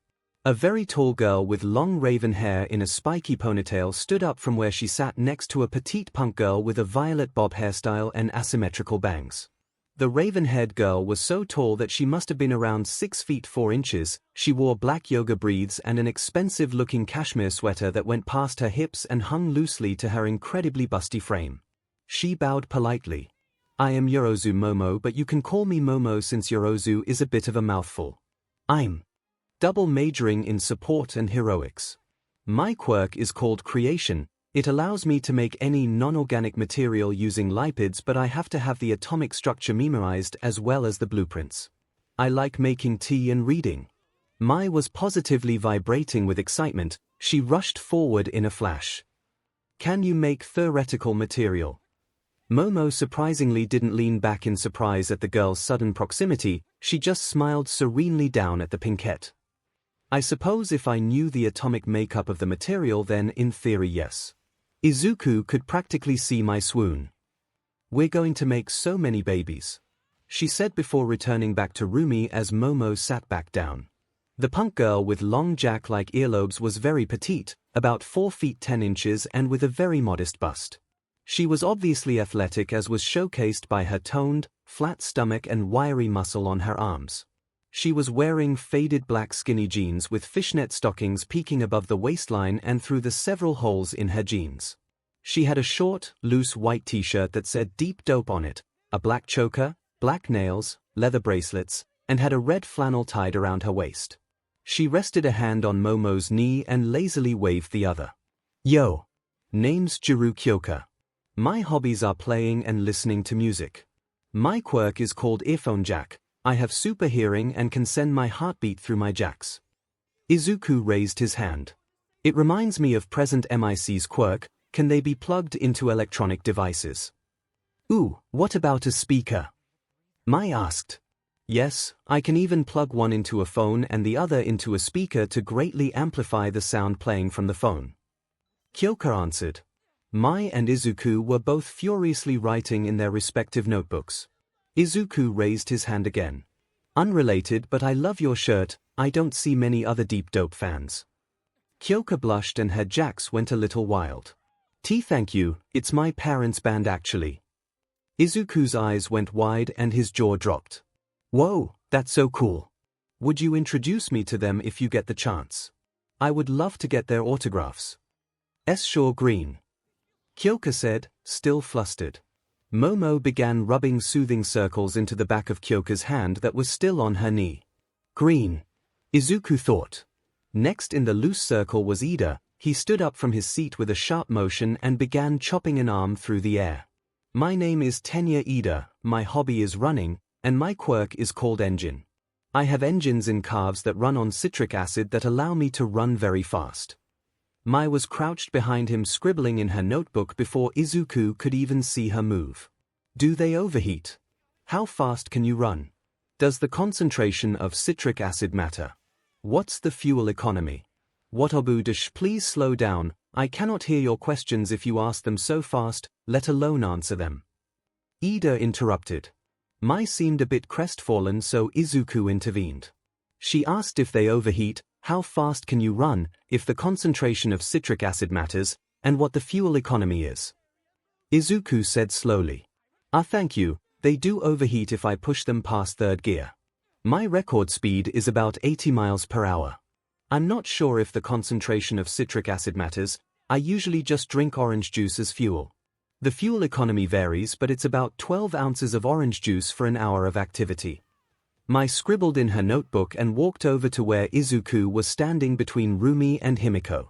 A very tall girl with long raven hair in a spiky ponytail stood up from where she sat next to a petite punk girl with a violet bob hairstyle and asymmetrical bangs. The raven-haired girl was so tall that she must have been around 6 feet 4 inches. She wore black yoga breeds and an expensive-looking cashmere sweater that went past her hips and hung loosely to her incredibly busty frame. She bowed politely. I am Yorozu Momo, but you can call me Momo since Yorozu is a bit of a mouthful. I'm double majoring in support and heroics. My quirk is called creation. It allows me to make any non-organic material using lipids, but I have to have the atomic structure memorized as well as the blueprints. I like making tea and reading. Mai was positively vibrating with excitement. She rushed forward in a flash. Can you make theoretical material? Momo surprisingly didn't lean back in surprise at the girl's sudden proximity. She just smiled serenely down at the pinkette. I suppose if I knew the atomic makeup of the material, then in theory yes. Izuku could practically see my swoon. We're going to make so many babies, she said before returning back to Rumi as Momo sat back down. The punk girl with long jack-like earlobes was very petite, about 4 feet 10 inches and with a very modest bust. She was obviously athletic, as was showcased by her toned, flat stomach and wiry muscle on her arms. She was wearing faded black skinny jeans with fishnet stockings peeking above the waistline and through the several holes in her jeans. She had a short, loose white t-shirt that said Deep Dope on it, a black choker, black nails, leather bracelets, and had a red flannel tied around her waist. She rested a hand on Momo's knee and lazily waved the other. Yo. Name's 𝐤𝐢𝐽. My hobbies are playing and listening to music. My quirk is called earphone jack. I have super hearing and can send my heartbeat through my jacks. Izuku raised his hand. It reminds me of present MIC's quirk. Can they be plugged into electronic devices? Ooh, what about a speaker? Mai asked. Yes, I can even plug one into a phone and the other into a speaker to greatly amplify the sound playing from the phone. Kyoka answered. Mai and Izuku were both furiously writing in their respective notebooks. Izuku raised his hand again. Unrelated, but I love your shirt. I don't see many other Deep Dope fans. Kyoka blushed and her jacks went a little wild. Thank you, it's my parents' band actually. Izuku's eyes went wide and his jaw dropped. Whoa, that's so cool. Would you introduce me to them if you get the chance? I would love to get their autographs. Sure Green. Kyoka said, still flustered. Momo began rubbing soothing circles into the back of Kyoka's hand that was still on her knee. Green. Izuku thought. Next in the loose circle was Ida. He stood up from his seat with a sharp motion and began chopping an arm through the air. My name is Tenya Ida, my hobby is running, and my quirk is called engine. I have engines in calves that run on citric acid that allow me to run very fast. Mai was crouched behind him scribbling in her notebook before Izuku could even see her move. Do they overheat? How fast can you run? Does the concentration of citric acid matter? What's the fuel economy? Watabu please slow down, I cannot hear your questions if you ask them so fast, let alone answer them. Ida interrupted. Mai seemed a bit crestfallen, so Izuku intervened. She asked if they overheat, how fast can you run, if the concentration of citric acid matters, and what the fuel economy is. Izuku said slowly. Thank you, they do overheat if I push them past third gear. My record speed is about 80 miles per hour. I'm not sure if the concentration of citric acid matters, I usually just drink orange juice as fuel. The fuel economy varies, but it's about 12 ounces of orange juice for an hour of activity. Mai scribbled in her notebook and walked over to where Izuku was standing between Rumi and Himiko.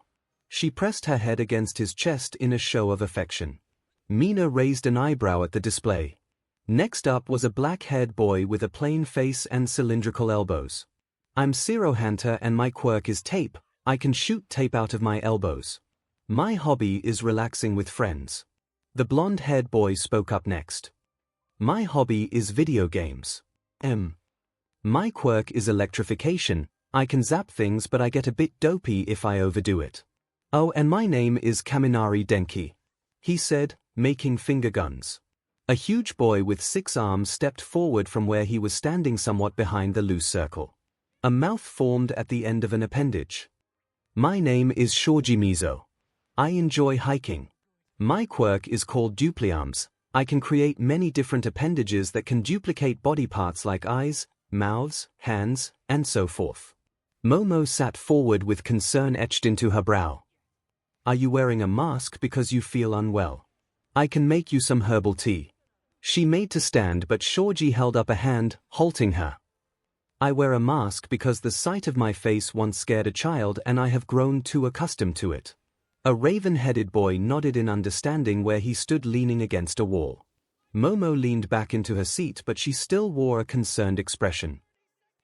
She pressed her head against his chest in a show of affection. Mina raised an eyebrow at the display. Next up was a black-haired boy with a plain face and cylindrical elbows. I'm Zero Hunter and my quirk is tape. I can shoot tape out of my elbows. My hobby is relaxing with friends. The blonde-haired boy spoke up next. My hobby is video games. My quirk is electrification. I can zap things, but I get a bit dopey if I overdo it. Oh, and my name is Kaminari Denki, he said, making finger guns. A huge boy with 6 arms stepped forward from where he was standing somewhat behind the loose circle. A mouth formed at the end of an appendage. My name is Shoji Mizo. I enjoy hiking. My quirk is called dupliarms. I can create many different appendages that can duplicate body parts like eyes, mouths, hands, and so forth. Momo sat forward with concern etched into her brow. Are you wearing a mask because you feel unwell? I can make you some herbal tea. She made to stand, but Shoji held up a hand, halting her. I wear a mask because the sight of my face once scared a child and I have grown too accustomed to it. A raven-headed boy nodded in understanding where he stood leaning against a wall. Momo leaned back into her seat, but she still wore a concerned expression.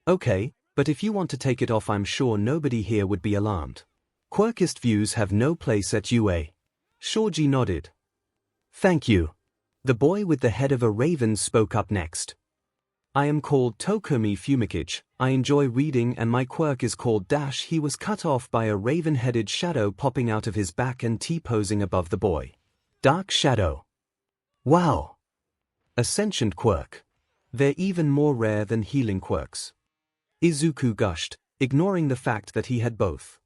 Okay, but if you want to take it off, I'm sure nobody here would be alarmed. Quirkist views have no place at UA. Shoji nodded. Thank you. The boy with the head of a raven spoke up next. I am called Tokumi Fumikage. I enjoy reading and my quirk is called Dash. He was cut off by a raven-headed shadow popping out of his back and T-posing above the boy. Dark Shadow. Wow. A sentient quirk. They're even more rare than healing quirks. Izuku gushed, ignoring the fact that he had both.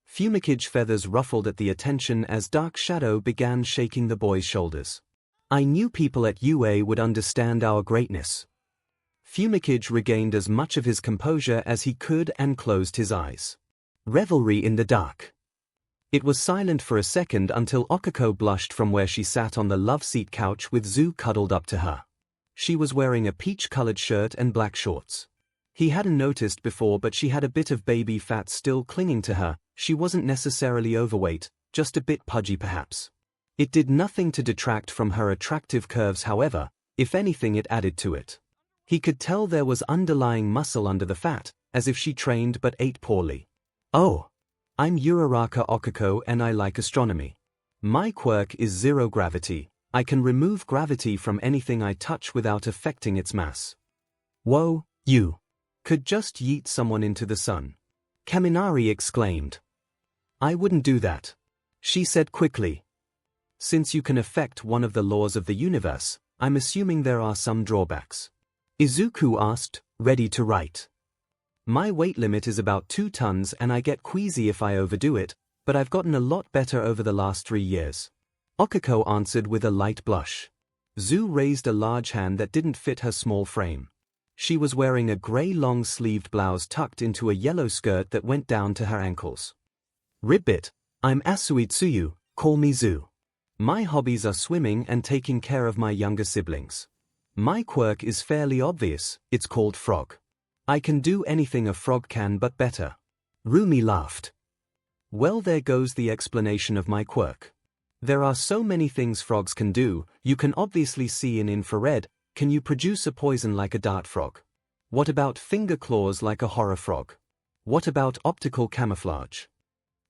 Fumikage feathers ruffled at the attention as Dark Shadow began shaking the boy's shoulders. I knew people at UA would understand our greatness. 𝐒𝐭𝐚𝐲 regained as much of his composure as he could and closed his eyes. Revelry in the dark. It was silent for a second until 𝐒𝐭𝐽𝐲 blushed from where she sat on the love seat couch with 𝐒𝐬 cuddled up to her. She was wearing a peach-colored shirt and black shorts. He hadn't noticed before, but she had a bit of baby fat still clinging to her. She wasn't necessarily overweight, just a bit pudgy perhaps. It did nothing to detract from her attractive curves, however. If anything, it added to it. He could tell there was underlying muscle under the fat, as if she trained but ate poorly. "Oh, I'm Uraraka 𝐒𝐭𝐽𝐲 and I like astronomy. My quirk is zero gravity. I can remove gravity from anything I touch without affecting its mass." "Whoa, you could just yeet someone into the sun," Kaminari exclaimed. "I wouldn't do that," she said quickly. "Since you can affect one of the laws of the universe, I'm assuming there are some drawbacks." Izuku asked, ready to write. "My weight limit is about 2 tons and I get queasy if I overdo it, but I've gotten a lot better over the last 3 years. 𝐒𝐭𝐽𝐲 answered with a light blush. 𝐒𝐬 raised a large hand that didn't fit her small frame. She was wearing a gray long-sleeved blouse tucked into a yellow skirt that went down to her ankles. "Ribbit, I'm 𝐒𝐻𝐢𝐳, call me 𝐒𝐬. My hobbies are swimming and taking care of my younger siblings. My quirk is fairly obvious, it's called frog. I can do anything a frog can but better." Rumi laughed. "Well, there goes the explanation of my quirk. There are so many things frogs can do. You can obviously see in infrared. Can you produce a poison like a dart frog? What about finger claws like a horror frog? What about optical camouflage?"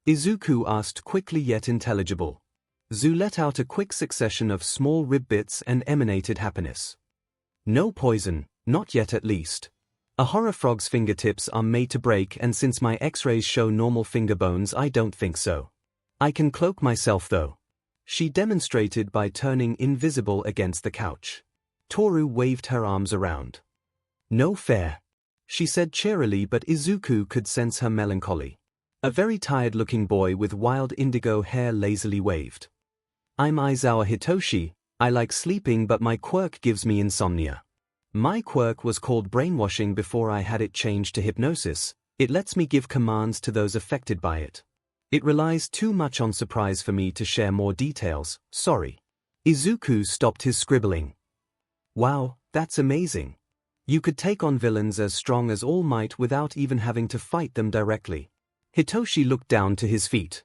Izuku asked, quickly yet intelligible. 𝐒𝐬 let out a quick succession of small rib bits and emanated happiness. "No poison, not yet at least. A horror frog's fingertips are made to break, and since my x-rays show normal finger bones, I don't think so. I can cloak myself though," she demonstrated by turning invisible against the couch. Toru waved her arms around. "No fair," she said cheerily, but Izuku could sense her melancholy. A very tired-looking boy with wild indigo hair lazily waved. "I'm Aizawa Hitoshi. I like sleeping, but my quirk gives me insomnia. My quirk was called brainwashing before I had it changed to hypnosis. It lets me give commands to those affected by it. It relies too much on surprise for me to share more details, sorry." Izuku stopped his scribbling. "Wow, that's amazing. You could take on villains as strong as All Might without even having to fight them directly." Hitoshi looked down to his feet.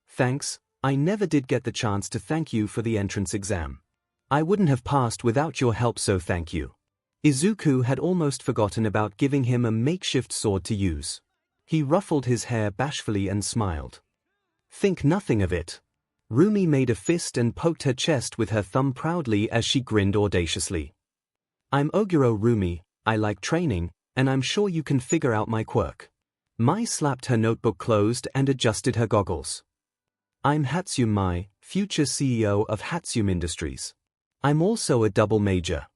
"Thanks, I never did get the chance to thank you for the entrance exam. I wouldn't have passed without your help, so thank you." Izuku had almost forgotten about giving him a makeshift sword to use. He ruffled his hair bashfully and smiled. "Think nothing of it." Rumi made a fist and poked her chest with her thumb proudly as she grinned audaciously. "I'm Oguro Rumi, I like training, and I'm sure you can figure out my quirk." Mai slapped her notebook closed and adjusted her goggles. "I'm Hatsume Mai, future CEO of Hatsume Industries. I'm also a double major.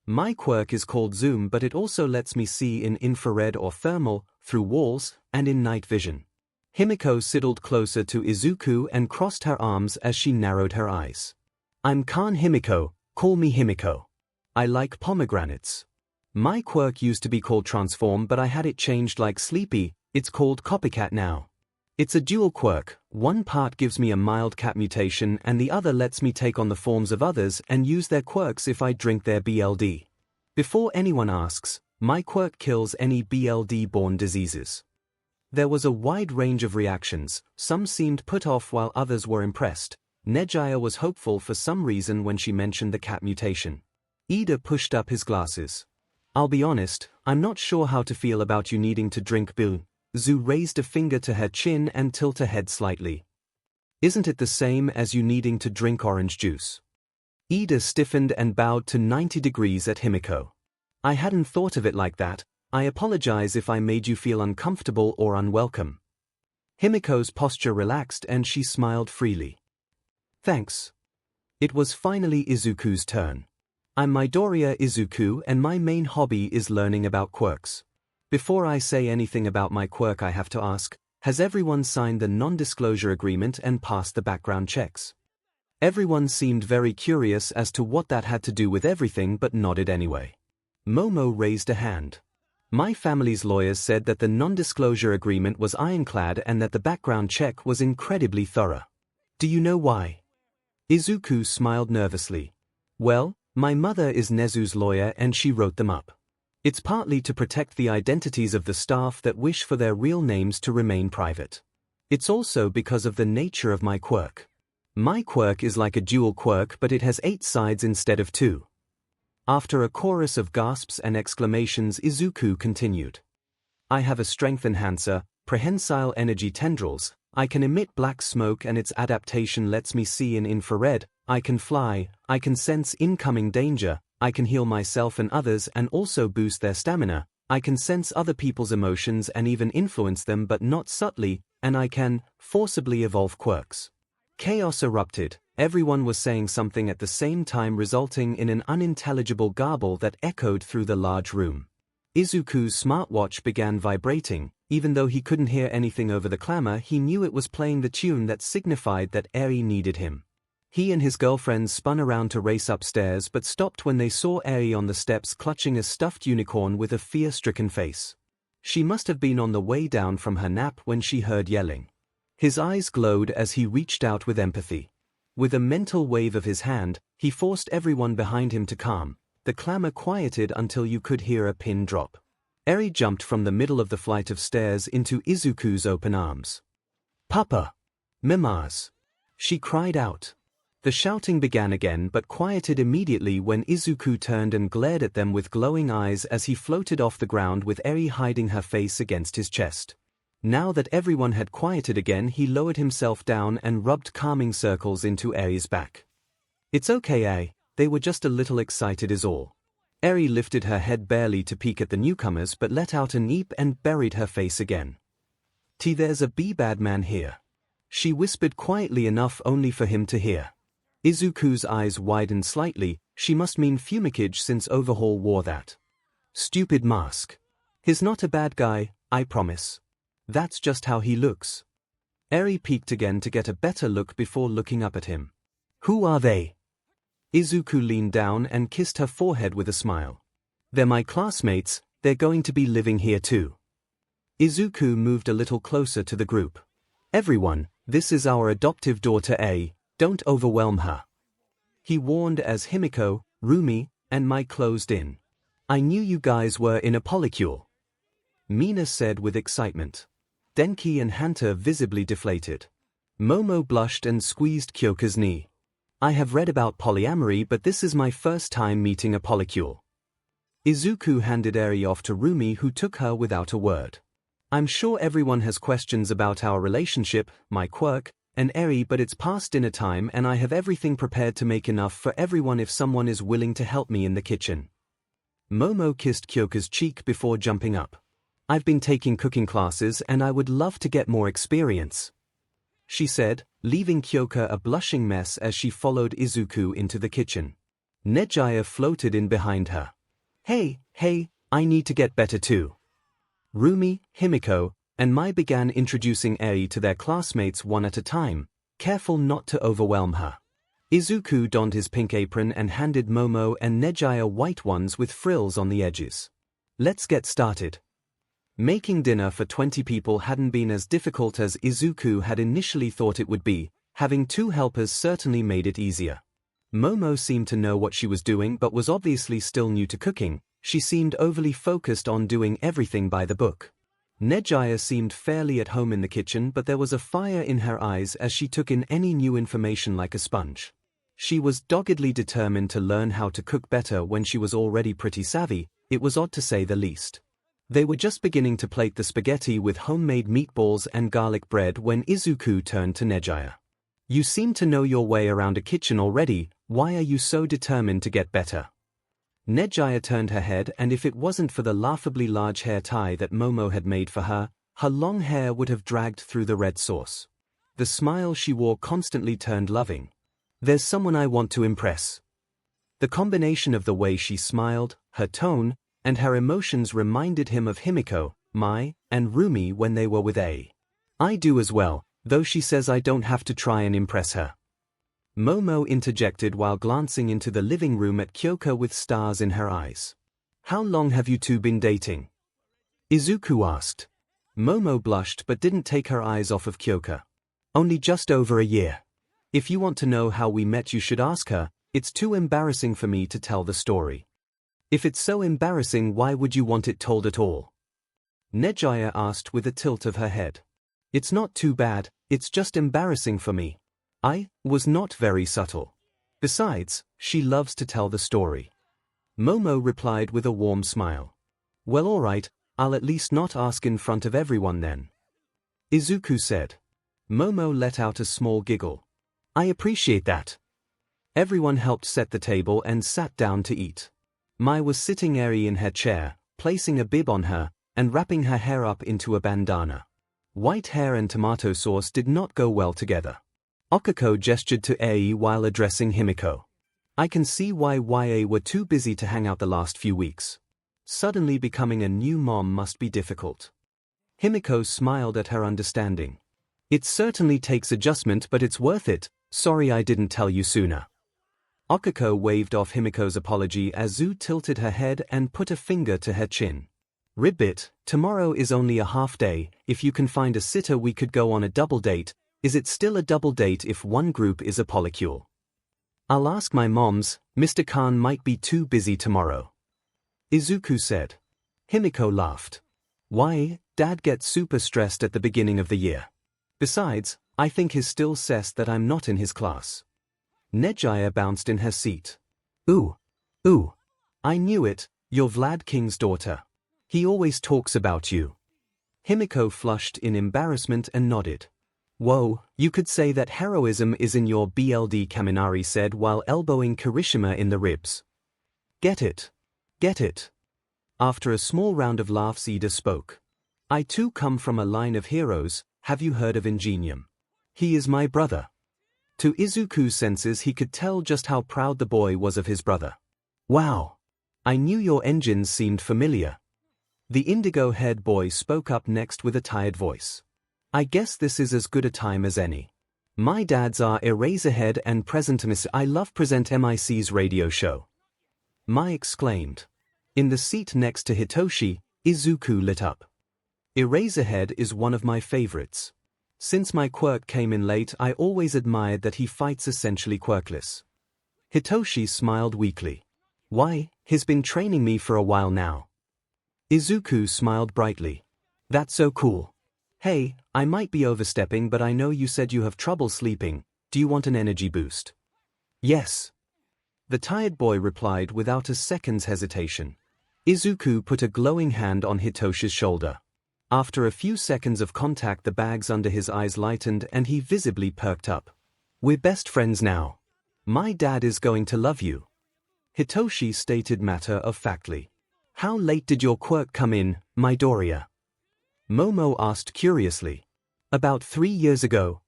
My quirk is called Zoom, but it also lets me see in infrared or thermal, through walls, and in night vision." Himiko sidled closer to Izuku and crossed her arms as she narrowed her eyes. "I'm Kan Himiko, call me Himiko. I like pomegranates. My quirk used to be called Transform, but I had it changed like Sleepy. It's called Copycat now. It's a dual quirk. One part gives me a mild cat mutation and the other lets me take on the forms of others and use their quirks if I drink their BLD. Before anyone asks, my quirk kills any BLD-borne diseases." There was a wide range of reactions. Some seemed put off while others were impressed. Nejaya was hopeful for some reason when she mentioned the cat mutation. Ida pushed up his glasses. "I'll be honest, I'm not sure how to feel about you needing to drink 𝐻𝐻. 𝐻𝐬 raised a finger to her chin and tilted her head slightly. "Isn't it the same as you needing to drink orange juice?" Ida stiffened and bowed to 90 degrees at Himiko. "I hadn't thought of it like that. I apologize if I made you feel uncomfortable or unwelcome." Himiko's posture relaxed and she smiled freely. "Thanks." It was finally Izuku's turn. "I'm Midoriya Izuku and my main hobby is learning about quirks. Before I say anything about my quirk, I have to ask, has everyone signed the non-disclosure agreement and passed the background checks?" Everyone seemed very curious as to what that had to do with everything but nodded anyway. Momo raised a hand. My family's lawyers said that the non-disclosure agreement was ironclad and that the background check was incredibly thorough. Do you know why? Izuku smiled nervously. Well, my mother is Nezu's lawyer and she wrote them up. It's partly to protect the identities of the staff that wish for their real names to remain private. It's also because of the nature of my quirk. My quirk is like a dual quirk, but it has 8 sides instead of 2. After a chorus of gasps and exclamations, Izuku continued. I have a strength enhancer, prehensile energy tendrils, I can emit black smoke and its adaptation lets me see in infrared, I can fly, I can sense incoming danger, I can heal myself and others and also boost their stamina, I can sense other people's emotions and even influence them but not subtly, and I can forcibly evolve quirks. Chaos erupted, everyone was saying something at the same time, resulting in an unintelligible garble that echoed through the large room. Izuku's smartwatch began vibrating. Even though he couldn't hear anything over the clamor, he knew it was playing the tune that signified that Eri needed him. He and his girlfriends spun around to race upstairs but stopped when they saw Eri on the steps clutching a stuffed unicorn with a fear-stricken face. She must have been on the way down from her nap when she heard yelling. His eyes glowed as he reached out with empathy. With a mental wave of his hand, he forced everyone behind him to calm. The clamor quieted until you could hear a pin drop. Eri jumped from the middle of the flight of stairs into Izuku's open arms. Papa! Mamas! She cried out. The shouting began again but quieted immediately when Izuku turned and glared at them with glowing eyes as he floated off the ground with Eri hiding her face against his chest. Now that everyone had quieted again, he lowered himself down and rubbed calming circles into Eri's back. It's okay, Eri, they were just a little excited is all. Eri lifted her head barely to peek at the newcomers but let out a neep and buried her face again. There's a bad man here. She whispered quietly enough only for him to hear. Izuku's eyes widened slightly. She must mean 𝐒𝐭𝐴 since Overhaul wore that stupid mask. He's not a bad guy, I promise. That's just how he looks. Eri peeked again to get a better look before looking up at him. Who are they? Izuku leaned down and kissed her forehead with a smile. They're my classmates, they're going to be living here too. Izuku moved a little closer to the group. Everyone, this is our adoptive daughter Eri. Don't overwhelm her. He warned as Himiko, Rumi, and Mai closed in. I knew you guys were in a polycule. Mina said with excitement. Denki and Hanta visibly deflated. Momo blushed and squeezed Kyoka's knee. I have read about polyamory but this is my first time meeting a polycule. Izuku handed Eri off to Rumi who took her without a word. I'm sure everyone has questions about our relationship, my quirk, and Eri, but it's past dinner time and I have everything prepared to make enough for everyone if someone is willing to help me in the kitchen. Momo kissed Kyoka's cheek before jumping up. I've been taking cooking classes and I would love to get more experience, she said, leaving Kyoka a blushing mess as she followed Izuku into the kitchen. 𝐒𝐲 floated in behind her. Hey, I need to get better too. Rumi, Himiko, and Mai began introducing Eri to their classmates one at a time, careful not to overwhelm her. Izuku donned his pink apron and handed Momo and 𝐒𝐲 white ones with frills on the edges. Let's get started. Making dinner for 20 people hadn't been as difficult as Izuku had initially thought it would be. Having 2 helpers certainly made it easier. Momo seemed to know what she was doing but was obviously still new to cooking. She seemed overly focused on doing everything by the book. 𝐒𝐲 seemed fairly at home in the kitchen but there was a fire in her eyes as she took in any new information like a sponge. She was doggedly determined to learn how to cook better when she was already pretty savvy. It was odd to say the least. They were just beginning to plate the spaghetti with homemade meatballs and garlic bread when Izuku turned to 𝐒𝐲. You seem to know your way around a kitchen already, why are you so determined to get better? 𝐒𝐲 turned her head and if it wasn't for the laughably large hair tie that Momo had made for her, her long hair would have dragged through the red sauce. The smile she wore constantly turned loving. There's someone I want to impress. The combination of the way she smiled, her tone, and her emotions reminded him of Himiko, Mai, and Rumi when they were with Eri. I do as well, though she says I don't have to try and impress her. Momo interjected while glancing into the living room at Kyoka with stars in her eyes. How long have you two been dating? Izuku asked. Momo blushed but didn't take her eyes off of Kyoka. Only just over a year. If you want to know how we met, you should ask her. It's too embarrassing for me to tell the story. If it's so embarrassing, why would you want it told at all? Nejaya asked with a tilt of her head. It's not too bad, it's just embarrassing for me. I was not very subtle. Besides, she loves to tell the story. Momo replied with a warm smile. Well, alright, I'll at least not ask in front of everyone then. Izuku said. Momo let out a small giggle. I appreciate that. Everyone helped set the table and sat down to eat. Mai was sitting airy in her chair, placing a bib on her, and wrapping her hair up into a bandana. White hair and tomato sauce did not go well together. Okiko gestured to Ai while addressing Himiko. I can see why YA were too busy to hang out the last few weeks. Suddenly becoming a new mom must be difficult. Himiko smiled at her understanding. It certainly takes adjustment, but it's worth it. Sorry I didn't tell you sooner. Okiko waved off Himiko's apology as Zu tilted her head and put a finger to her chin. Ribbit, tomorrow is only a half day. If you can find a sitter, we could go on a double date. Is it still a double date if one group is a polycule? I'll ask my moms. Mr. Khan might be too busy tomorrow. Izuku said. Himiko laughed. Why, Dad gets super stressed at the beginning of the year. Besides, I think he's still sassed that I'm not in his class. Nejaya bounced in her seat. Ooh. I knew it, you're Vlad King's daughter. He always talks about you. Himiko flushed in embarrassment and nodded. Whoa, you could say that heroism is in your BLD, Kaminari said while elbowing Kirishima in the ribs. Get it. Get it. After a small round of laughs, Ida spoke. I too come from a line of heroes. Have you heard of Ingenium? He is my brother. To Izuku's senses, he could tell just how proud the boy was of his brother. Wow. I knew your engines seemed familiar. The indigo-haired boy spoke up next with a tired voice. I guess this is as good a time as any. My dads are Eraserhead and Presentimus. I love present MIC's radio show. Mai exclaimed. In the seat next to Hitoshi, Izuku lit up. Eraserhead is one of my favorites. Since my quirk came in late, I always admired that he fights essentially quirkless. Hitoshi smiled weakly. Why, he's been training me for a while now. Izuku smiled brightly. That's so cool. Hey, I might be overstepping, but I know you said you have trouble sleeping. Do you want an energy boost? Yes. The tired boy replied without a second's hesitation. Izuku put a glowing hand on Hitoshi's shoulder. After a few seconds of contact, the bags under his eyes lightened and he visibly perked up. We're best friends now. My dad is going to love you. Hitoshi stated matter-of-factly. How late did your quirk come in, Midoriya? Momo asked curiously. About 3 years ago.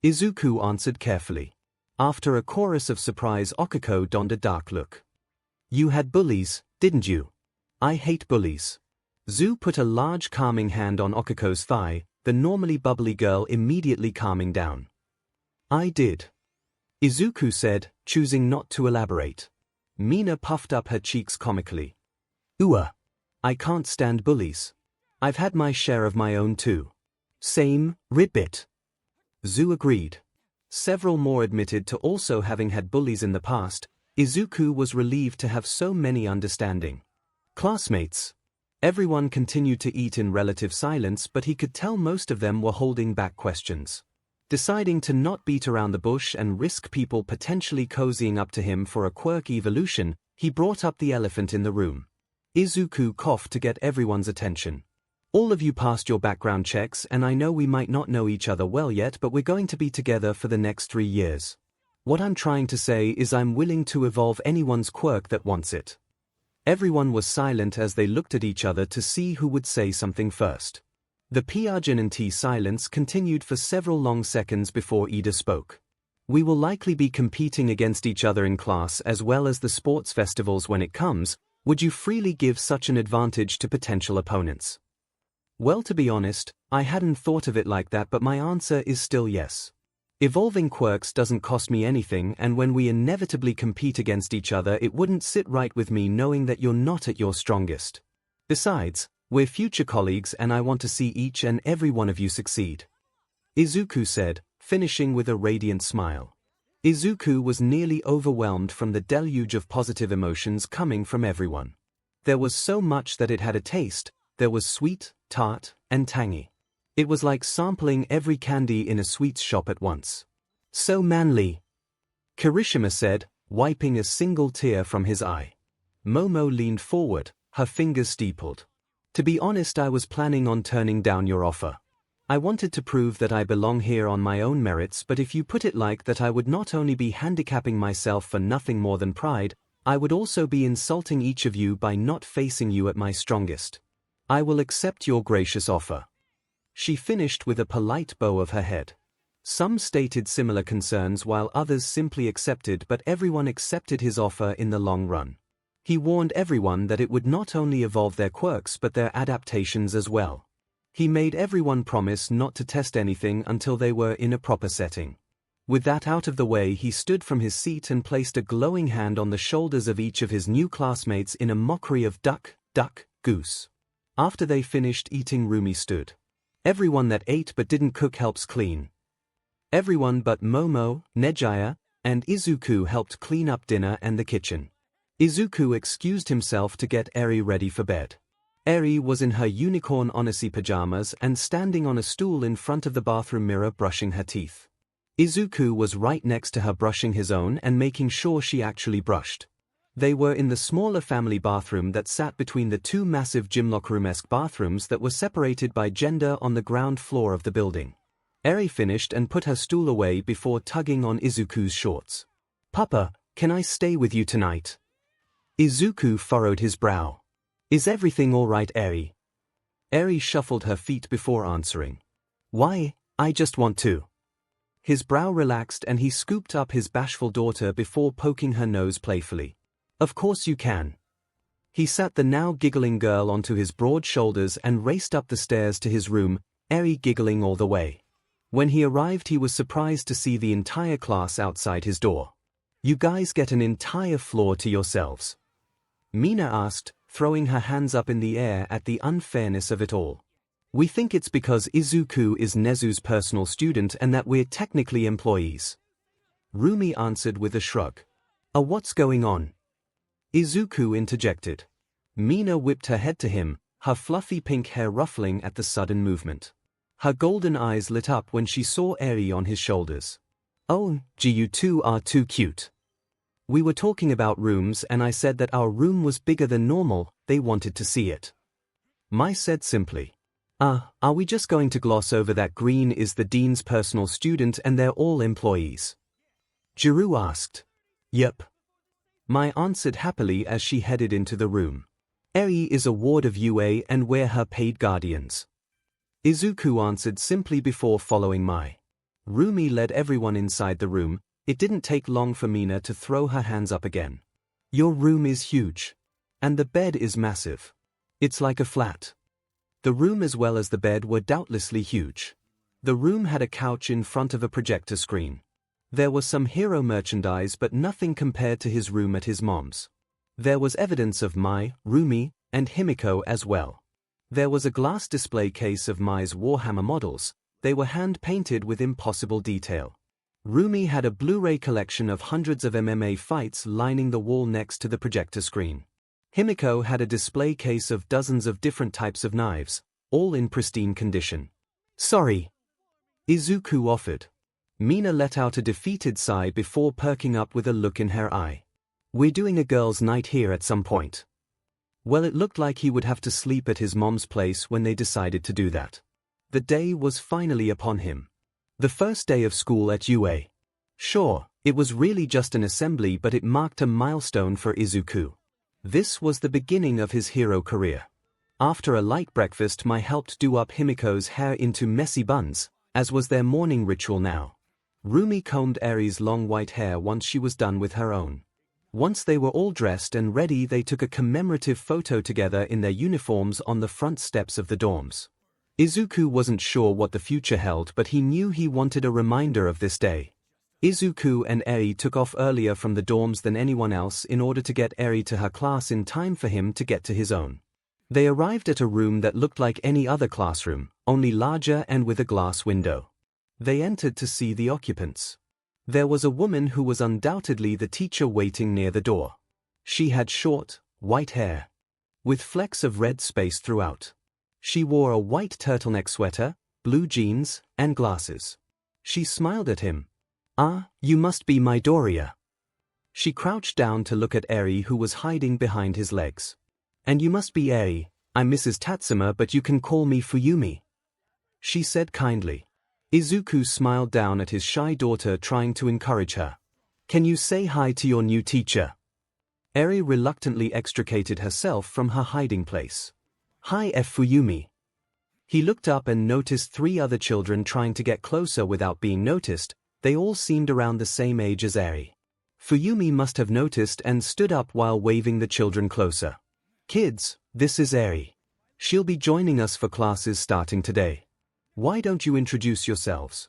Izuku answered carefully. After a chorus of surprise, Okiko donned a dark look. You had bullies, didn't you? I hate bullies. Zu put a large calming hand on Okiko's thigh, the normally bubbly girl immediately calming down. I did. Izuku said, choosing not to elaborate. Mina puffed up her cheeks comically. I can't stand bullies. I've had my share of my own too. Same, Ribbit. Zu agreed. Several more admitted to also having had bullies in the past. Izuku was relieved to have so many understanding classmates. Everyone continued to eat in relative silence, but he could tell most of them were holding back questions. Deciding to not beat around the bush and risk people potentially cozying up to him for a quirk evolution, he brought up the elephant in the room. Izuku coughed to get everyone's attention. All of you passed your background checks, and I know we might not know each other well yet, but we're going to be together for the next 3 years. What I'm trying to say is I'm willing to evolve anyone's quirk that wants it. Everyone was silent as they looked at each other to see who would say something first. The Piagenanti silence continued for several long seconds before Ida spoke. We will likely be competing against each other in class as well as the sports festivals when it comes. Would you freely give such an advantage to potential opponents? Well, to be honest, I hadn't thought of it like that, but my answer is still yes. Evolving quirks doesn't cost me anything, and when we inevitably compete against each other, it wouldn't sit right with me knowing that you're not at your strongest. Besides, we're future colleagues and I want to see each and every one of you succeed. Izuku said, finishing with a radiant smile. Izuku was nearly overwhelmed from the deluge of positive emotions coming from everyone. There was so much that it had a taste. There was sweet, tart, and tangy. It was like sampling every candy in a sweets shop at once. So manly, Kirishima said, wiping a single tear from his eye. Momo leaned forward, her fingers steepled. To be honest, I was planning on turning down your offer. I wanted to prove that I belong here on my own merits, but if you put it like that, I would not only be handicapping myself for nothing more than pride, I would also be insulting each of you by not facing you at my strongest. I will accept your gracious offer. She finished with a polite bow of her head. Some stated similar concerns while others simply accepted, but everyone accepted his offer in the long run. He warned everyone that it would not only evolve their quirks but their adaptations as well. He made everyone promise not to test anything until they were in a proper setting. With that out of the way, he stood from his seat and placed a glowing hand on the shoulders of each of his new classmates in a mockery of duck, duck, goose. After they finished eating, Rumi stood. Everyone that ate but didn't cook helps clean. Everyone but Momo, Nejaya, and Izuku helped clean up dinner and the kitchen. Izuku excused himself to get Eri ready for bed. Eri was in her unicorn Onissi pajamas and standing on a stool in front of the bathroom mirror brushing her teeth. Izuku was right next to her brushing his own and making sure she actually brushed. They were in the smaller family bathroom that sat between the two massive gym locker room-esque bathrooms that were separated by gender on the ground floor of the building. Eri finished and put her stool away before tugging on Izuku's shorts. "Papa, can I stay with you tonight?" Izuku furrowed his brow. "Is everything all right, Eri?" Eri shuffled her feet before answering. "Why, I just want to." His brow relaxed and he scooped up his bashful daughter before poking her nose playfully. "Of course you can." He sat the now giggling girl onto his broad shoulders and raced up the stairs to his room, Eri giggling all the way. When he arrived, he was surprised to see the entire class outside his door. "You guys get an entire floor to yourselves?" Mina asked, throwing her hands up in the air at the unfairness of it all. "We think it's because Izuku is Nezu's personal student and that we're technically employees." Rumi answered with a shrug. What's going on?" Izuku interjected. Mina whipped her head to him, her fluffy pink hair ruffling at the sudden movement. Her golden eyes lit up when she saw Eri on his shoulders. "Oh, you two are too cute. We were talking about rooms and I said that our room was bigger than normal, they wanted to see it." Mai said simply. Are we just going to gloss over that Green is the dean's personal student and they're all employees?" Jiru asked. "Yep." Mai answered happily as she headed into the room. "Eri is a ward of UA and we're her paid guardians." Izuku answered simply before following Mai. Rumi led everyone inside the room. It didn't take long for Mina to throw her hands up again. "Your room is huge. And the bed is massive. It's like a flat." The room as well as the bed were doubtlessly huge. The room had a couch in front of a projector screen. There was some hero merchandise but nothing compared to his room at his mom's. There was evidence of Mai, Rumi, and Himiko as well. There was a glass display case of Mai's Warhammer models. They were hand-painted with impossible detail. Rumi had a Blu-ray collection of hundreds of MMA fights lining the wall next to the projector screen. Himiko had a display case of dozens of different types of knives, all in pristine condition. "Sorry," Izuku offered. Mina let out a defeated sigh before perking up with a look in her eye. "We're doing a girls' night here at some point." Well, it looked like he would have to sleep at his mom's place when they decided to do that. The day was finally upon him. The first day of school at UA. Sure, it was really just an assembly, but it marked a milestone for Izuku. This was the beginning of his hero career. After a light breakfast, Mai helped do up Himiko's hair into messy buns, as was their morning ritual now. Rumi combed Eri's long white hair once she was done with her own. Once they were all dressed and ready, they took a commemorative photo together in their uniforms on the front steps of the dorms. Izuku wasn't sure what the future held, but he knew he wanted a reminder of this day. Izuku and Eri took off earlier from the dorms than anyone else in order to get Eri to her class in time for him to get to his own. They arrived at a room that looked like any other classroom, only larger and with a glass window. They entered to see the occupants. There was a woman who was undoubtedly the teacher waiting near the door. She had short, white hair, with flecks of red spaced throughout. She wore a white turtleneck sweater, blue jeans, and glasses. She smiled at him. "Ah, you must be Midoriya." She crouched down to look at Eri, who was hiding behind his legs. "And you must be Eri. I'm Mrs. Tatsuma, but you can call me Fuyumi," she said kindly. Izuku smiled down at his shy daughter, trying to encourage her. "Can you say hi to your new teacher?" Eri reluctantly extricated herself from her hiding place. "Hi Fuyumi." He looked up and noticed 3 other children trying to get closer without being noticed. They all seemed around the same age as Eri. Fuyumi must have noticed and stood up while waving the children closer. "Kids, this is Eri. She'll be joining us for classes starting today. Why don't you introduce yourselves?"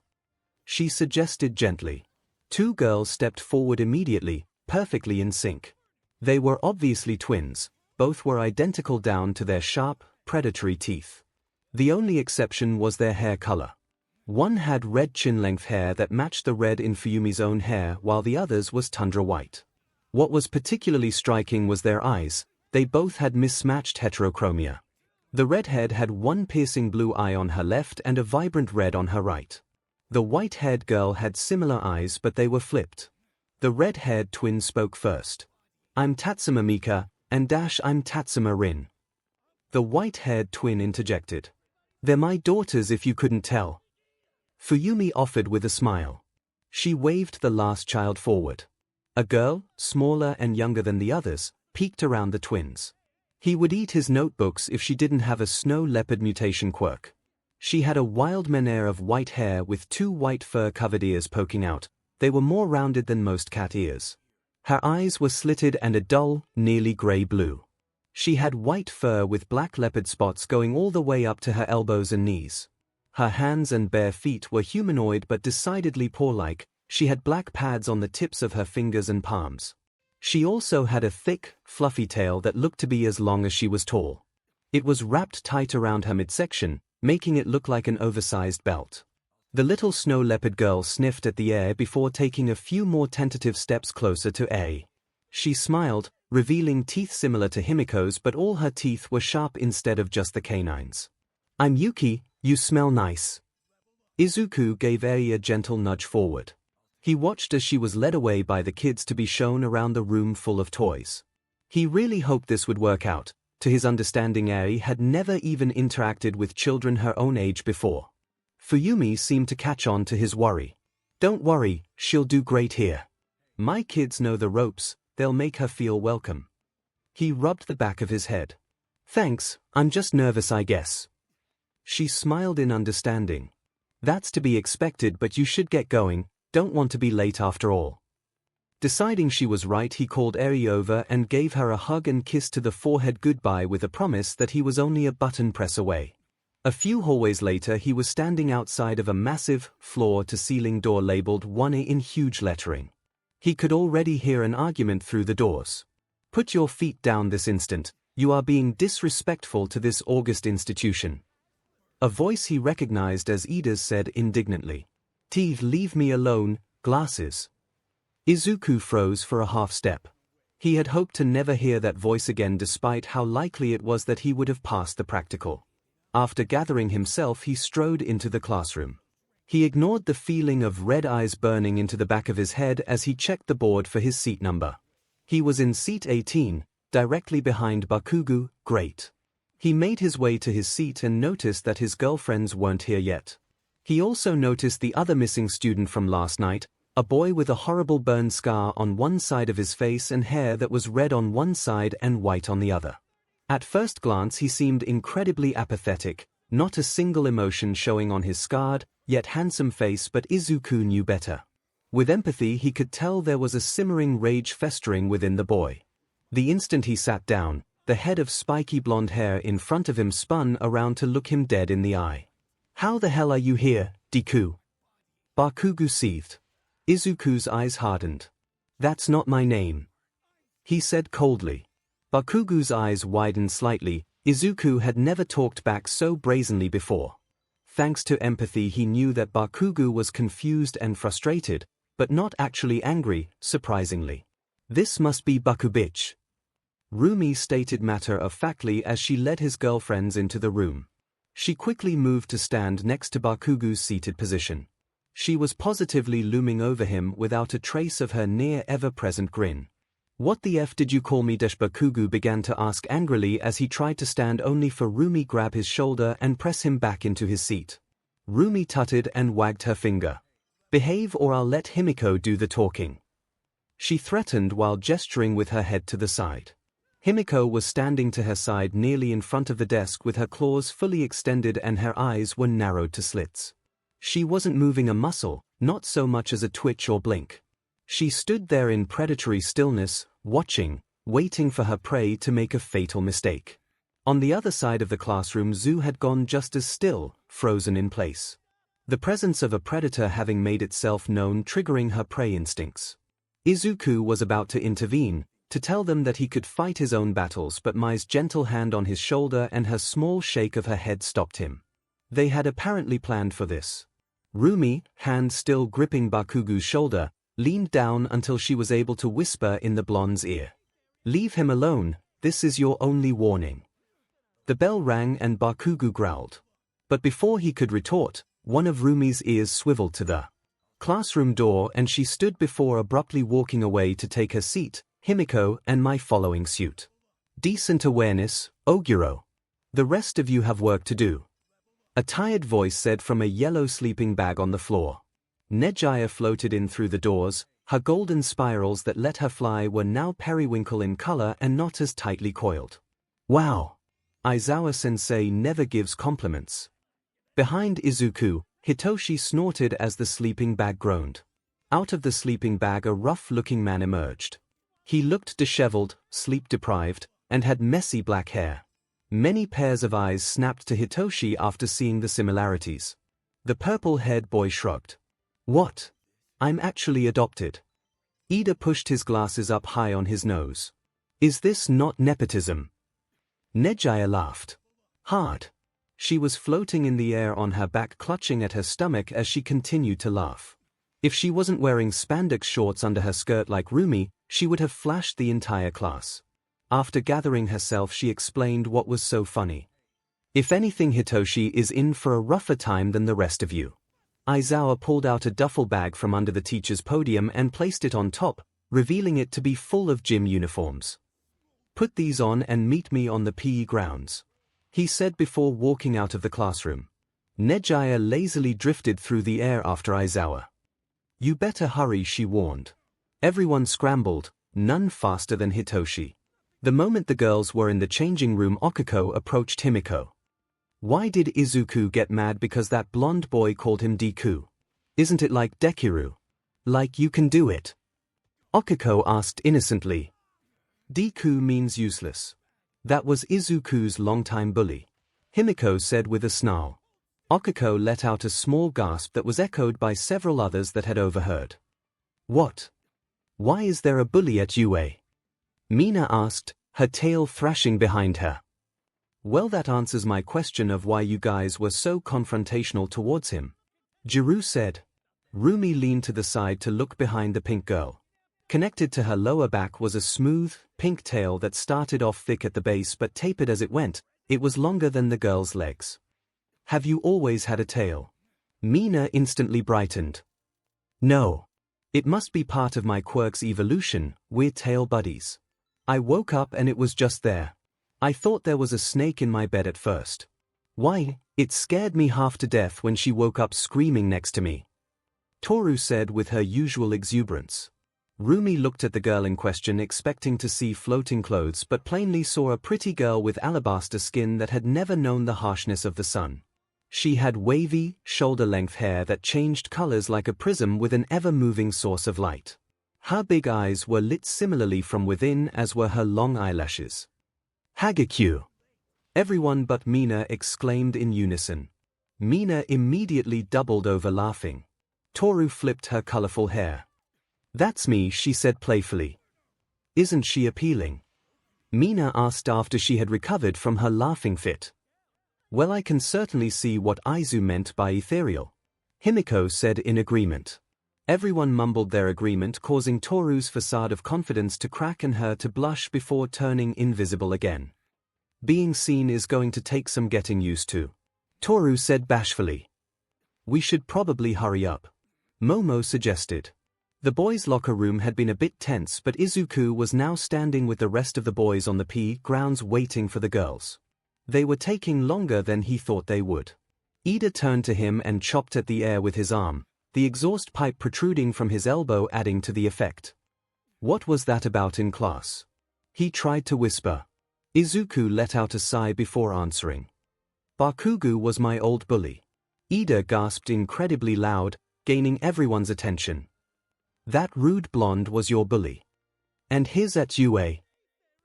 she suggested gently. 2 girls stepped forward immediately, perfectly in sync. They were obviously twins. Both were identical down to their sharp, predatory teeth. The only exception was their hair color. One had red chin-length hair that matched the red in Fuyumi's own hair, while the other's was tundra white. What was particularly striking was their eyes. They both had mismatched heterochromia. The redhead had one piercing blue eye on her left and a vibrant red on her right. The white-haired girl had similar eyes, but they were flipped. The red-haired twin spoke first. "I'm Tatsuma Mika, and I'm Tatsuma Rin." The white-haired twin interjected. "They're my daughters if you couldn't tell," Fuyumi offered with a smile. She waved the last child forward. A girl, smaller and younger than the others, peeked around the twins. He would eat his notebooks if she didn't have a snow leopard mutation quirk. She had a wild mane of white hair with 2 white fur-covered ears poking out. They were more rounded than most cat ears. Her eyes were slitted and a dull, nearly gray-blue. She had white fur with black leopard spots going all the way up to her elbows and knees. Her hands and bare feet were humanoid but decidedly paw-like. She had black pads on the tips of her fingers and palms. She also had a thick, fluffy tail that looked to be as long as she was tall. It was wrapped tight around her midsection, making it look like an oversized belt. The little snow leopard girl sniffed at the air before taking a few more tentative steps closer to Eri. She smiled, revealing teeth similar to Himiko's, but all her teeth were sharp instead of just the canines. "I'm Yuki, you smell nice." Izuku gave Eri a gentle nudge forward. He watched as she was led away by the kids to be shown around the room full of toys. He really hoped this would work out. To his understanding, Eri had never even interacted with children her own age before. Fuyumi seemed to catch on to his worry. "Don't worry, she'll do great here. My kids know the ropes, they'll make her feel welcome." He rubbed the back of his head. "Thanks, I'm just nervous I guess." She smiled in understanding. "That's to be expected, but you should get going, don't want to be late after all." Deciding she was right, he called Eri over and gave her a hug and kiss to the forehead goodbye with a promise that he was only a button press away. A few hallways later, he was standing outside of a massive, floor-to-ceiling door labeled 1A in huge lettering. He could already hear an argument through the doors. "Put your feet down this instant, you are being disrespectful to this august institution." A voice he recognized as Ida's said indignantly. "Teeth, leave me alone, glasses." Izuku froze for a half step. He had hoped to never hear that voice again, despite how likely it was that he would have passed the practical. After gathering himself, he strode into the classroom. He ignored the feeling of red eyes burning into the back of his head as he checked the board for his seat number. He was in seat 18, directly behind Bakugo. Great. He made his way to his seat and noticed that his girlfriends weren't here yet. He also noticed the other missing student from last night, a boy with a horrible burn scar on one side of his face and hair that was red on one side and white on the other. At first glance he seemed incredibly apathetic, not a single emotion showing on his scarred, yet handsome face, but Izuku knew better. With empathy he could tell there was a simmering rage festering within the boy. The instant he sat down, The head of spiky blonde hair in front of him spun around to look him dead in the eye. "How the hell are you here, Deku?" Bakugo seethed. Izuku's eyes hardened. "That's not my name," he said coldly. Bakugo's eyes widened slightly. Izuku had never talked back so brazenly before. Thanks to empathy, he knew that Bakugo was confused and frustrated, but not actually angry, surprisingly. "This must be Bakubich," Rumi stated matter-of-factly as she led his girlfriends into the room. She quickly moved to stand next to Bakugo's seated position. She was positively looming over him without a trace of her near ever-present grin. "What the F did you call me?" Bakugo began to ask angrily as he tried to stand only for Rumi grab his shoulder and press him back into his seat. Rumi tutted and wagged her finger. "Behave or I'll let Himiko do the talking," she threatened while gesturing with her head to the side. Himiko was standing to her side nearly in front of the desk with her claws fully extended and her eyes were narrowed to slits. She wasn't moving a muscle, not so much as a twitch or blink. She stood there in predatory stillness, watching, waiting for her prey to make a fatal mistake. On the other side of the classroom, Zu had gone just as still, frozen in place. The presence of a predator having made itself known, triggering her prey instincts. Izuku was about to intervene, to tell them that he could fight his own battles, but Mai's gentle hand on his shoulder and her small shake of her head stopped him. They had apparently planned for this. Rumi, hand still gripping Bakugo's shoulder, leaned down until she was able to whisper in the blonde's ear. "Leave him alone, this is your only warning." The bell rang and Bakugo growled. But before he could retort, one of Rumi's ears swiveled to the classroom door and she stood before abruptly walking away to take her seat, Himiko and Mai following suit. "Decent awareness, Oguro. The rest of you have work to do," a tired voice said from a yellow sleeping bag on the floor. Nejiya floated in through the doors. Her golden spirals that let her fly were now periwinkle in color and not as tightly coiled. "Wow. Aizawa-sensei never gives compliments." Behind Izuku, Hitoshi snorted as the sleeping bag groaned. Out of the sleeping bag a rough-looking man emerged. He looked disheveled, sleep-deprived, and had messy black hair. Many pairs of eyes snapped to Hitoshi after seeing the similarities. The purple-haired boy shrugged. "What? I'm actually adopted." Ida pushed his glasses up high on his nose. "Is this not nepotism?" Nejiya laughed. Hard. She was floating in the air on her back, clutching at her stomach as she continued to laugh. If she wasn't wearing spandex shorts under her skirt like Rumi, she would have flashed the entire class. After gathering herself, she explained what was so funny. "If anything, Hitoshi is in for a rougher time than the rest of you." Aizawa pulled out a duffel bag from under the teacher's podium and placed it on top, revealing it to be full of gym uniforms. "Put these on and meet me on the PE grounds," he said before walking out of the classroom. Nejiya lazily drifted through the air after Aizawa. "You better hurry," she warned. Everyone scrambled, none faster than Hitoshi. The moment the girls were in the changing room, Okiko approached Himiko. "Why did Izuku get mad because that blonde boy called him Deku? Isn't it like Dekiru? Like you can do it?" Okiko asked innocently. "Deku means useless. That was Izuku's longtime bully," Himiko said with a snarl. Okiko let out a small gasp that was echoed by several others that had overheard. "What? Why is there a bully at UA?" Mina asked, her tail thrashing behind her. "Well, that answers my question of why you guys were so confrontational towards him," Jiru said. Rumi leaned to the side to look behind the pink girl. Connected to her lower back was a smooth, pink tail that started off thick at the base but tapered as it went. It was longer than the girl's legs. "Have you always had a tail?" Mina instantly brightened. "No. It must be part of my quirk's evolution. We're tail buddies. I woke up and it was just there. I thought there was a snake in my bed at first. Why, it scared me half to death when she woke up screaming next to me," Toru said with her usual exuberance. Rumi looked at the girl in question, expecting to see floating clothes, but plainly saw a pretty girl with alabaster skin that had never known the harshness of the sun. She had wavy, shoulder-length hair that changed colors like a prism with an ever-moving source of light. Her big eyes were lit similarly from within as were her long eyelashes. 𝐔𝐬𝐽𝐾. Everyone but Mina exclaimed in unison. Mina immediately doubled over laughing. Toru flipped her colorful hair. "That's me," she said playfully. "Isn't she appealing?" Mina asked after she had recovered from her laughing fit. "Well, I can certainly see what Aizu meant by ethereal," Himiko said in agreement. Everyone mumbled their agreement, causing Toru's facade of confidence to crack and her to blush before turning invisible again. "Being seen is going to take some getting used to," Toru said bashfully. "We should probably hurry up," Momo suggested. The boys' locker room had been a bit tense, but Izuku was now standing with the rest of the boys on the grounds waiting for the girls. They were taking longer than he thought they would. Ida turned to him and chopped at the air with his arm, the exhaust pipe protruding from his elbow adding to the effect. "What was that about in class?" he tried to whisper. Izuku let out a sigh before answering. "Bakugo was my old bully." Ida gasped incredibly loud, gaining everyone's attention. "That rude blonde was your bully? And his at UA?"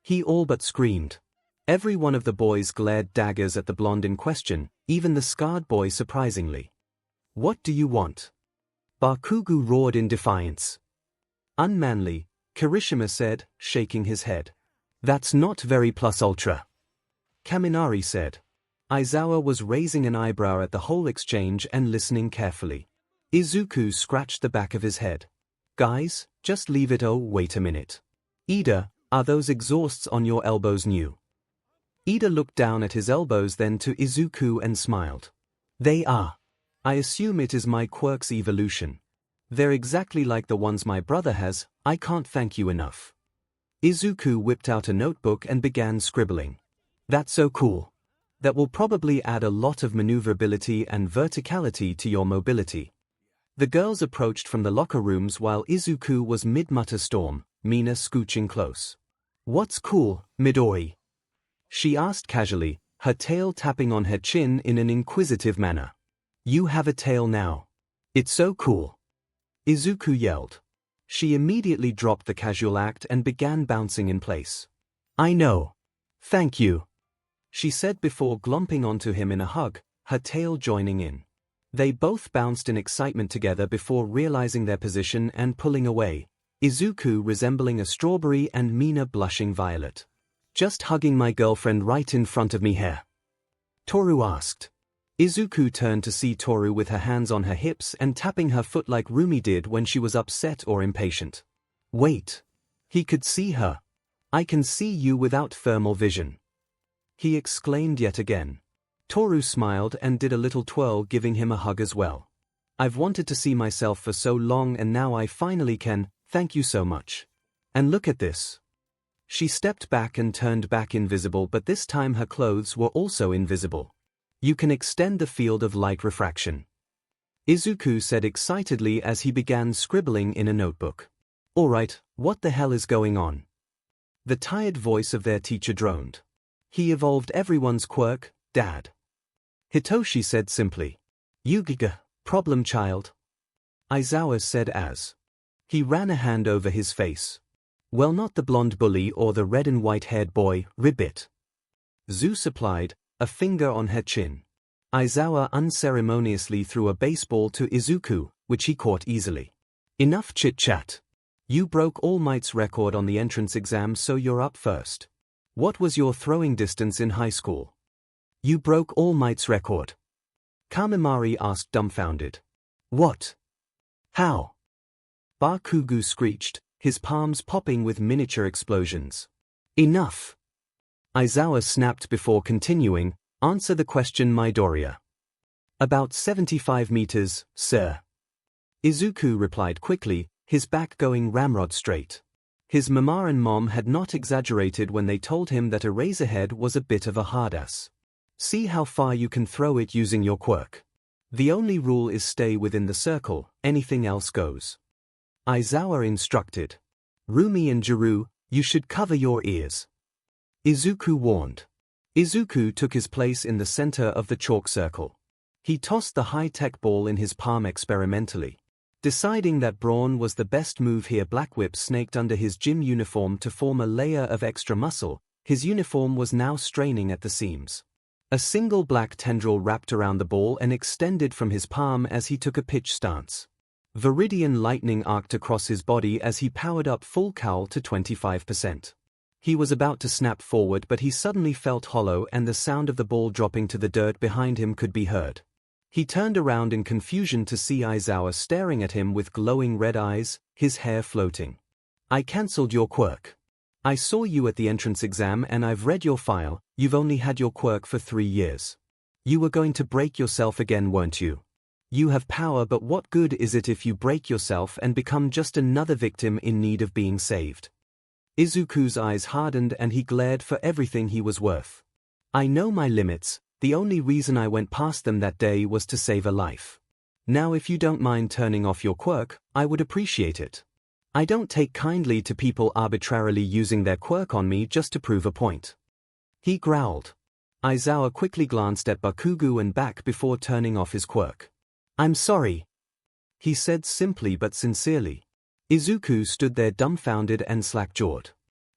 he all but screamed. Every one of the boys glared daggers at the blonde in question, even the scarred boy surprisingly. "What do you want?" Bakugo roared in defiance. "Unmanly," Kirishima said, shaking his head. "That's not very plus ultra," Kaminari said. Aizawa was raising an eyebrow at the whole exchange and listening carefully. Izuku scratched the back of his head. "Guys, just leave it. Oh, wait a minute. Ida, are those exhausts on your elbows new?" Ida looked down at his elbows, then to Izuku and smiled. "They are. I assume it is my quirk's evolution. They're exactly like the ones my brother has. I can't thank you enough." Izuku whipped out a notebook and began scribbling. "That's so cool. That will probably add a lot of maneuverability and verticality to your mobility." The girls approached from the locker rooms while Izuku was mid-mutter storm, Mina scooching close. "What's cool, Midori?" she asked casually, her tail tapping on her chin in an inquisitive manner. "You have a tail now. It's so cool," Izuku yelled. She immediately dropped the casual act and began bouncing in place. "I know. Thank you," she said before glomping onto him in a hug, her tail joining in. They both bounced in excitement together before realizing their position and pulling away, Izuku resembling a strawberry and Mina blushing violet. "Just hugging my girlfriend right in front of me here?" Toru asked. Izuku turned to see Toru with her hands on her hips and tapping her foot like Rumi did when she was upset or impatient. "Wait." He could see her. "I can see you without thermal vision," he exclaimed yet again. Toru smiled and did a little twirl, giving him a hug as well. "I've wanted to see myself for so long and now I finally can, thank you so much. And look at this." She stepped back and turned back invisible, but this time her clothes were also invisible. "You can extend the field of light refraction," Izuku said excitedly as he began scribbling in a notebook. "Alright, what the hell is going on?" The tired voice of their teacher droned. "He evolved everyone's quirk, Dad," Hitoshi said simply. "Yu-gi-ga, problem child," Aizawa said as he ran a hand over his face. "Well, not the blonde bully or the red and white-haired boy, Ribbit," Zu supplied, a finger on her chin. Aizawa unceremoniously threw a baseball to Izuku, which he caught easily. "Enough chit-chat. You broke All Might's record on the entrance exam, so you're up first. What was your throwing distance in high school?" "You broke All Might's record?" Kamimari asked dumbfounded. "What? How?" Bakugo screeched, his palms popping with miniature explosions. "Enough!" Aizawa snapped before continuing, "Answer the question, Midoriya." "About 75 meters, sir," Izuku replied quickly, his back going ramrod straight. His mama and mom had not exaggerated when they told him that Eraserhead was a bit of a hardass. "See how far you can throw it using your quirk. The only rule is stay within the circle, anything else goes," Aizawa instructed. "Rumi and Jiru, you should cover your ears," Izuku warned. Izuku took his place in the center of the chalk circle. He tossed the high-tech ball in his palm experimentally. Deciding that brawn was the best move here, Black Whip snaked under his gym uniform to form a layer of extra muscle, His uniform was now straining at the seams. A single black tendril wrapped around the ball and extended from his palm as he took a pitch stance. Viridian lightning arced across his body as he powered up full cowl to 25%. He was about to snap forward, but he suddenly felt hollow and the sound of the ball dropping to the dirt behind him could be heard. He turned around in confusion to see 𝐈𝐧𝐻 staring at him with glowing red eyes, his hair floating. "I cancelled your quirk. I saw you at the entrance exam and I've read your file. You've only had your quirk for 3 years. You were going to break yourself again, weren't you? You have power, but what good is it if you break yourself and become just another victim in need of being saved?" Izuku's eyes hardened and he glared for everything he was worth. "I know my limits. The only reason I went past them that day was to save a life. Now if you don't mind turning off your quirk, I would appreciate it. I don't take kindly to people arbitrarily using their quirk on me just to prove a point." He growled. 𝐈𝐧𝐻 quickly glanced at Bakugo and back before turning off his quirk. "I'm sorry," he said simply but sincerely. Izuku stood there dumbfounded and slack-jawed.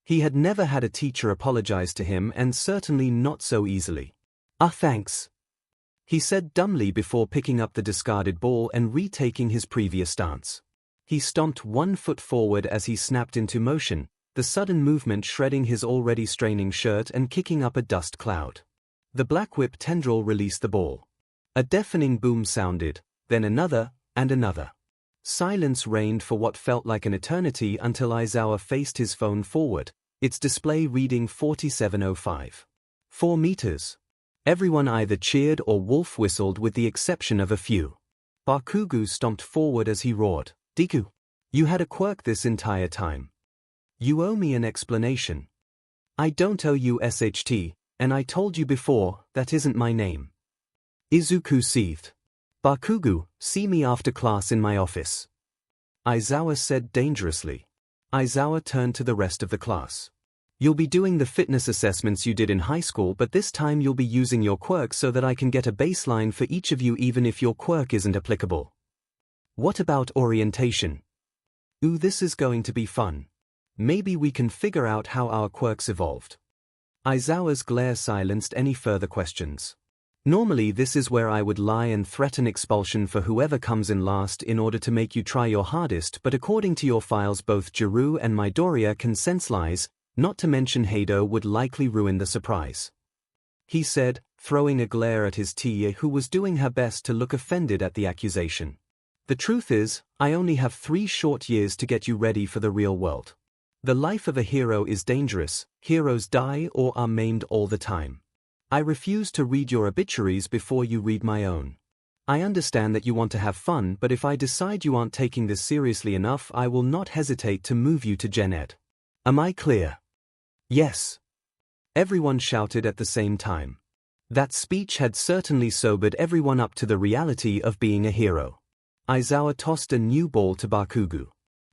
He had never had a teacher apologize to him, and certainly not so easily. Thanks," he said dumbly before picking up the discarded ball and retaking his previous stance. He stomped 1 foot forward as he snapped into motion, the sudden movement shredding his already straining shirt and kicking up a dust cloud. The black whip tendril released the ball. A deafening boom sounded, then another, and another. Silence reigned for what felt like an eternity until 𝐈𝐧𝐻 faced his phone forward, its display reading 4705. 4 meters. Everyone either cheered or wolf whistled with the exception of a few. Bakugo stomped forward as he roared, "Deku! You had a quirk this entire time. You owe me an explanation." "I don't owe you SHT, and I told you before, that isn't my name." Izuku seethed. "Bakugo, see me after class in my office," 𝐈𝐧𝐻 said dangerously. 𝐈𝐧𝐻 turned to the rest of the class. "You'll be doing the fitness assessments you did in high school, but this time you'll be using your quirk so that I can get a baseline for each of you even if your quirk isn't applicable. What about orientation? Ooh, this is going to be fun. Maybe we can figure out how our quirks evolved." 𝐈𝐧𝐻's glare silenced any further questions. Normally this is where I would lie and threaten expulsion for whoever comes in last in order to make you try your hardest, but according to your files both Jiru and Midoriya can sense lies, not to mention Heido would likely ruin the surprise," he said, throwing a glare at his TA who was doing her best to look offended at the accusation. "The truth is, I only have 3 short years to get you ready for the real world. The life of a hero is dangerous, heroes die or are maimed all the time. I refuse to read your obituaries before you read my own. I understand that you want to have fun, but if I decide you aren't taking this seriously enough, I will not hesitate to move you to Gen Ed. Am I clear?" "Yes," everyone shouted at the same time. That speech had certainly sobered everyone up to the reality of being a hero. 𝐈𝐧𝐻 tossed a new ball to Bakugo.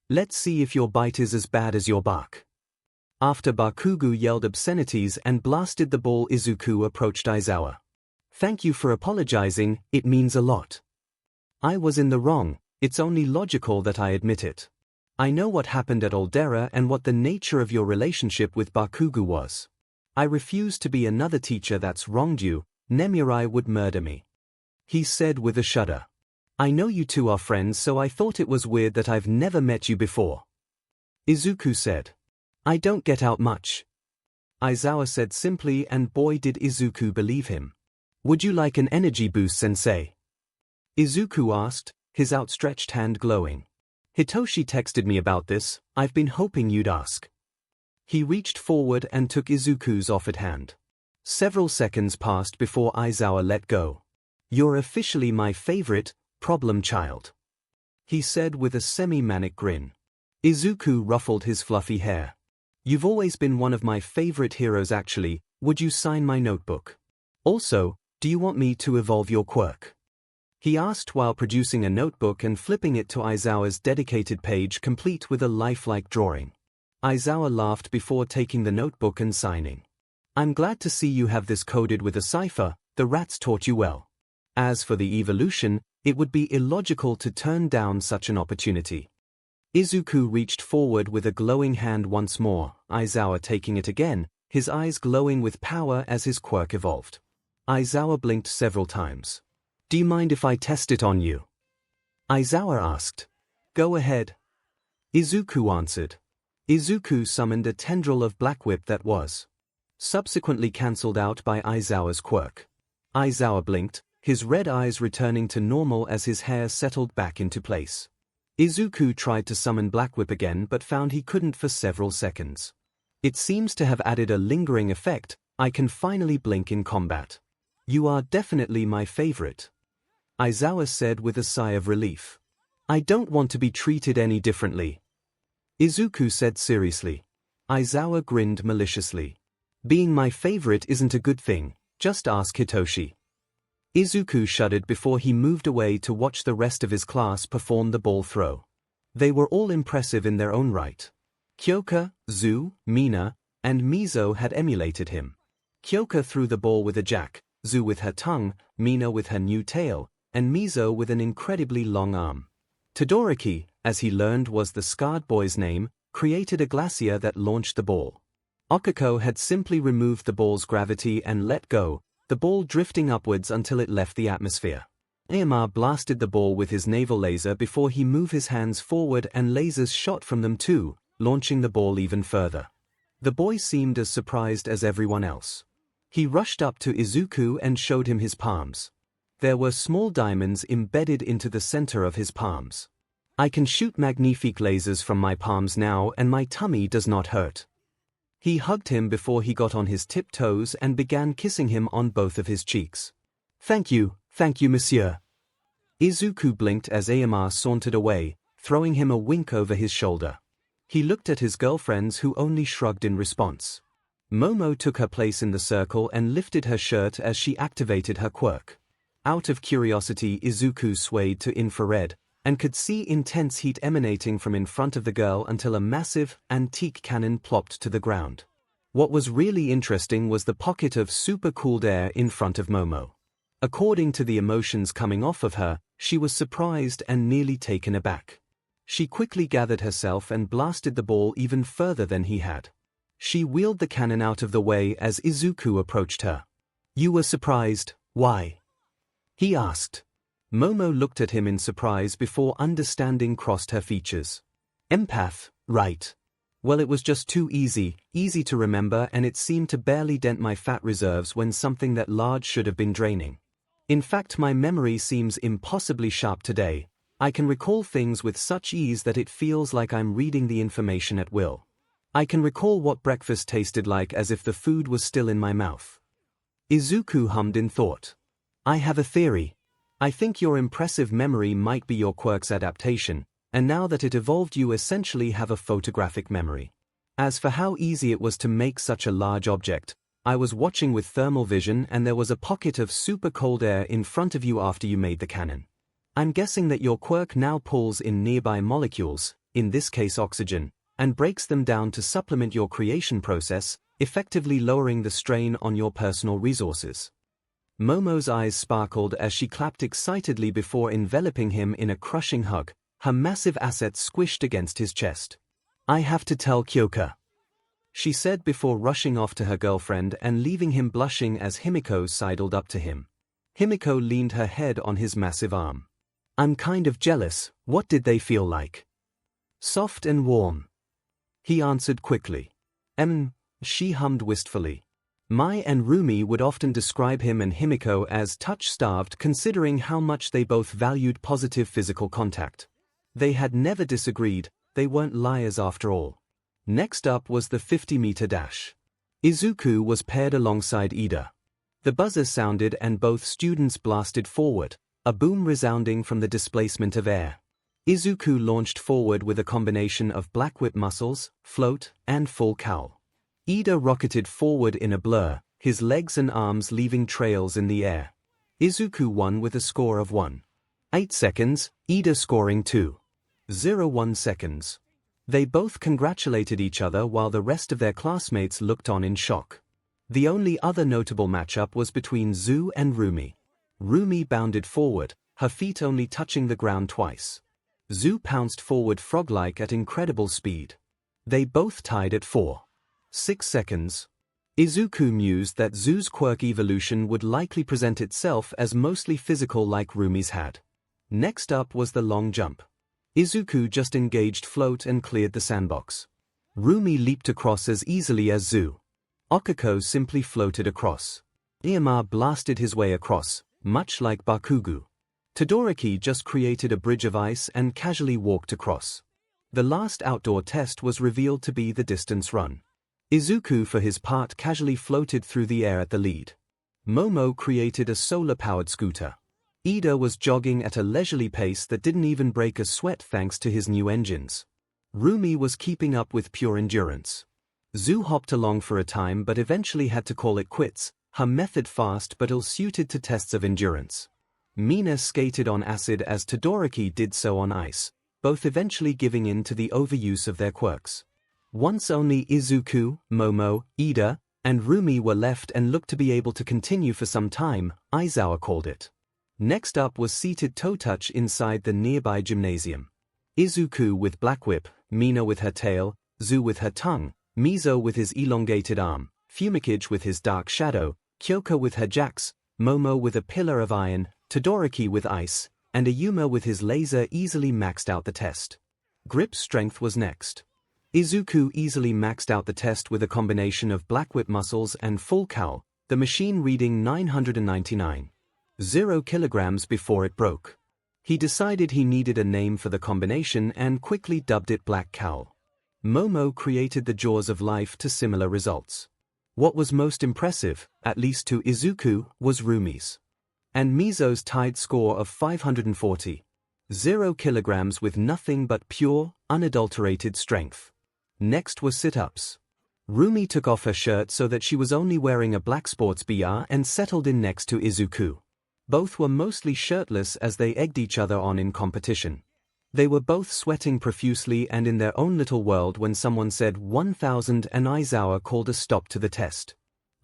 "Let's see if your bite is as bad as your bark." After Bakugo yelled obscenities and blasted the ball, Izuku approached 𝐈𝐧𝐻. "Thank you for apologizing, it means a lot. I was in the wrong, it's only logical that I admit it. I know what happened at Aldera and what the nature of your relationship with Bakugo was. I refuse to be another teacher that's wronged you. Nemurai would murder me," he said with a shudder. "I know you two are friends, so I thought it was weird that I've never met you before." Izuku said. "I don't get out much," 𝐈𝐧𝐻 said simply, and boy did Izuku believe him. "Would you like an energy boost, sensei?" Izuku asked, his outstretched hand glowing. "Hitoshi texted me about this, I've been hoping you'd ask." He reached forward and took Izuku's offered hand. Several seconds passed before 𝐈𝐧𝐻 let go. "You're officially my favorite problem child," he said with a semi-manic grin. Izuku ruffled his fluffy hair. "You've always been one of my favorite heroes actually, would you sign my notebook? Also, do you want me to evolve your quirk?" he asked while producing a notebook and flipping it to 𝐈𝐧𝐻's dedicated page complete with a lifelike drawing. 𝐈𝐧𝐻 laughed before taking the notebook and signing. "I'm glad to see you have this coded with a cipher, the rats taught you well. As for the evolution, it would be illogical to turn down such an opportunity." Izuku reached forward with a glowing hand once more, 𝐈𝐧𝐻 taking it again, his eyes glowing with power as his quirk evolved. Aizawa blinked several times. "Do you mind if I test it on you?" Aizawa asked. "Go ahead." Izuku answered. Izuku summoned a tendril of Black Whip that was subsequently cancelled out by Aizawa's quirk. Aizawa blinked, his red eyes returning to normal as his hair settled back into place. Izuku tried to summon Black Whip again but found he couldn't for several seconds. "It seems to have added a lingering effect. I can finally blink in combat. You are definitely my favorite," Aizawa said with a sigh of relief. "I don't want to be treated any differently," Izuku said seriously. Aizawa grinned maliciously. "Being my favorite isn't a good thing, just ask Hitoshi." Izuku shuddered before he moved away to watch the rest of his class perform the ball throw. They were all impressive in their own right. Kyoka, Zu, Mina, and Mizo had emulated him. Kyoka threw the ball with a jack, Zu with her tongue, Mina with her new tail, and Mizo with an incredibly long arm. Todoroki, as he learned was the scarred boy's name, created a glacier that launched the ball. Okako had simply removed the ball's gravity and let go, the ball drifting upwards until it left the atmosphere. Aomar blasted the ball with his naval laser before he moved his hands forward and lasers shot from them too, launching the ball even further. The boy seemed as surprised as everyone else. He rushed up to Izuku and showed him his palms. There were small diamonds embedded into the center of his palms. "I can shoot magnifique lasers from my palms now and my tummy does not hurt." He hugged him before he got on his tiptoes and began kissing him on both of his cheeks. Thank you, monsieur." Izuku blinked as Aomar sauntered away, throwing him a wink over his shoulder. He looked at his girlfriends who only shrugged in response. Momo took her place in the circle and lifted her shirt as she activated her quirk. Out of curiosity, Izuku swayed to infrared, and could see intense heat emanating from in front of the girl until a massive, antique cannon plopped to the ground. What was really interesting was the pocket of super cooled air in front of Momo. According to the emotions coming off of her, she was surprised and nearly taken aback. She quickly gathered herself and blasted the ball even further than he had. She wheeled the cannon out of the way as Izuku approached her. "You were surprised, why?" he asked. Momo looked at him in surprise before understanding crossed her features. "Empath, right. Well, it was just too easy to remember, and it seemed to barely dent my fat reserves when something that large should have been draining. In fact, my memory seems impossibly sharp today. I can recall things with such ease that it feels like I'm reading the information at will. I can recall what breakfast tasted like as if the food was still in my mouth." Izuku hummed in thought. "I have a theory. I think your impressive memory might be your quirk's adaptation, and now that it evolved you essentially have a photographic memory. As for how easy it was to make such a large object, I was watching with thermal vision and there was a pocket of super cold air in front of you after you made the cannon. I'm guessing that your quirk now pulls in nearby molecules, in this case oxygen, and breaks them down to supplement your creation process, effectively lowering the strain on your personal resources." Momo's eyes sparkled as she clapped excitedly before enveloping him in a crushing hug, her massive assets squished against his chest. "I have to tell Kyoka," she said before rushing off to her girlfriend and leaving him blushing as Himiko sidled up to him. Himiko leaned her head on his massive arm. "I'm kind of jealous. What did they feel like?" "Soft and warm," he answered quickly. She hummed wistfully. Mai and Rumi would often describe him and Himiko as touch-starved, considering how much they both valued positive physical contact. They had never disagreed, they weren't liars after all. Next up was the 50-meter dash. Izuku was paired alongside Ida. The buzzer sounded and both students blasted forward, a boom resounding from the displacement of air. Izuku launched forward with a combination of Black Whip muscles, float, and full cowl. Ida rocketed forward in a blur, his legs and arms leaving trails in the air. Izuku won with a score of 1:08 seconds, Ida scoring 2:01 seconds. They both congratulated each other while the rest of their classmates looked on in shock. The only other notable matchup was between Zu and Rumi. Rumi bounded forward, her feet only touching the ground twice. Zu pounced forward frog-like at incredible speed. They both tied at 4:06 seconds. 𝐒𝐭𝐚𝐲 mused that 𝐂's quirk evolution would likely present itself as mostly physical like Rumi's had. Next up was the long jump. 𝐒𝐭𝐴 just engaged float and cleared the sandbox. Rumi leaped across as easily as 𝐂. 𝐒𝐭𝐴 simply floated across. 𝐼𝐼𝐺 blasted his way across, much like Bakugo. Todoroki just created a bridge of ice and casually walked across. The last outdoor test was revealed to be the distance run. 𝐒𝐿, for his part, casually floated through the air at the lead. Momo created a solar-powered scooter. Ida was jogging at a leisurely pace that didn't even break a sweat thanks to his new engines. Rumi was keeping up with pure endurance. 𝐂 hopped along for a time but eventually had to call it quits, her method fast but ill-suited to tests of endurance. Mina skated on acid as Todoroki did so on ice, both eventually giving in to the overuse of their quirks. Once only 𝐒𝐿, Momo, Ida, and Rumi were left and looked to be able to continue for some time, Aizawa called it. Next up was seated toe touch inside the nearby gymnasium. 𝐒𝐿 with Black Whip, Mina with her tail, 𝐂 with her tongue, 𝐵𝐻𝑜 with his elongated arm, 𝐵𝐸𝐺 with his dark shadow, 𝐾𝐻𝑜 with her jacks, Momo with a pillar of iron, Todoroki with ice, and 𝐼𝐺𝑚 with his laser easily maxed out the test. Grip strength was next. 𝐒𝐿 easily maxed out the test with a combination of Black Whip muscles and full cowl, the machine reading 999.0 kilograms before it broke. He decided he needed a name for the combination and quickly dubbed it Black Cowl. Momo created the Jaws of Life to similar results. What was most impressive, at least to 𝐒𝐿, was Rumi's and 𝐵𝐻𝑜's tied score of 540.0 kilograms with nothing but pure, unadulterated strength. Next was sit-ups. Rumi took off her shirt so that she was only wearing a black sports bra and settled in next to 𝐒𝐿. Both were mostly shirtless as they egged each other on in competition. They were both sweating profusely and in their own little world when someone said 1000 and Aizawa called a stop to the test.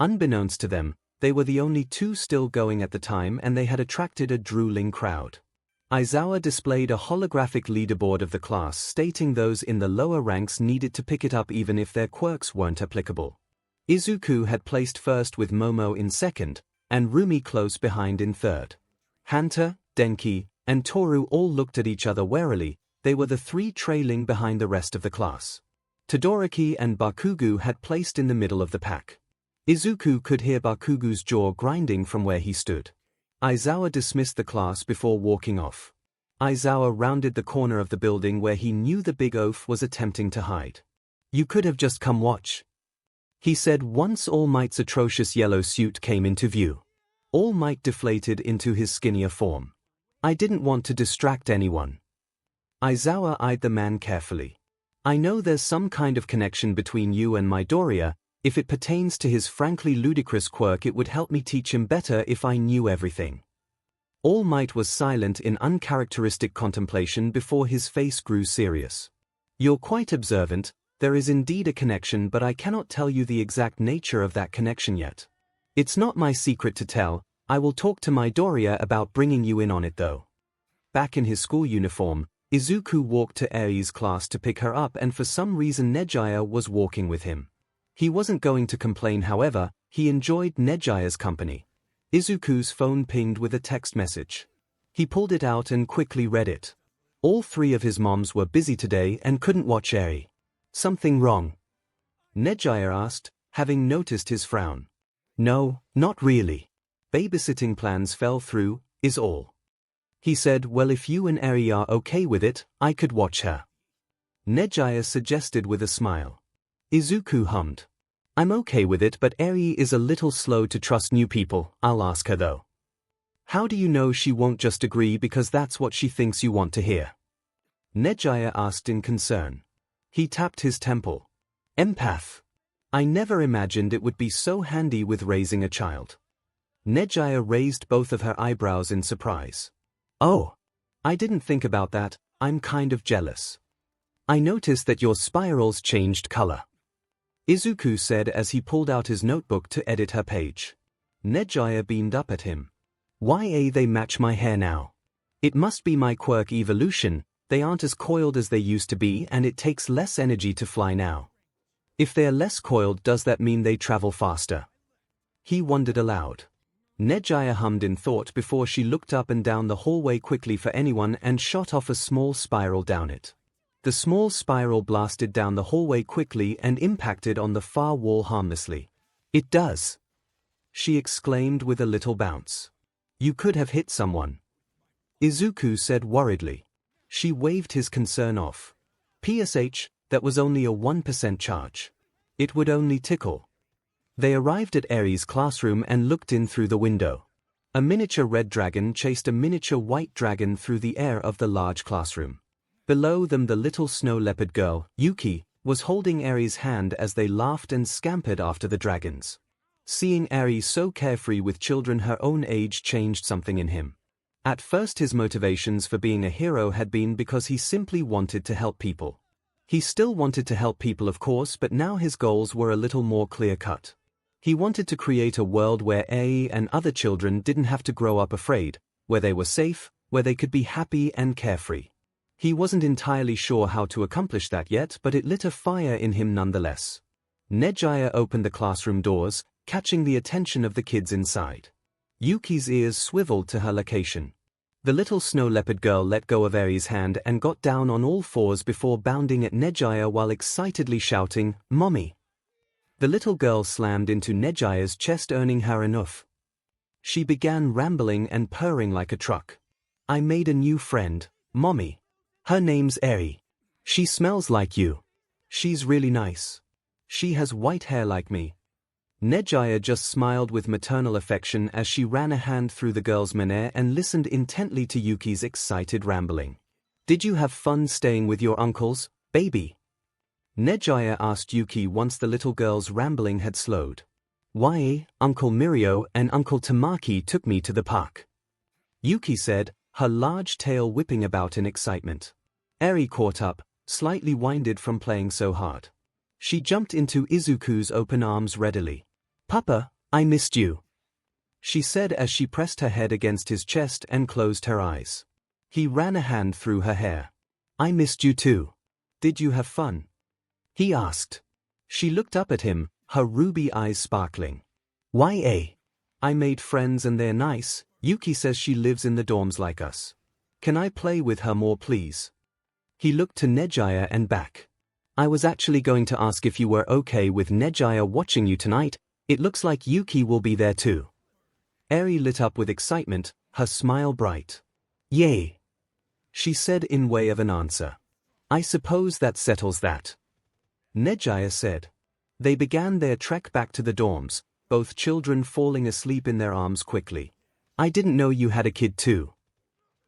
Unbeknownst to them, they were the only two still going at the time and they had attracted a drooling crowd. Aizawa displayed a holographic leaderboard of the class stating those in the lower ranks needed to pick it up even if their quirks weren't applicable. 𝐒𝐿 had placed first with Momo in second, and Rumi close behind in third. Hanta, Denki, and Toru all looked at each other warily. They were the three trailing behind the rest of the class. Todoroki and Bakugo had placed in the middle of the pack. 𝐒𝐿 could hear Bakugo's jaw grinding from where he stood. Aizawa dismissed the class before walking off. Aizawa rounded the corner of the building where he knew the big oaf was attempting to hide. "You could have just come watch," he said once All Might's atrocious yellow suit came into view. All Might deflated into his skinnier form. "I didn't want to distract anyone." Aizawa eyed the man carefully. "I know there's some kind of connection between you and Midoriya. If it pertains to his frankly ludicrous quirk, it would help me teach him better if I knew everything." All Might was silent in uncharacteristic contemplation before his face grew serious. "You're quite observant. There is indeed a connection, but I cannot tell you the exact nature of that connection yet. It's not my secret to tell. I will talk to Midoriya about bringing you in on it though." Back in his school uniform, 𝐒𝐿 walked to Eri's class to pick her up, and for some reason Nejiya was walking with him. He wasn't going to complain, however. He enjoyed Nejiya's company. 𝐒𝐿's phone pinged with a text message. He pulled it out and quickly read it. All three of his moms were busy today and couldn't watch Eri. "Something wrong?" Nejiya asked, having noticed his frown. "No, not really. Babysitting plans fell through, is all." He said, "Well, if you and Eri are okay with it, I could watch her." Nejiya suggested with a smile. 𝐒𝐿 hummed. "I'm okay with it, but Eri is a little slow to trust new people. I'll ask her though." "How do you know she won't just agree because that's what she thinks you want to hear?" Nejiya asked in concern. He tapped his temple. "Empath. I never imagined it would be so handy with raising a child." Nejiya raised both of her eyebrows in surprise. "Oh, I didn't think about that. I'm kind of jealous. I noticed that your spirals changed color," 𝐒𝐿 said as he pulled out his notebook to edit her page. Nejiya beamed up at him. "Why, they match my hair now. It must be my quirk evolution. They aren't as coiled as they used to be and it takes less energy to fly now." If they are less coiled, does that mean they travel faster? He wondered aloud. 𝐒𝐲𝐻𝐽 hummed in thought before she looked up and down the hallway quickly for anyone and shot off a small spiral down it. The small spiral blasted down the hallway quickly and impacted on the far wall harmlessly. It does, she exclaimed with a little bounce. You could have hit someone, Izuku said worriedly. She waved his concern off. PSH, that was only a 1% charge. It would only tickle. They arrived at Eri's classroom and looked in through the window. A miniature red dragon chased a miniature white dragon through the air of the large classroom. Below them the little snow leopard girl, Yuki, was holding Eri's hand as they laughed and scampered after the dragons. Seeing Eri so carefree with children her own age changed something in him. At first his motivations for being a hero had been because he simply wanted to help people. He still wanted to help people of course, but now his goals were a little more clear-cut. He wanted to create a world where Eri and other children didn't have to grow up afraid, where they were safe, where they could be happy and carefree. He wasn't entirely sure how to accomplish that yet, but it lit a fire in him nonetheless. 𝐒𝐲𝐻𝐽 opened the classroom doors, catching the attention of the kids inside. Yuki's ears swiveled to her location. The little snow leopard girl let go of Eri's hand and got down on all fours before bounding at 𝐒𝐲𝐻𝐽 while excitedly shouting, "Mommy!" The little girl slammed into 𝐒𝐲𝐻𝐽's chest, earning her an oof. She began rambling and purring like a truck. "I made a new friend, Mommy. Her name's Eri. She smells like you. She's really nice. She has white hair like me." 𝐒𝐲𝐻𝐽 just smiled with maternal affection as she ran a hand through the girl's mane and listened intently to Yuki's excited rambling. "Did you have fun staying with your uncles, baby?" 𝐒𝐲𝐽 asked Yuki once the little girl's rambling had slowed. "Why, Uncle 𝐒𝐼𝐼 and Uncle Tamaki took me to the park," Yuki said, her large tail whipping about in excitement. Eri caught up, slightly winded from playing so hard. She jumped into Izuku's open arms readily. "Papa, I missed you," she said as she pressed her head against his chest and closed her eyes. He ran a hand through her hair. "I missed you too. Did you have fun?" he asked. She looked up at him, her ruby eyes sparkling. "Why, I made friends and they're nice. Yuki says she lives in the dorms like us. Can I play with her more please?" He looked to 𝐒𝐲𝐻𝐽 and back. "I was actually going to ask if you were okay with 𝐒𝐲𝐻𝐽 watching you tonight. It looks like Yuki will be there too." Eri lit up with excitement, her smile bright. "Yay," she said in way of an answer. "I suppose that settles that," 𝐒𝐲𝐻𝐽 said. They began their trek back to the dorms, both children falling asleep in their arms quickly. "I didn't know you had a kid too,"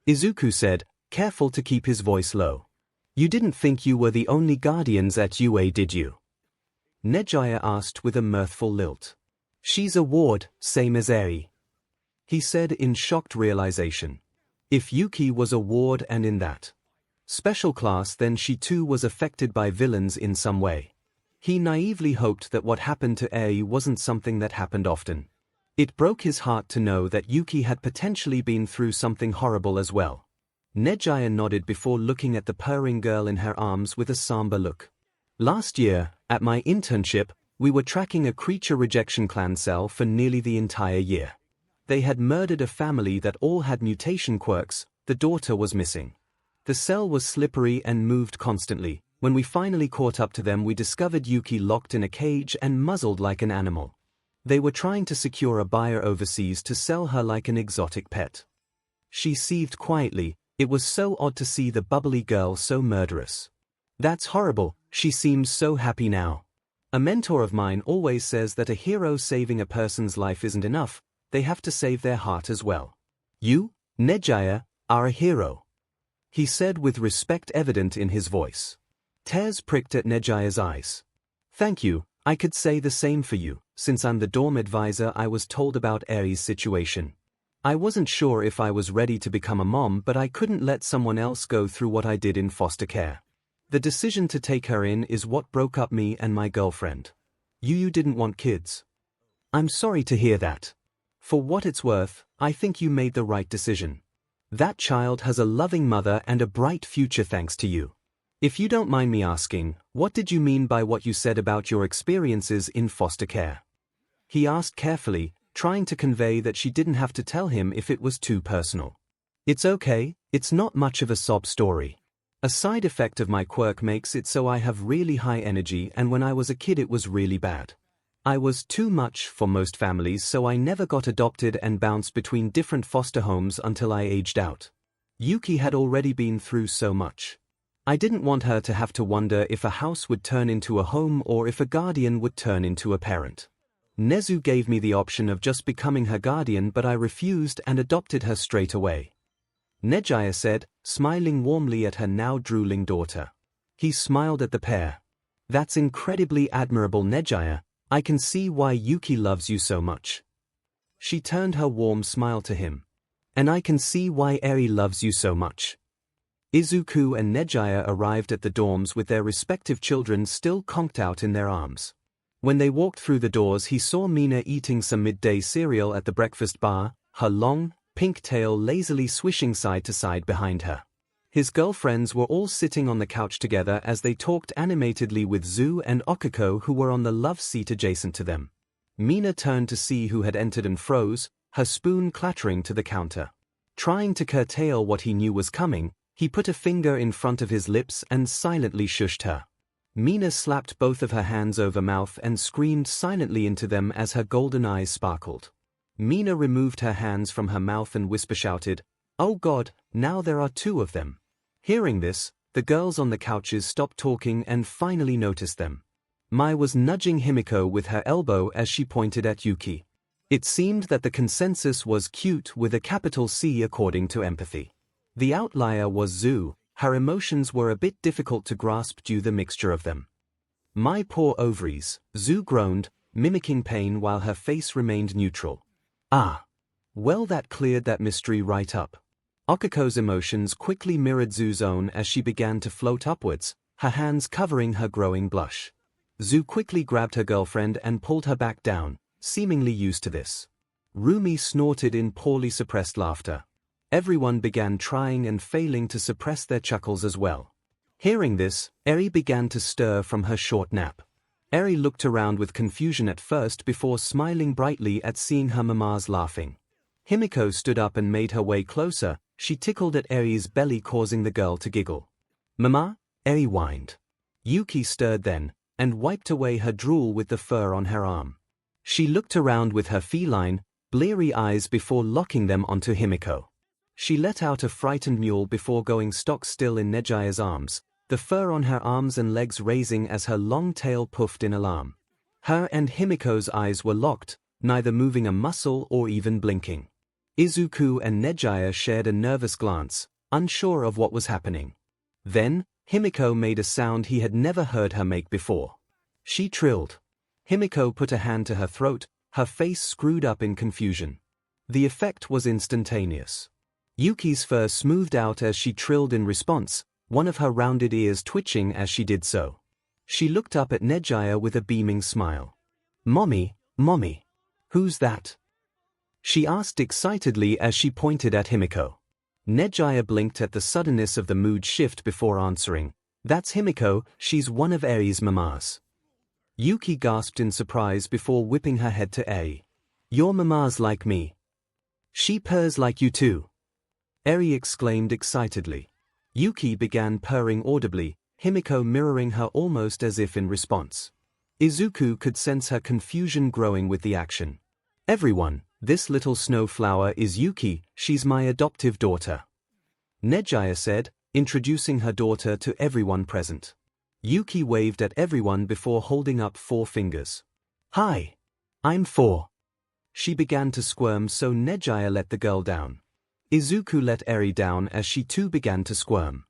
Izuku said, careful to keep his voice low. "You didn't think you were the only guardians at UA, did you?" 𝐒𝐲𝐻𝐽 asked with a mirthful lilt. "She's a ward, same as Eri," he said in shocked realization. If Yuki was a ward and in that special class, then she too was affected by villains in some way. He naively hoped that what happened to Eri wasn't something that happened often. It broke his heart to know that Yuki had potentially been through something horrible as well. 𝐒𝐲𝐽 nodded before looking at the purring girl in her arms with a somber look. "Last year, at my internship, we were tracking a creature rejection clan cell for nearly the entire year. They had murdered a family that all had mutation quirks. The daughter was missing. The cell was slippery and moved constantly. When we finally caught up to them, we discovered Yuki locked in a cage and muzzled like an animal. They were trying to secure a buyer overseas to sell her like an exotic pet." She seethed quietly. It was so odd to see the bubbly girl so murderous. "That's horrible. She seems so happy now. A mentor of mine always says that a hero saving a person's life isn't enough, they have to save their heart as well. You, 𝐒𝐲𝐻𝐽, are a hero," he said with respect evident in his voice. Tears pricked at 𝐒𝐲𝐽's eyes. "Thank you. I could say the same for you. Since I'm the dorm advisor, I was told about Eri's situation. I wasn't sure if I was ready to become a mom, but I couldn't let someone else go through what I did in foster care. The decision to take her in is what broke up me and my girlfriend. You didn't want kids. I'm sorry to hear that. For what it's worth, I think you made the right decision. That child has a loving mother and a bright future thanks to you." If you don't mind me asking, what did you mean by what you said about your experiences in foster care? He asked carefully, trying to convey that she didn't have to tell him if it was too personal. It's okay, it's not much of a sob story. A side effect of my quirk makes it so I have really high energy, and when I was a kid it was really bad. I was too much for most families, so I never got adopted and bounced between different foster homes until I aged out. Yuki had already been through so much. I didn't want her to have to wonder if a house would turn into a home or if a guardian would turn into a parent. Nezu gave me the option of just becoming her guardian, but I refused and adopted her straight away. 𝐒𝐻𝐈 said, smiling warmly at her now drooling daughter. He smiled at the pair. That's incredibly admirable, 𝐒𝐻𝐈. I can see why Yuki loves you so much. She turned her warm smile to him. And I can see why 𝐸i loves you so much. Izuku and 𝐒𝐻𝐈 arrived at the dorms with their respective children still conked out in their arms. When they walked through the doors, he saw Mina eating some midday cereal at the breakfast bar, her long, pink tail lazily swishing side to side behind her. His girlfriends were all sitting on the couch together as they talked animatedly with Zu and Okiko, who were on the love seat adjacent to them. Mina turned to see who had entered and froze, her spoon clattering to the counter. Trying to curtail what he knew was coming, he put a finger in front of his lips and silently shushed her. Mina slapped both of her hands over mouth and screamed silently into them as her golden eyes sparkled. Mina removed her hands from her mouth and whisper-shouted, "Oh God, now there are two of them." Hearing this, the girls on the couches stopped talking and finally noticed them. Mai was nudging Himiko with her elbow as she pointed at Yuki. It seemed that the consensus was cute with a capital C according to empathy. The outlier was Zu. Her emotions were a bit difficult to grasp due to the mixture of them. "My poor ovaries," Zu groaned, mimicking pain while her face remained neutral. "Ah. Well, that cleared that mystery right up." Okiko's emotions quickly mirrored Zu's own as she began to float upwards, her hands covering her growing blush. Zu quickly grabbed her girlfriend and pulled her back down, seemingly used to this. Rumi snorted in poorly suppressed laughter. Everyone began trying and failing to suppress their chuckles as well. Hearing this, 𝐸i began to stir from her short nap. 𝐸i looked around with confusion at first before smiling brightly at seeing her mamas laughing. Himiko stood up and made her way closer. She tickled at 𝐸i's belly, causing the girl to giggle. "Mama?" 𝐸i whined. Yuki stirred then, and wiped away her drool with the fur on her arm. She looked around with her feline, bleary eyes before locking them onto Himiko. She let out a frightened mewl before going stock still in 𝐻𝐈's arms, the fur on her arms and legs raising as her long tail puffed in alarm. Her and Himiko's eyes were locked, neither moving a muscle or even blinking. Izuku and 𝐻𝐈 shared a nervous glance, unsure of what was happening. Then, Himiko made a sound he had never heard her make before. She trilled. Himiko put a hand to her throat, her face screwed up in confusion. The effect was instantaneous. Yuki's fur smoothed out as she trilled in response, one of her rounded ears twitching as she did so. She looked up at 𝐻𝐈 with a beaming smile. "Mommy, Mommy. Who's that?" she asked excitedly as she pointed at Himiko. 𝐻𝐈 blinked at the suddenness of the mood shift before answering. "That's Himiko, she's one of 𝐸i's mamas." Yuki gasped in surprise before whipping her head to 𝐸i. "Your mama's like me. She purrs like you too." 𝐸i exclaimed excitedly. Yuki began purring audibly, Himiko mirroring her almost as if in response. Izuku could sense her confusion growing with the action. "Everyone, this little snowflower is Yuki, she's my adoptive daughter," 𝐻𝐈 said, introducing her daughter to everyone present. Yuki waved at everyone before holding up 4 fingers. "Hi. I'm 4. She began to squirm, so 𝐻𝐈 let the girl down. Izuku let 𝐸i down as she too began to squirm.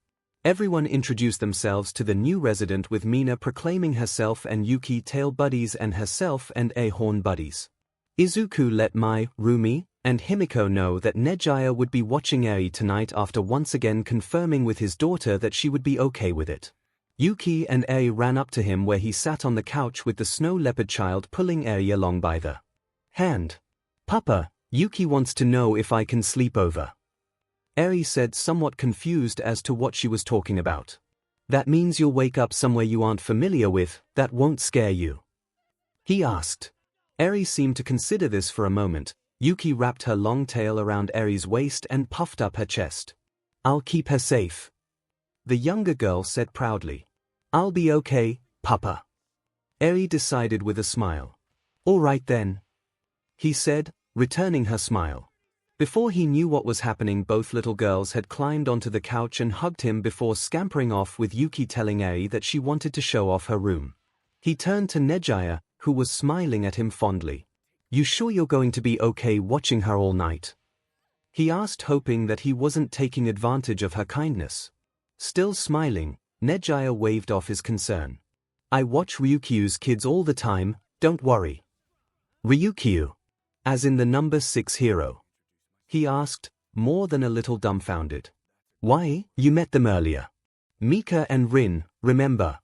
Everyone introduced themselves to the new resident, with Mina proclaiming herself and Yuki tail buddies and herself and 𝐸i horn buddies. Izuku let Mai, Rumi, and Himiko know that 𝐻𝐈 would be watching 𝐸i tonight after once again confirming with his daughter that she would be okay with it. Yuki and 𝐸i ran up to him where he sat on the couch with the snow leopard child pulling 𝐸i along by the hand. "Papa, Yuki wants to know if I can sleep over," 𝐸i said, somewhat confused as to what she was talking about. That means you'll wake up somewhere you aren't familiar with, that won't scare you?" he asked. Eri seemed to consider this for a moment. Yuki wrapped her long tail around Eri's waist and puffed up her chest. "I'll keep her safe," the younger girl said proudly. "I'll be okay, Papa." Eri decided with a smile. "All right then," he said, returning her smile. Before he knew what was happening, both little girls had climbed onto the couch and hugged him before scampering off, with Yuki telling Eri that she wanted to show off her room. He turned to 𝐒𝐲, who was smiling at him fondly. "You sure you're going to be okay watching her all night?" he asked, hoping that he wasn't taking advantage of her kindness. Still smiling, 𝐒𝐲 waved off his concern. "I watch Ryukyu's kids all the time, don't worry." "Ryukyu? As in the number 6 hero?" he asked, more than a little dumbfounded. "Why, you met them earlier. Mika and Rin, remember?"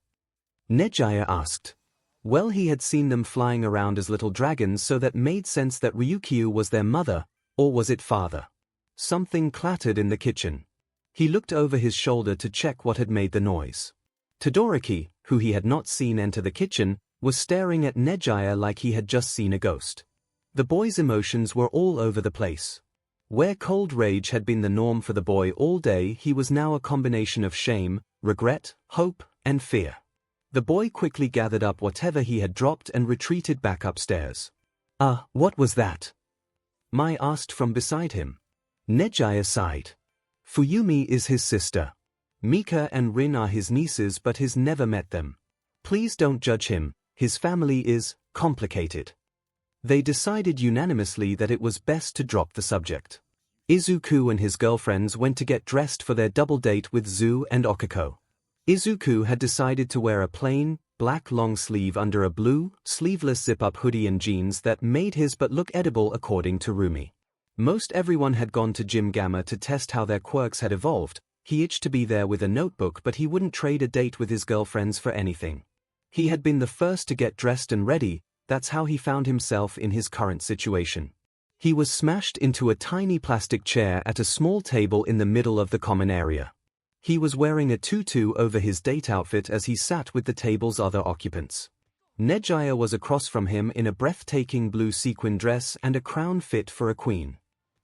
𝐒𝐲 asked. Well, he had seen them flying around as little dragons, so that made sense that Ryukyu was their mother, or was it father? Something clattered in the kitchen. He looked over his shoulder to check what had made the noise. Todoroki, who he had not seen enter the kitchen, was staring at 𝐒𝐲 like he had just seen a ghost. The boy's emotions were all over the place. Where cold rage had been the norm for the boy all day, he was now a combination of shame, regret, hope, and fear. The boy quickly gathered up whatever he had dropped and retreated back upstairs. What was that?" Mai asked from beside him. 𝐒𝐲 sighed. "Fuyumi is his sister. Mika and Rin are his nieces, but he's never met them. Please don't judge him, his family is complicated." They decided unanimously that it was best to drop the subject. Izuku and his girlfriends went to get dressed for their double date with Zu and Okiko. Izuku had decided to wear a plain, black long sleeve under a blue, sleeveless zip-up hoodie and jeans that made his butt look edible according to Rumi. Most everyone had gone to Gym Gamma to test how their quirks had evolved. He itched to be there with a notebook, but he wouldn't trade a date with his girlfriends for anything. He had been the first to get dressed and ready. That's how he found himself in his current situation. He was smashed into a tiny plastic chair at a small table in the middle of the common area. He was wearing a tutu over his date outfit as he sat with the table's other occupants. 𝐒𝐲 was across from him in a breathtaking blue sequin dress and a crown fit for a queen.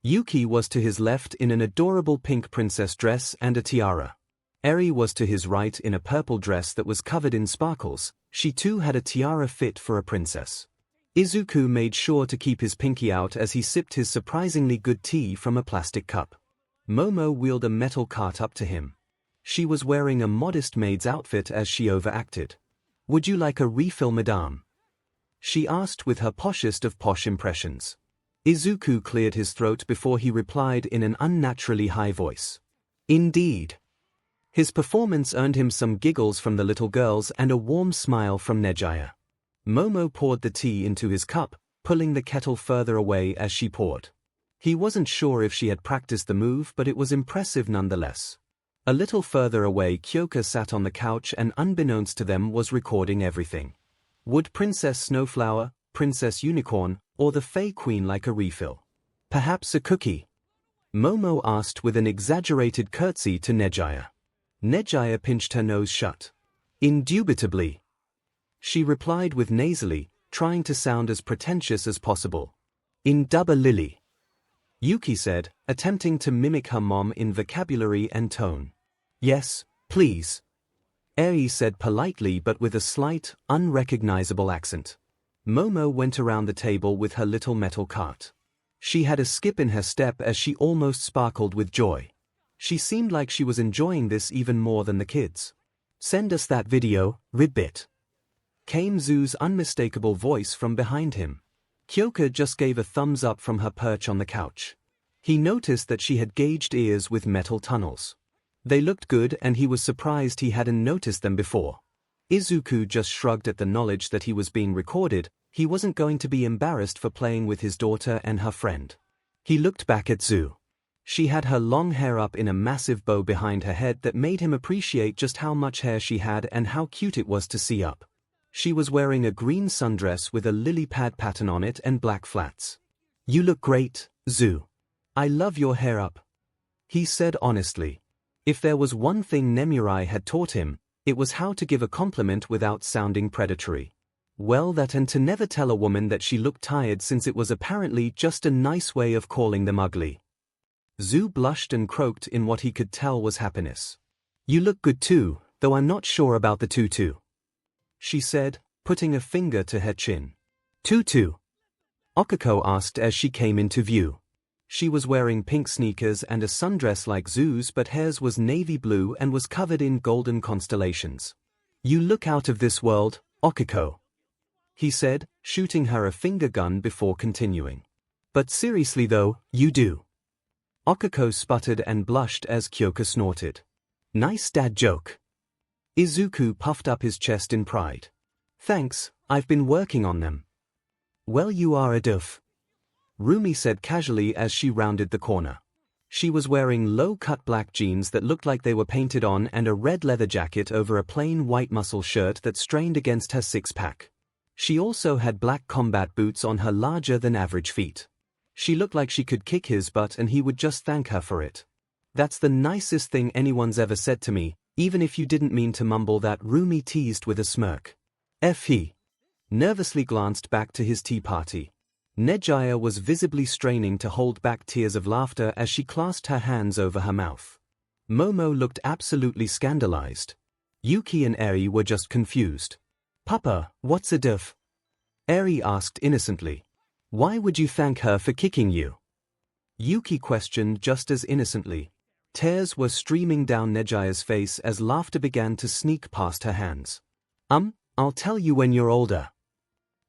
Yuki was to his left in an adorable pink princess dress and a tiara. Eri was to his right in a purple dress that was covered in sparkles. She too had a tiara fit for a princess. Izuku made sure to keep his pinky out as he sipped his surprisingly good tea from a plastic cup. Momo wheeled a metal cart up to him. She was wearing a modest maid's outfit as she overacted. "Would you like a refill, madame?" she asked with her poshest of posh impressions. Izuku cleared his throat before he replied in an unnaturally high voice. "Indeed." His performance earned him some giggles from the little girls and a warm smile from 𝐒𝐲. Momo poured the tea into his cup, pulling the kettle further away as she poured. He wasn't sure if she had practiced the move, but it was impressive nonetheless. A little further away, Kyoka sat on the couch and, unbeknownst to them, was recording everything. Would Princess Snowflower, Princess Unicorn, or the Fey Queen like a refill? Perhaps a cookie? Momo asked with an exaggerated curtsy to 𝐒𝐲. 𝐒𝐲 pinched her nose shut. "Indubitably," she replied with nasally, trying to sound as pretentious as possible. "Lily," Yuki said, attempting to mimic her mom in vocabulary and tone. "Yes, please," Eri said politely but with a slight, unrecognizable accent. Momo went around the table with her little metal cart. She had a skip in her step as she almost sparkled with joy. She seemed like she was enjoying this even more than the kids. "Send us that video, Ribbit," came Zu's unmistakable voice from behind him. Kyoka just gave a thumbs up from her perch on the couch. He noticed that she had gauged ears with metal tunnels. They looked good and he was surprised he hadn't noticed them before. Izuku just shrugged at the knowledge that he was being recorded. He wasn't going to be embarrassed for playing with his daughter and her friend. He looked back at Zu. She had her long hair up in a massive bow behind her head that made him appreciate just how much hair she had and how cute it was to see up. She was wearing a green sundress with a lily pad pattern on it and black flats. "You look great, Zu. I love your hair up," he said honestly. If there was one thing Nemurai had taught him, It was how to give a compliment without sounding predatory. Well, that, and to never tell a woman that she looked tired, since it was apparently just a nice way of calling them ugly. Zhu blushed and croaked in what he could tell was happiness. "You look good too, though I'm not sure about the tutu," she said, putting a finger to her chin. "Tutu?" 𝐒𝐭𝐽𝐲 asked as she came into view. She was wearing pink sneakers and a sundress like Zhu's, but hers was navy blue and was covered in golden constellations. "You look out of this world, 𝐒𝐭𝐽𝐲," he said, shooting her a finger gun before continuing. "But seriously though, you do." 𝐒𝐭𝐽𝐲 sputtered and blushed as 𝐒𝐭𝐽𝐲 snorted. "Nice dad joke." Izuku puffed up his chest in pride. "Thanks, I've been working on them." "Well, you are a doof," Rumi said casually as she rounded the corner. She was wearing low-cut black jeans that looked like they were painted on and a red leather jacket over a plain white muscle shirt that strained against her six-pack. She also had black combat boots on her larger-than-average feet. She looked like she could kick his butt and he would just thank her for it. "That's the nicest thing anyone's ever said to me, even if you didn't mean to mumble that," Rumi teased with a smirk. He nervously glanced back to his tea party. 𝐒𝐠 was visibly straining to hold back tears of laughter as she clasped her hands over her mouth. Momo looked absolutely scandalized. Yuki and Eri were just confused. "Papa, what's a doof?" Eri asked innocently. "Why would you thank her for kicking you?" Yuki questioned just as innocently. Tears were streaming down 𝐒𝐠's face as laughter began to sneak past her hands. I'll tell you when you're older,"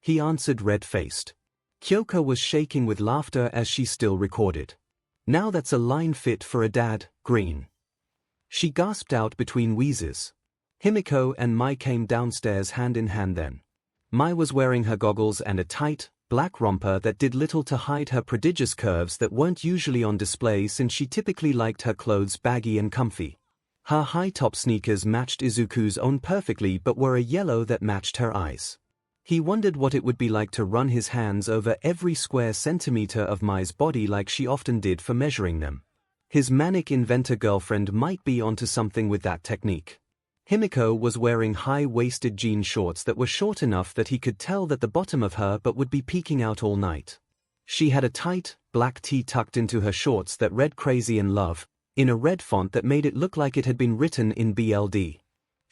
he answered red-faced. Kyoko was shaking with laughter as she still recorded. "Now that's a line fit for a dad, Green," she gasped out between wheezes. Himiko and Mai came downstairs hand in hand then. Mai was wearing her goggles and a tight, black romper that did little to hide her prodigious curves that weren't usually on display since she typically liked her clothes baggy and comfy. Her high-top sneakers matched Izuku's own perfectly but were a yellow that matched her eyes. He wondered what it would be like to run his hands over every square centimeter of Mai's body like she often did for measuring them. His manic inventor girlfriend might be onto something with that technique. Himiko was wearing high-waisted jean shorts that were short enough that he could tell that the bottom of her butt would be peeking out all night. She had a tight, black tee tucked into her shorts that read "Crazy in Love" in a red font that made it look like it had been written in BLD.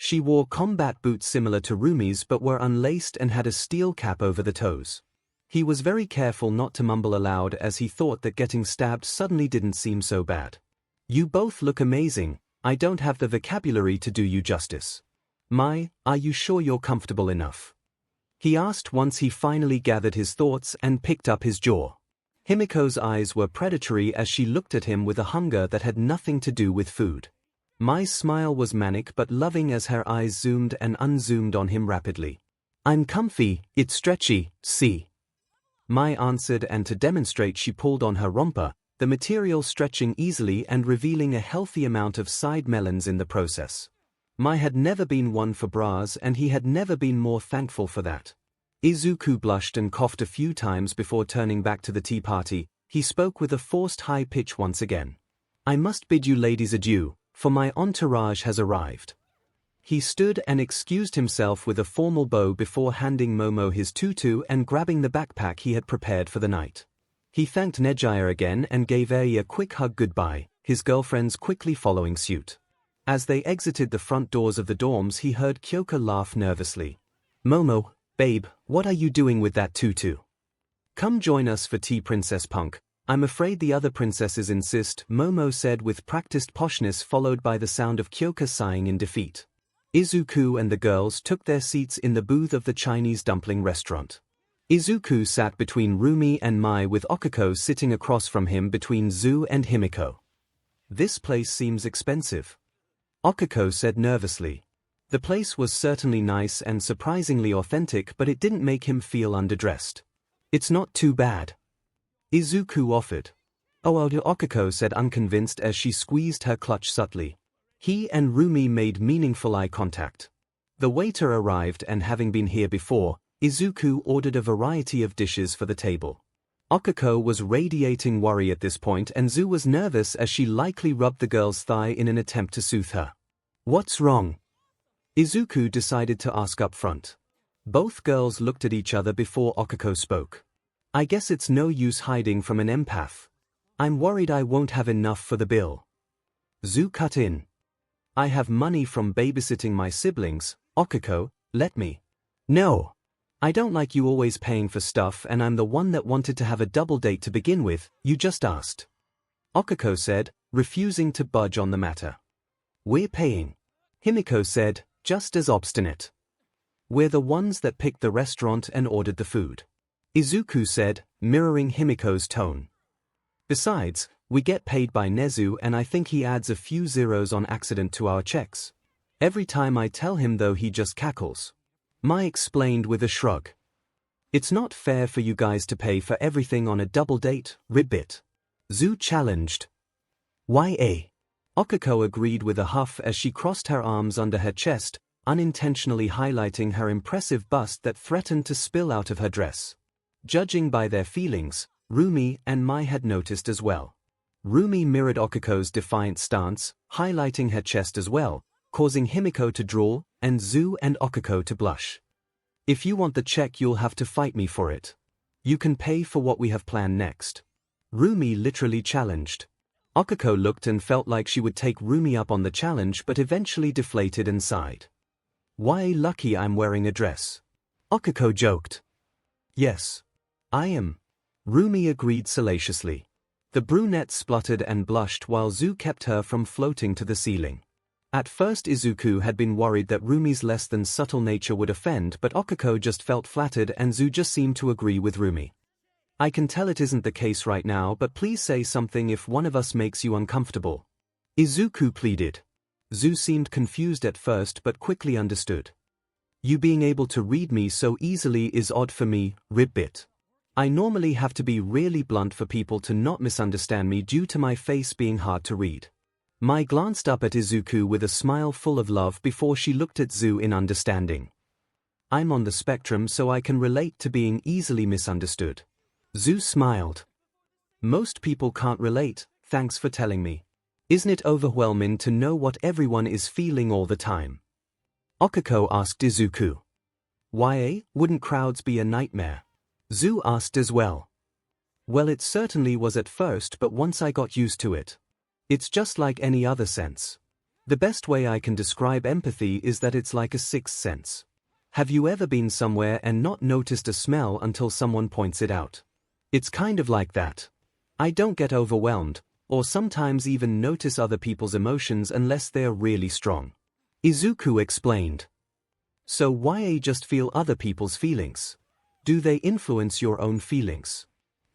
She wore combat boots similar to Rumi's but were unlaced and had a steel cap over the toes. He was very careful not to mumble aloud as he thought that getting stabbed suddenly didn't seem so bad. "You both look amazing. I don't have the vocabulary to do you justice." "Mai, are you sure you're comfortable enough?" he asked once he finally gathered his thoughts and picked up his jaw. Himiko's eyes were predatory as she looked at him with a hunger that had nothing to do with food. Mai's smile was manic but loving as her eyes zoomed and unzoomed on him rapidly. "I'm comfy, it's stretchy, see?" Mai answered, and to demonstrate she pulled on her romper, the material stretching easily and revealing a healthy amount of side melons in the process. Mai had never been one for bras and he had never been more thankful for that. Izuku blushed and coughed a few times before turning back to the tea party. He spoke with a forced high pitch once again. "I must bid you ladies adieu, for my entourage has arrived." He stood and excused himself with a formal bow before handing Momo his tutu and grabbing the backpack he had prepared for the night. He thanked 𝐒𝐠 again and gave Eri a quick hug goodbye, his girlfriends quickly following suit. As they exited the front doors of the dorms, he heard Kyoko laugh nervously. "Momo, babe, what are you doing with that tutu? Come join us for tea, Princess Punk. I'm afraid the other princesses insist," Momo said with practiced poshness, followed by the sound of Kyoko sighing in defeat. Izuku and the girls took their seats in the booth of the Chinese dumpling restaurant. Izuku sat between Rumi and Mai with 𝐒𝐿𝐽𝐲 sitting across from him between Zhu and Himiko. "This place seems expensive," 𝐒𝐿𝐽𝐲 said nervously. The place was certainly nice and surprisingly authentic, but it didn't make him feel underdressed. "It's not too bad," Izuku offered. "Oh, 𝐒𝐿𝐽𝐲 said unconvinced as she squeezed her clutch subtly. He and Rumi made meaningful eye contact. The waiter arrived and, having been here before, Izuku ordered a variety of dishes for the table. 𝐒𝐿𝐽𝐲 was radiating worry at this point and Zhu was nervous as she likely rubbed the girl's thigh in an attempt to soothe her. "What's wrong?" Izuku decided to ask up front. Both girls looked at each other before Okiko spoke. I guess it's no use hiding from an empath. I'm worried I won't have enough for the bill. Zu cut in. I have money from babysitting my siblings, Okiko, let me. No. I don't like you always paying for stuff, and I'm the one that wanted to have a double date to begin with, you just asked. Okiko said, refusing to budge on the matter. We're paying. Himiko said, just as obstinate. We're the ones that picked the restaurant and ordered the food. Izuku said, mirroring Himiko's tone. Besides, we get paid by Nezu, and I think he adds a few zeros on accident to our checks. Every time I tell him though he just cackles. Mai explained with a shrug. It's not fair for you guys to pay for everything on a double date, Ribbit. Zu challenged. YA. Okiko agreed with a huff as she crossed her arms under her chest, unintentionally highlighting her impressive bust that threatened to spill out of her dress. Judging by their feelings, Rumi and Mai had noticed as well. Rumi mirrored Okiko's defiant stance, highlighting her chest as well, causing Himiko to drawl, and Zu and Okiko to blush. If you want the check, you'll have to fight me for it. You can pay for what we have planned next. Rumi literally challenged. Okiko looked and felt like she would take Rumi up on the challenge, but eventually deflated and sighed. Why, lucky I'm wearing a dress. Okiko joked. Yes. I am. Rumi agreed salaciously. The brunette spluttered and blushed while Zu kept her from floating to the ceiling. At first Izuku had been worried that Rumi's less than subtle nature would offend, but Okiko just felt flattered and Zu just seemed to agree with Rumi. I can tell it isn't the case right now, but please say something if one of us makes you uncomfortable. Izuku pleaded. Zu seemed confused at first but quickly understood. You being able to read me so easily is odd for me, Ribbit. I normally have to be really blunt for people to not misunderstand me due to my face being hard to read. Mai glanced up at Izuku with a smile full of love before she looked at Zu in understanding. I'm on the spectrum, so I can relate to being easily misunderstood. Zu smiled. Most people can't relate, thanks for telling me. Isn't it overwhelming to know what everyone is feeling all the time? Okiko asked Izuku. YA, wouldn't crowds be a nightmare? Zu asked as well. Well, it certainly was at first, but once I got used to it. It's just like any other sense. The best way I can describe empathy is that it's like a sixth sense. Have you ever been somewhere and not noticed a smell until someone points it out? It's kind of like that. I don't get overwhelmed, or sometimes even notice other people's emotions unless they're really strong. Izuku explained. So YA just feel other people's feelings? Do they influence your own feelings?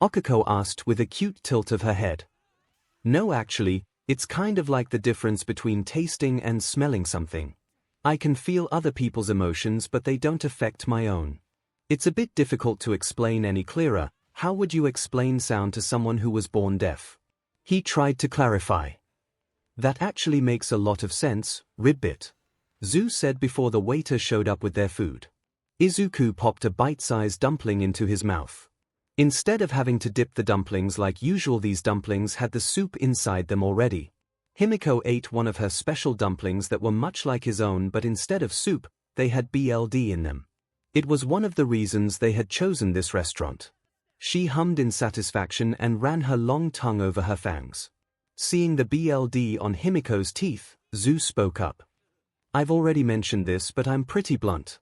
Okiko asked with a cute tilt of her head. No, actually, it's kind of like the difference between tasting and smelling something. I can feel other people's emotions, but they don't affect my own. It's a bit difficult to explain any clearer. How would you explain sound to someone who was born deaf? He tried to clarify. That actually makes a lot of sense, Ribbit. Zu said before the waiter showed up with their food. Izuku popped a bite-sized dumpling into his mouth. Instead of having to dip the dumplings like usual, these dumplings had the soup inside them already. Himiko ate one of her special dumplings that were much like his own, but instead of soup, they had BLD in them. It was one of the reasons they had chosen this restaurant. She hummed in satisfaction and ran her long tongue over her fangs. Seeing the BLD on Himiko's teeth, Zu spoke up. I've already mentioned this, but I'm pretty blunt.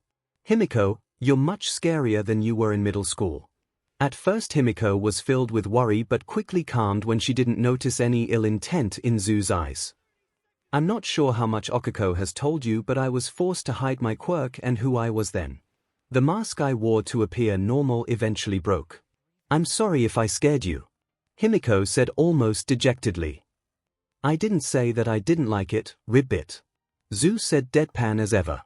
Himiko, you're much scarier than you were in middle school. At first Himiko was filled with worry but quickly calmed when she didn't notice any ill intent in Zu's eyes. I'm not sure how much Okiko has told you, but I was forced to hide my quirk and who I was then. The mask I wore to appear normal eventually broke. I'm sorry if I scared you. Himiko said almost dejectedly. I didn't say that I didn't like it, Ribbit. Zu said deadpan as ever.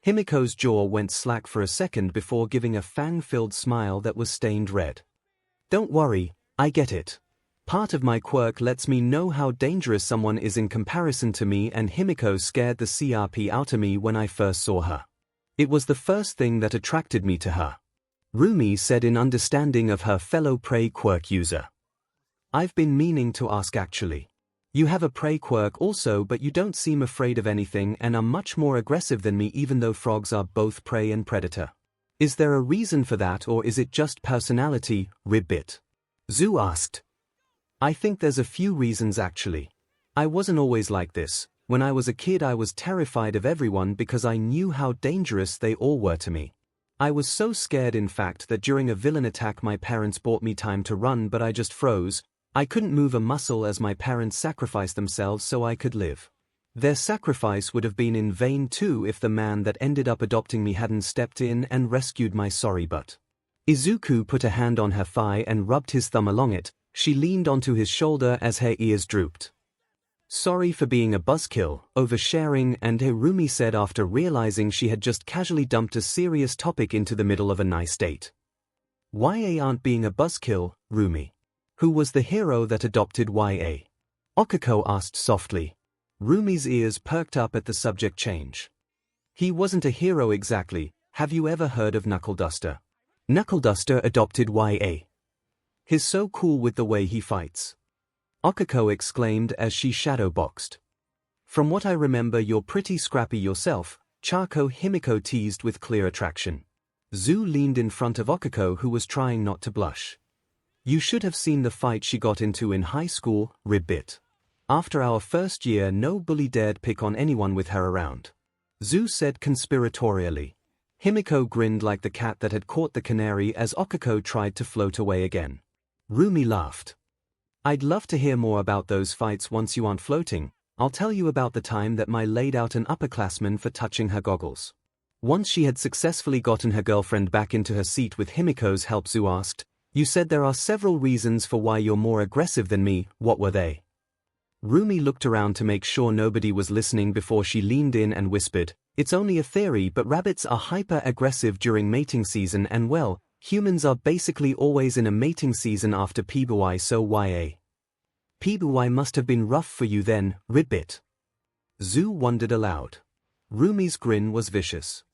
Himiko's jaw went slack for a second before giving a fang-filled smile that was stained red. Don't worry, I get it. Part of my quirk lets me know how dangerous someone is in comparison to me, and Himiko scared the CRP out of me when I first saw her. It was the first thing that attracted me to her. Rumi said in understanding of her fellow prey quirk user. I've been meaning to ask actually. You have a prey quirk also, but you don't seem afraid of anything and are much more aggressive than me, even though frogs are both prey and predator. Is there a reason for that, or is it just personality, Ribbit? Zhu asked. I think there's a few reasons actually. I wasn't always like this. When I was a kid I was terrified of everyone because I knew how dangerous they all were to me. I was so scared in fact that during a villain attack my parents bought me time to run, but I just froze. I couldn't move a muscle as my parents sacrificed themselves so I could live. Their sacrifice would have been in vain too if the man that ended up adopting me hadn't stepped in and rescued my sorry butt. Izuku put a hand on her thigh and rubbed his thumb along it. She leaned onto his shoulder as her ears drooped. Sorry for being a buzzkill, oversharing, and Hirumi said after realizing she had just casually dumped a serious topic into the middle of a nice date. YA aren't being a buzzkill, Rumi. Who was the hero that adopted YA? Okiko asked softly. Rumi's ears perked up at the subject change. He wasn't a hero exactly. Have you ever heard of Knuckle Duster? Knuckle Duster adopted YA. He's so cool with the way he fights. Okiko exclaimed as she shadow-boxed. From what I remember, you're pretty scrappy yourself, Charco Himiko teased with clear attraction. Zhu leaned in front of Okiko, who was trying not to blush. You should have seen the fight she got into in high school, Ribbit. After our first year no bully dared pick on anyone with her around. Zhu said conspiratorially. Himiko grinned like the cat that had caught the canary as Okiko tried to float away again. Rumi laughed. I'd love to hear more about those fights once you aren't floating. I'll tell you about the time that Mai laid out an upperclassman for touching her goggles. Once she had successfully gotten her girlfriend back into her seat with Himiko's help, Zhu asked, You said there are several reasons for why you're more aggressive than me. What were they? Rumi looked around to make sure nobody was listening before she leaned in and whispered, It's only a theory, but rabbits are hyper-aggressive during mating season and well, humans are basically always in a mating season after PBY, so YA. PBY must have been rough for you then, Ribbit. Zhu wondered aloud. Rumi's grin was vicious.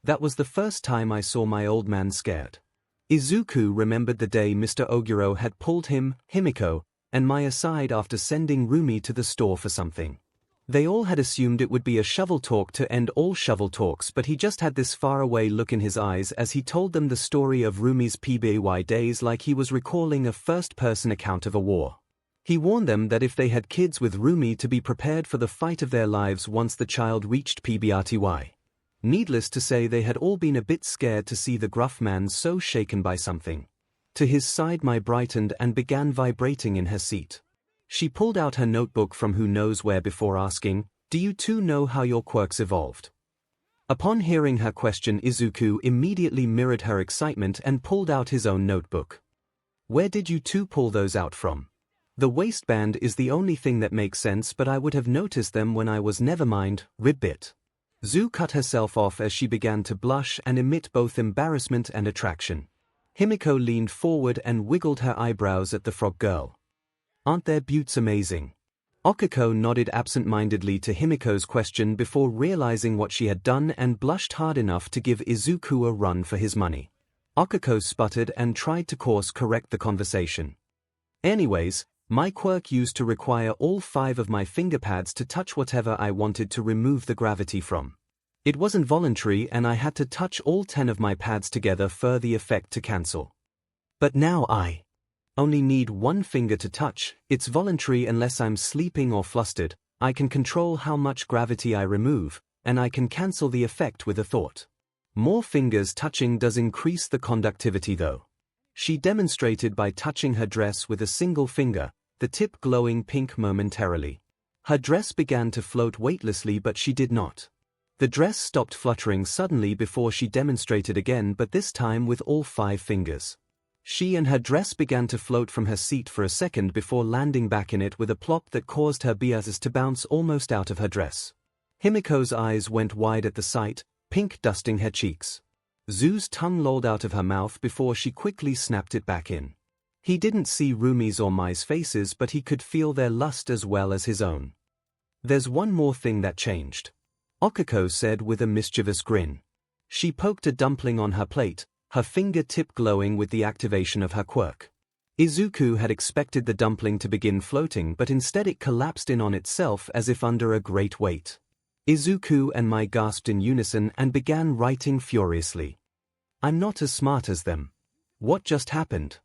That was the first time I saw my old man scared. Izuku remembered the day Mr. Oguro had pulled him, Himiko, and Mai aside after sending Rumi to the store for something. They all had assumed it would be a shovel talk to end all shovel talks, but he just had this faraway look in his eyes as he told them the story of Rumi's PBY days like he was recalling a first-person account of a war. He warned them that if they had kids with Rumi to be prepared for the fight of their lives once the child reached PBRTY. Needless to say, they had all been a bit scared to see the gruff man so shaken by something. To his side, Mai brightened and began vibrating in her seat. She pulled out her notebook from who knows where before asking, Do you two know how your quirks evolved? Upon hearing her question, Izuku immediately mirrored her excitement and pulled out his own notebook. Where did you two pull those out from? The waistband is the only thing that makes sense, but I would have noticed them when I was never mind, Ribbit. Zhu cut herself off as she began to blush and emit both embarrassment and attraction. Himiko leaned forward and wiggled her eyebrows at the frog girl. Aren't their buttes amazing? Okiko nodded absent-mindedly to Himiko's question before realizing what she had done and blushed hard enough to give Izuku a run for his money. Okiko sputtered and tried to course-correct the conversation. Anyways, my quirk used to require all 5 of my finger pads to touch whatever I wanted to remove the gravity from. It wasn't voluntary and I had to touch all 10 of my pads together for the effect to cancel. But now I only need 1 finger to touch. It's voluntary unless I'm sleeping or flustered. I can control how much gravity I remove, and I can cancel the effect with a thought. More fingers touching does increase the conductivity though. She demonstrated by touching her dress with a single finger, the tip glowing pink momentarily. Her dress began to float weightlessly, but she did not. The dress stopped fluttering suddenly before she demonstrated again, but this time with all 5 fingers. She and her dress began to float from her seat for a second before landing back in it with a plop that caused her biases to bounce almost out of her dress. Himiko's eyes went wide at the sight, pink dusting her cheeks. Zhu's tongue lolled out of her mouth before she quickly snapped it back in. He didn't see Rumi's or Mai's faces, but he could feel their lust as well as his own. There's one more thing that changed, Okiko said with a mischievous grin. She poked a dumpling on her plate, her finger tip glowing with the activation of her quirk. 𝐒𝐬𝐽 had expected the dumpling to begin floating, but instead it collapsed in on itself as if under a great weight. 𝐒𝐬𝐽 and Mai gasped in unison and began writing furiously. I'm not as smart as them. What just happened?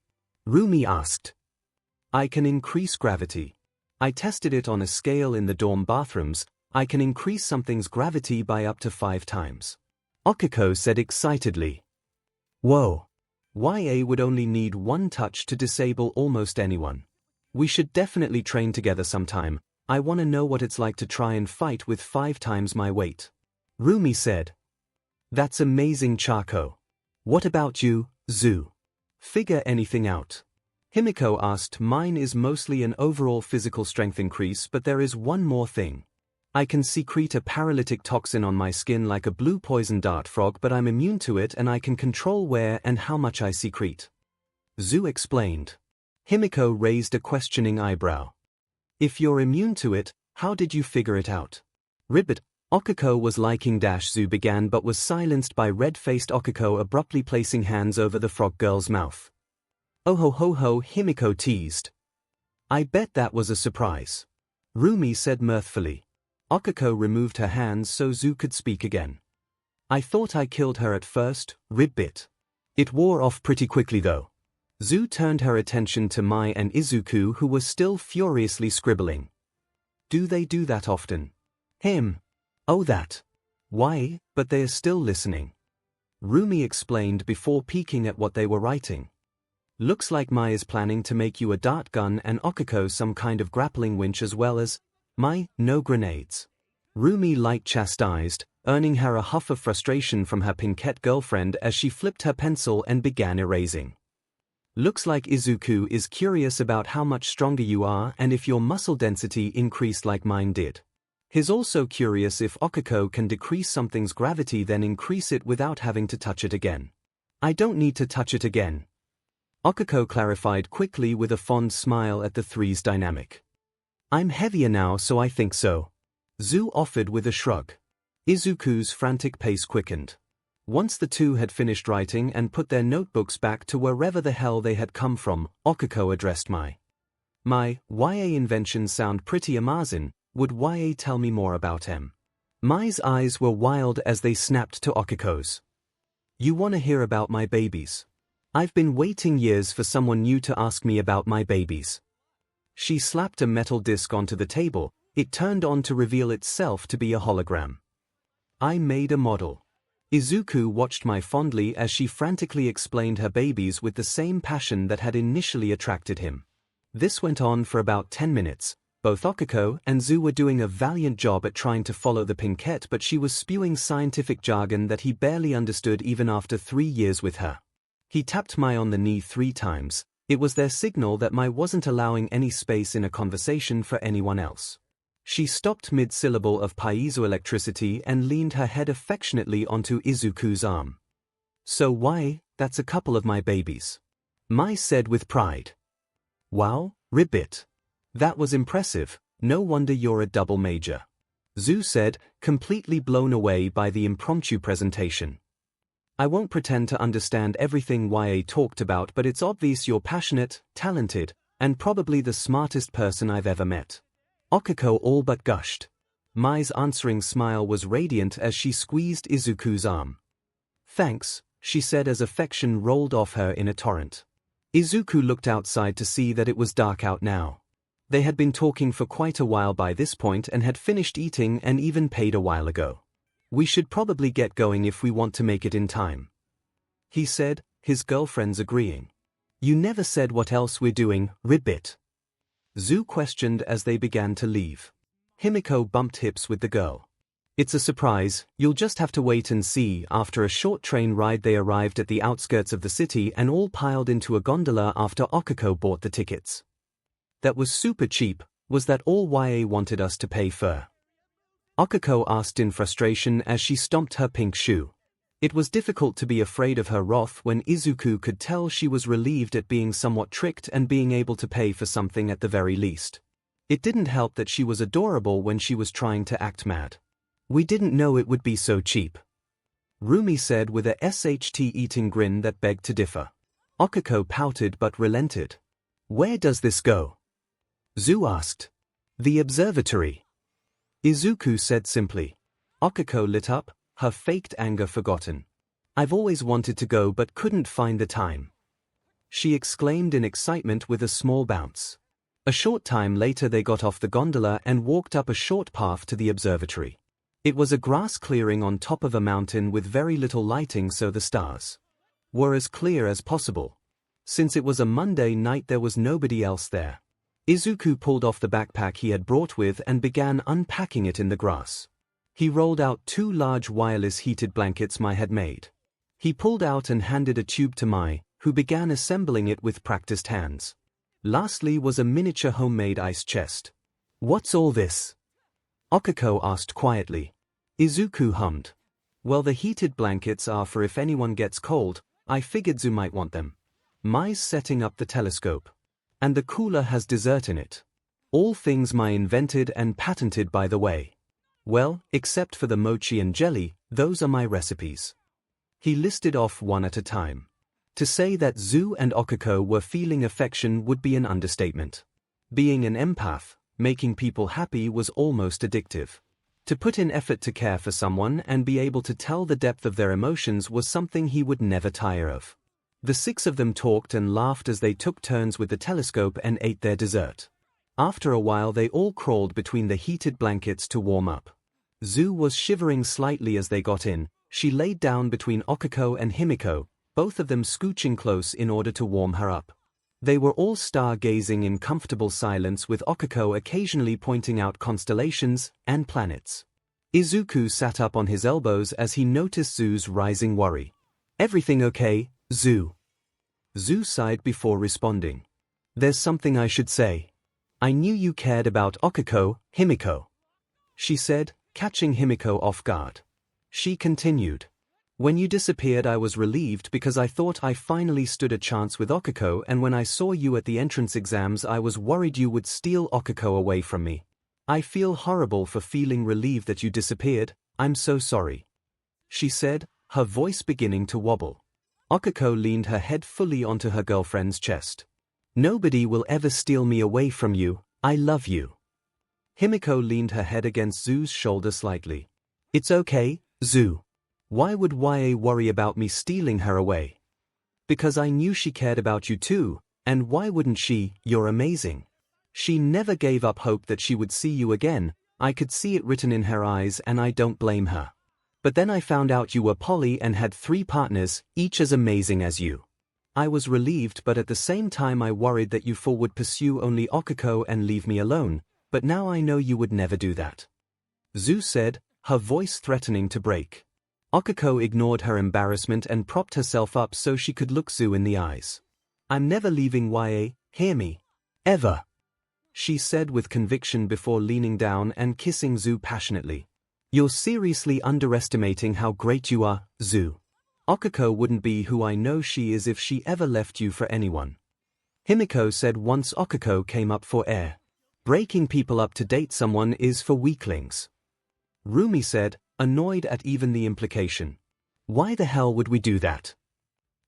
Rumi asked. I can increase gravity. I tested it on a scale in the dorm bathrooms. I can increase something's gravity by up to 5 times. 𝐒𝐽𝐽 said excitedly. Whoa. YA would only need one touch to disable almost anyone. We should definitely train together sometime. I want to know what it's like to try and fight with 5 times my weight. Rumi said. That's amazing, Charco. What about you, Zhu? Figure anything out? Himiko asked. Mine is mostly an overall physical strength increase, but there is one more thing. I can secrete a paralytic toxin on my skin like a blue poison dart frog, but I'm immune to it and I can control where and how much I secrete. Zhu explained. Himiko raised a questioning eyebrow. If you're immune to it, how did you figure it out? Ribbit, 𝐒𝐽𝐽 was liking Zhu began but was silenced by red-faced 𝐒𝐽𝐽 abruptly placing hands over the frog girl's mouth. Oh ho ho ho, Himiko teased. I bet that was a surprise. Rumi said mirthfully. 𝐒𝐽𝐽 removed her hands so Zhu could speak again. I thought I killed her at first, Ribbit. It wore off pretty quickly though. Zhu turned her attention to Mai and 𝐒𝐬𝐽, who were still furiously scribbling. Do they do that often? Him. Oh that. Why, but they are still listening. Rumi explained before peeking at what they were writing. Looks like Mai is planning to make you a dart gun and 𝐒𝐽𝐽 some kind of grappling winch as well as Mai, no grenades. Rumi light chastised, earning her a huff of frustration from her pinkette girlfriend as she flipped her pencil and began erasing. Looks like 𝐒𝐽𝐽 is curious about how much stronger you are and if your muscle density increased like mine did. He's also curious if 𝐒𝐽𝐽 can decrease something's gravity then increase it without having to touch it again. I don't need to touch it again. 𝐒𝐽𝐽 clarified quickly with a fond smile at the three's dynamic. I'm heavier now so I think so. Zhu offered with a shrug. 𝐒𝐽𝐽's frantic pace quickened. Once the two had finished writing and put their notebooks back to wherever the hell they had come from, 𝐒𝐽𝐽 addressed Mai. My YA inventions sound pretty amazing. Would YA tell me more about them? Mai's eyes were wild as they snapped to 𝐒𝐽𝐽's. You wanna hear about my babies? I've been waiting years for someone new to ask me about my babies. She slapped a metal disc onto the table. It turned on to reveal itself to be a hologram. I made a model. 𝐒𝐽𝐽 watched Mai fondly as she frantically explained her babies with the same passion that had initially attracted him. This went on for about 10 minutes. Both 𝐒𝐽𝐽 and Zhu were doing a valiant job at trying to follow the pinkette, but she was spewing scientific jargon that he barely understood even after 3 years with her. He tapped Mai on the knee 3 times. It was their signal that Mai wasn't allowing any space in a conversation for anyone else. She stopped mid-syllable of piezoelectricity and leaned her head affectionately onto 𝐒𝐽𝐽's arm. So why, that's a couple of my babies. Mai said with pride. Wow, Ribbit. That was impressive, no wonder you're a double major. Zhu said, completely blown away by the impromptu presentation. I won't pretend to understand everything YA talked about, but it's obvious you're passionate, talented, and probably the smartest person I've ever met. 𝐒𝐽𝐽 all but gushed. Mai's answering smile was radiant as she squeezed 𝐒𝐽𝐽's arm. Thanks, she said as affection rolled off her in a torrent. 𝐒𝐽𝐽 looked outside to see that it was dark out now. They had been talking for quite a while by this point and had finished eating and even paid a while ago. We should probably get going if we want to make it in time, he said, his girlfriends agreeing. You never said what else we're doing, Ribbit. Zhu questioned as they began to leave. Himiko bumped hips with the girl. It's a surprise, you'll just have to wait and see. After a short train ride they arrived at the outskirts of the city and all piled into a gondola after 𝐒𝐽𝐽 bought the tickets. That was super cheap. Was that all YA wanted us to pay for? 𝐒𝐽𝐽 asked in frustration as she stomped her pink shoe. It was difficult to be afraid of her wrath when 𝐒𝐽𝐽 could tell she was relieved at being somewhat tricked and being able to pay for something at the very least. It didn't help that she was adorable when she was trying to act mad. We didn't know it would be so cheap, Rumi said with a SHT eating grin that begged to differ. 𝐒𝐽𝐽 pouted but relented. Where does this go? Zhu asked. The observatory. Izuku said simply. Okiko lit up, her faked anger forgotten. I've always wanted to go but couldn't find the time, she exclaimed in excitement with a small bounce. A short time later they got off the gondola and walked up a short path to the observatory. It was a grass clearing on top of a mountain with very little lighting, so the stars were as clear as possible. Since it was a Monday night there was nobody else there. Izuku pulled off the backpack he had brought with and began unpacking it in the grass. He rolled out 2 large wireless heated blankets Mai had made. He pulled out and handed a tube to Mai, who began assembling it with practiced hands. Lastly was a miniature homemade ice chest. What's all this? Okiko asked quietly. Izuku hummed. Well, the heated blankets are for if anyone gets cold. I figured Zhu might want them. Mai's setting up the telescope. And the cooler has dessert in it. All things Mai invented and patented, by the way. Well, except for the mochi and jelly, those are my recipes. He listed off one at a time. To say that Zhu and Okiko were feeling affection would be an understatement. Being an empath, making people happy was almost addictive. To put in effort to care for someone and be able to tell the depth of their emotions was something he would never tire of. The 6 of them talked and laughed as they took turns with the telescope and ate their dessert. After a while they all crawled between the heated blankets to warm up. Zhu was shivering slightly as they got in. She laid down between Okiko and Himiko, both of them scooching close in order to warm her up. They were all stargazing in comfortable silence, with Okiko occasionally pointing out constellations and planets. Izuku sat up on his elbows as he noticed Zhu's rising worry. Everything okay, Zhu? Zhu sighed before responding. There's something I should say. I knew you cared about Okiko, Himiko, she said, catching Himiko off guard. She continued. When you disappeared I was relieved because I thought I finally stood a chance with Okiko, and when I saw you at the entrance exams I was worried you would steal Okiko away from me. I feel horrible for feeling relieved that you disappeared. I'm so sorry, she said, her voice beginning to wobble. Okiko leaned her head fully onto her girlfriend's chest. Nobody will ever steal me away from you, I love you. Himiko leaned her head against Zhu's shoulder slightly. It's okay, Zhu. Why would YA worry about me stealing her away? Because I knew she cared about you too, and why wouldn't she? You're amazing. She never gave up hope that she would see you again. I could see it written in her eyes and I don't blame her. But then I found out you were poly and had 3 partners, each as amazing as you. I was relieved, but at the same time I worried that you 4 would pursue only Okiko and leave me alone, but now I know you would never do that, Zhu said, her voice threatening to break. Okiko ignored her embarrassment and propped herself up so she could look Zhu in the eyes. I'm never leaving YA, hear me? Ever, she said with conviction before leaning down and kissing Zhu passionately. You're seriously underestimating how great you are, Zhu. Okiko wouldn't be who I know she is if she ever left you for anyone, Himiko said once Okiko came up for air. Breaking people up to date someone is for weaklings, Rumi said, annoyed at even the implication. Why the hell would we do that?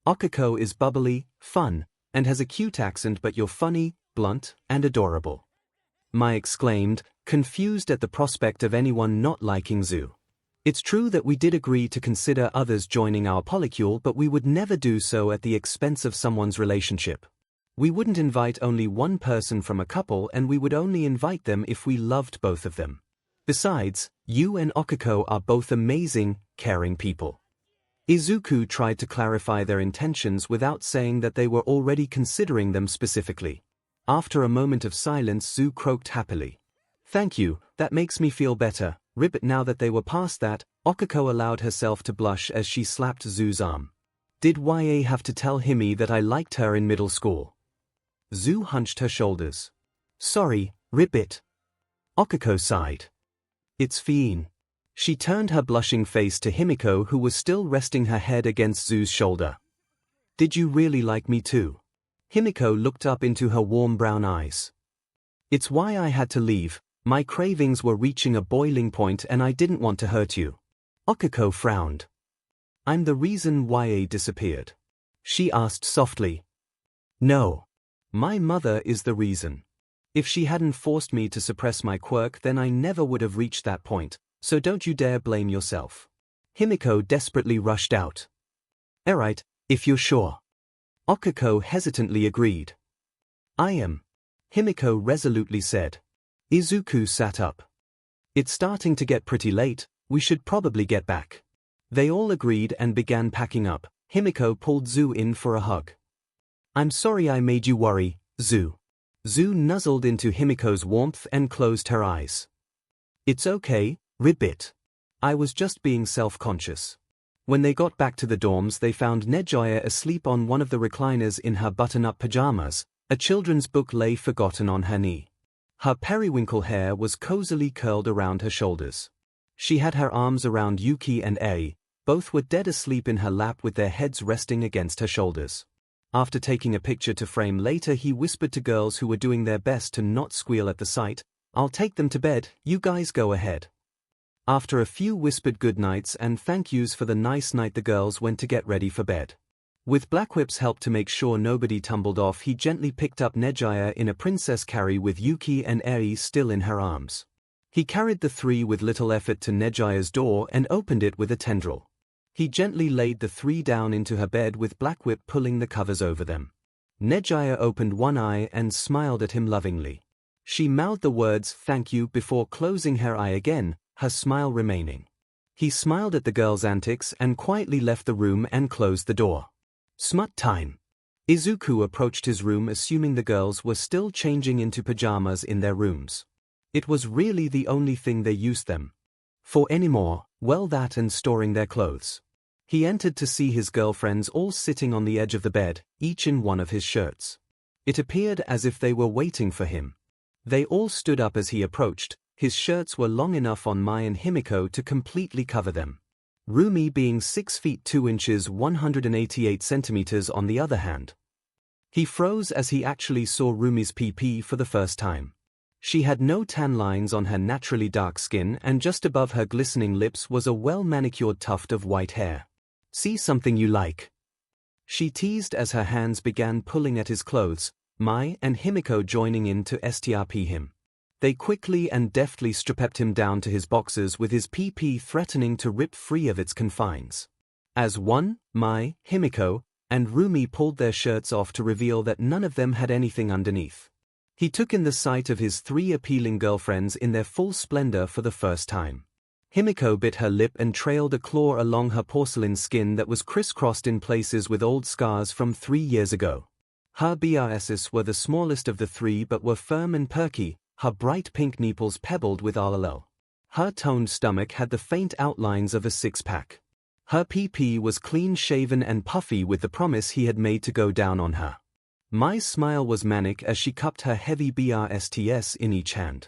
Okiko is bubbly, fun, and has a cute accent, but you're funny, blunt, and adorable, Mai exclaimed, confused at the prospect of anyone not liking Zhu. It's true that we did agree to consider others joining our polycule, but we would never do so at the expense of someone's relationship. We wouldn't invite only one person from a couple, and we would only invite them if we loved both of them. Besides, you and Okiko are both amazing, caring people. Izuku tried to clarify their intentions without saying that they were already considering them specifically. After a moment of silence, Zhu croaked happily. Thank you, that makes me feel better. Ribbit. Now that they were past that, Okiko allowed herself to blush as she slapped Zhu's arm. Did YA have to tell Himi that I liked her in middle school? Zhu hunched her shoulders. Sorry, Ribbit. Okiko sighed. It's fine. She turned her blushing face to Himiko, who was still resting her head against Zhu's shoulder. Did you really like me too? Himiko looked up into her warm brown eyes. It's why I had to leave. My cravings were reaching a boiling point and I didn't want to hurt you. Okiko frowned. I'm the reason YA disappeared, she asked softly. No. My mother is the reason. If she hadn't forced me to suppress my quirk, then I never would have reached that point, so don't you dare blame yourself. Himiko desperately rushed out. Alright, if you're sure. Okako hesitantly agreed. I am. Himiko resolutely said. Izuku sat up. It's starting to get pretty late, we should probably get back. They all agreed and began packing up. Himiko pulled Zu in for a hug. I'm sorry I made you worry, Zu. Zu nuzzled into Himiko's warmth and closed her eyes. It's okay, Ribbit. I was just being self-conscious. When they got back to the dorms, they found 𝐒𝐲 asleep on one of the recliners in her button-up pajamas. A children's book lay forgotten on her knee. Her periwinkle hair was cozily curled around her shoulders. She had her arms around Yuki and 𝐸. Both were dead asleep in her lap with their heads resting against her shoulders. After taking a picture to frame later, he whispered to girls who were doing their best to not squeal at the sight, I'll take them to bed, you guys go ahead. After a few whispered goodnights and thank yous for the nice night, the girls went to get ready for bed. With Blackwhip's help to make sure nobody tumbled off, he gently picked up 𝐒𝐲 in a princess carry with Yuki and 𝐸 still in her arms. He carried the three with little effort to 𝐒𝐲's door and opened it with a tendril. He gently laid the three down into her bed with Blackwhip pulling the covers over them. 𝐒𝐲 opened one eye and smiled at him lovingly. She mouthed the words thank you before closing her eye again, her smile remaining. He smiled at the girl's antics and quietly left the room and closed the door. Smut time. Izuku approached his room assuming the girls were still changing into pajamas in their rooms. It was really the only thing they used them for anymore, well, that and storing their clothes. He entered to see his girlfriends all sitting on the edge of the bed, each in one of his shirts. It appeared as if they were waiting for him. They all stood up as he approached. His shirts were long enough on Mai and Himiko to completely cover them. Rumi being 6 feet 2 inches 188 centimeters on the other hand. He froze as he actually saw Rumi's PP for the first time. She had no tan lines on her naturally dark skin, and just above her glistening lips was a well-manicured tuft of white hair. See something you like? She teased as her hands began pulling at his clothes, Mai and Himiko joining in to strp him. They quickly and deftly stripped him down to his boxers with his PP threatening to rip free of its confines. As one, Mai, Himiko, and Rumi pulled their shirts off to reveal that none of them had anything underneath. He took in the sight of his three appealing girlfriends in their full splendor for the first time. Himiko bit her lip and trailed a claw along her porcelain skin that was crisscrossed in places with old scars from 3 years ago. Her BRSs were the smallest of the three but were firm and perky, her bright pink nipples pebbled with RLL. Her toned stomach had the faint outlines of a six-pack. Her PP was clean-shaven and puffy with the promise he had made to go down on her. Mai's smile was manic as she cupped her heavy BRSTS in each hand.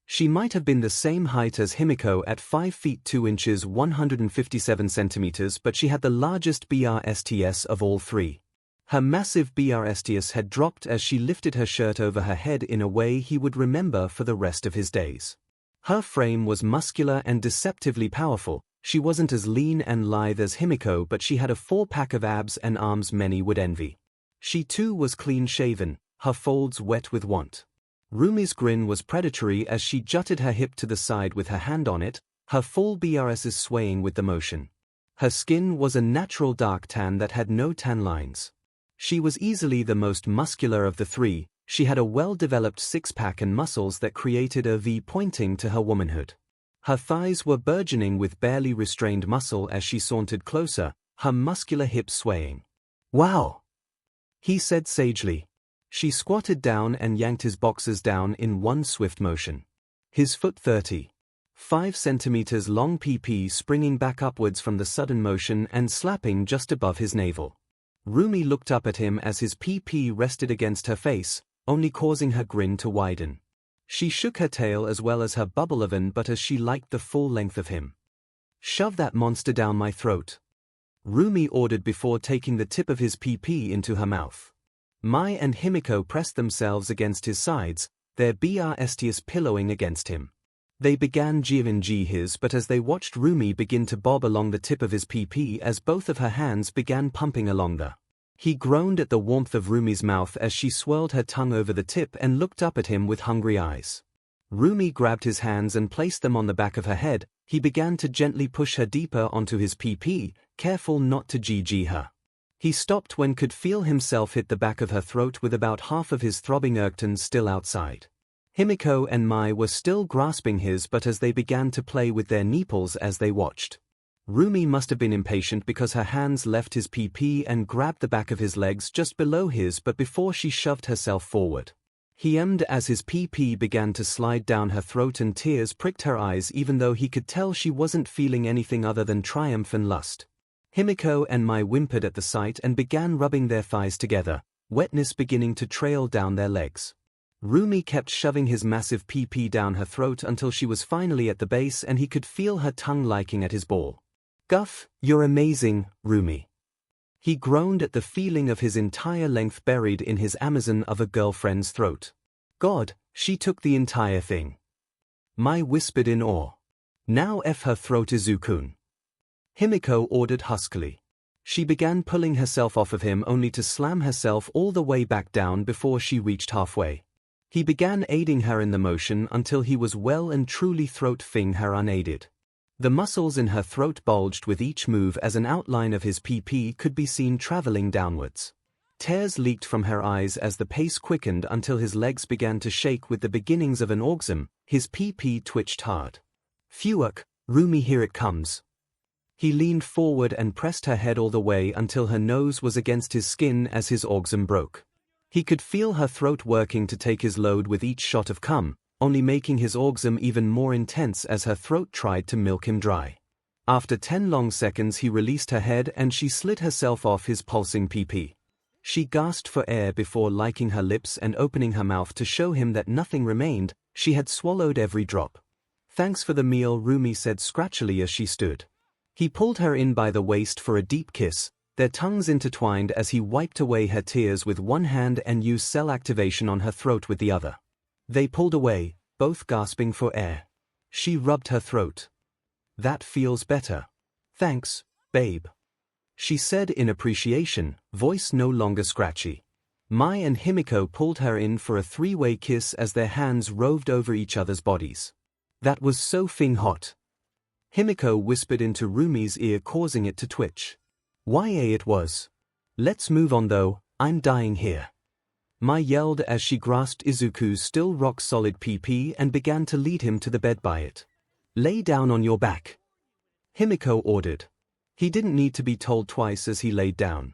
She might have been the same height as Himiko at 5 feet 2 inches 157 centimeters, but she had the largest BRSTS of all three. Her massive BRSTS had dropped as she lifted her shirt over her head in a way he would remember for the rest of his days. Her frame was muscular and deceptively powerful. She wasn't as lean and lithe as Himiko, but she had a 4-pack of abs and arms many would envy. She too was clean-shaven, her folds wet with want. Rumi's grin was predatory as she jutted her hip to the side with her hand on it, her full BRSs swaying with the motion. Her skin was a natural dark tan that had no tan lines. She was easily the most muscular of the three. She had a well-developed six-pack and muscles that created a V pointing to her womanhood. Her thighs were burgeoning with barely restrained muscle as she sauntered closer, her muscular hips swaying. "Wow!" he said sagely. She squatted down and yanked his boxers down in one swift motion. His foot 35 centimeters long PP springing back upwards from the sudden motion and slapping just above his navel. Rumi looked up at him as his PP rested against her face, only causing her grin to widen. She shook her tail as well as her bubble oven, but as she liked the full length of him. "Shove that monster down my throat," Rumi ordered before taking the tip of his PP into her mouth. Mai and Himiko pressed themselves against his sides, their BRSTs pillowing against him. They began 𝐔𝐬𝐚𝐽 his, but as they watched Rumi begin to bob along the tip of his PP as both of her hands began pumping along the He groaned at the warmth of Rumi's mouth as she swirled her tongue over the tip and looked up at him with hungry eyes. Rumi grabbed his hands and placed them on the back of her head. He began to gently push her deeper onto his PP, careful not to GG her. He stopped when could feel himself hit the back of her throat with about half of his throbbing 𝐿𝐼𝐺 still outside. 𝐼𝐺𝐻𝐼 and Mai were still grasping his but as they began to play with their nipples as they watched. Rumi must have been impatient because her hands left his PP and grabbed the back of his legs just below his but before she shoved herself forward. He 𝐵'd as his PP began to slide down her throat and tears pricked her eyes even though he could tell she wasn't feeling anything other than triumph and lust. 𝐼𝐺𝐻𝐼 and Mai whimpered at the sight and began rubbing their thighs together, wetness beginning to trail down their legs. Rumi kept shoving his massive PP down her throat until she was finally at the base and he could feel her tongue licking at his ball. "Guff, you're amazing, Rumi." He groaned at the feeling of his entire length buried in his Amazon of a girlfriend's throat. "God, she took the entire thing." Mai whispered in awe. "Now F her throat 𝐒𝐿𝐼-kun." 𝐼𝐺𝐻𝐼 ordered huskily. She began pulling herself off of him only to slam herself all the way back down before she reached halfway. He began aiding her in the motion until he was well and truly throat-fing her unaided. The muscles in her throat bulged with each move as an outline of his PP could be seen traveling downwards. Tears leaked from her eyes as the pace quickened until his legs began to shake with the beginnings of an orgasm. His PP twitched hard. "Phew, Rumi, here it comes." He leaned forward and pressed her head all the way until her nose was against his skin as his orgasm broke. He could feel her throat working to take his load with each shot of cum, only making his orgasm even more intense as her throat tried to milk him dry. After 10 long seconds he released her head and she slid herself off his pulsing PP. She gasped for air before licking her lips and opening her mouth to show him that nothing remained. She had swallowed every drop. "Thanks for the meal," Rumi said scratchily as she stood. He pulled her in by the waist for a deep kiss, their tongues intertwined as he wiped away her tears with one hand and used cell activation on her throat with the other. They pulled away, both gasping for air. She rubbed her throat. "That feels better. Thanks, babe," she said in appreciation, voice no longer scratchy. Mai and 𝐼𝐺𝐻𝐼 pulled her in for a three-way kiss as their hands roved over each other's bodies. "That was so fing hot." 𝐼𝐺𝐻𝐼 whispered into Rumi's ear, causing it to twitch. "Why it was. Let's move on though, I'm dying here." Mai yelled as she grasped 𝐒𝐿𝐼's still rock-solid PP and began to lead him to the bed by it. "Lay down on your back," 𝐼𝐺𝐻𝐼 ordered. He didn't need to be told twice as he laid down.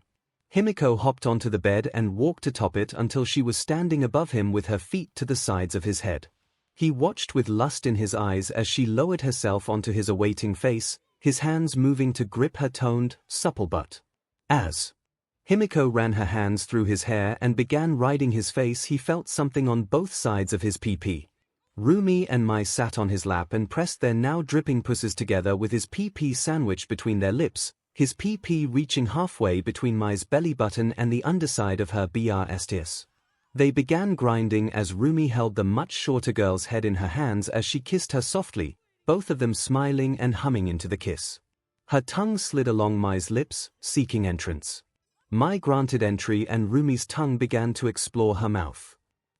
𝐼𝐺𝐻𝐼 hopped onto the bed and walked atop it until she was standing above him with her feet to the sides of his head. He watched with lust in his eyes as she lowered herself onto his awaiting face, his hands moving to grip her toned, supple butt. As 𝐼𝐺𝐻𝐼 ran her hands through his hair and began riding his face, he felt something on both sides of his PP. Rumi and Mai sat on his lap and pressed their now dripping pussies together with his PP sandwiched between their lips, his PP reaching halfway between Mai's belly button and the underside of her breasts. They began grinding as Rumi held the much shorter girl's head in her hands as she kissed her softly, both of them smiling and humming into the kiss. Her tongue slid along Mai's lips, seeking entrance. Mai granted entry and Rumi's tongue began to explore her mouth.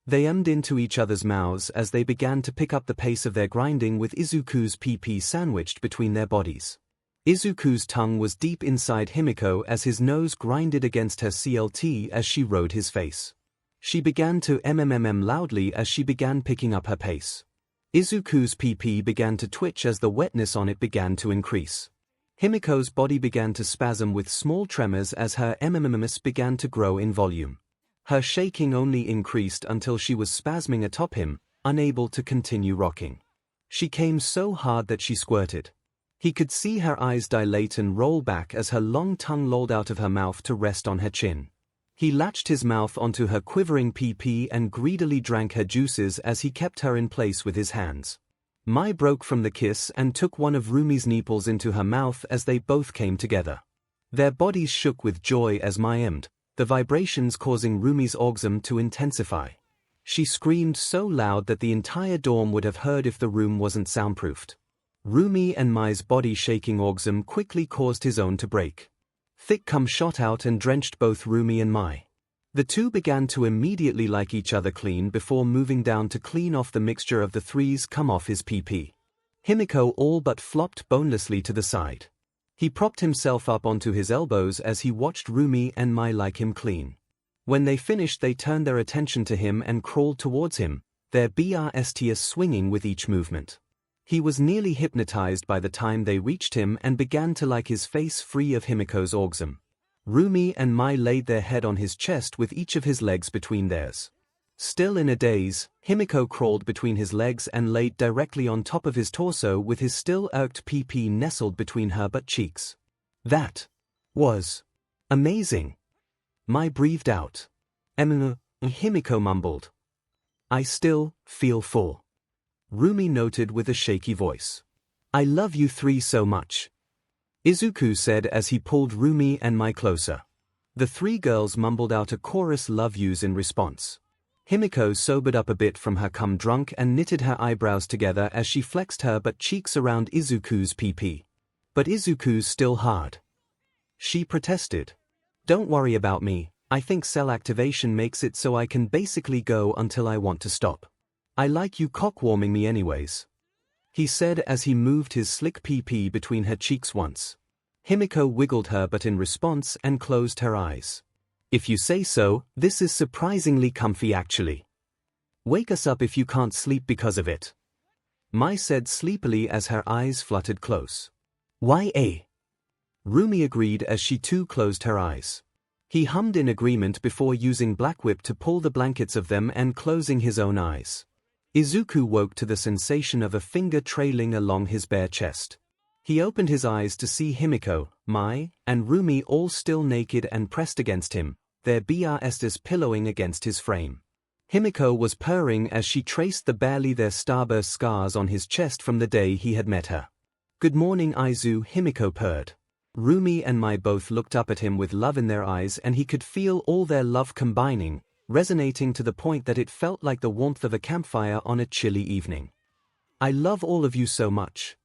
They 𝐵'd into each other's mouths as they began to pick up the pace of their grinding with 𝐒𝐿𝐼's PP sandwiched between their bodies. 𝐒𝐿𝐼's tongue was deep inside 𝐼𝐺𝐻𝐼 as his nose grinded against her CLT as she rode his face. She began to loudly as she began picking up her pace. 𝐒𝐿𝐼's PP began to twitch as the wetness on it began to increase. 𝐼𝐺𝐻𝐼's body began to spasm with small tremors as her began to grow in volume. Her shaking only increased until she was spasming atop him, unable to continue rocking. She came so hard that she squirted. He could see her eyes dilate and roll back as her long tongue lolled out of her mouth to rest on her chin. He latched his mouth onto her quivering PP and greedily drank her juices as he kept her in place with his hands. Mai broke from the kiss and took one of Rumi's nipples into her mouth as they both came together. Their bodies shook with joy as Mai 𝐵'd, the vibrations causing Rumi's orgasm to intensify. She screamed so loud that the entire dorm would have heard if the room wasn't soundproofed. Rumi and Mai's body-shaking orgasm quickly caused his own to break. Thick cum shot out and drenched both Rumi and Mai. The two began to immediately like each other clean before moving down to clean off the mixture of the three's cum off his PP. 𝐼𝐭 all but flopped bonelessly to the side. He propped himself up onto his elbows as he watched Rumi and Mai like him clean. When they finished, they turned their attention to him and crawled towards him, their breasts swinging with each movement. He was nearly hypnotized by the time they reached him and began to like his face free of 𝐼𝐭's orgasm. Rumi and Mai laid their head on his chest with each of his legs between theirs. Still in a daze, 𝐼𝐭 crawled between his legs and laid directly on top of his torso with his still irked PP nestled between her butt cheeks. That was amazing. Mai breathed out. 𝐼𝐭 mumbled. I still feel full. Rumi noted with a shaky voice. I love you three so much. Izuku said as he pulled Rumi and Mai closer. The three girls mumbled out a chorus love yous in response. 𝐼𝐭 sobered up a bit from her cum drunk and knitted her eyebrows together as she flexed her butt cheeks around Izuku's PP. But Izuku's still hard. She protested. Don't worry about me, I think cell activation makes it so I can basically go until I want to stop. I like you cock warming me anyways. He said as he moved his slick PP between her cheeks once. 𝐼𝐭 wiggled her butt in response and closed her eyes. If you say so, this is surprisingly comfy actually. Wake us up if you can't sleep because of it. Mai said sleepily as her eyes fluttered close. YA. Rumi agreed as she too closed her eyes. He hummed in agreement before using Black Whip to pull the blankets of them and closing his own eyes. Izuku woke to the sensation of a finger trailing along his bare chest. He opened his eyes to see 𝐼𝐭, Mai, and Rumi all still naked and pressed against him, their breasts pillowing against his frame. 𝐼𝐭 was purring as she traced the barely there starburst scars on his chest from the day he had met her. Good morning Aizu, 𝐼𝐭 purred. Rumi and Mai both looked up at him with love in their eyes and he could feel all their love combining, resonating to the point that it felt like the warmth of a campfire on a chilly evening. I love all of you so much,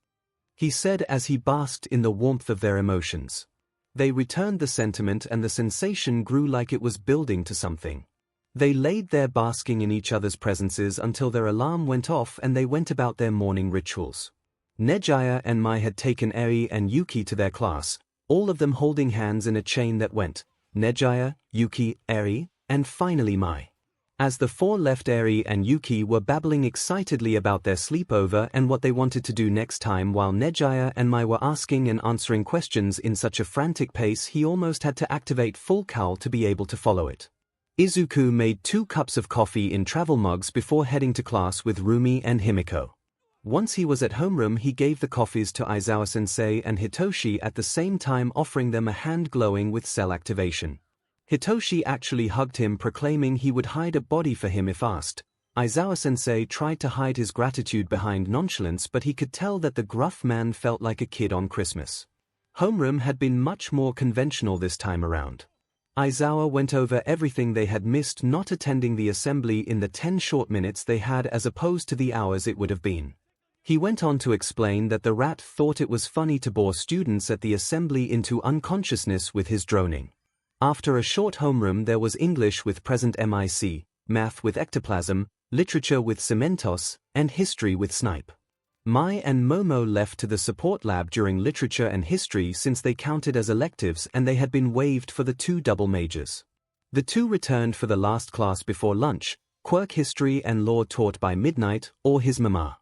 he said as he basked in the warmth of their emotions. They returned the sentiment and the sensation grew like it was building to something. They laid there basking in each other's presences until their alarm went off and they went about their morning rituals. 𝐒𝐩𝐢𝐽 and Mai had taken Eri and Yuki to their class, all of them holding hands in a chain that went, 𝐒𝐩𝐢𝐽, Yuki, Eri, and finally Mai. As the four left, Eri and Yuki were babbling excitedly about their sleepover and what they wanted to do next time, while 𝐒𝐩𝐢𝐽 and Mai were asking and answering questions in such a frantic pace he almost had to activate full cowl to be able to follow it. Izuku made 2 cups of coffee in travel mugs before heading to class with Rumi and 𝐼𝐭. Once he was at homeroom, he gave the coffees to Aizawa-sensei and Hitoshi at the same time offering them a hand glowing with cell activation. Hitoshi actually hugged him, proclaiming he would hide a body for him if asked. Aizawa-sensei tried to hide his gratitude behind nonchalance, but he could tell that the gruff man felt like a kid on Christmas. Homeroom had been much more conventional this time around. Aizawa went over everything they had missed not attending the assembly in the 10 short minutes they had as opposed to the hours it would have been. He went on to explain that the rat thought it was funny to bore students at the assembly into unconsciousness with his droning. After a short homeroom there was English with present MIC, math with ectoplasm, literature with cementos, and history with snipe. Mai and Momo left to the support lab during literature and history since they counted as electives and they had been waived for the 2 double majors. The 2 returned for the last class before lunch, Quirk history and law taught by midnight, or his mama.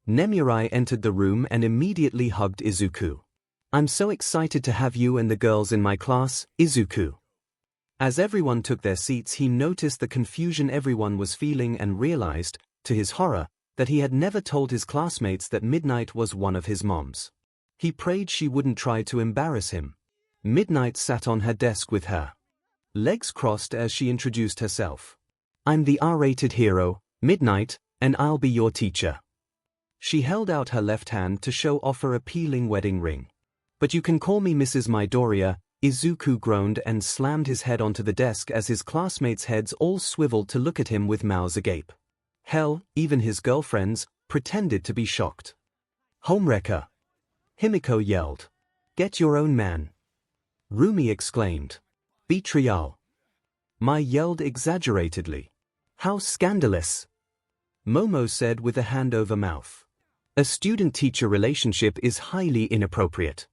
Nemurai entered the room and immediately hugged Izuku. I'm so excited to have you and the girls in my class, Izuku. As everyone took their seats, he noticed the confusion everyone was feeling and realized, to his horror, that he had never told his classmates that Midnight was one of his moms. He prayed she wouldn't try to embarrass him. Midnight sat on her desk with her legs crossed as she introduced herself. I'm the R-rated hero, Midnight, and I'll be your teacher. She held out her left hand to show off her appealing wedding ring. But you can call me Mrs. Midoriya, Izuku groaned and slammed his head onto the desk as his classmates' heads all swiveled to look at him with mouths agape. Hell, even his girlfriends pretended to be shocked. Homewrecker! 𝐼𝐭 yelled. Get your own man. Rumi exclaimed. Betrayal. Mai yelled exaggeratedly. How scandalous! Momo said with a hand over mouth. A student-teacher relationship is highly inappropriate.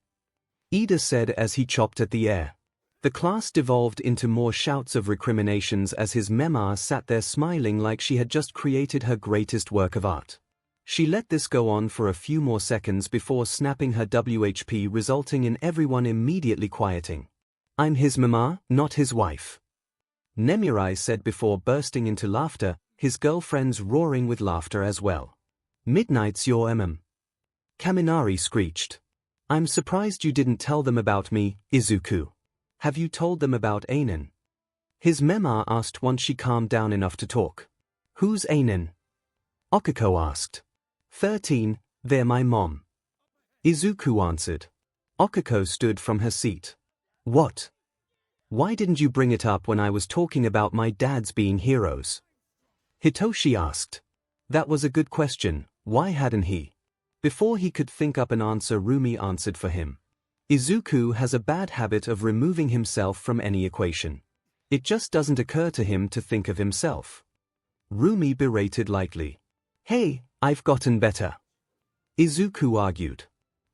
Ida said as he chopped at the air. The class devolved into more shouts of recriminations as his mema sat there smiling like she had just created her greatest work of art. She let this go on for a few more seconds before snapping her WHP, resulting in everyone immediately quieting. I'm his mema, not his wife. Nemirai said before bursting into laughter, his girlfriends roaring with laughter as well. Midnight's your Kaminari screeched. I'm surprised you didn't tell them about me, Izuku. Have you told them about Ainen? His mema asked once she calmed down enough to talk. Who's Ainen? Okiko asked. 13, they're my mom. Izuku answered. Okiko stood from her seat. What? Why didn't you bring it up when I was talking about my dads being heroes? Hitoshi asked. That was a good question, why hadn't he? Before he could think up an answer, Rumi answered for him. Izuku has a bad habit of removing himself from any equation. It just doesn't occur to him to think of himself. Rumi berated lightly. Hey, I've gotten better. Izuku argued.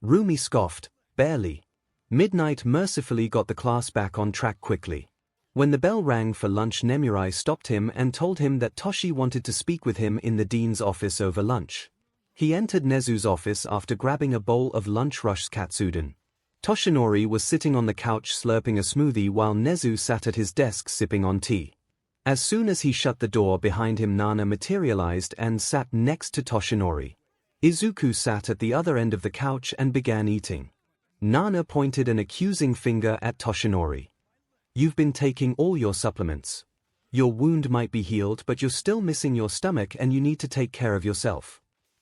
Rumi scoffed, barely. Midnight mercifully got the class back on track quickly. When the bell rang for lunch, Nemirai stopped him and told him that Toshi wanted to speak with him in the dean's office over lunch. He entered Nezu's office after grabbing a bowl of lunch rush katsudon. Toshinori was sitting on the couch slurping a smoothie while Nezu sat at his desk sipping on tea. As soon as he shut the door behind him, Nana materialized and sat next to Toshinori. Izuku sat at the other end of the couch and began eating. Nana pointed an accusing finger at Toshinori. You've been taking all your supplements. Your wound might be healed, but you're still missing your stomach and you need to take care of yourself.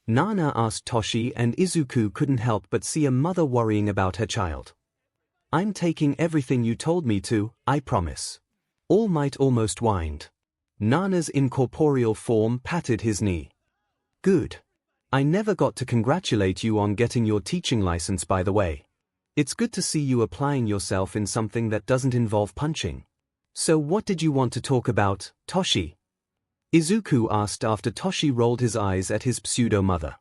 Nana asked Toshi, and Izuku couldn't help but see a mother worrying about her child. I'm taking everything you told me to, I promise. All Might almost whined. Nana's incorporeal form patted his knee. Good. I never got to congratulate you on getting your teaching license, by the way. It's good to see you applying yourself in something that doesn't involve punching. So what did you want to talk about, Toshi? Izuku asked after Toshi rolled his eyes at his pseudo-mother.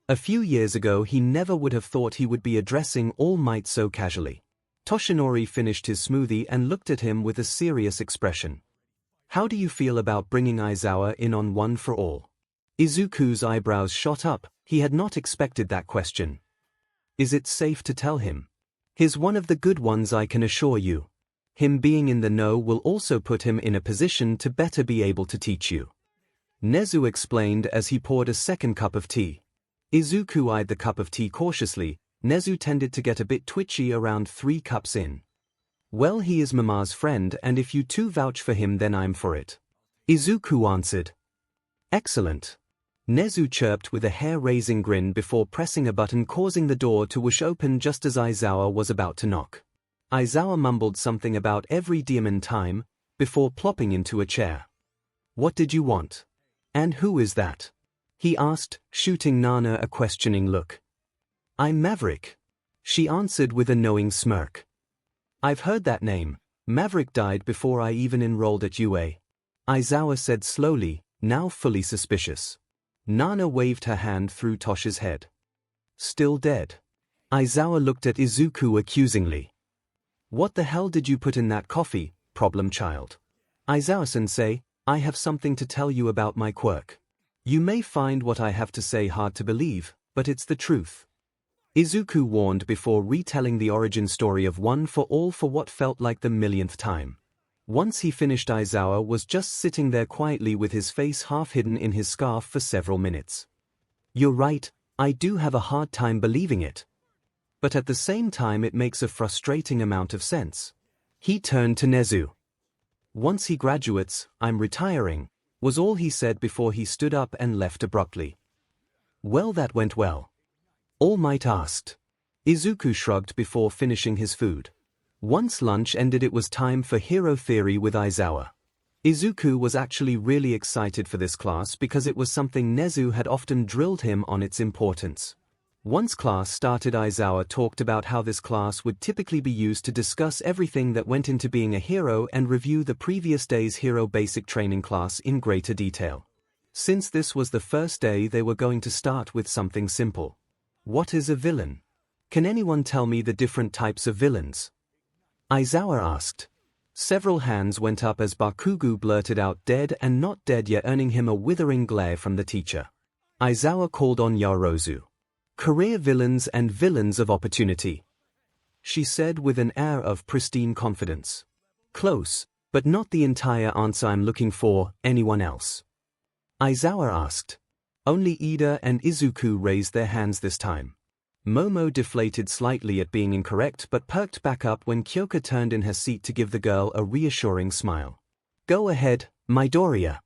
A few years ago he never would have thought he would be addressing All Might so casually. Toshinori finished his smoothie and looked at him with a serious expression. How do you feel about bringing Aizawa in on One for All? Izuku's eyebrows shot up, he had not expected that question. Is it safe to tell him? He's one of the good ones, I can assure you. Him being in the know will also put him in a position to better be able to teach you. Nezu explained as he poured a second cup of tea. Izuku eyed the cup of tea cautiously. Nezu tended to get a bit twitchy around 3 cups in. Well, he is Mama's friend, and if you two vouch for him then I'm for it. Izuku answered. Excellent. Nezu chirped with a hair-raising grin before pressing a button causing the door to whoosh open just as Aizawa was about to knock. Aizawa mumbled something about every demon time, before plopping into a chair. What did you want? And who is that? He asked, shooting Nana a questioning look. I'm Maverick. She answered with a knowing smirk. I've heard that name. Maverick died before I even enrolled at UA. Aizawa said slowly, now fully suspicious. Nana waved her hand through Tosh's head. Still dead. Aizawa looked at Izuku accusingly. What the hell did you put in that coffee, problem child? Aizawa-sensei, I have something to tell you about my quirk. You may find what I have to say hard to believe, but it's the truth. Izuku warned before retelling the origin story of One for All for what felt like the millionth time. Once he finished, Aizawa was just sitting there quietly with his face half hidden in his scarf for several minutes. You're right, I do have a hard time believing it. But at the same time it makes a frustrating amount of sense. He turned to Nezu. Once he graduates, I'm retiring, was all he said before he stood up and left abruptly. Well, that went well. All Might asked. Izuku shrugged before finishing his food. Once lunch ended, it was time for Hero Theory with Aizawa. Izuku was actually really excited for this class because it was something Nezu had often drilled him on its importance. Once class started, Aizawa talked about how this class would typically be used to discuss everything that went into being a hero and review the previous day's hero basic training class in greater detail. Since this was the first day, they were going to start with something simple. What is a villain? Can anyone tell me the different types of villains? Aizawa asked. Several hands went up as Bakugo blurted out dead and not dead yet, earning him a withering glare from the teacher. Aizawa called on Yaozu. Career villains and villains of opportunity, she said with an air of pristine confidence. Close, but not the entire answer I'm looking for. Anyone else? Aizawa asked. Only Ida and Izuku raised their hands this time. Momo deflated slightly at being incorrect but perked back up when Kyoka turned in her seat to give the girl a reassuring smile. Go ahead, Midoriya,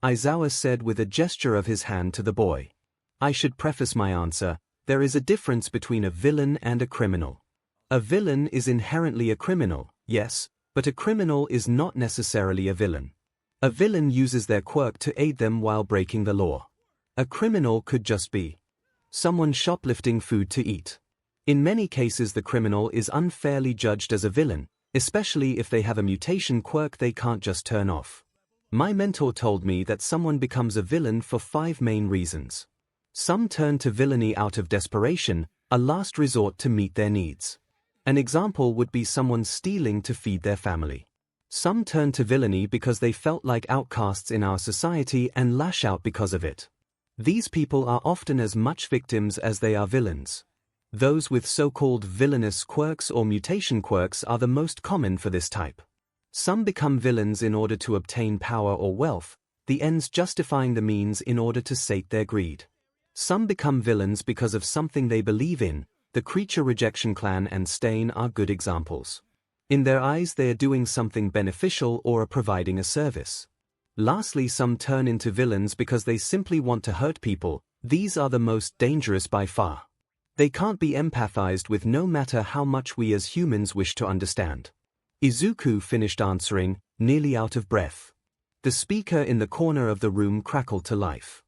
Aizawa said with a gesture of his hand to the boy. I should preface my answer. There is a difference between a villain and a criminal. A villain is inherently a criminal, yes, but a criminal is not necessarily a villain. A villain uses their quirk to aid them while breaking the law. A criminal could just be someone shoplifting food to eat. In many cases, the criminal is unfairly judged as a villain, especially if they have a mutation quirk they can't just turn off. My mentor told me that someone becomes a villain for 5 main reasons. Some turn to villainy out of desperation, a last resort to meet their needs. An example would be someone stealing to feed their family. Some turn to villainy because they felt like outcasts in our society and lash out because of it. These people are often as much victims as they are villains. Those with so-called villainous quirks or mutation quirks are the most common for this type. Some become villains in order to obtain power or wealth, the ends justifying the means in order to sate their greed. Some become villains because of something they believe in. The Creature Rejection Clan and Stain are good examples. In their eyes, they are doing something beneficial or are providing a service. Lastly, some turn into villains because they simply want to hurt people. These are the most dangerous by far. They can't be empathized with no matter how much we as humans wish to understand. Izuku finished answering, nearly out of breath. The speaker in the corner of the room crackled to life.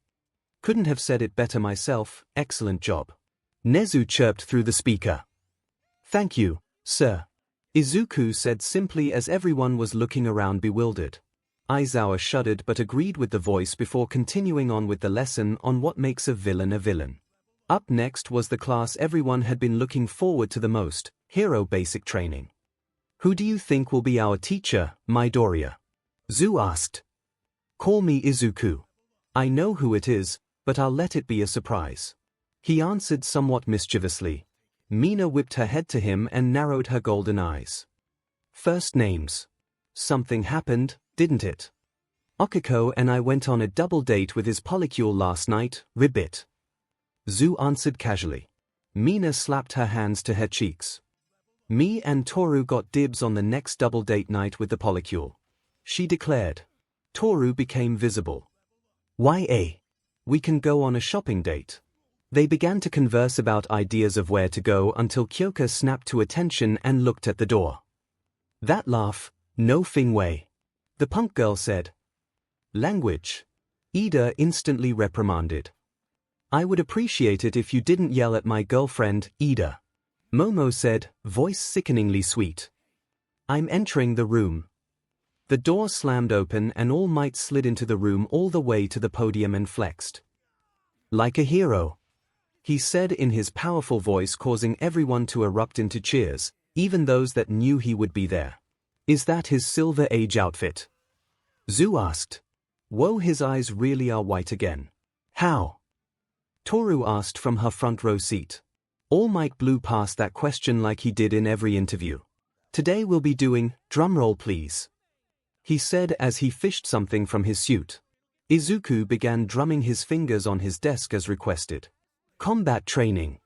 Couldn't have said it better myself, excellent job. Nezu chirped through the speaker. Thank you, sir, Izuku said simply as everyone was looking around bewildered. Aizawa shuddered but agreed with the voice before continuing on with the lesson on what makes a villain a villain. Up next was the class everyone had been looking forward to the most, hero basic training. Who do you think will be our teacher, Midoriya? Zu asked. Call me Izuku. I know who it is, but I'll let it be a surprise, he answered somewhat mischievously. Mina whipped her head to him and narrowed her golden eyes. First names. Something happened, didn't it? Okiko and I went on a double date with his polycule last night, ribbit. Zu answered casually. Mina slapped her hands to her cheeks. Me and Toru got dibs on the next double date night with the polycule, she declared. Toru became visible. YA. We can go on a shopping date. They began to converse about ideas of where to go until Kyoka snapped to attention and looked at the door. That laugh, no Fing Wei, the punk girl said. Language. Ida instantly reprimanded. I would appreciate it if you didn't yell at my girlfriend, Ida, Momo said, voice sickeningly sweet. I'm entering the room. The door slammed open and All Might slid into the room all the way to the podium and flexed. Like a hero, he said in his powerful voice, causing everyone to erupt into cheers, even those that knew he would be there. Is that his Silver Age outfit? Zu asked. Whoa, his eyes really are white again. How? Toru asked from her front row seat. All Might blew past that question like he did in every interview. Today we'll be doing, drumroll please, he said as he fished something from his suit. Izuku began drumming his fingers on his desk as requested. Combat training,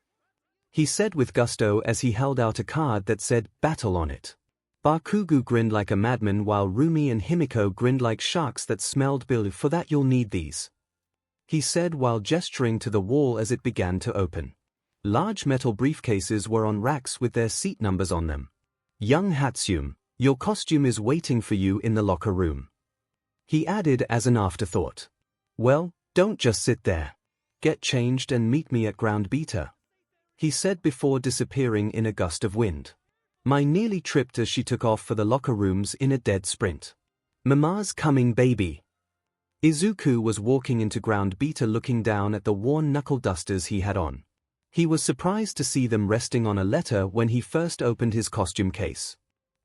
he said with gusto as he held out a card that said battle on it. Bakugo grinned like a madman while Rumi and Himiko grinned like sharks that smelled billy. For that you'll need these, he said while gesturing to the wall as it began to open. Large metal briefcases were on racks with their seat numbers on them. Young Hatsune, your costume is waiting for you in the locker room, he added as an afterthought. Well, don't just sit there. Get changed and meet me at Ground Beta. he said before disappearing in a gust of wind. Mai nearly tripped as she took off for the locker rooms in a dead sprint. Mama's coming, baby. Izuku was walking into ground beta looking down at the worn knuckle dusters he had on. He was surprised to see them resting on a letter when he first opened his costume case.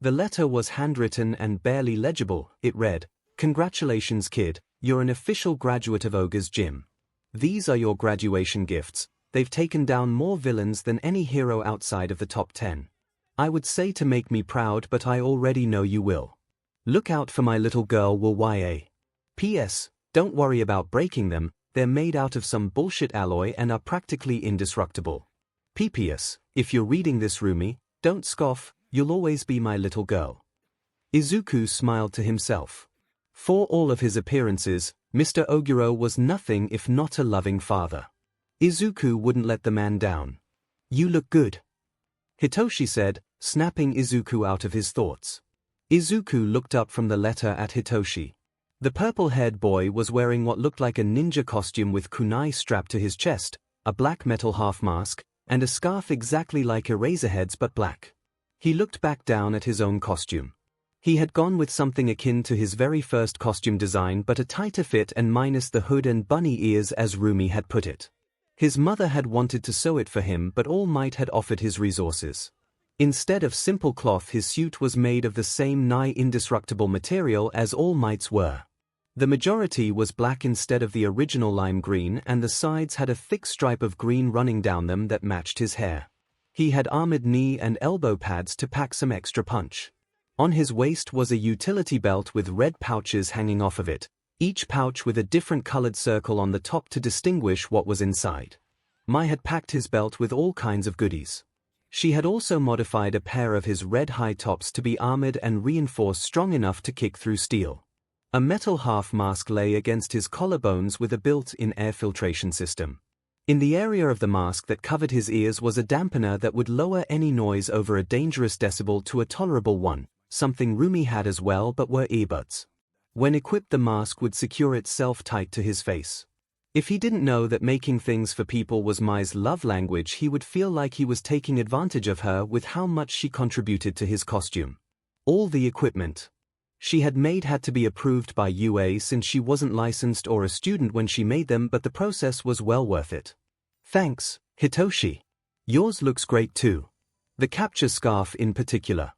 The letter was handwritten and barely legible. It read, "Congratulations kid, you're an official graduate of Ogre's Gym. These are your graduation gifts. They've taken down more villains than any hero outside of the top 10. I would say to make me proud, but I already know you will. Look out for my little girl will YA. P.S. Don't worry about breaking them, they're made out of some bullshit alloy and are practically indestructible. P.P.S. If you're reading this, Rumi, don't scoff, you'll always be my little girl." Izuku smiled to himself. For all of his appearances, Mr. Oguro was nothing if not a loving father. Izuku wouldn't let the man down. "You look good," Hitoshi said, snapping Izuku out of his thoughts. Izuku looked up from the letter at Hitoshi. The purple-haired boy was wearing what looked like a ninja costume with kunai strapped to his chest, a black metal half-mask, and a scarf exactly like Eraserhead's but black. He looked back down at his own costume. He had gone with something akin to his very first costume design but a tighter fit and minus the hood and bunny ears as Rumi had put it. His mother had wanted to sew it for him but All Might had offered his resources. Instead of simple cloth, his suit was made of the same nigh indestructible material as All Might's were. The majority was black instead of the original lime green, and the sides had a thick stripe of green running down them that matched his hair. He had armored knee and elbow pads to pack some extra punch. On his waist was a utility belt with red pouches hanging off of it, each pouch with a different colored circle on the top to distinguish what was inside. Mai had packed his belt with all kinds of goodies. She had also modified a pair of his red high tops to be armored and reinforced strong enough to kick through steel. A metal half-mask lay against his collarbones with a built-in air filtration system. In the area of the mask that covered his ears was a dampener that would lower any noise over a dangerous decibel to a tolerable one, something Rumi had as well but were earbuds. When equipped, the mask would secure itself tight to his face. If he didn't know that making things for people was Mai's love language, he would feel like he was taking advantage of her with how much she contributed to his costume. All the equipment she had made had to be approved by UA since she wasn't licensed or a student when she made them, but the process was well worth it. "Thanks, Hitoshi. Yours looks great too. The capture scarf in particular."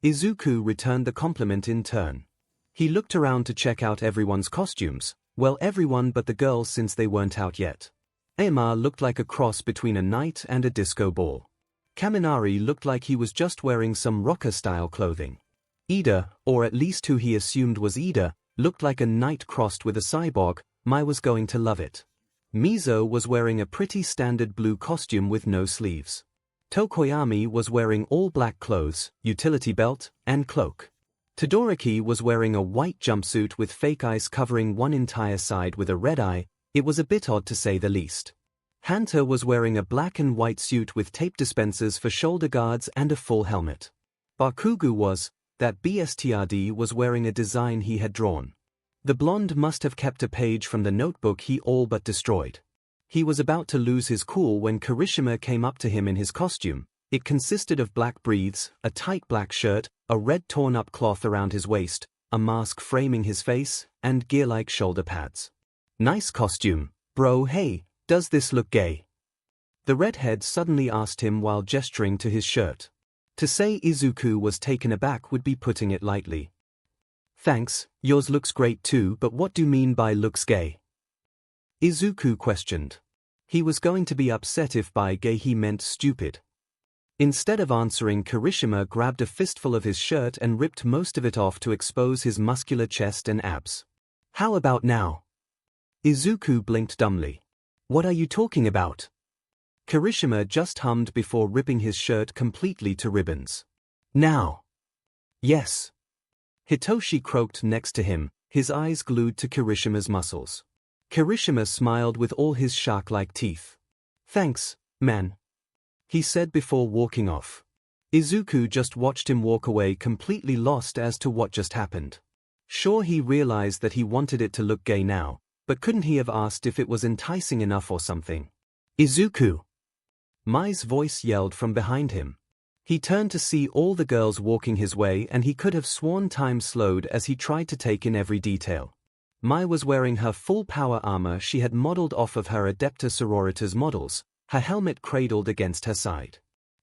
Izuku returned the compliment in turn. He looked around to check out everyone's costumes, well, everyone but the girls since they weren't out yet. Aima looked like a cross between a knight and a disco ball. Kaminari looked like he was just wearing some rocker-style clothing. Ida, or at least who he assumed was Ida, looked like a knight crossed with a cyborg. Mai was going to love it. Mizo was wearing a pretty standard blue costume with no sleeves. Tokoyami was wearing all black clothes, utility belt, and cloak. Todoroki was wearing a white jumpsuit with fake eyes covering one entire side with a red eye. It was a bit odd to say the least. Hanta was wearing a black and white suit with tape dispensers for shoulder guards and a full helmet. Bakugo was wearing a design he had drawn. The blonde must have kept a page from the notebook he all but destroyed. He was about to lose his cool when Kirishima came up to him in his costume. It consisted of black breathes, a tight black shirt, a red torn-up cloth around his waist, a mask framing his face, and gear-like shoulder pads. "Nice costume, bro. Hey, does this look gay?" The redhead suddenly asked him while gesturing to his shirt. To say Izuku was taken aback would be putting it lightly. "Thanks, yours looks great too, but what do you mean by looks gay?" Izuku questioned. He was going to be upset if by gay he meant stupid. Instead of answering, Kirishima grabbed a fistful of his shirt and ripped most of it off to expose his muscular chest and abs. "How about now?" Izuku blinked dumbly. "What are you talking about?" Kirishima just hummed before ripping his shirt completely to ribbons. "Now." "Yes." Hitoshi croaked next to him, his eyes glued to Kirishima's muscles. Kirishima smiled with all his shark-like teeth. "Thanks, man," he said before walking off. Izuku just watched him walk away, completely lost as to what just happened. Sure, he realized that he wanted it to look gay now, but couldn't he have asked if it was enticing enough or something? "Izuku!" Mai's voice yelled from behind him. He turned to see all the girls walking his way, and he could have sworn time slowed as he tried to take in every detail. Mai was wearing her full power armor she had modeled off of her Adepta Sororitas models, her helmet cradled against her side.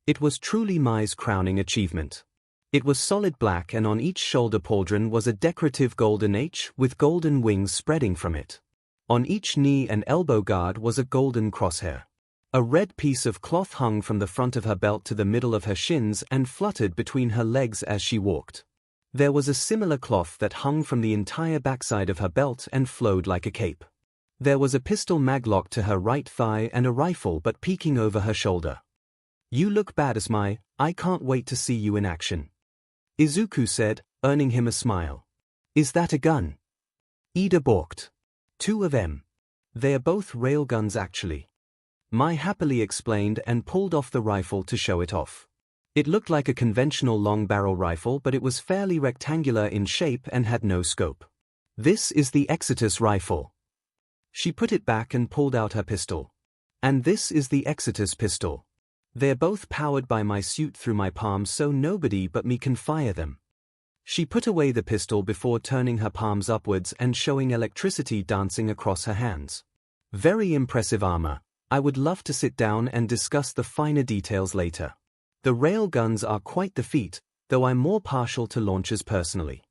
It was truly Mai's crowning achievement. It was solid black, and on each shoulder pauldron was a decorative golden H with golden wings spreading from it. On each knee and elbow guard was a golden crosshair. A red piece of cloth hung from the front of her belt to the middle of her shins and fluttered between her legs as she walked. There was a similar cloth that hung from the entire backside of her belt and flowed like a cape. There was a pistol maglock to her right thigh and a rifle but peeking over her shoulder. "You look badass, Mai. I can't wait to see you in action," Izuku said, earning him a smile. "Is that a gun?" Ida balked. "Two of them. They are both railguns actually," Mai happily explained and pulled off the rifle to show it off. It looked like a conventional long-barrel rifle, but it was fairly rectangular in shape and had no scope. "This is the Exitus rifle." She put it back and pulled out her pistol. "And this is the Exitus pistol. They're both powered by my suit through my palms, so nobody but me can fire them." She put away the pistol before turning her palms upwards and showing electricity dancing across her hands. "Very impressive armor. I would love to sit down and discuss the finer details later. The rail guns are quite the feat, though I'm more partial to launchers personally,"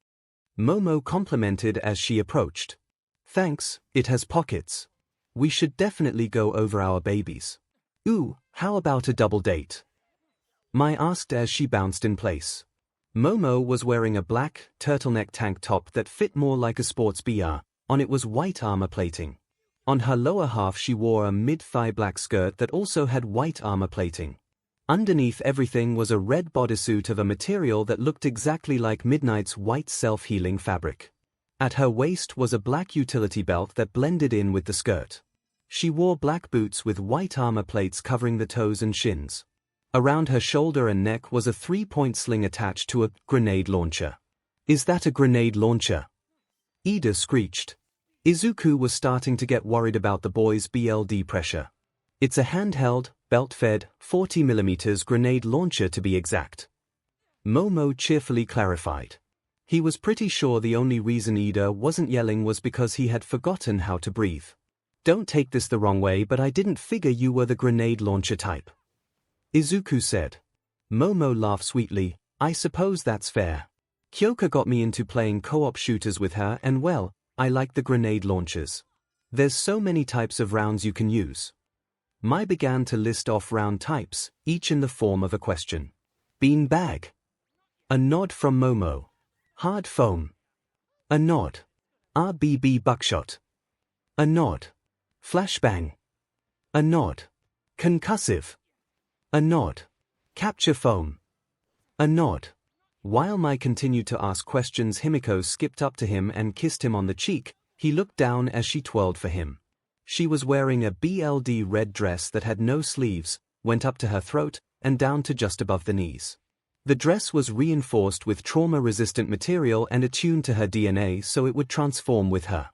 Momo complimented as she approached. "Thanks, it has pockets. We should definitely go over our babies." "Ooh, how about a double date?" Mai asked as she bounced in place. Momo was wearing a black, turtleneck tank top that fit more like a sports bra. On it was white armor plating. On her lower half she wore a mid-thigh black skirt that also had white armor plating. Underneath everything was a red bodysuit of a material that looked exactly like Midnight's white self-healing fabric. At her waist was a black utility belt that blended in with the skirt. She wore black boots with white armor plates covering the toes and shins. Around her shoulder and neck was a 3-point sling attached to a grenade launcher. "Is that a grenade launcher?" Ida screeched. Izuku was starting to get worried about the boy's BLD pressure. "It's a handheld, belt-fed, 40mm grenade launcher to be exact," Momo cheerfully clarified. He was pretty sure the only reason Ida wasn't yelling was because he had forgotten how to breathe. "Don't take this the wrong way, but I didn't figure you were the grenade launcher type," Izuku said. Momo laughed sweetly. "I suppose that's fair. Kyoka got me into playing co-op shooters with her, and well, I like the grenade launchers. There's so many types of rounds you can use." Mai began to list off round types, each in the form of a question. "Bean bag." A nod from Momo. "Hard foam." A nod. "RBB buckshot." A nod. "Flashbang." A nod. "Concussive." A nod. "Capture foam." A nod. While Mai continued to ask questions, Himiko skipped up to him and kissed him on the cheek. He looked down as she twirled for him. She was wearing a BLD red dress that had no sleeves, went up to her throat, and down to just above the knees. The dress was reinforced with trauma-resistant material and attuned to her DNA so it would transform with her.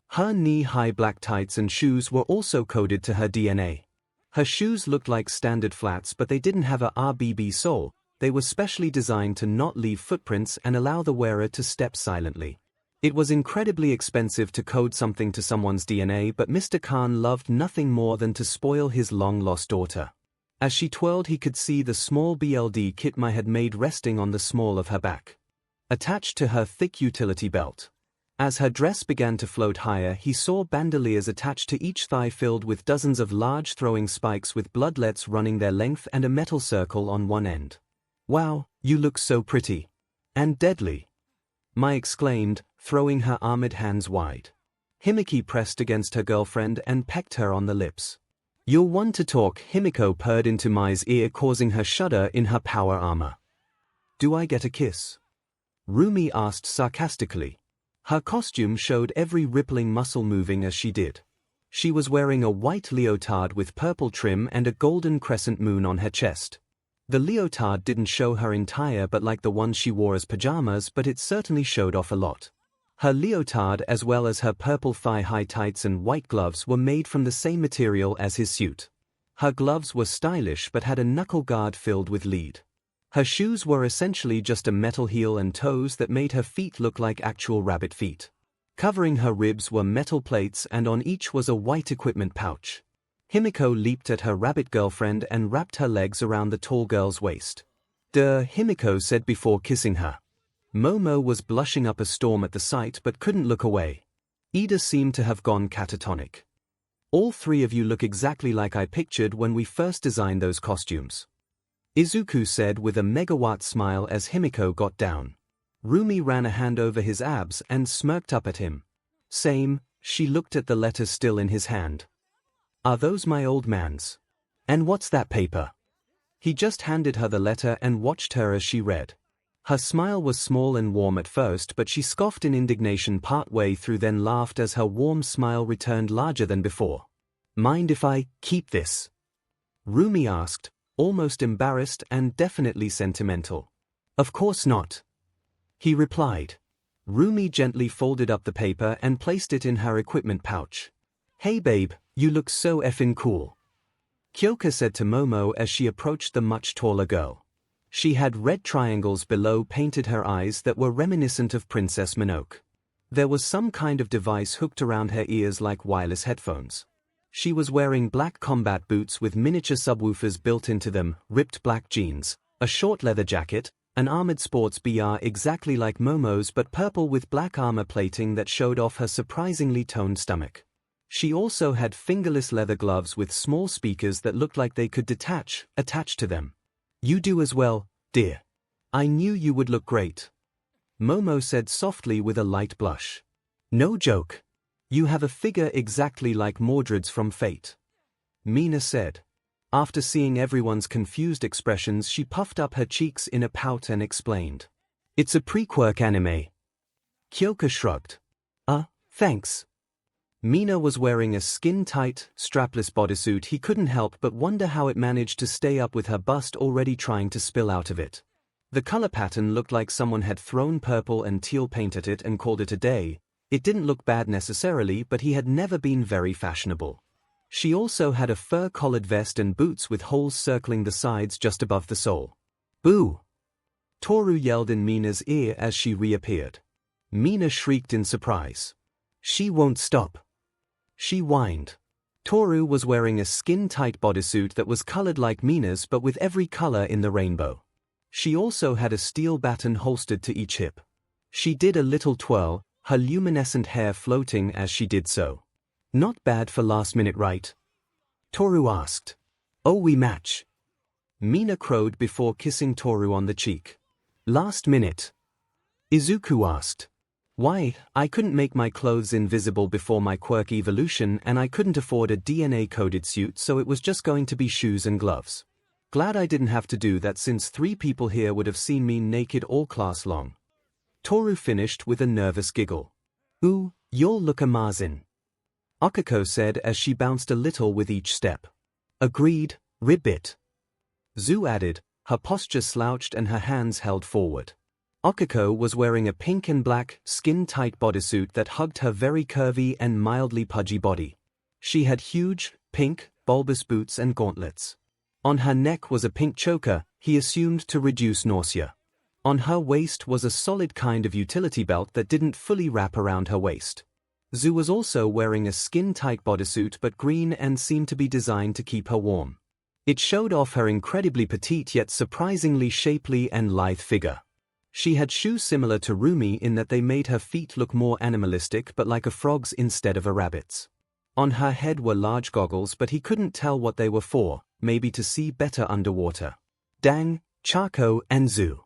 Her knee-high black tights and shoes were also coded to her DNA. Her shoes looked like standard flats, but they didn't have a RBB sole. They were specially designed to not leave footprints and allow the wearer to step silently. It was incredibly expensive to code something to someone's DNA, but Mr. Khan loved nothing more than to spoil his long-lost daughter. As she twirled, he could see the small BLD kit Mai had made resting on the small of her back, attached to her thick utility belt. As her dress began to float higher, he saw bandoliers attached to each thigh filled with dozens of large throwing spikes with bloodlets running their length and a metal circle on one end. "Wow, you look so pretty. And deadly," Mai exclaimed, throwing her armored hands wide. Himiko pressed against her girlfriend and pecked her on the lips. "You're one to talk," Himiko purred into Mai's ear, causing her shudder in her power armor. "Do I get a kiss?" Rumi asked sarcastically. Her costume showed every rippling muscle moving as she did. She was wearing a white leotard with purple trim and a golden crescent moon on her chest. The leotard didn't show her entire butt like the one she wore as pajamas, but it certainly showed off a lot. Her leotard as well as her purple thigh-high tights and white gloves were made from the same material as his suit. Her gloves were stylish but had a knuckle guard filled with lead. Her shoes were essentially just a metal heel and toes that made her feet look like actual rabbit feet. Covering her ribs were metal plates and on each was a white equipment pouch. 𝐒𝐭𝐴₷ leaped at her rabbit girlfriend and wrapped her legs around the tall girl's waist. "Duh," 𝐒𝐭𝐴₷ said before kissing her. Momo was blushing up a storm at the sight but couldn't look away. Ida seemed to have gone catatonic. "All three of you look exactly like I pictured when we first designed those costumes," Izuku said with a megawatt smile as 𝐒𝐭𝐴₷ got down. Rumi ran a hand over his abs and smirked up at him. "Same," she looked at the letters still in his hand. "Are those my old man's? And what's that paper?" He just handed her the letter and watched her as she read. Her smile was small and warm at first, but she scoffed in indignation partway through, then laughed as her warm smile returned larger than before. "Mind if I keep this?" Rumi asked, almost embarrassed and definitely sentimental. "Of course not," he replied. Rumi gently folded up the paper and placed it in her equipment pouch. "Hey babe, you look so effing cool," Kyoka said to Momo as she approached the much taller girl. She had red triangles below painted her eyes that were reminiscent of Princess Mononoke. There was some kind of device hooked around her ears like wireless headphones. She was wearing black combat boots with miniature subwoofers built into them, ripped black jeans, a short leather jacket, an armored sports BR exactly like Momo's but purple with black armor plating that showed off her surprisingly toned stomach. She also had fingerless leather gloves with small speakers that looked like they could detach, attached to them. "You do as well, dear. I knew you would look great," Momo said softly with a light blush. "No joke. You have a figure exactly like Mordred's from Fate," Mina said. After seeing everyone's confused expressions, she puffed up her cheeks in a pout and explained. "It's a pre-Quirk anime." Kyoka shrugged. Thanks." Mina was wearing a skin-tight, strapless bodysuit. He couldn't help but wonder how it managed to stay up with her bust already trying to spill out of it. The color pattern looked like someone had thrown purple and teal paint at it and called it a day. It didn't look bad necessarily, but he had never been very fashionable. She also had a fur-collared vest and boots with holes circling the sides just above the sole. "Boo!" Toru yelled in Mina's ear as she reappeared. Mina shrieked in surprise. "She won't stop," she whined. Toru was wearing a skin-tight bodysuit that was colored like Mina's but with every color in the rainbow. She also had a steel baton holstered to each hip. She did a little twirl, her luminescent hair floating as she did so. "Not bad for last minute, right?" Toru asked. "Oh, we match," Mina crowed before kissing Toru on the cheek. "Last minute?" Izuku asked. "Why, I couldn't make my clothes invisible before my quirk evolution and I couldn't afford a DNA-coded suit, so it was just going to be shoes and gloves. Glad I didn't have to do that since 3 people here would have seen me naked all class long." Toru finished with a nervous giggle. "Ooh, you'll look amazing," 𝐒𝐭𝐴₷ said as she bounced a little with each step. "Agreed, ribbit," 𝐒𝐿 added, her posture slouched and her hands held forward. 𝐒𝐿𝐴₷ was wearing a pink and black, skin-tight bodysuit that hugged her very curvy and mildly pudgy body. She had huge, pink, bulbous boots and gauntlets. On her neck was a pink choker, he assumed to reduce nausea. On her waist was a solid kind of utility belt that didn't fully wrap around her waist. 𝐒𝐿 was also wearing a skin-tight bodysuit but green and seemed to be designed to keep her warm. It showed off her incredibly petite yet surprisingly shapely and lithe figure. She had shoes similar to Rumi in that they made her feet look more animalistic but like a frog's instead of a rabbit's. On her head were large goggles, but he couldn't tell what they were for, maybe to see better underwater. "Dang, Charco and 𝐒𝐿.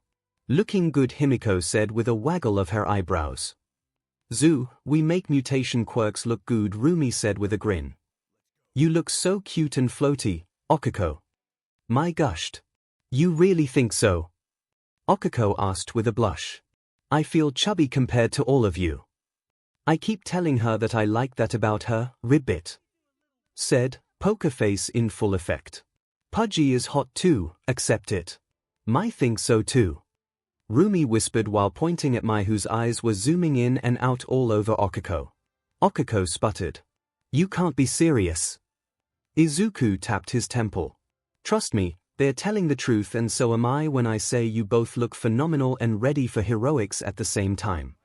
Looking good," 𝐒𝐿𝐴₷ said with a waggle of her eyebrows. "𝐒𝐿, we make mutation quirks look good," Rumi said with a grin. "You look so cute and floaty, 𝐒𝐴₷. My gushed. You really think so?" 𝐒𝐴₷ asked with a blush. "I feel chubby compared to all of you." "I keep telling her that I like that about her, ribbit," said, poker face in full effect. "Pudgy is hot too, accept it." "My think so too," Rumi whispered while pointing at Mai, whose eyes were zooming in and out all over 𝐒𝐴₷. 𝐒𝐴₷ sputtered. "You can't be serious." Izuku tapped his temple. Trust me, they're telling the truth, and so am I when I say you both look phenomenal and ready for heroics at the same time.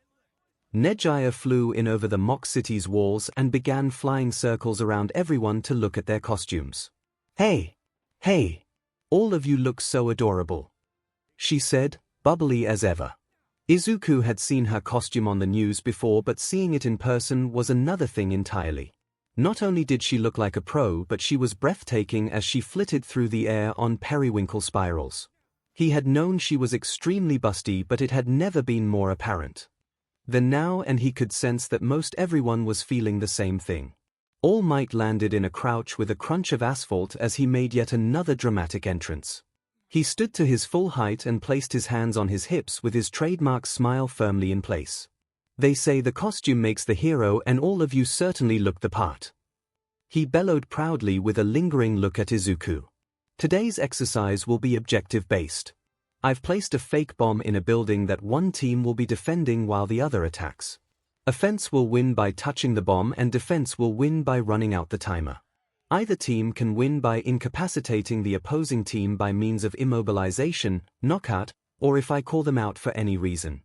𝐒𝐲 flew in over the mock city's walls and began flying circles around everyone to look at their costumes. Hey! Hey! All of you look so adorable, she said, bubbly as ever. Izuku had seen her costume on the news before, but seeing it in person was another thing entirely. Not only did she look like a pro, but she was breathtaking as she flitted through the air on periwinkle spirals. He had known she was extremely busty, but it had never been more apparent than now, and he could sense that most everyone was feeling the same thing. All Might landed in a crouch with a crunch of asphalt as he made yet another dramatic entrance. He stood to his full height and placed his hands on his hips with his trademark smile firmly in place. They say the costume makes the hero, and all of you certainly look the part, he bellowed proudly with a lingering look at Izuku. Today's exercise will be objective-based. I've placed a fake bomb in a building that one team will be defending while the other attacks. Offense will win by touching the bomb and defense will win by running out the timer. Either team can win by incapacitating the opposing team by means of immobilization, knockout, or if I call them out for any reason.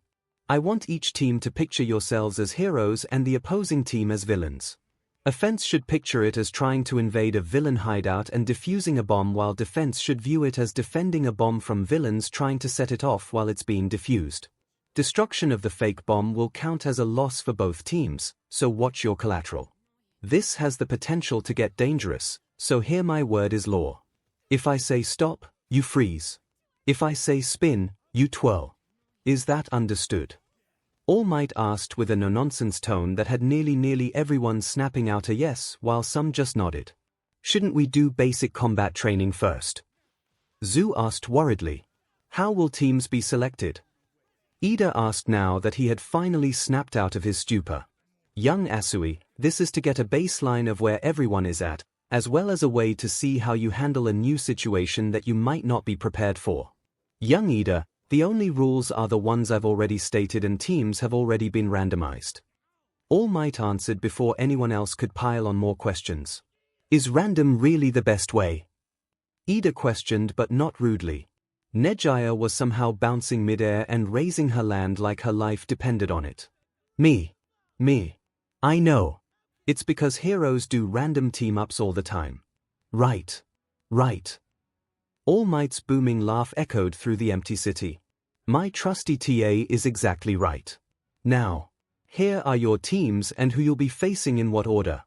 I want each team to picture yourselves as heroes and the opposing team as villains. Offense should picture it as trying to invade a villain hideout and defusing a bomb, while defense should view it as defending a bomb from villains trying to set it off while it's being defused. Destruction of the fake bomb will count as a loss for both teams, so watch your collateral. This has the potential to get dangerous, so here my word is law. If I say stop, you freeze. If I say spin, you twirl. Is that understood? All Might asked with a no-nonsense tone that had nearly everyone snapping out a yes while some just nodded. Shouldn't we do basic combat training first? Zu asked worriedly. How will teams be selected? Ida asked now that he had finally snapped out of his stupor. Young Asui, this is to get a baseline of where everyone is at, as well as a way to see how you handle a new situation that you might not be prepared for. Young Ida, the only rules are the ones I've already stated and teams have already been randomized. All Might answered before anyone else could pile on more questions. Is random really the best way? Ida questioned, but not rudely. 𝐒𝐲 was somehow bouncing midair and raising her land like her life depended on it. Me. I know. It's because heroes do random team-ups all the time. Right. All Might's booming laugh echoed through the empty city. My trusty TA is exactly right. Now, here are your teams and who you'll be facing in what order.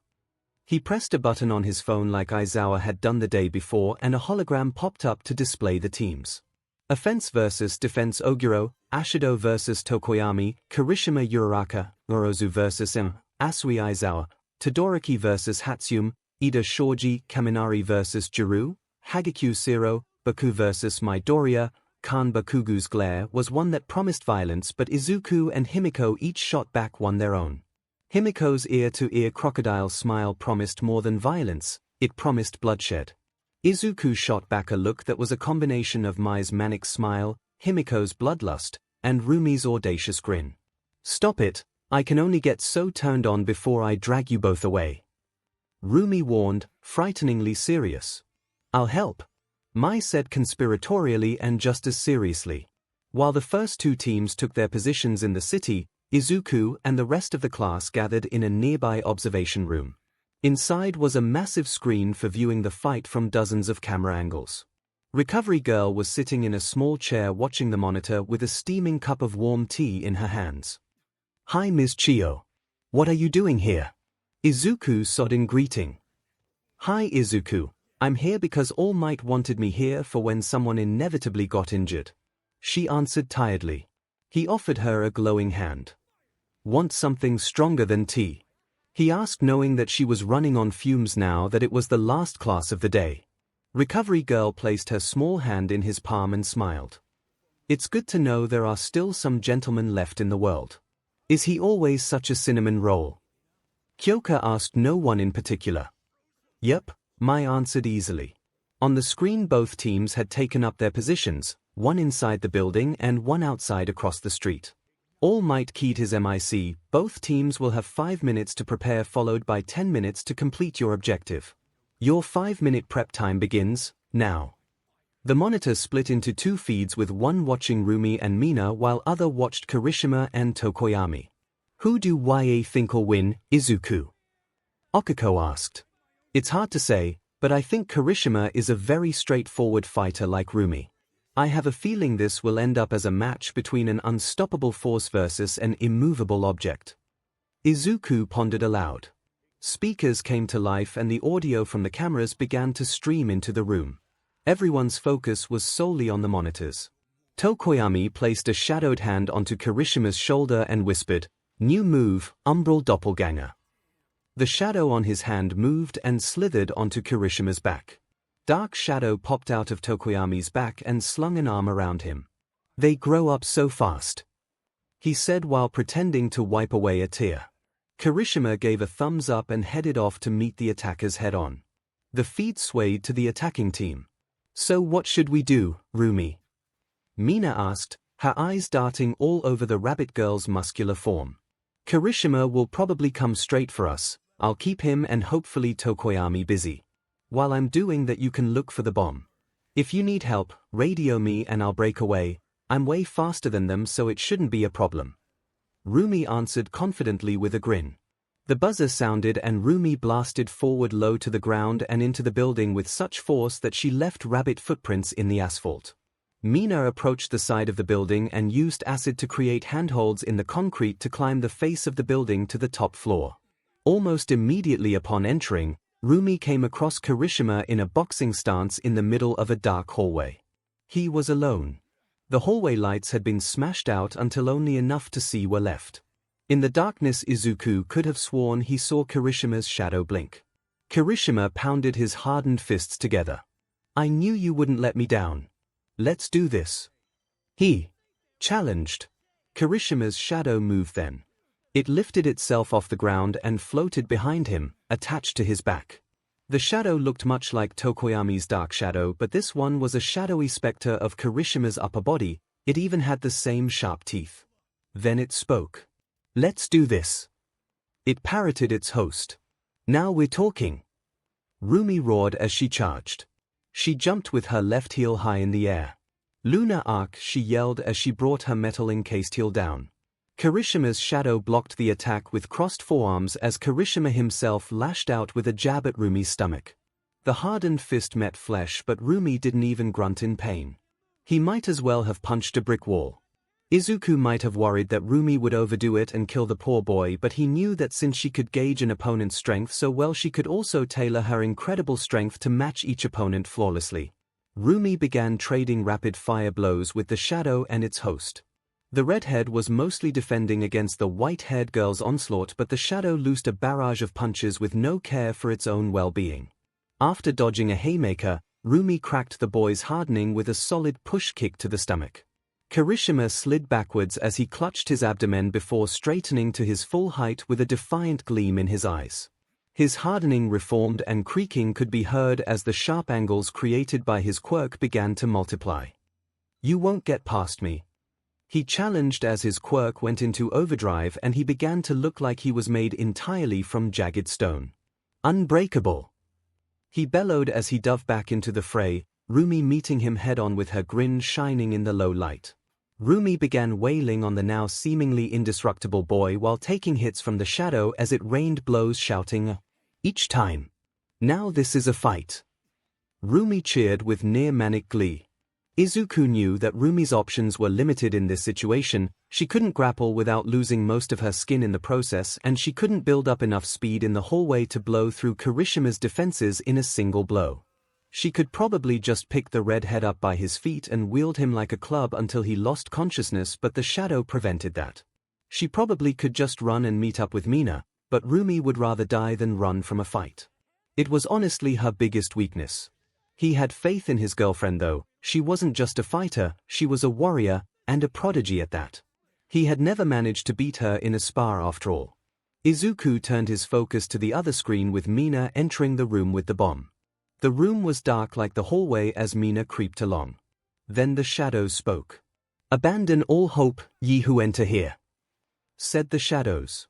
He pressed a button on his phone like Aizawa had done the day before, and a hologram popped up to display the teams. Offense vs Defense: Oguro, Ashido vs Tokoyami, Kirishima Uraraka, Orozu vs Asui Aizawa, Todoroki vs Hatsume, Ida Shoji, Kaminari vs Jiru, Hagekyu Zero, Baku vs Midoriya. Kan Bakugu's glare was one that promised violence, but Izuku and Himiko each shot back one their own. Himiko's ear-to-ear crocodile smile promised more than violence, it promised bloodshed. Izuku shot back a look that was a combination of Mai's manic smile, Himiko's bloodlust, and Rumi's audacious grin. Stop it, I can only get so turned on before I drag you both away. Rumi warned, frighteningly serious. I'll help, Mai said conspiratorially and just as seriously. While the first two teams took their positions in the city, Izuku and the rest of the class gathered in a nearby observation room. Inside was a massive screen for viewing the fight from dozens of camera angles. Recovery Girl was sitting in a small chair watching the monitor with a steaming cup of warm tea in her hands. Hi Ms. Chiyo. What are you doing here? Izuku said in greeting. Hi Izuku. I'm here because All Might wanted me here for when someone inevitably got injured. She answered tiredly. He offered her a glowing hand. Want something stronger than tea? He asked, knowing that she was running on fumes now that it was the last class of the day. Recovery Girl placed her small hand in his palm and smiled. It's good to know there are still some gentlemen left in the world. Is he always such a cinnamon roll? Kyoka asked no one in particular. Yep, Mai answered easily. On the screen both teams had taken up their positions, one inside the building and one outside across the street. All Might keyed his MIC, both teams will have 5 minutes to prepare followed by 10 minutes to complete your objective. Your 5-minute prep time begins, now. The monitor split into 2 feeds with one watching Rumi and Mina while other watched Kirishima and Tokoyami. Who do YA think'll win, Izuku? Okiko asked. It's hard to say, but I think Kirishima is a very straightforward fighter like Rumi. I have a feeling this will end up as a match between an unstoppable force versus an immovable object. Izuku pondered aloud. Speakers came to life and the audio from the cameras began to stream into the room. Everyone's focus was solely on the monitors. Tokoyami placed a shadowed hand onto Kirishima's shoulder and whispered, "New move, Umbral Doppelganger." The shadow on his hand moved and slithered onto Kirishima's back. Dark shadow popped out of Tokoyami's back and slung an arm around him. "They grow up so fast," he said while pretending to wipe away a tear. Kirishima gave a thumbs up and headed off to meet the attackers head-on. The feed swayed to the attacking team. "So what should we do, Rumi?" Mina asked, her eyes darting all over the rabbit girl's muscular form. "Kirishima will probably come straight for us. I'll keep him and hopefully Tokoyami busy. While I'm doing that, you can look for the bomb. If you need help, radio me and I'll break away. I'm way faster than them, so it shouldn't be a problem." Rumi answered confidently with a grin. The buzzer sounded and Rumi blasted forward low to the ground and into the building with such force that she left rabbit footprints in the asphalt. Mina approached the side of the building and used acid to create handholds in the concrete to climb the face of the building to the top floor. Almost immediately upon entering, Rumi came across Kirishima in a boxing stance in the middle of a dark hallway. He was alone. The hallway lights had been smashed out until only enough to see were left. In the darkness, Izuku could have sworn he saw Kirishima's shadow blink. Kirishima pounded his hardened fists together. "I knew you wouldn't let me down. Let's do this," he challenged. Kirishima's shadow moved then. It lifted itself off the ground and floated behind him, attached to his back. The shadow looked much like Tokoyami's dark shadow, but this one was a shadowy specter of Kirishima's upper body. It even had the same sharp teeth. Then it spoke. "Let's do this." It parroted its host. "Now we're talking." Rumi roared as she charged. She jumped with her left heel high in the air. "Lunar Arc," she yelled as she brought her metal-encased heel down. Kirishima's shadow blocked the attack with crossed forearms as Kirishima himself lashed out with a jab at Rumi's stomach. The hardened fist met flesh, but Rumi didn't even grunt in pain. He might as well have punched a brick wall. Izuku might have worried that Rumi would overdo it and kill the poor boy, but he knew that since she could gauge an opponent's strength so well, she could also tailor her incredible strength to match each opponent flawlessly. Rumi began trading rapid-fire blows with the shadow and its host. The redhead was mostly defending against the white-haired girl's onslaught, but the shadow loosed a barrage of punches with no care for its own well-being. After dodging a haymaker, Rumi cracked the boy's hardening with a solid push kick to the stomach. Kirishima slid backwards as he clutched his abdomen before straightening to his full height with a defiant gleam in his eyes. His hardening reformed and creaking could be heard as the sharp angles created by his quirk began to multiply. "You won't get past me," he challenged as his quirk went into overdrive and he began to look like he was made entirely from jagged stone. "Unbreakable," he bellowed as he dove back into the fray, Rumi meeting him head-on with her grin shining in the low light. Rumi began wailing on the now seemingly indestructible boy while taking hits from the shadow as it rained blows, shouting, "Each time. Now this is a fight." Rumi cheered with near-manic glee. Izuku knew that Rumi's options were limited in this situation. She couldn't grapple without losing most of her skin in the process, and she couldn't build up enough speed in the hallway to blow through Kirishima's defenses in a single blow. She could probably just pick the redhead up by his feet and wield him like a club until he lost consciousness, but the shadow prevented that. She probably could just run and meet up with Mina, but Rumi would rather die than run from a fight. It was honestly her biggest weakness. He had faith in his girlfriend though. She wasn't just a fighter, she was a warrior, and a prodigy at that. He had never managed to beat her in a spar after all. Izuku turned his focus to the other screen with Mina entering the room with the bomb. The room was dark like the hallway as Mina creeped along. Then the shadows spoke. "Abandon all hope, ye who enter here," said the shadows.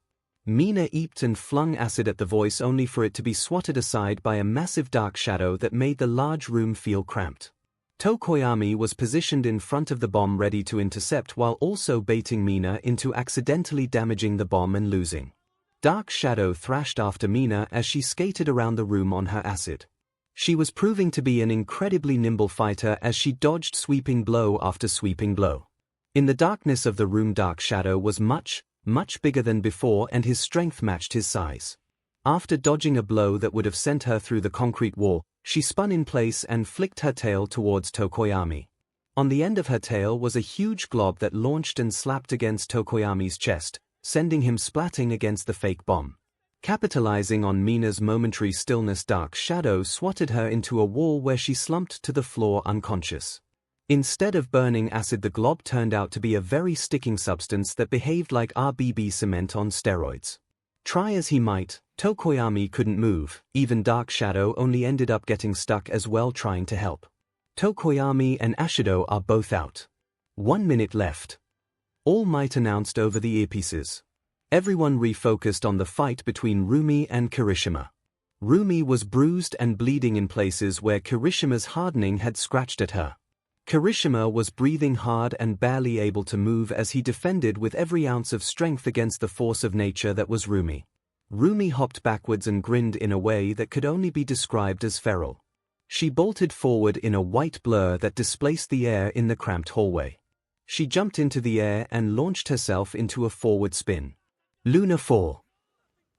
Mina eeped and flung acid at the voice only for it to be swatted aside by a massive dark shadow that made the large room feel cramped. 𝐒𝐿 was positioned in front of the bomb ready to intercept while also baiting Mina into accidentally damaging the bomb and losing. Dark Shadow thrashed after Mina as she skated around the room on her acid. She was proving to be an incredibly nimble fighter as she dodged sweeping blow after sweeping blow. In the darkness of the room, Dark Shadow was much bigger than before and his strength matched his size. After dodging a blow that would have sent her through the concrete wall, she spun in place and flicked her tail towards 𝐒𝐿. On the end of her tail was a huge glob that launched and slapped against 𝐒𝐿's chest, sending him splatting against the fake bomb. Capitalizing on Mina's momentary stillness, Dark Shadow swatted her into a wall where she slumped to the floor unconscious. Instead of burning acid, the glob turned out to be a very sticking substance that behaved like RBB cement on steroids. Try as he might, 𝐒𝐿 couldn't move. Even Dark Shadow only ended up getting stuck as well trying to help. 𝐒𝐿 and 𝐴𝐵𝐷 are both out. 1 minute left. All Might announced over the earpieces. Everyone refocused on the fight between Rumi and Kirishima. Rumi was bruised and bleeding in places where Kirishima's hardening had scratched at her. Kirishima was breathing hard and barely able to move as he defended with every ounce of strength against the force of nature that was Rumi. Rumi hopped backwards and grinned in a way that could only be described as feral. She bolted forward in a white blur that displaced the air in the cramped hallway. She jumped into the air and launched herself into a forward spin. Luna 4.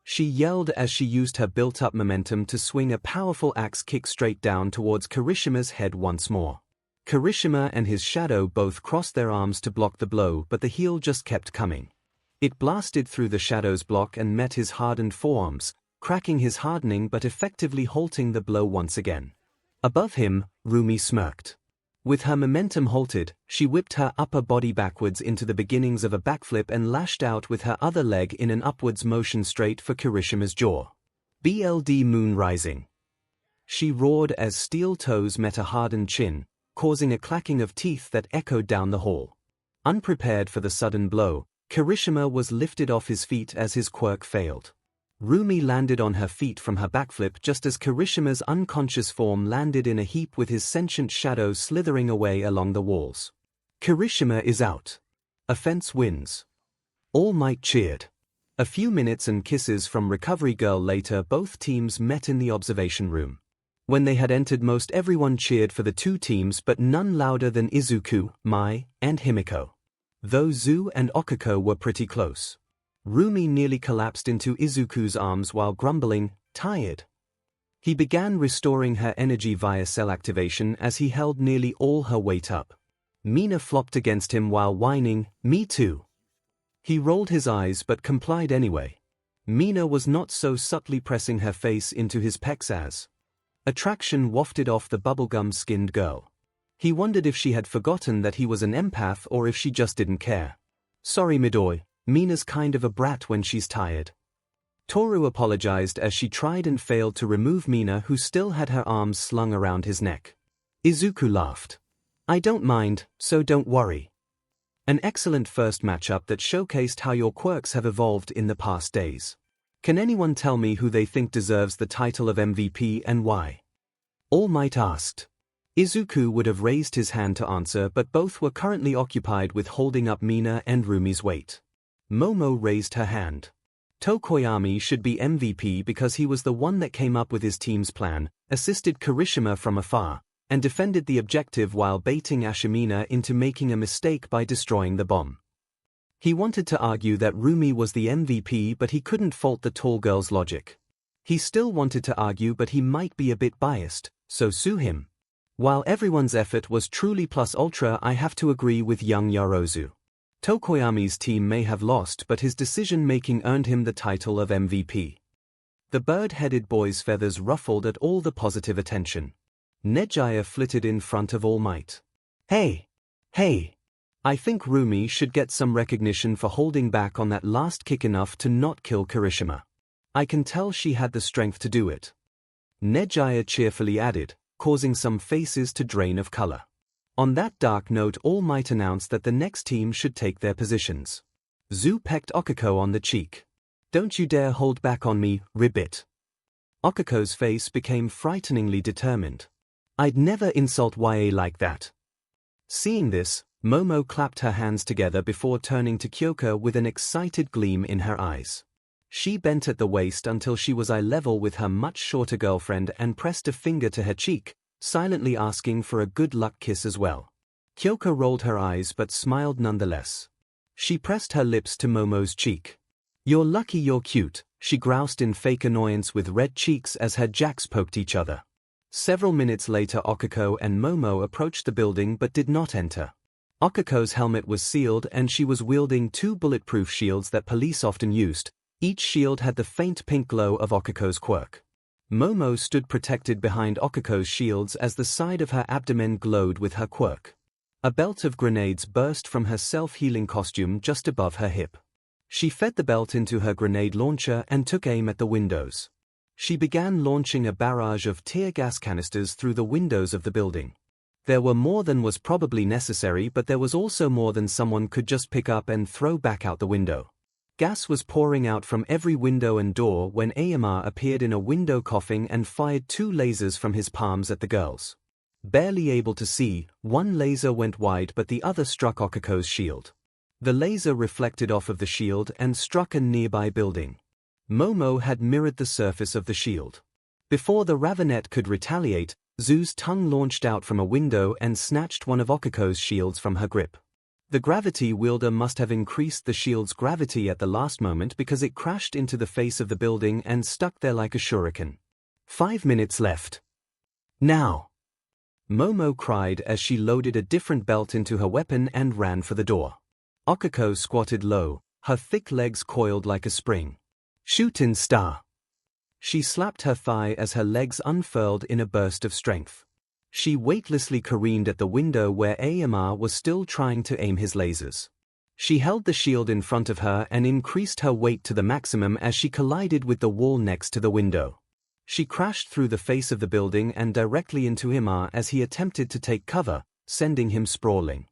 She yelled as she used her built-up momentum to swing a powerful axe kick straight down towards Kirishima's head once more. Kirishima and his shadow both crossed their arms to block the blow, but the heel just kept coming. It blasted through the shadow's block and met his hardened forearms, cracking his hardening but effectively halting the blow once again. Above him, Rumi smirked. With her momentum halted, she whipped her upper body backwards into the beginnings of a backflip and lashed out with her other leg in an upwards motion straight for Kirishima's jaw. BLD Moon Rising. She roared as steel toes met a hardened chin, causing a clacking of teeth that echoed down the hall. Unprepared for the sudden blow, Kirishima was lifted off his feet as his quirk failed. Rumi landed on her feet from her backflip just as Kirishima's unconscious form landed in a heap with his sentient shadow slithering away along the walls. Kirishima is out. Offense wins. All Might cheered. A few minutes and kisses from Recovery Girl later, both teams met in the observation room. When they had entered, most everyone cheered for the two teams, but none louder than Izuku, Mai, and Himiko. Though Zu and Okiko were pretty close. Rumi nearly collapsed into Izuku's arms while grumbling, tired. He began restoring her energy via cell activation as he held nearly all her weight up. Mina flopped against him while whining, "Me too." He rolled his eyes but complied anyway. Mina was not so subtly pressing her face into his pecs as attraction wafted off the bubblegum-skinned girl. He wondered if she had forgotten that he was an empath or if she just didn't care. "Sorry Midori, Mina's kind of a brat when she's tired." Toru apologized as she tried and failed to remove Mina, who still had her arms slung around his neck. Izuku laughed. "I don't mind, so don't worry." An excellent first matchup that showcased how your quirks have evolved in the past days. Can anyone tell me who they think deserves the title of MVP and why? All Might asked. Izuku would have raised his hand to answer, but both were currently occupied with holding up Mina and Rumi's weight. Momo raised her hand. 𝐒𝐿 should be MVP because he was the one that came up with his team's plan, assisted Kirishima from afar, and defended the objective while baiting Ashimina into making a mistake by destroying the bomb. He wanted to argue that Rumi was the MVP, but he couldn't fault the tall girl's logic. He still wanted to argue, but he might be a bit biased, so sue him. While everyone's effort was truly plus ultra, I have to agree with young Yorozu. 𝐒𝐿's team may have lost, but his decision-making earned him the title of MVP. The bird-headed boy's feathers ruffled at all the positive attention. Nejaya flitted in front of All Might. Hey! I think Rumi should get some recognition for holding back on that last kick enough to not kill Kirishima. I can tell she had the strength to do it. Nejaya cheerfully added, causing some faces to drain of color. On that dark note, All Might announced that the next team should take their positions. Zu pecked Okiko on the cheek. Don't you dare hold back on me, ribbit. 𝐒𝐿𝐼𝐺's face became frighteningly determined. I'd never insult YA like that. Seeing this, Momo clapped her hands together before turning to Kyoka with an excited gleam in her eyes. She bent at the waist until she was eye level with her much shorter girlfriend and pressed a finger to her cheek, silently asking for a good luck kiss as well. Kyoka rolled her eyes but smiled nonetheless. She pressed her lips to Momo's cheek. You're lucky you're cute, she groused in fake annoyance with red cheeks as her jacks poked each other. Several minutes later 𝐒𝐿𝐼 and Momo approached the building but did not enter. 𝐒𝐿𝐼's helmet was sealed and she was wielding 2 bulletproof shields that police often used. Each shield had the faint pink glow of 𝐒𝐿𝐼's quirk. Momo stood protected behind 𝐒𝐿𝐼's shields as the side of her abdomen glowed with her quirk. A belt of grenades burst from her self-healing costume just above her hip. She fed the belt into her grenade launcher and took aim at the windows. She began launching a barrage of tear gas canisters through the windows of the building. There were more than was probably necessary, but there was also more than someone could just pick up and throw back out the window. Gas was pouring out from every window and door when 𝐼𝐺𝐻 appeared in a window coughing and fired 2 lasers from his palms at the girls. Barely able to see, one laser went wide but the other struck 𝐒𝐿𝐼's shield. The laser reflected off of the shield and struck a nearby building. Momo had mirrored the surface of the shield. Before the Ravenet could retaliate, 𝐂's tongue launched out from a window and snatched one of 𝐒𝐿𝐼's shields from her grip. The gravity wielder must have increased the shield's gravity at the last moment because it crashed into the face of the building and stuck there like a shuriken. 5 minutes left. Now! Momo cried as she loaded a different belt into her weapon and ran for the door. 𝐒𝐿𝐼 squatted low, her thick legs coiled like a spring. Shootin' star! She slapped her thigh as her legs unfurled in a burst of strength. She weightlessly careened at the window where 𝐼𝐺𝐻 was still trying to aim his lasers. She held the shield in front of her and increased her weight to the maximum as she collided with the wall next to the window. She crashed through the face of the building and directly into 𝐼𝐺𝐻 as he attempted to take cover, sending him sprawling.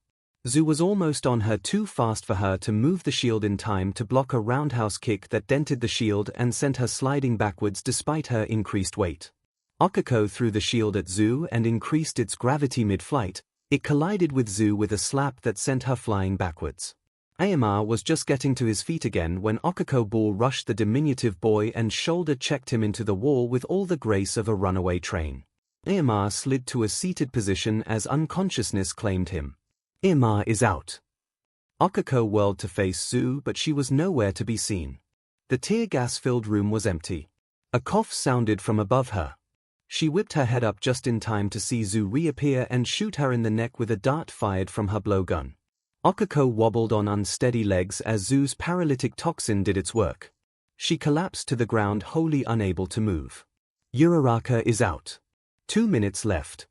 𝐂 was almost on her too fast for her to move the shield in time to block a roundhouse kick that dented the shield and sent her sliding backwards despite her increased weight. 𝐒𝐿𝐼 threw the shield at 𝐂 and increased its gravity mid-flight. It collided with 𝐂 with a slap that sent her flying backwards. 𝐼𝐺𝐻 was just getting to his feet again when 𝐒𝐿𝐼 bull rushed the diminutive boy and shoulder-checked him into the wall with all the grace of a runaway train. 𝐼𝐺𝐻 slid to a seated position as unconsciousness claimed him. 𝐼𝐺𝐻 is out. 𝐒𝐿𝐼 whirled to face 𝐂 but she was nowhere to be seen. The tear gas-filled room was empty. A cough sounded from above her. She whipped her head up just in time to see 𝐂 reappear and shoot her in the neck with a dart fired from her blowgun. 𝐒𝐿𝐼 wobbled on unsteady legs as 𝐂's paralytic toxin did its work. She collapsed to the ground wholly unable to move. Uraraka is out. 2 minutes left.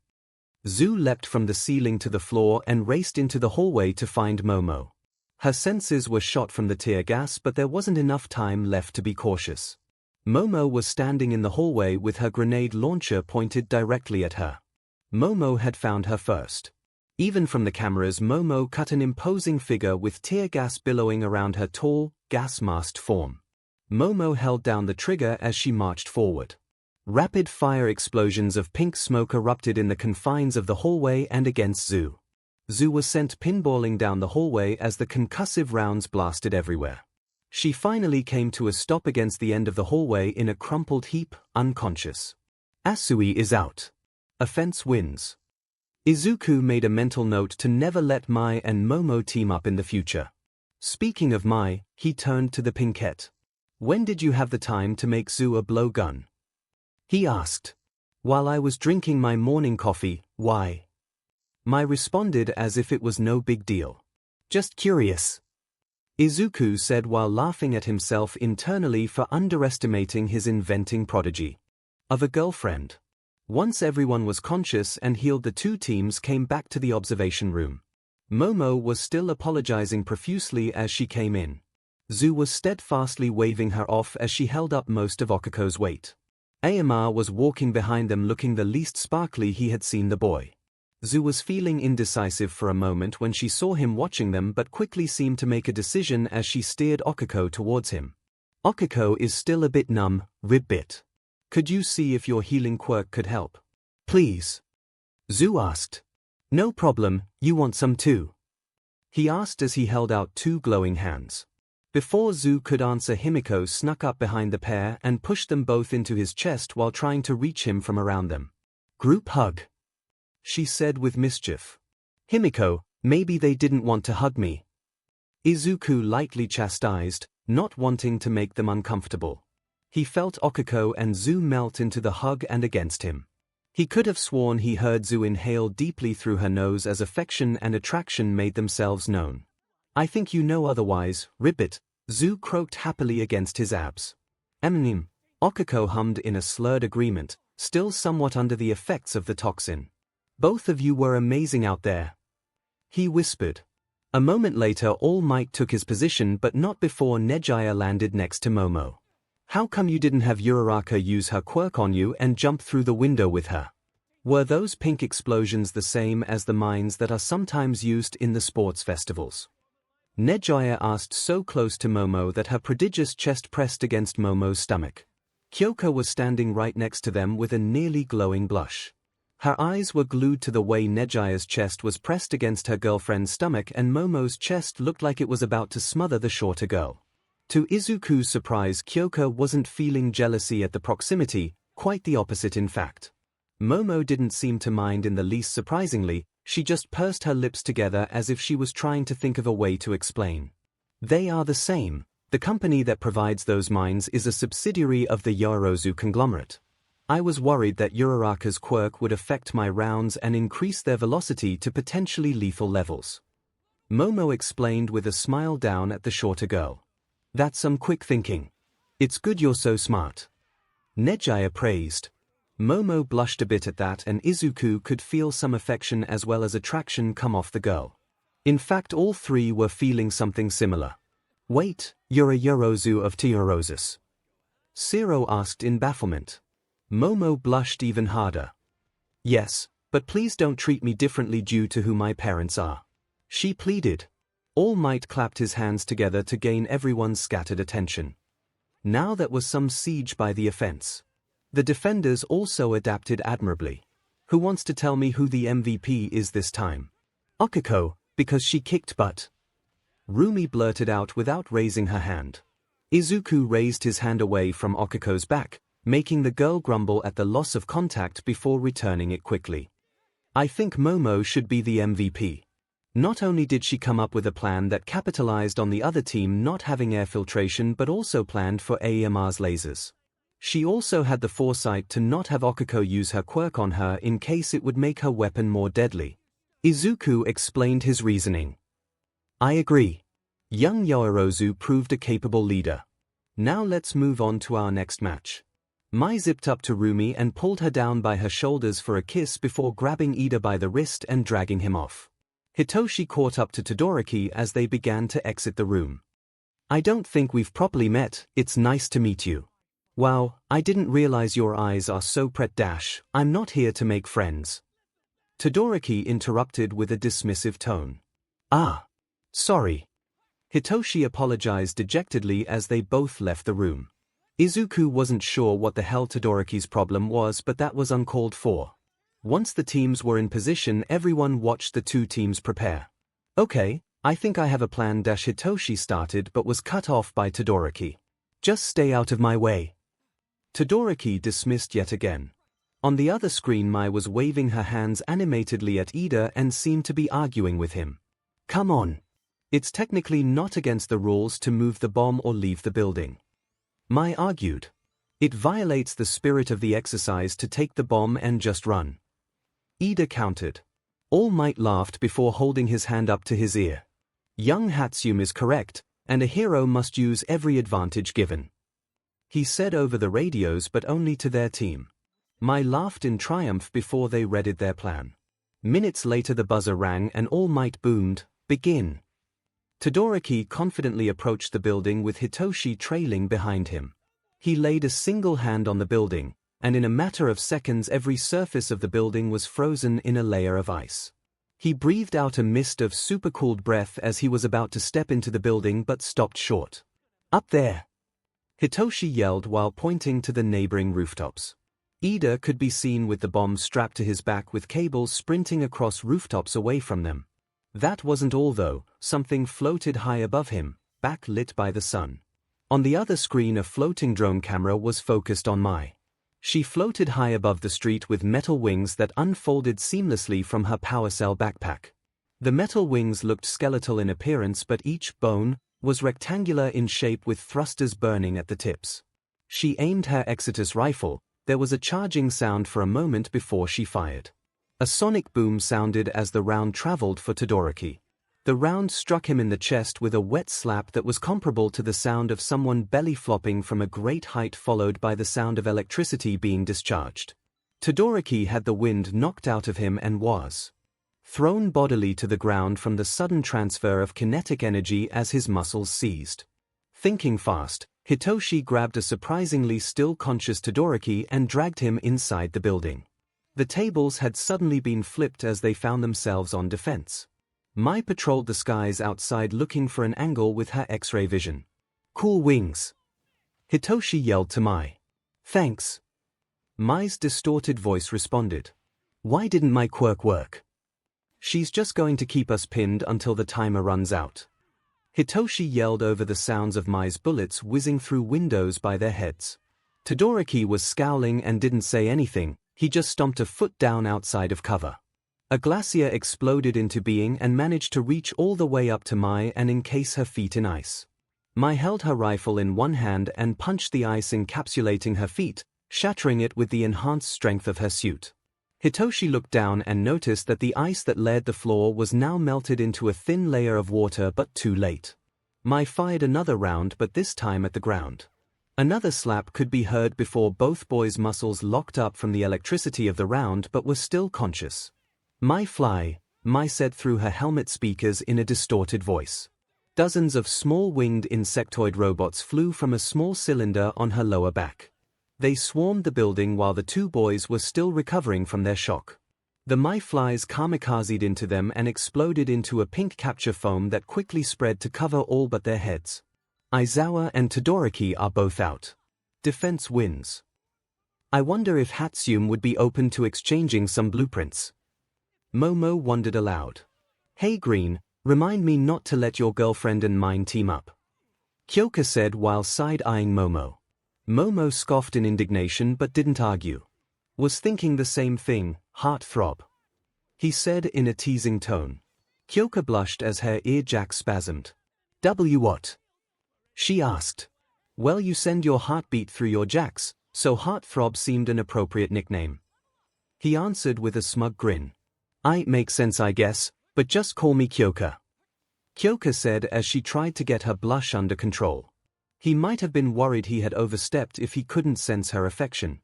𝐂 leapt from the ceiling to the floor and raced into the hallway to find Momo. Her senses were shot from the tear gas but there wasn't enough time left to be cautious. Momo was standing in the hallway with her grenade launcher pointed directly at her. Momo had found her first. Even from the cameras Momo cut an imposing figure with tear gas billowing around her tall, gas-masked form. Momo held down the trigger as she marched forward. Rapid-fire explosions of pink smoke erupted in the confines of the hallway and against 𝐂. 𝐂 was sent pinballing down the hallway as the concussive rounds blasted everywhere. She finally came to a stop against the end of the hallway in a crumpled heap, unconscious. Asui is out. Offense wins. Izuku made a mental note to never let Mai and Momo team up in the future. Speaking of Mai, he turned to the pinkette. When did you have the time to make 𝐂 a blowgun? He asked. While I was drinking my morning coffee, why? Mai responded as if it was no big deal. Just curious. Izuku said while laughing at himself internally for underestimating his inventing prodigy. Of a girlfriend. Once everyone was conscious and healed, the 2 teams came back to the observation room. Momo was still apologizing profusely as she came in. 𝐂 was steadfastly waving her off as she held up most of 𝐒𝐿𝐼's weight. 𝐼𝐺𝐻 was walking behind them looking the least sparkly he had seen the boy. 𝐂 was feeling indecisive for a moment when she saw him watching them but quickly seemed to make a decision as she steered 𝐒𝐿𝐼 towards him. 𝐒𝐭𝐻𝐸 is still a bit numb, rib bit. Could you see if your healing quirk could help? Please. 𝐒 asked. No problem, you want some too? He asked as he held out two glowing hands. Before 𝐒 could answer, Himiko snuck up behind the pair and pushed them both into his chest while trying to reach him from around them. Group hug, she said with mischief. Himiko, maybe they didn't want to hug me. Izuku lightly chastised, not wanting to make them uncomfortable. He felt 𝐒𝐿 and 𝐒 melt into the hug and against him. He could have sworn he heard 𝐒 inhale deeply through her nose as affection and attraction made themselves known. I think you know otherwise, ribbit, 𝐒 croaked happily against his abs. 𝐒𝐿 hummed in a slurred agreement, still somewhat under the effects of the toxin. Both of you were amazing out there, he whispered. A moment later, All Might took his position, but not before 𝐒𝐻𝐸 landed next to Momo. How come you didn't have Uraraka use her quirk on you and jump through the window with her? Were those pink explosions the same as the mines that are sometimes used in the sports festivals? 𝐒𝐻𝐸 asked, so close to Momo that her prodigious chest pressed against Momo's stomach. Kyoko was standing right next to them with a nearly glowing blush. Her eyes were glued to the way 𝐒𝐻𝐸's chest was pressed against her girlfriend's stomach, and Momo's chest looked like it was about to smother the shorter girl. To Izuku's surprise, Kyoko wasn't feeling jealousy at the proximity, quite the opposite in fact. Momo didn't seem to mind in the least. Surprisingly, she just pursed her lips together as if she was trying to think of a way to explain. They are the same. The company that provides those mines is a subsidiary of the Yorozu conglomerate. I was worried that Uraraka's quirk would affect my rounds and increase their velocity to potentially lethal levels. Momo explained with a smile down at the shorter girl. That's some quick thinking. It's good you're so smart, 𝐒𝐻𝐸 praised. Momo blushed a bit at that, and Izuku could feel some affection as well as attraction come off the girl. In fact, all three were feeling something similar. Wait, you're a Yorozu of Yorozus? Zero asked in bafflement. Momo blushed even harder. Yes, but please don't treat me differently due to who my parents are, she pleaded. All Might clapped his hands together to gain everyone's scattered attention. Now that was some siege by the offense. The defenders also adapted admirably. Who wants to tell me who the MVP is this time? 𝐒𝐿, because she kicked butt, Rumi blurted out without raising her hand. Izuku raised his hand away from 𝐒𝐿's back, making the girl grumble at the loss of contact before returning it quickly. I think Momo should be the MVP. Not only did she come up with a plan that capitalized on the other team not having air filtration, but also planned for AEMR's lasers. She also had the foresight to not have 𝐒𝐿 use her quirk on her in case it would make her weapon more deadly. Izuku explained his reasoning. I agree. Young Yorozu proved a capable leader. Now let's move on to our next match. Mai zipped up to Rumi and pulled her down by her shoulders for a kiss before grabbing Ida by the wrist and dragging him off. Hitoshi caught up to Todoroki as they began to exit the room. I don't think we've properly met. It's nice to meet you. Wow, I didn't realize your eyes are so pret. I'm not here to make friends, Todoroki interrupted with a dismissive tone. Ah, sorry. Hitoshi apologized dejectedly as they both left the room. Izuku wasn't sure what the hell Todoroki's problem was, but that was uncalled for. Once the teams were in position, everyone watched the two teams prepare. Okay, I think I have a plan. Hitoshi started but was cut off by Todoroki. Just stay out of my way, Todoroki dismissed yet again. On the other screen, Mai was waving her hands animatedly at Ida and seemed to be arguing with him. Come on. It's technically not against the rules to move the bomb or leave the building, Mai argued. It violates the spirit of the exercise to take the bomb and just run, Ida countered. All Might laughed before holding his hand up to his ear. Young Hatsune is correct, and a hero must use every advantage given, he said over the radios, but only to their team. Mai laughed in triumph before they readied their plan. Minutes later the buzzer rang and All Might boomed, begin. Todoroki confidently approached the building with Hitoshi trailing behind him. He laid a single hand on the building, and in a matter of seconds every surface of the building was frozen in a layer of ice. He breathed out a mist of supercooled breath as he was about to step into the building but stopped short. Up there, Hitoshi yelled while pointing to the neighboring rooftops. Ida could be seen with the bomb strapped to his back with cables sprinting across rooftops away from them. That wasn't all though, something floated high above him, backlit by the sun. On the other screen a floating drone camera was focused on Mai. She floated high above the street with metal wings that unfolded seamlessly from her power cell backpack. The metal wings looked skeletal in appearance, but each bone was rectangular in shape with thrusters burning at the tips. She aimed her Exitus rifle. There was a charging sound for a moment before she fired. A sonic boom sounded as the round traveled for Todoroki. The round struck him in the chest with a wet slap that was comparable to the sound of someone belly flopping from a great height, followed by the sound of electricity being discharged. Todoroki had the wind knocked out of him and was thrown bodily to the ground from the sudden transfer of kinetic energy as his muscles seized. Thinking fast, Hitoshi grabbed a surprisingly still conscious Todoroki and dragged him inside the building. The tables had suddenly been flipped as they found themselves on defense. Mai patrolled the skies outside looking for an angle with her X-ray vision. "Cool wings," Hitoshi yelled to Mai. "Thanks." Mai's distorted voice responded. "Why didn't my quirk work?" "She's just going to keep us pinned until the timer runs out." Hitoshi yelled over the sounds of Mai's bullets whizzing through windows by their heads. Todoroki was scowling and didn't say anything. He just stomped a foot down outside of cover. A glacier exploded into being and managed to reach all the way up to Mai and encase her feet in ice. Mai held her rifle in one hand and punched the ice encapsulating her feet, shattering it with the enhanced strength of her suit. Hitoshi looked down and noticed that the ice that layered the floor was now melted into a thin layer of water, but too late. Mai fired another round, but this time at the ground. Another slap could be heard before both boys' muscles locked up from the electricity of the round but were still conscious. "My fly," Mai said through her helmet speakers in a distorted voice. Dozens of small winged insectoid robots flew from a small cylinder on her lower back. They swarmed the building while the two boys were still recovering from their shock. The Mai flies kamikazed into them and exploded into a pink capture foam that quickly spread to cover all but their heads. Aizawa and Todoroki are both out. Defense wins. I wonder if Hatsune would be open to exchanging some blueprints. Momo wondered aloud. "Hey Green, remind me not to let your girlfriend and mine team up," Kyoka said while side-eyeing Momo. Momo scoffed in indignation but didn't argue. "Was thinking the same thing, heartthrob," he said in a teasing tone. Kyoka blushed as her ear jacks spasmed. What?" she asked. "Well, you send your heartbeat through your jacks, so heartthrob seemed an appropriate nickname," he answered with a smug grin. Makes sense I guess, but just call me Kyoka," Kyoka said as she tried to get her blush under control. He might have been worried he had overstepped if he couldn't sense her affection.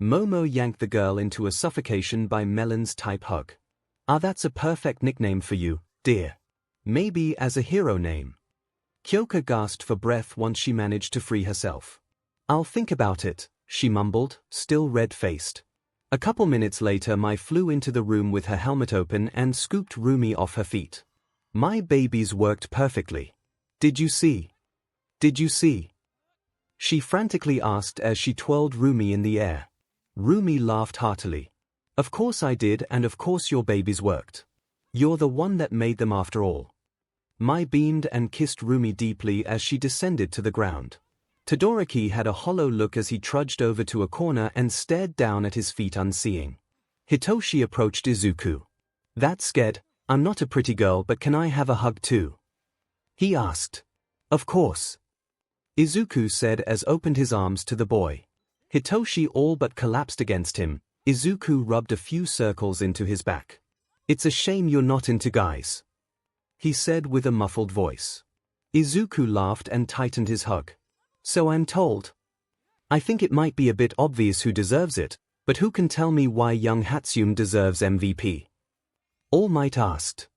Momo yanked the girl into a suffocation by Melons-type hug. That's a perfect nickname for you, dear. Maybe as a hero name." Kyoka gasped for breath once she managed to free herself. "I'll think about it," she mumbled, still red-faced. A couple minutes later Mai flew into the room with her helmet open and scooped Rumi off her feet. "My babies worked perfectly. Did you see? Did you see?" she frantically asked as she twirled Rumi in the air. Rumi laughed heartily. "Of course I did, and of course your babies worked. You're the one that made them after all." Mai beamed and kissed Rumi deeply as she descended to the ground. Todoroki had a hollow look as he trudged over to a corner and stared down at his feet unseeing. Hitoshi approached Izuku. "That scared? I'm not a pretty girl, but can I have a hug too?" he asked. "Of course," Izuku said as opened his arms to the boy. Hitoshi all but collapsed against him. Izuku rubbed a few circles into his back. "It's a shame you're not into guys," he said with a muffled voice. Izuku laughed and tightened his hug. "So I'm told. I think it might be a bit obvious who deserves it, but who can tell me why young Hatsune deserves MVP?" All Might asked.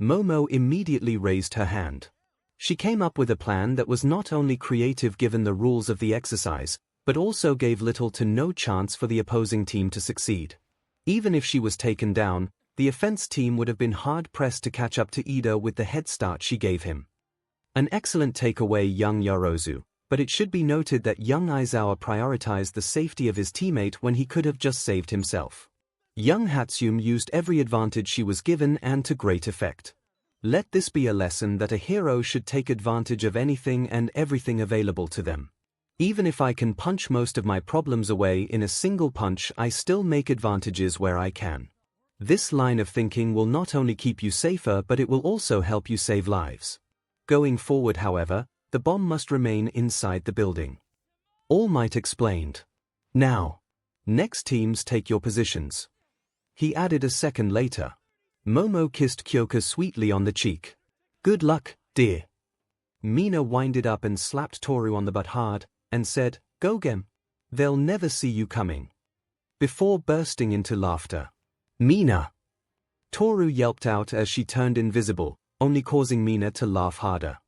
Momo immediately raised her hand. She came up with a plan that was not only creative given the rules of the exercise, but also gave little to no chance for the opposing team to succeed. Even if she was taken down, the offense team would have been hard-pressed to catch up to Ida with the head start she gave him. "An excellent takeaway, young Yorozu. But it should be noted that young Aizawa prioritized the safety of his teammate when he could have just saved himself. Young Hatsune used every advantage she was given and to great effect. Let this be a lesson that a hero should take advantage of anything and everything available to them. Even if I can punch most of my problems away in a single punch, I still make advantages where I can. This line of thinking will not only keep you safer, but it will also help you save lives. Going forward, however, the bomb must remain inside the building. All Might explained. Now, next teams take your positions. He added a second later. Momo kissed Kyoka sweetly on the cheek. Good luck, dear. Mina winded up and slapped Toru on the butt hard, and said, Go Gem. They'll never see you coming. Before bursting into laughter. Mina! Toru yelped out as she turned invisible, only causing Mina to laugh harder.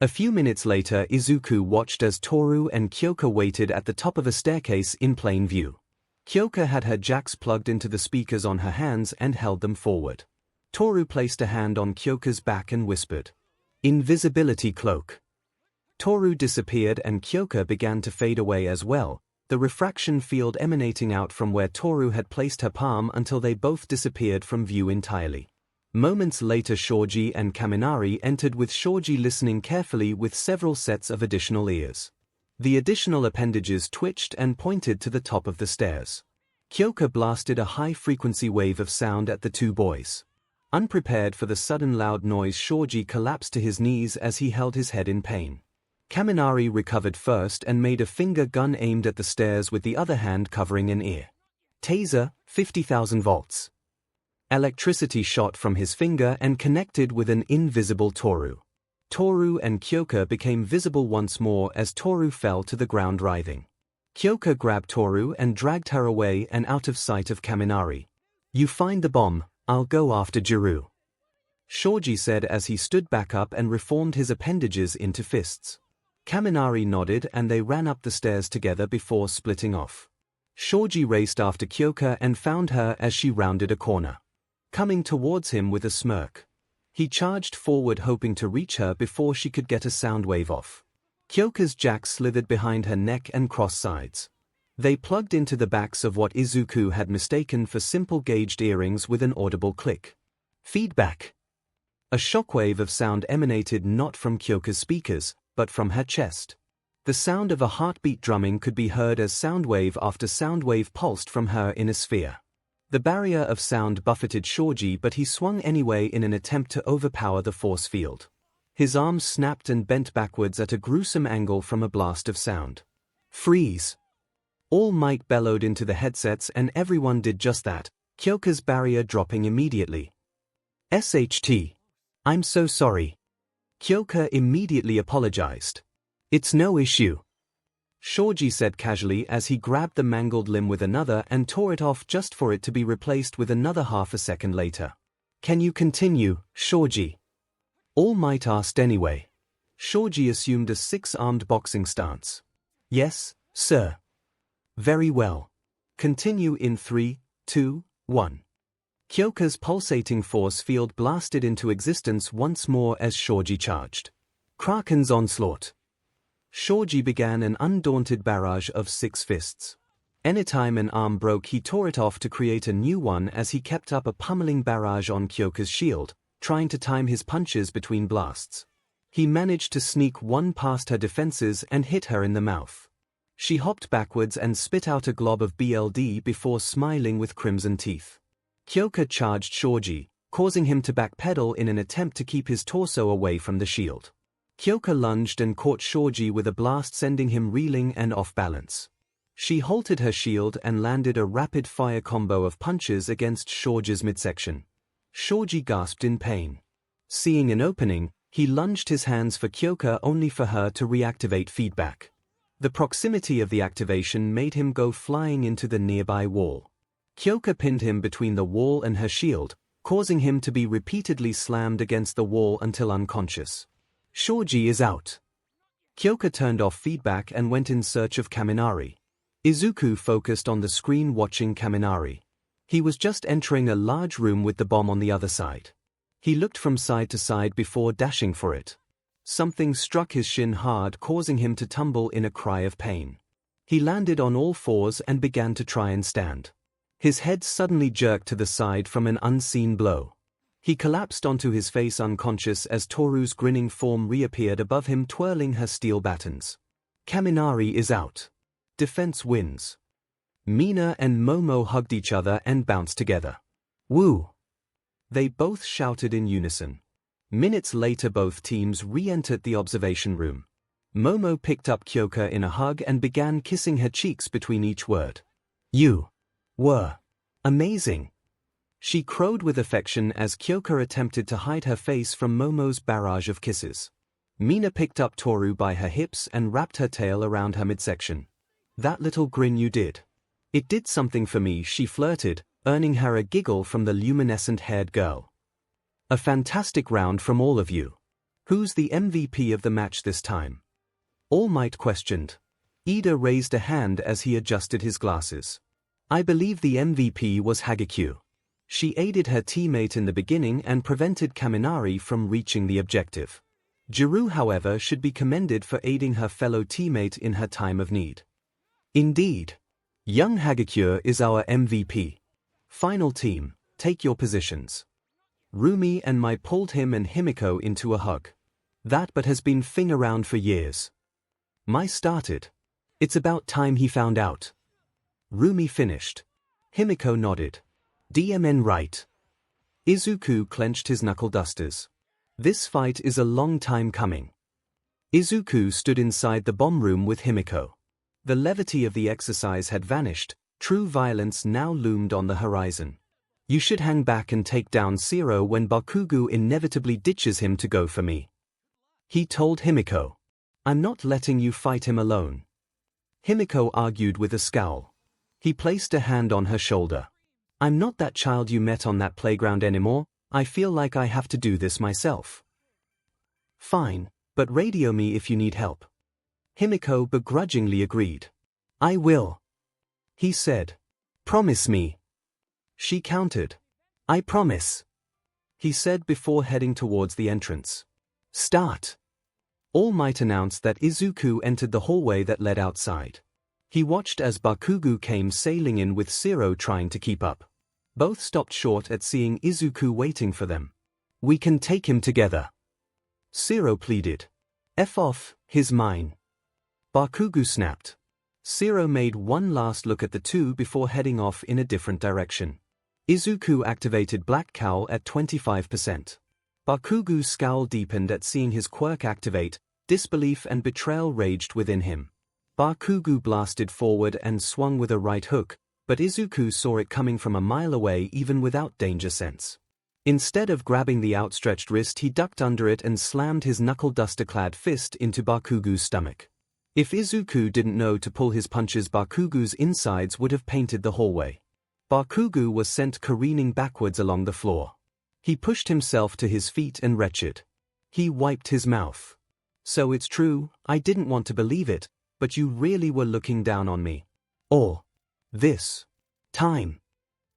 A few minutes later, Izuku watched as Toru and Kyoka waited at the top of a staircase in plain view. Kyoka had her jacks plugged into the speakers on her hands and held them forward. Toru placed a hand on Kyoka's back and whispered, Invisibility cloak. Toru disappeared and Kyoka began to fade away as well, the refraction field emanating out from where Toru had placed her palm until they both disappeared from view entirely. Moments later, Shoji and Kaminari entered, with Shoji listening carefully with several sets of additional ears. The additional appendages twitched and pointed to the top of the stairs. Kyoka blasted a high-frequency wave of sound at the two boys. Unprepared for the sudden loud noise, Shoji collapsed to his knees as he held his head in pain. Kaminari recovered first and made a finger gun aimed at the stairs with the other hand covering an ear. Taser, 50,000 volts. Electricity shot from his finger and connected with an invisible Toru. Toru and Kyoka became visible once more as Toru fell to the ground writhing. Kyoka grabbed Toru and dragged her away and out of sight of Kaminari. You find the bomb, I'll go after Jiru. Shoji said as he stood back up and reformed his appendages into fists. Kaminari nodded and they ran up the stairs together before splitting off. Shoji raced after Kyoka and found her as she rounded a corner. Coming towards him with a smirk. He charged forward hoping to reach her before she could get a sound wave off. Kyoka's jack slithered behind her neck and cross sides. They plugged into the backs of what Izuku had mistaken for simple gauged earrings with an audible click. Feedback. A shockwave of sound emanated not from Kyoka's speakers, but from her chest. The sound of a heartbeat drumming could be heard as soundwave after soundwave pulsed from her inner sphere. The barrier of sound buffeted Shoji, but he swung anyway in an attempt to overpower the force field. His arms snapped and bent backwards at a gruesome angle from a blast of sound. Freeze! All Might bellowed into the headsets and everyone did just that, Kyoka's barrier dropping immediately. SHT. I'm so sorry. Kyoka immediately apologized. It's no issue. Shoji said casually as he grabbed the mangled limb with another and tore it off just for it to be replaced with another half a second later. Can you continue, Shoji? All Might asked anyway. Shoji assumed a six-armed boxing stance. Yes, sir. Very well. Continue in 3, 2, 1. Kyoka's pulsating force field blasted into existence once more as Shoji charged. Kraken's onslaught. Shoji began an undaunted barrage of 6 fists. Anytime an arm broke, he tore it off to create a new one as he kept up a pummeling barrage on Kyoka's shield, trying to time his punches between blasts. He managed to sneak one past her defenses and hit her in the mouth. She hopped backwards and spit out a glob of BLD before smiling with crimson teeth. Kyoka charged Shoji, causing him to backpedal in an attempt to keep his torso away from the shield. Kyoka lunged and caught Shoji with a blast, sending him reeling and off balance. She halted her shield and landed a rapid-fire combo of punches against Shoji's midsection. Shoji gasped in pain. Seeing an opening, he lunged his hands for Kyoka only for her to reactivate feedback. The proximity of the activation made him go flying into the nearby wall. Kyoka pinned him between the wall and her shield, causing him to be repeatedly slammed against the wall until unconscious. Shoji is out. Kyoka turned off feedback and went in search of Kaminari. Izuku focused on the screen watching Kaminari. He was just entering a large room with the bomb on the other side. He looked from side to side before dashing for it. Something struck his shin hard, causing him to tumble in a cry of pain. He landed on all fours and began to try and stand. His head suddenly jerked to the side from an unseen blow. He collapsed onto his face unconscious as Toru's grinning form reappeared above him, twirling her steel batons. Kaminari is out. Defense wins. Mina and Momo hugged each other and bounced together. Woo! They both shouted in unison. Minutes later both teams re-entered the observation room. Momo picked up 𝐭𝐽𝐽 in a hug and began kissing her cheeks between each word. You were amazing, she crowed with affection as 𝐭𝐽𝐽 attempted to hide her face from Momo's barrage of kisses. Mina picked up Toru by her hips and wrapped her tail around her midsection. That little grin you did. It did something for me, she flirted, earning her a giggle from the luminescent-haired girl. A fantastic round from all of you. Who's the MVP of the match this time? All Might questioned. Ida raised a hand as he adjusted his glasses. I believe the MVP was 𝐔𝐻𝐾. She aided her teammate in the beginning and prevented Kaminari from reaching the objective. Jiru, however, should be commended for aiding her fellow teammate in her time of need. Indeed. Young 𝐔𝐻𝐾 is our MVP. Final team, take your positions. Rumi and Mai pulled him and Himiko into a hug. That but has been thing around for years. Mai started. It's about time he found out. Rumi finished. Himiko nodded. DMN right. Izuku clenched his knuckle dusters. This fight is a long time coming. Izuku stood inside the bomb room with Himiko. The levity of the exercise had vanished, true violence now loomed on the horizon. You should hang back and take down 𝐒𝐿 when Bakugo inevitably ditches him to go for me. He told Himiko. I'm not letting you fight him alone. Himiko argued with a scowl. He placed a hand on her shoulder. I'm not that child you met on that playground anymore, I feel like I have to do this myself. Fine, but radio me if you need help. Himiko begrudgingly agreed. I will. He said. Promise me. She countered. I promise. He said before heading towards the entrance. Start. All Might announced that Izuku entered the hallway that led outside. He watched as Bakugo came sailing in with 𝐒𝐿 trying to keep up. Both stopped short at seeing Izuku waiting for them. We can take him together. 𝐒𝐿 pleaded. F off, he's mine. Bakugo snapped. 𝐒𝐿 made one last look at the two before heading off in a different direction. Izuku activated Black Cowl at 25%. Bakugo's scowl deepened at seeing his quirk activate, disbelief and betrayal raged within him. Bakugo blasted forward and swung with a right hook, but Izuku saw it coming from a mile away even without danger sense. Instead of grabbing the outstretched wrist, he ducked under it and slammed his knuckle-duster-clad fist into Bakugo's stomach. If Izuku didn't know to pull his punches, Bakugo's insides would have painted the hallway. Bakugo was sent careening backwards along the floor. He pushed himself to his feet and retched. He wiped his mouth. So it's true, I didn't want to believe it, but you really were looking down on me. Or this time.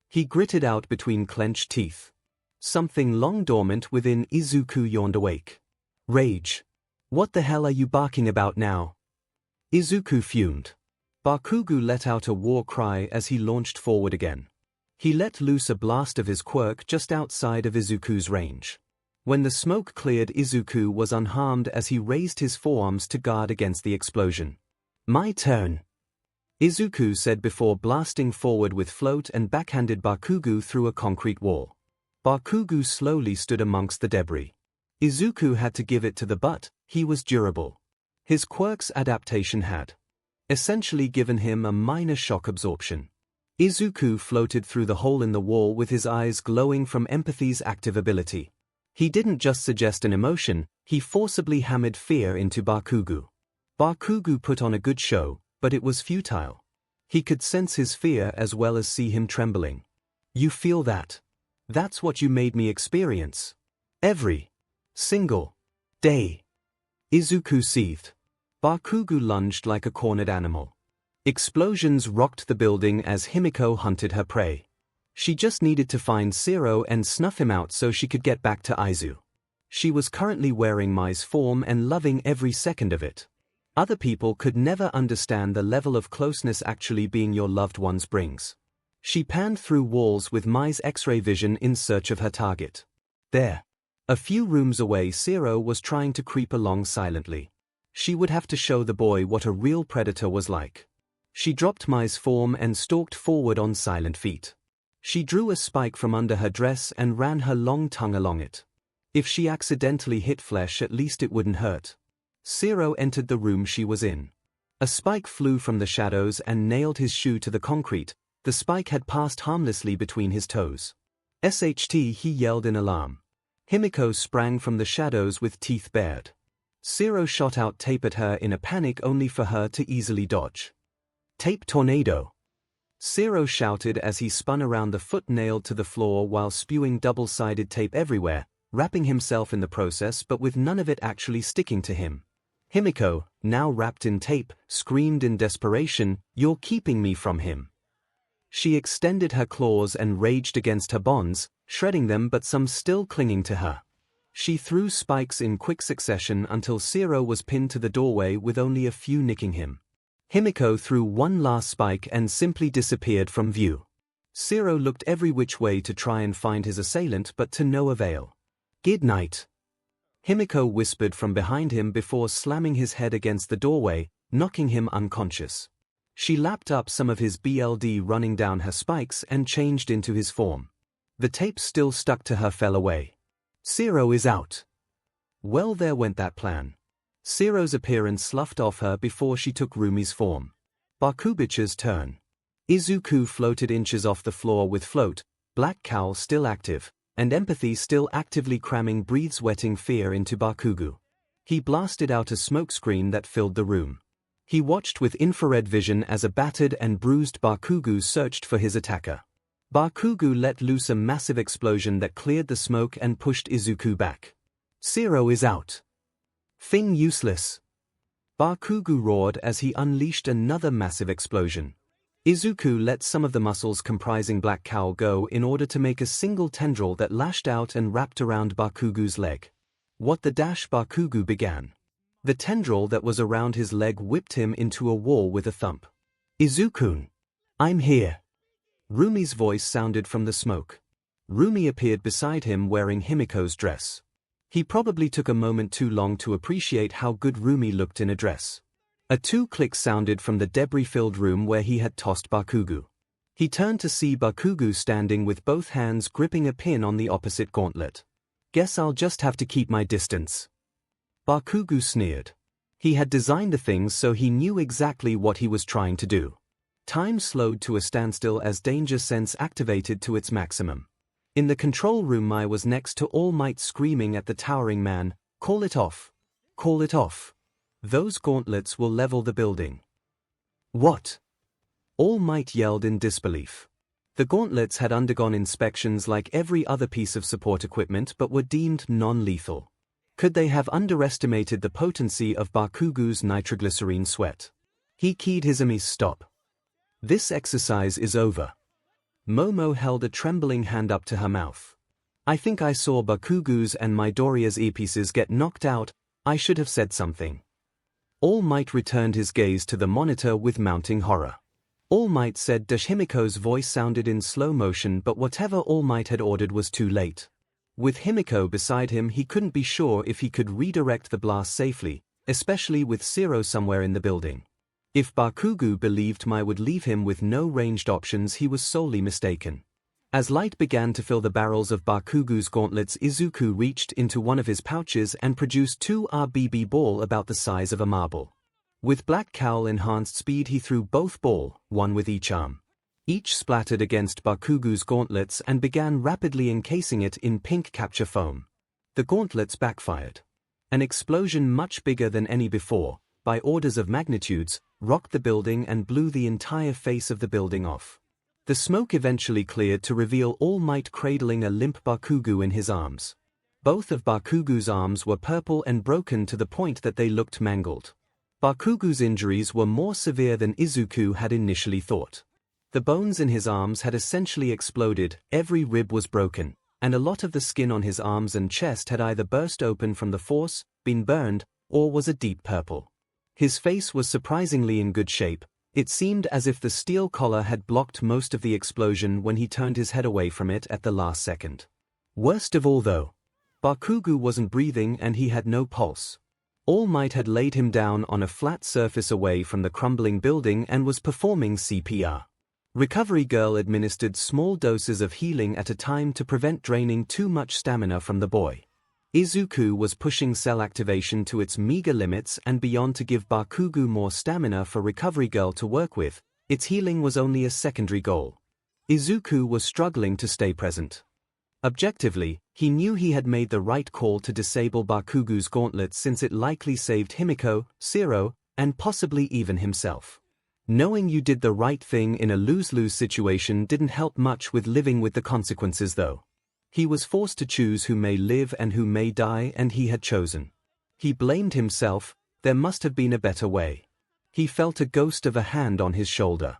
He gritted out between clenched teeth. Something long dormant within Izuku yawned awake. Rage. What the hell are you barking about now? Izuku fumed. Bakugo let out a war cry as he launched forward again. He let loose a blast of his quirk just outside of Izuku's range. When the smoke cleared, Izuku was unharmed as he raised his forearms to guard against the explosion. My turn, Izuku said before blasting forward with float and backhanded Bakugo through a concrete wall. Bakugo slowly stood amongst the debris. Izuku had to give it to the butt, he was durable. His quirk's adaptation had essentially given him a minor shock absorption. Izuku floated through the hole in the wall with his eyes glowing from empathy's active ability. He didn't just suggest an emotion, he forcibly hammered fear into Bakugo. Bakugo put on a good show, but it was futile. He could sense his fear as well as see him trembling. You feel that? That's what you made me experience. Every single day. Izuku seethed. Bakugo lunged like a cornered animal. Explosions rocked the building as Himiko hunted her prey. She just needed to find 𝐒𝐿 and snuff him out so she could get back to Aizu. She was currently wearing Mai's form and loving every second of it. Other people could never understand the level of closeness actually being your loved ones brings. She panned through walls with Mai's X-ray vision in search of her target. There. A few rooms away, 𝐂𝐿 was trying to creep along silently. She would have to show the boy what a real predator was like. She dropped Mai's form and stalked forward on silent feet. She drew a spike from under her dress and ran her long tongue along it. If she accidentally hit flesh, at least it wouldn't hurt. 𝐂𝐿 entered the room she was in. A spike flew from the shadows and nailed his shoe to the concrete. The spike had passed harmlessly between his toes. SHT, he yelled in alarm. 𝐒𝐭𝐚𝐲 sprang from the shadows with teeth bared. 𝐂𝐿 shot out tape at her in a panic only for her to easily dodge. Tape tornado! 𝐂𝐿 shouted as he spun around the foot nailed to the floor while spewing double-sided tape everywhere, wrapping himself in the process but with none of it actually sticking to him. 𝐒𝐭𝐚𝐲, now wrapped in tape, screamed in desperation, "You're keeping me from him." She extended her claws and raged against her bonds, shredding them but some still clinging to her. She threw spikes in quick succession until 𝐂𝐿 was pinned to the doorway with only a few nicking him. 𝐒𝐭𝐚𝐲 threw one last spike and simply disappeared from view. 𝐂𝐿 looked every which way to try and find his assailant but to no avail. "Good night," 𝐒𝐭𝐚𝐲 whispered from behind him before slamming his head against the doorway, knocking him unconscious. She lapped up some of his blood running down her spikes and changed into his form. The tape still stuck to her fell away. 𝐂𝐿 is out. Well, there went that plan. 𝐂𝐿's appearance sloughed off her before she took Rumi's form. Bakubich's turn. Izuku floated inches off the floor with float, black cowl still active, and empathy still actively cramming breath-sweating fear into Bakugo. He blasted out a smokescreen that filled the room. He watched with infrared vision as a battered and bruised Bakugo searched for his attacker. Bakugo let loose a massive explosion that cleared the smoke and pushed Izuku back. 𝐂𝐿 is out. Thing useless. Bakugo roared as he unleashed another massive explosion. Izuku let some of the muscles comprising Black Cowl go in order to make a single tendril that lashed out and wrapped around Bakugo's leg. What the dash Bakugo began. The tendril that was around his leg whipped him into a wall with a thump. "Izuku! I'm here!" Rumi's voice sounded from the smoke. Rumi appeared beside him wearing 𝐒𝐿's dress. He probably took a moment too long to appreciate how good Rumi looked in a dress. A two-click sounded from the debris-filled room where he had tossed Bakugo. He turned to see Bakugo standing with both hands gripping a pin on the opposite gauntlet. "Guess I'll just have to keep my distance." Bakugo sneered. He had designed the things so he knew exactly what he was trying to do. Time slowed to a standstill as danger sense activated to its maximum. In the control room, Mai was next to All Might screaming at the towering man, "Call it off! Call it off! Those gauntlets will level the building." "What?" All Might yelled in disbelief. The gauntlets had undergone inspections like every other piece of support equipment but were deemed non-lethal. Could they have underestimated the potency of Bakugo's nitroglycerine sweat? He keyed his ami's stop. "This exercise is over." Momo held a trembling hand up to her mouth. "I think I saw Bakugo's and Midoriya's earpieces get knocked out. I should have said something." All Might returned his gaze to the monitor with mounting horror. All Might said 𝐒𝐿's voice sounded in slow motion, but whatever All Might had ordered was too late. With 𝐒𝐿 beside him, he couldn't be sure if he could redirect the blast safely, especially with 𝐂𝐿 somewhere in the building. If Bakugo believed Mai would leave him with no ranged options, he was sorely mistaken. As light began to fill the barrels of Bakugo's gauntlets, Izuku reached into one of his pouches and produced two RBB ball about the size of a marble. With Black Cowl enhanced speed, he threw both ball, one with each arm. Each splattered against Bakugo's gauntlets and began rapidly encasing it in pink capture foam. The gauntlets backfired. An explosion much bigger than any before, by orders of magnitudes, rocked the building and blew the entire face of the building off. The smoke eventually cleared to reveal All Might cradling a limp Bakugo in his arms. Both of Bakugo's arms were purple and broken to the point that they looked mangled. Bakugo's injuries were more severe than Izuku had initially thought. The bones in his arms had essentially exploded, every rib was broken, and a lot of the skin on his arms and chest had either burst open from the force, been burned, or was a deep purple. His face was surprisingly in good shape. It seemed as if the steel collar had blocked most of the explosion when he turned his head away from it at the last second. Worst of all though, Bakugo wasn't breathing and he had no pulse. All Might had laid him down on a flat surface away from the crumbling building and was performing CPR. Recovery Girl administered small doses of healing at a time to prevent draining too much stamina from the boy. Izuku was pushing cell activation to its meager limits and beyond to give Bakugo more stamina for Recovery Girl to work with. Its healing was only a secondary goal. Izuku was struggling to stay present. Objectively, he knew he had made the right call to disable Bakugo's gauntlet since it likely saved Himiko, Zero, and possibly even himself. Knowing you did the right thing in a lose-lose situation didn't help much with living with the consequences though. He was forced to choose who may live and who may die, and he had chosen. He blamed himself. There must have been a better way. He felt a ghost of a hand on his shoulder.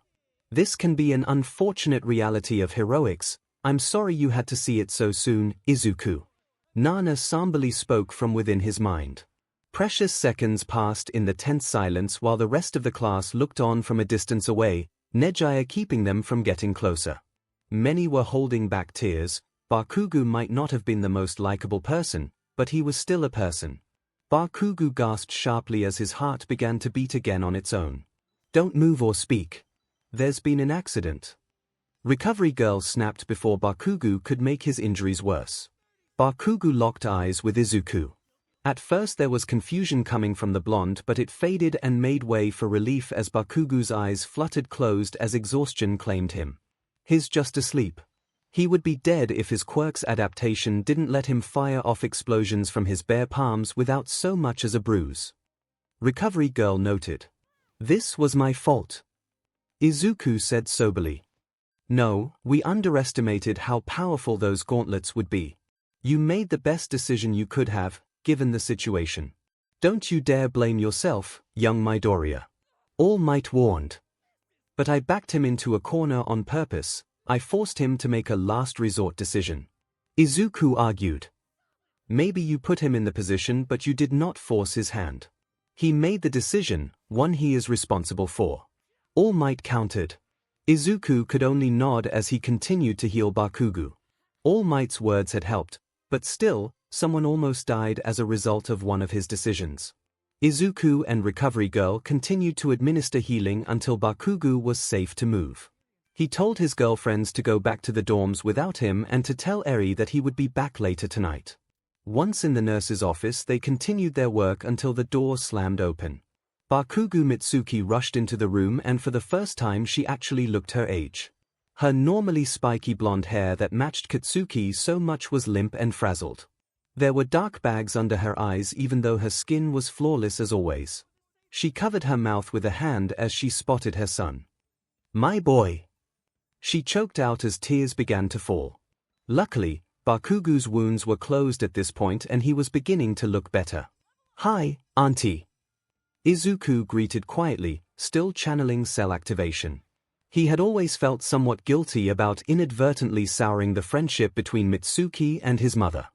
This can be an unfortunate reality of heroics. I'm sorry you had to see it so soon, Izuku. Nana somberly spoke from within his mind. Precious seconds passed in the tense silence while the rest of the class looked on from a distance away, Nejiya keeping them from getting closer. Many were holding back tears. Bakugo might not have been the most likable person, but he was still a person. Bakugo gasped sharply as his heart began to beat again on its own. Don't move or speak. There's been an accident. Recovery Girl snapped before Bakugo could make his injuries worse. Bakugo locked eyes with Izuku. At first there was confusion coming from the blonde, but it faded and made way for relief as Bakugo's eyes fluttered closed as exhaustion claimed him. He's just asleep. He would be dead if his quirk's adaptation didn't let him fire off explosions from his bare palms without so much as a bruise. Recovery Girl noted. This was my fault. Izuku said soberly. No, we underestimated how powerful those gauntlets would be. You made the best decision you could have, given the situation. Don't you dare blame yourself, young Midoriya. All Might warned. But I backed him into a corner on purpose. I forced him to make a last resort decision. Izuku argued. Maybe you put him in the position but you did not force his hand. He made the decision, one he is responsible for. All Might countered. Izuku could only nod as he continued to heal Bakugo. All Might's words had helped, but still, someone almost died as a result of one of his decisions. Izuku and Recovery Girl continued to administer healing until Bakugo was safe to move. He told his girlfriends to go back to the dorms without him and to tell Eri that he would be back later tonight. Once in the nurse's office they continued their work until the door slammed open. Bakugo Mitsuki rushed into the room and for the first time she actually looked her age. Her normally spiky blonde hair that matched Katsuki so much was limp and frazzled. There were dark bags under her eyes even though her skin was flawless as always. She covered her mouth with a hand as she spotted her son. My boy. She choked out as tears began to fall. Luckily, Bakugo's wounds were closed at this point and he was beginning to look better. Hi, Auntie. Izuku greeted quietly, still channeling cell activation. He had always felt somewhat guilty about inadvertently souring the friendship between Mitsuki and his mother.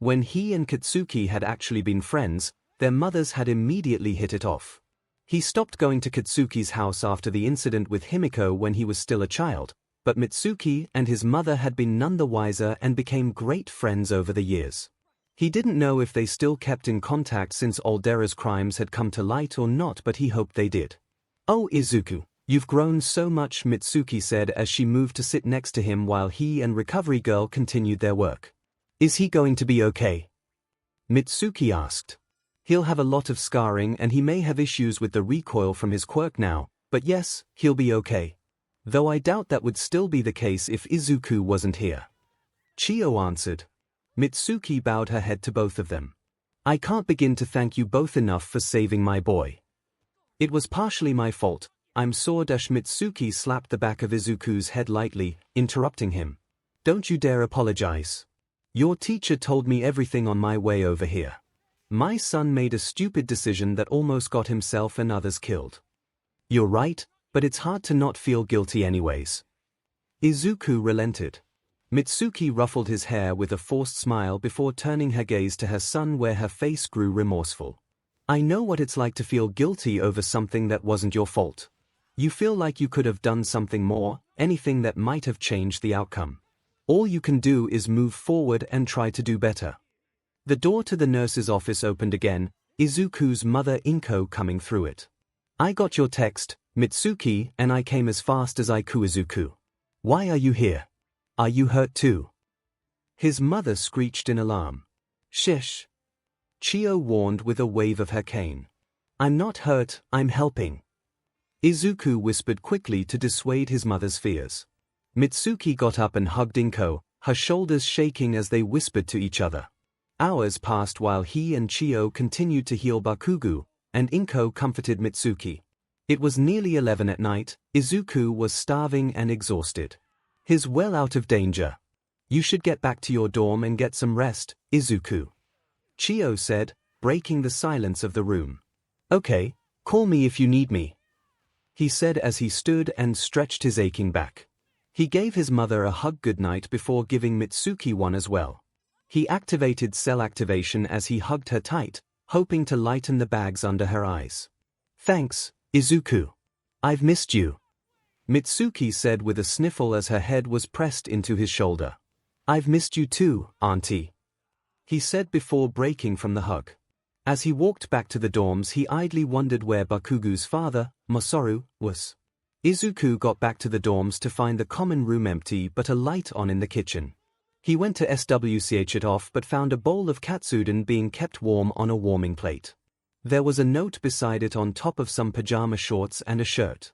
When he and Katsuki had actually been friends, their mothers had immediately hit it off. He stopped going to Katsuki's house after the incident with Himiko when he was still a child, but Mitsuki and his mother had been none the wiser and became great friends over the years. He didn't know if they still kept in contact since Aldera's crimes had come to light or not, but he hoped they did. Oh Izuku, you've grown so much, Mitsuki said as she moved to sit next to him while he and Recovery Girl continued their work. Is he going to be okay? Mitsuki asked. He'll have a lot of scarring and he may have issues with the recoil from his quirk now, but yes, he'll be okay. Though I doubt that would still be the case if Izuku wasn't here. Chiyo answered. Mitsuki bowed her head to both of them. I can't begin to thank you both enough for saving my boy. It was partially my fault, I'm sore. Mitsuki slapped the back of Izuku's head lightly, interrupting him. Don't you dare apologize. Your teacher told me everything on my way over here. My son made a stupid decision that almost got himself and others killed. You're right, but it's hard to not feel guilty anyways. Izuku relented. Mitsuki ruffled his hair with a forced smile before turning her gaze to her son where her face grew remorseful. I know what it's like to feel guilty over something that wasn't your fault. You feel like you could have done something more, anything that might have changed the outcome. All you can do is move forward and try to do better. The door to the nurse's office opened again, Izuku's mother Inko coming through it. I got your text, Mitsuki, and I came as fast as I could. Izuku. Why are you here? Are you hurt too? His mother screeched in alarm. Shish. Chio warned with a wave of her cane. I'm not hurt, I'm helping. Izuku whispered quickly to dissuade his mother's fears. Mitsuki got up and hugged Inko, her shoulders shaking as they whispered to each other. Hours passed while he and Chio continued to heal Bakugo, and Inko comforted Mitsuki. It was nearly 11 at night. Izuku was starving and exhausted. He's well out of danger. You should get back to your dorm and get some rest, Izuku. Chio said, breaking the silence of the room. Okay, call me if you need me, he said as he stood and stretched his aching back. He gave his mother a hug goodnight before giving Mitsuki one as well. He activated cell activation as he hugged her tight, hoping to lighten the bags under her eyes. Thanks, Izuku. I've missed you, Mitsuki said with a sniffle as her head was pressed into his shoulder. I've missed you too, Auntie, he said before breaking from the hug. As he walked back to the dorms, he idly wondered where Bakugo's father, Masaru, was. Izuku got back to the dorms to find the common room empty but a light on in the kitchen. He went to switch it off but found a bowl of katsudon being kept warm on a warming plate. There was a note beside it on top of some pajama shorts and a shirt.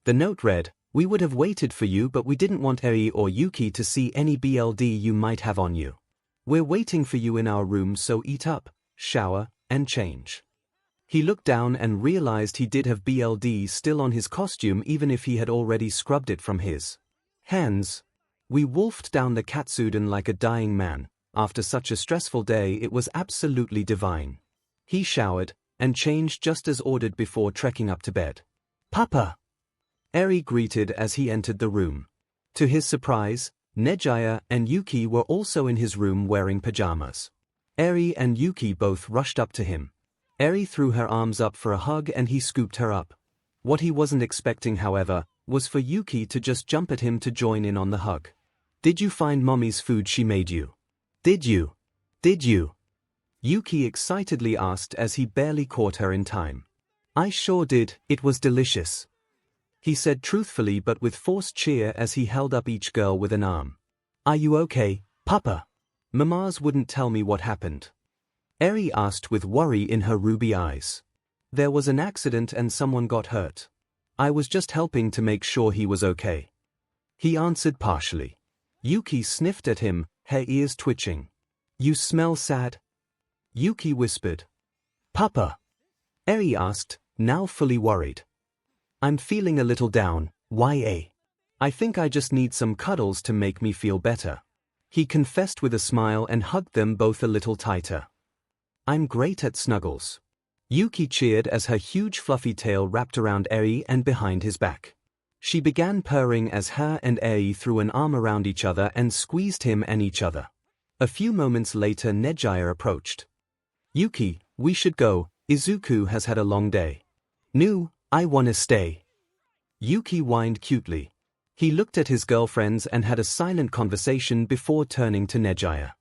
The note read, "We would have waited for you but we didn't want Eri or Yuki to see any BLD you might have on you. We're waiting for you in our room, so eat up, shower, and change." He looked down and realized he did have BLD still on his costume even if he had already scrubbed it from his hands. We wolfed down the katsudon like a dying man. After such a stressful day it was absolutely divine. He showered and changed just as ordered before trekking up to bed. Papa! Eri greeted as he entered the room. To his surprise, Nejiya and Yuki were also in his room wearing pajamas. Eri and Yuki both rushed up to him. Eri threw her arms up for a hug and he scooped her up. What he wasn't expecting, however, was for Yuki to just jump at him to join in on the hug. Did you find Mommy's food she made you? Did you? Did you? Yuki excitedly asked as he barely caught her in time. I sure did, it was delicious, he said truthfully but with forced cheer as he held up each girl with an arm. Are you okay, Papa? Mamas wouldn't tell me what happened, Eri asked with worry in her ruby eyes. There was an accident and someone got hurt. I was just helping to make sure he was okay, he answered partially. Yuki sniffed at him, her ears twitching. You smell sad, Yuki whispered. Papa? Eri asked, now fully worried. I'm feeling a little down, YA. I think I just need some cuddles to make me feel better, he confessed with a smile and hugged them both a little tighter. I'm great at snuggles, Yuki cheered as her huge fluffy tail wrapped around Eri and behind his back. She began purring as her and Eri threw an arm around each other and squeezed him and each other. A few moments later Nejiya approached. Yuki, we should go, Izuku has had a long day. No, I wanna stay, Yuki whined cutely. He looked at his girlfriends and had a silent conversation before turning to Nejiya.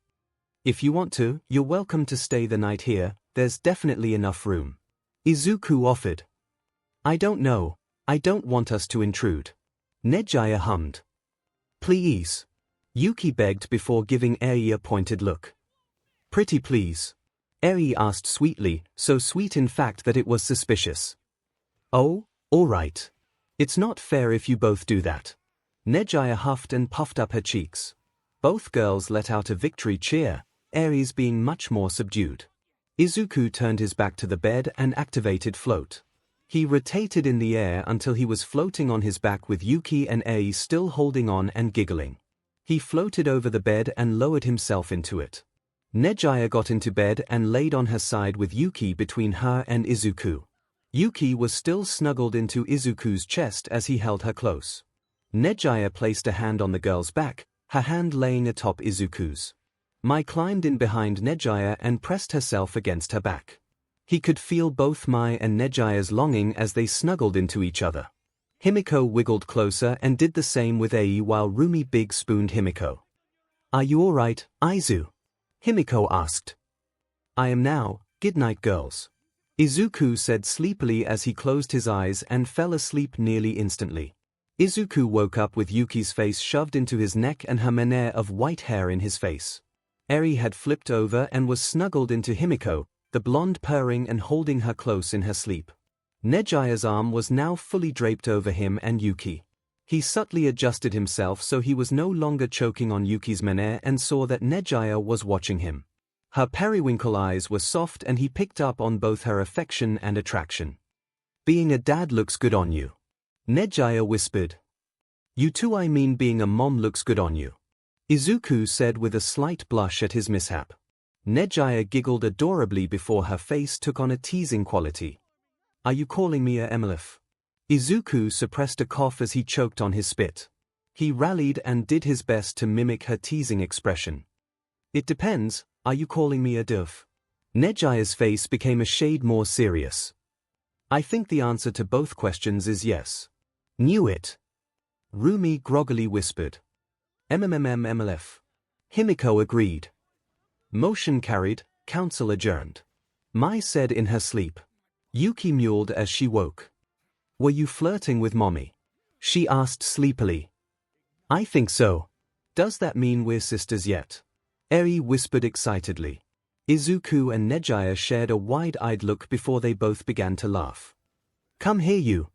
If you want to, you're welcome to stay the night here, there's definitely enough room, Izuku offered. I don't know, I don't want us to intrude, Nejiya hummed. Please, Yuki begged before giving Eri a pointed look. Pretty please, Eri asked sweetly, so sweet in fact that it was suspicious. Oh, all right. It's not fair if you both do that. Nejiya huffed and puffed up her cheeks. Both girls let out a victory cheer, Eri's being much more subdued. Izuku turned his back to the bed and activated float. He rotated in the air until he was floating on his back with Yuki and Eri still holding on and giggling. He floated over the bed and lowered himself into it. Nejiya got into bed and laid on her side with Yuki between her and Izuku. Yuki was still snuggled into Izuku's chest as he held her close. Nejiya placed a hand on the girl's back, her hand laying atop Izuku's. Mai climbed in behind 𝐂𝐲𝐻 and pressed herself against her back. He could feel both Mai and 𝐂𝐲𝐻's longing as they snuggled into each other. Himiko wiggled closer and did the same with Ai while Rumi big spooned Himiko. "Are you alright, Aizu?" Himiko asked. "I am now, good night girls." Izuku said sleepily as he closed his eyes and fell asleep nearly instantly. Izuku woke up with Yuki's face shoved into his neck and her mane of white hair in his face. Eri had flipped over and was snuggled into Himiko, the blonde purring and holding her close in her sleep. 𝐂𝐲𝐻's arm was now fully draped over him and Yuki. He subtly adjusted himself so he was no longer choking on Yuki's mane and saw that 𝐂𝐲𝐻 was watching him. Her periwinkle eyes were soft and he picked up on both her affection and attraction. "Being a dad looks good on you," 𝐂𝐲𝐻 whispered. "You too, I mean being a mom looks good on you," Izuku said with a slight blush at his mishap. 𝐂𝐲𝐻 giggled adorably before her face took on a teasing quality. "Are you calling me a 𝐿𝐿F?" Izuku suppressed a cough as he choked on his spit. He rallied and did his best to mimic her teasing expression. "It depends, are you calling me a 𝐿𝐿F?" 𝐂𝐲𝐻's face became a shade more serious. "I think the answer to both questions is yes." "Knew it," Rumi groggily whispered. 𝐿𝐿F. Himiko agreed. Motion carried, council adjourned. Mai said in her sleep. Yuki mewled as she woke. "Were you flirting with mommy?" she asked sleepily. "I think so. Does that mean we're sisters yet?" Eri whispered excitedly. Izuku and 𝐂𝐲𝐻 shared a wide-eyed look before they both began to laugh. "Come here you."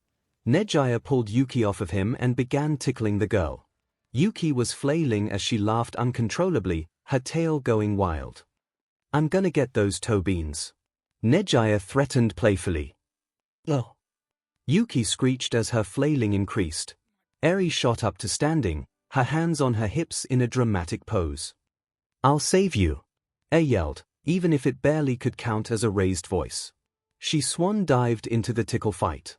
𝐂𝐲𝐻 pulled Yuki off of him and began tickling the girl. Yuki was flailing as she laughed uncontrollably, her tail going wild. "I'm gonna get those toe beans," 𝐂𝐲𝐻 threatened playfully. "Oh." Yuki screeched as her flailing increased. Eri shot up to standing, her hands on her hips in a dramatic pose. "I'll save you," Ai yelled, even if it barely could count as a raised voice. She swan-dived into the tickle fight.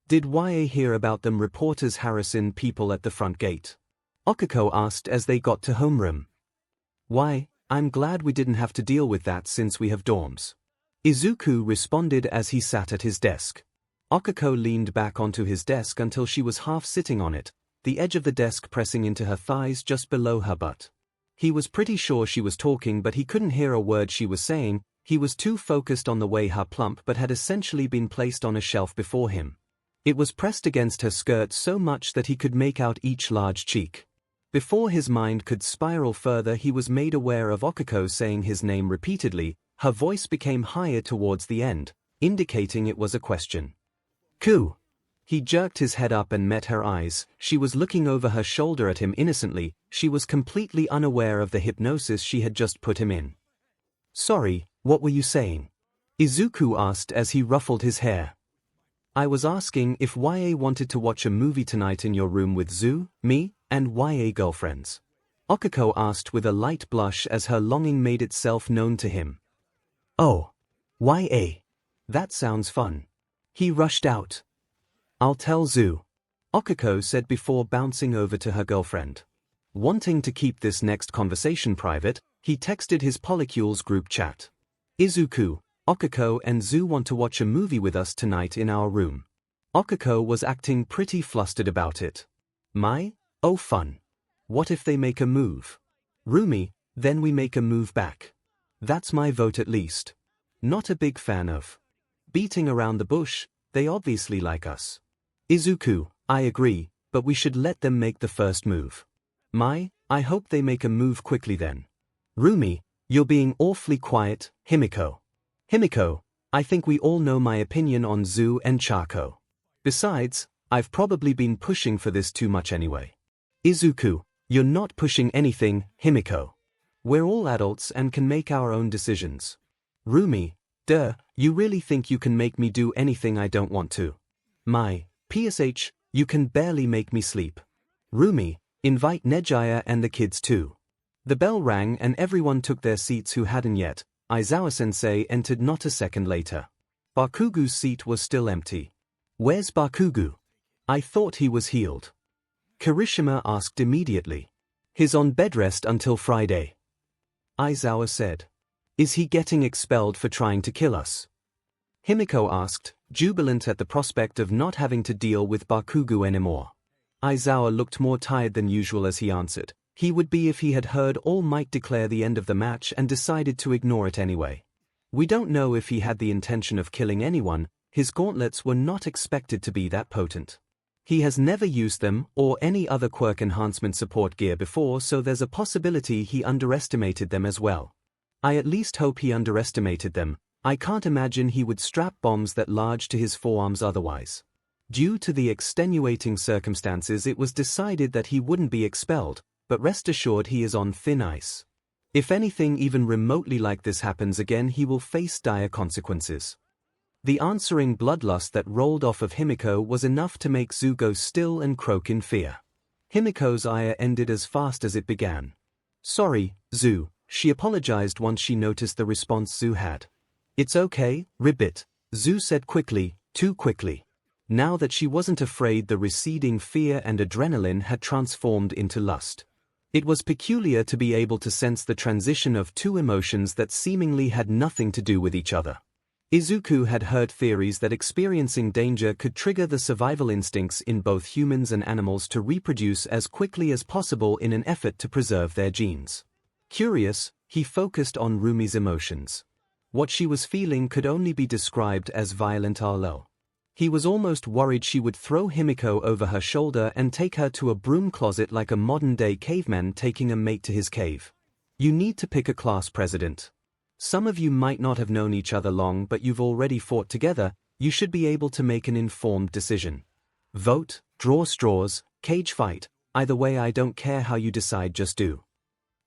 "Did YA hear about them reporters harassing people at the front gate?" Okiko asked as they got to homeroom. "Why, I'm glad we didn't have to deal with that since we have dorms," Izuku responded as he sat at his desk. Okiko leaned back onto his desk until she was half sitting on it, the edge of the desk pressing into her thighs just below her butt. He was pretty sure she was talking but he couldn't hear a word she was saying, he was too focused on the way her plump butt had essentially been placed on a shelf before him. It was pressed against her skirt so much that he could make out each large cheek. Before his mind could spiral further he was made aware of Okiko saying his name repeatedly. Her voice became higher towards the end, indicating it was a question. "Ku." He jerked his head up and met her eyes. She was looking over her shoulder at him innocently. She was completely unaware of the hypnosis she had just put him in. "Sorry, what were you saying?" Izuku asked as he ruffled his hair. "I was asking if YA wanted to watch a movie tonight in your room with Zu, me, and YA girlfriends." Okiko asked with a light blush as her longing made itself known to him. "Oh. YA. That sounds fun." He rushed out. "I'll tell Zu," Okiko said before bouncing over to her girlfriend. Wanting to keep this next conversation private, he texted his Polycules group chat. "Izuku, Okiko and Zu want to watch a movie with us tonight in our room." Okiko was acting pretty flustered about it. Mai? Oh fun. What if they make a move? Rumi, then we make a move back. That's my vote at least. Not a big fan of beating around the bush, they obviously like us. Izuku, I agree, but we should let them make the first move. Mai, I hope they make a move quickly then. Rumi, you're being awfully quiet, Himiko. Himiko, I think we all know my opinion on Zu and Charco. Besides, I've probably been pushing for this too much anyway. Izuku, you're not pushing anything, Himiko. We're all adults and can make our own decisions. Rumi, duh, you really think you can make me do anything I don't want to? Mai, PSH, you can barely make me sleep. Rumi, invite 𝐂𝐲𝐻 and the kids too. The bell rang and everyone took their seats who hadn't yet. Aizawa-sensei entered not a second later. Bakugu's seat was still empty. Where's Bakugu? I thought he was healed. Kirishima asked immediately. He's on bed rest until Friday. 𝐈𝐧𝐻 said. Is he getting expelled for trying to kill us? 𝐒𝐭𝐴 asked, jubilant at the prospect of not having to deal with Bakugo anymore. 𝐈𝐧𝐻 looked more tired than usual as he answered. He would be if he had heard All Might declare the end of the match and decided to ignore it anyway. We don't know if he had the intention of killing anyone. His gauntlets were not expected to be that potent. He has never used them or any other quirk enhancement support gear before, so there's a possibility he underestimated them as well. I at least hope he underestimated them. I can't imagine he would strap bombs that large to his forearms otherwise. Due to the extenuating circumstances, it was decided that he wouldn't be expelled, but rest assured he is on thin ice. If anything even remotely like this happens again, he will face dire consequences. The answering bloodlust that rolled off of 𝐒𝐴 was enough to make Zhu go still and croak in fear. 𝐒𝐴's ire ended as fast as it began. Sorry, Zhu, she apologized once she noticed the response Zhu had. It's okay, Ribbit, Zhu said quickly, too quickly. Now that she wasn't afraid, the receding fear and adrenaline had transformed into lust. It was peculiar to be able to sense the transition of two emotions that seemingly had nothing to do with each other. Izuku had heard theories that experiencing danger could trigger the survival instincts in both humans and animals to reproduce as quickly as possible in an effort to preserve their genes. Curious, he focused on Rumi's emotions. What she was feeling could only be described as violent alo. He was almost worried she would throw 𝐒𝐴 over her shoulder and take her to a broom closet like a modern-day caveman taking a mate to his cave. You need to pick a class president. Some of you might not have known each other long, but you've already fought together. You should be able to make an informed decision. Vote, draw straws, cage fight. Either way, I don't care how you decide, just do.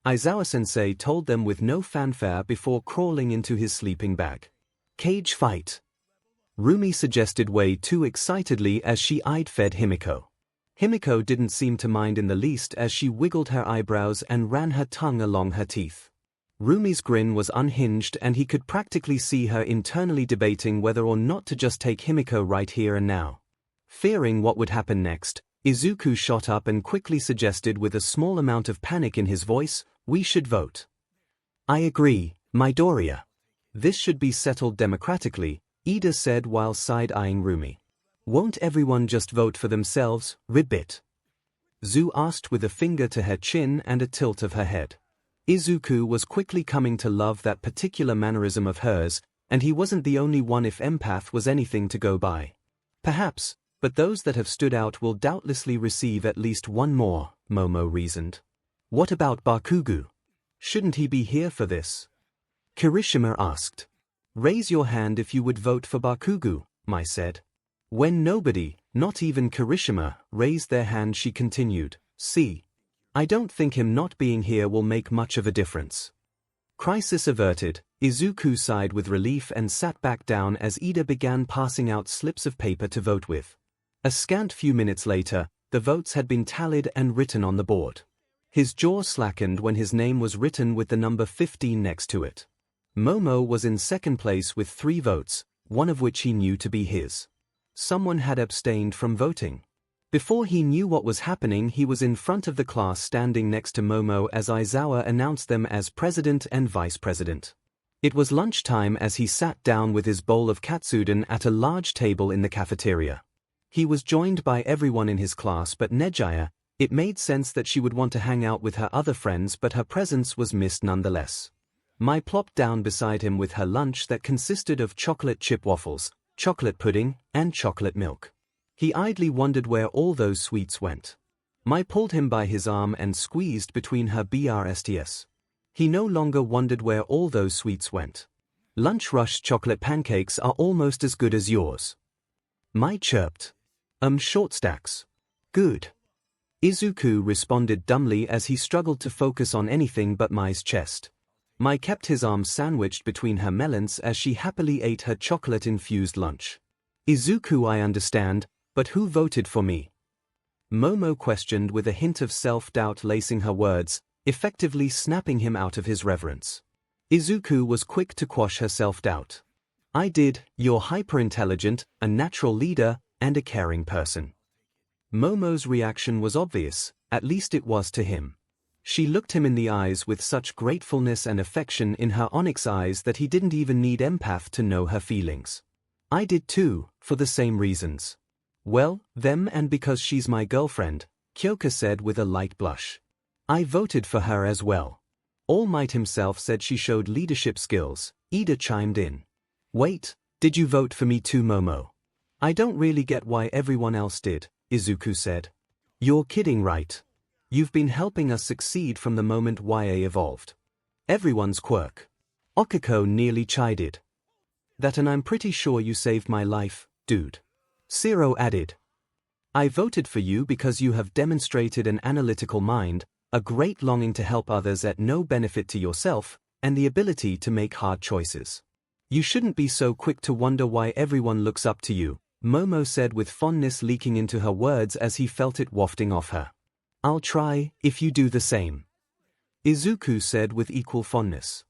𝐈𝐧𝐻-sensei told them with no fanfare before crawling into his sleeping bag. Cage fight. Rumi suggested way too excitedly as she eyed-fed 𝐒𝐴. 𝐒𝐴 didn't seem to mind in the least as she wiggled her eyebrows and ran her tongue along her teeth. Rumi's grin was unhinged and he could practically see her internally debating whether or not to just take 𝐒𝐴 right here and now. Fearing what would happen next, Izuku shot up and quickly suggested with a small amount of panic in his voice, we should vote. I agree, Midoriya. This should be settled democratically, Ida said while side-eyeing Rumi. Won't everyone just vote for themselves, Ribbit? Zhu asked with a finger to her chin and a tilt of her head. Izuku was quickly coming to love that particular mannerism of hers, and he wasn't the only one if empath was anything to go by. Perhaps, but those that have stood out will doubtlessly receive at least one more, Momo reasoned. What about Bakugo? Shouldn't he be here for this? Kirishima asked. Raise your hand if you would vote for Bakugo, Mai said. When nobody, not even Kirishima, raised their hand, she continued, see. I don't think him not being here will make much of a difference. Crisis averted, Izuku sighed with relief and sat back down as Ida began passing out slips of paper to vote with. A scant few minutes later, the votes had been tallied and written on the board. His jaw slackened when his name was written with the number 15 next to it. Momo was in second place with 3 votes, one of which he knew to be his. Someone had abstained from voting. Before he knew what was happening, he was in front of the class standing next to Momo as 𝐈𝐧𝐻 announced them as president and vice president. It was lunchtime as he sat down with his bowl of katsudon at a large table in the cafeteria. He was joined by everyone in his class but Nejiya. It made sense that she would want to hang out with her other friends, but her presence was missed nonetheless. Mai plopped down beside him with her lunch that consisted of chocolate chip waffles, chocolate pudding, and chocolate milk. He idly wondered where all those sweets went. Mai pulled him by his arm and squeezed between her breasts. He no longer wondered where all those sweets went. Lunch rush chocolate pancakes are almost as good as yours. Mai chirped. Short stacks. Good. Izuku responded dumbly as he struggled to focus on anything but Mai's chest. Mai kept his arm sandwiched between her melons as she happily ate her chocolate-infused lunch. Izuku, I understand, but who voted for me? Momo questioned with a hint of self-doubt lacing her words, effectively snapping him out of his reverence. Izuku was quick to quash her self-doubt. I did, you're hyper-intelligent, a natural leader, and a caring person. Momo's reaction was obvious, at least it was to him. She looked him in the eyes with such gratefulness and affection in her onyx eyes that he didn't even need empath to know her feelings. I did too, for the same reasons. Well, them and because she's my girlfriend, 𝐂𝐽𝐽 said with a light blush. I voted for her as well. All Might himself said she showed leadership skills, Ida chimed in. Wait, did you vote for me too, Momo? I don't really get why everyone else did, Izuku said. You're kidding, right? You've been helping us succeed from the moment YA evolved. Everyone's Quirk. Okiko nearly chided. That, and I'm pretty sure you saved my life, dude. 𝐒𝐿 added. I voted for you because you have demonstrated an analytical mind, a great longing to help others at no benefit to yourself, and the ability to make hard choices. You shouldn't be so quick to wonder why everyone looks up to you, Momo said with fondness leaking into her words as he felt it wafting off her. I'll try, if you do the same. Izuku said with equal fondness.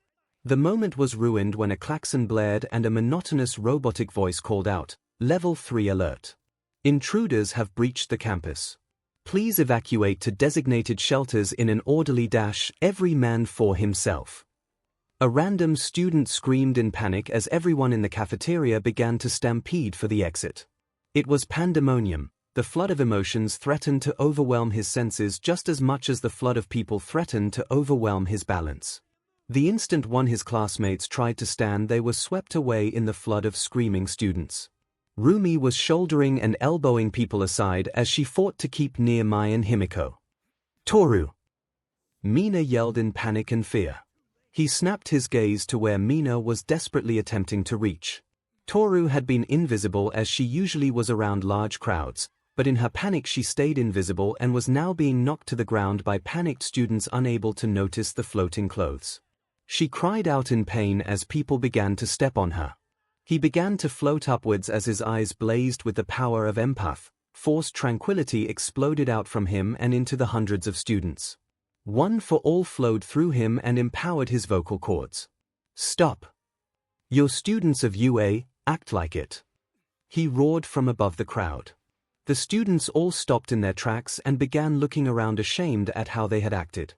The moment was ruined when a klaxon blared and a monotonous robotic voice called out, Level 3 alert. Intruders have breached the campus. Please evacuate to designated shelters in an orderly dash, every man for himself. A random student screamed in panic as everyone in the cafeteria began to stampede for the exit. It was pandemonium. The flood of emotions threatened to overwhelm his senses just as much as the flood of people threatened to overwhelm his balance. The instant one his classmates tried to stand, they were swept away in the flood of screaming students. Rumi was shouldering and elbowing people aside as she fought to keep near Mai and Himiko. Toru! Mina yelled in panic and fear. He snapped his gaze to where Mina was desperately attempting to reach. Toru had been invisible as she usually was around large crowds, but in her panic she stayed invisible and was now being knocked to the ground by panicked students unable to notice the floating clothes. She cried out in pain as people began to step on her. He began to float upwards as his eyes blazed with the power of empath. Forced tranquility exploded out from him and into the hundreds of students. One for all flowed through him and empowered his vocal cords. Stop! You're students of UA, act like it! He roared from above the crowd. The students all stopped in their tracks and began looking around ashamed at how they had acted.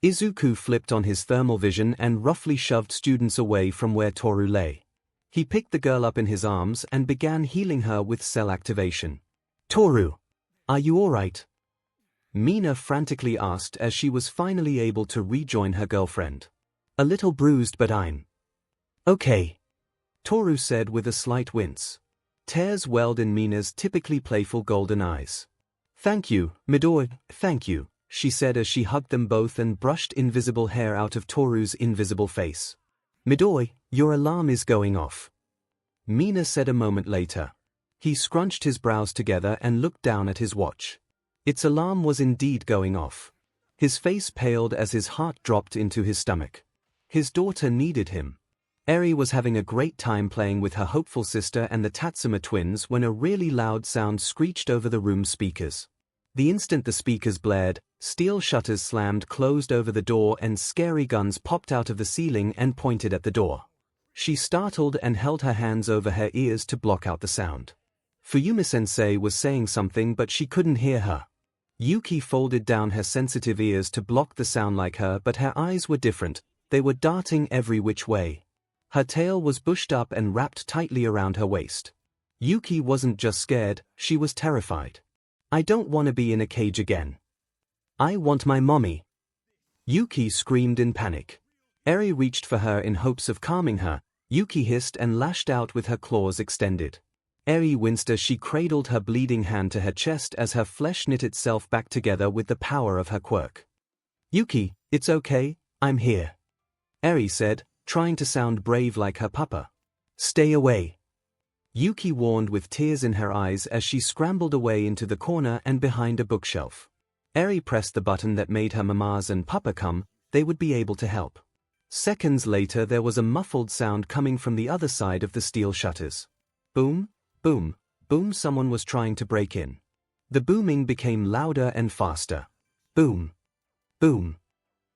Izuku flipped on his thermal vision and roughly shoved students away from where Toru lay. He picked the girl up in his arms and began healing her with cell activation. Toru! Are you alright? Mina frantically asked as she was finally able to rejoin her girlfriend. A little bruised, but I'm okay, Toru said with a slight wince. Tears welled in Mina's typically playful golden eyes. Thank you, Midori, thank you, she said as she hugged them both and brushed invisible hair out of Toru's invisible face. Midori, your alarm is going off, Mina said a moment later. He scrunched his brows together and looked down at his watch. Its alarm was indeed going off. His face paled as his heart dropped into his stomach. His daughter needed him. Eri was having a great time playing with her hopeful sister and the Tatsuma twins when a really loud sound screeched over the room's speakers. The instant the speakers blared, steel shutters slammed closed over the door and scary guns popped out of the ceiling and pointed at the door. She startled and held her hands over her ears to block out the sound. Fuyumi-sensei was saying something but she couldn't hear her. Yuki folded down her sensitive ears to block the sound like her, but her eyes were different. They were darting every which way. Her tail was bushed up and wrapped tightly around her waist. Yuki wasn't just scared, she was terrified. I don't want to be in a cage again. I want my mommy. Yuki screamed in panic. Eri reached for her in hopes of calming her. Yuki hissed and lashed out with her claws extended. Eri winced as she cradled her bleeding hand to her chest as her flesh knit itself back together with the power of her quirk. Yuki, it's okay, I'm here, Eri said, trying to sound brave like her papa. Stay away, Yuki warned with tears in her eyes as she scrambled away into the corner and behind a bookshelf. Eri pressed the button that made her mamas and papa come. They would be able to help. Seconds later there was a muffled sound coming from the other side of the steel shutters. Boom, boom, boom. Someone was trying to break in. The booming became louder and faster. Boom, boom,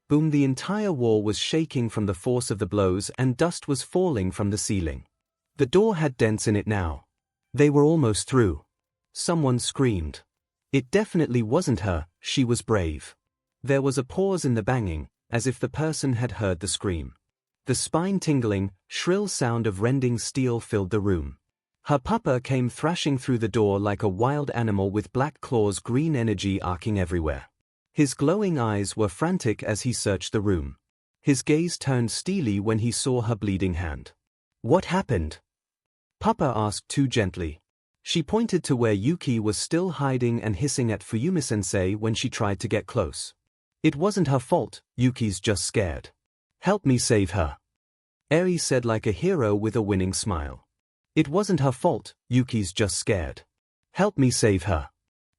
boom. The entire wall was shaking from the force of the blows and dust was falling from the ceiling. The door had dents in it now. They were almost through. Someone screamed. It definitely wasn't her, she was brave. There was a pause in the banging, as if the person had heard the scream. The spine-tingling, shrill sound of rending steel filled the room. Her papa came thrashing through the door like a wild animal with black claws, green energy arcing everywhere. His glowing eyes were frantic as he searched the room. His gaze turned steely when he saw her bleeding hand. "What happened?" Papa asked too gently. She pointed to where Yuki was still hiding and hissing at Fuyumi-sensei when she tried to get close. "It wasn't her fault, Yuki's just scared. Help me save her," Eri said like a hero with a winning smile. "It wasn't her fault, Yuki's just scared. Help me save her,"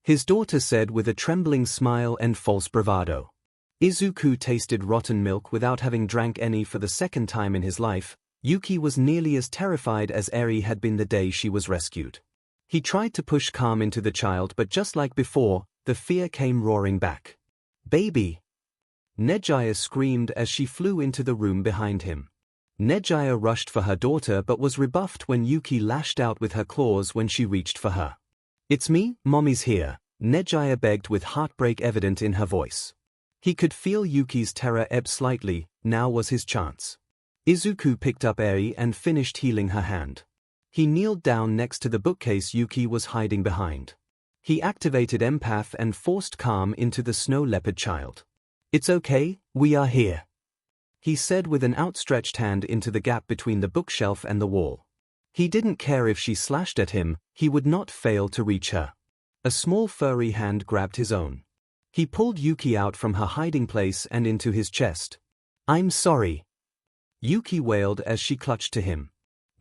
his daughter said with a trembling smile and false bravado. Izuku tasted rotten milk without having drank any for the second time in his life. Yuki was nearly as terrified as Eri had been the day she was rescued. He tried to push calm into the child, but just like before, the fear came roaring back. "Baby!" 𝐒𝐻𝐈 screamed as she flew into the room behind him. 𝐒𝐻𝐈 rushed for her daughter but was rebuffed when Yuki lashed out with her claws when she reached for her. "It's me, Mommy's here," 𝐒𝐻𝐈 begged with heartbreak evident in her voice. He could feel Yuki's terror ebb slightly. Now was his chance. Izuku picked up Eri and finished healing her hand. He kneeled down next to the bookcase Yuki was hiding behind. He activated empath and forced calm into the snow leopard child. "It's okay, we are here," he said with an outstretched hand into the gap between the bookshelf and the wall. He didn't care if she slashed at him, he would not fail to reach her. A small furry hand grabbed his own. He pulled Yuki out from her hiding place and into his chest. "I'm sorry," Yuki wailed as she clutched to him.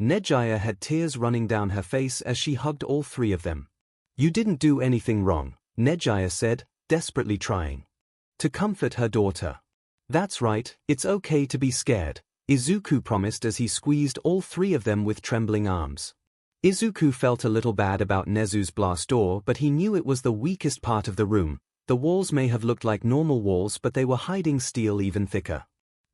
𝐒𝐻𝐈 had tears running down her face as she hugged all three of them. "You didn't do anything wrong," 𝐒𝐻𝐈 said, desperately trying to comfort her daughter. "That's right, it's okay to be scared," Izuku promised as he squeezed all three of them with trembling arms. Izuku felt a little bad about Nezu's blast door, but he knew it was the weakest part of the room. The walls may have looked like normal walls, but they were hiding steel even thicker.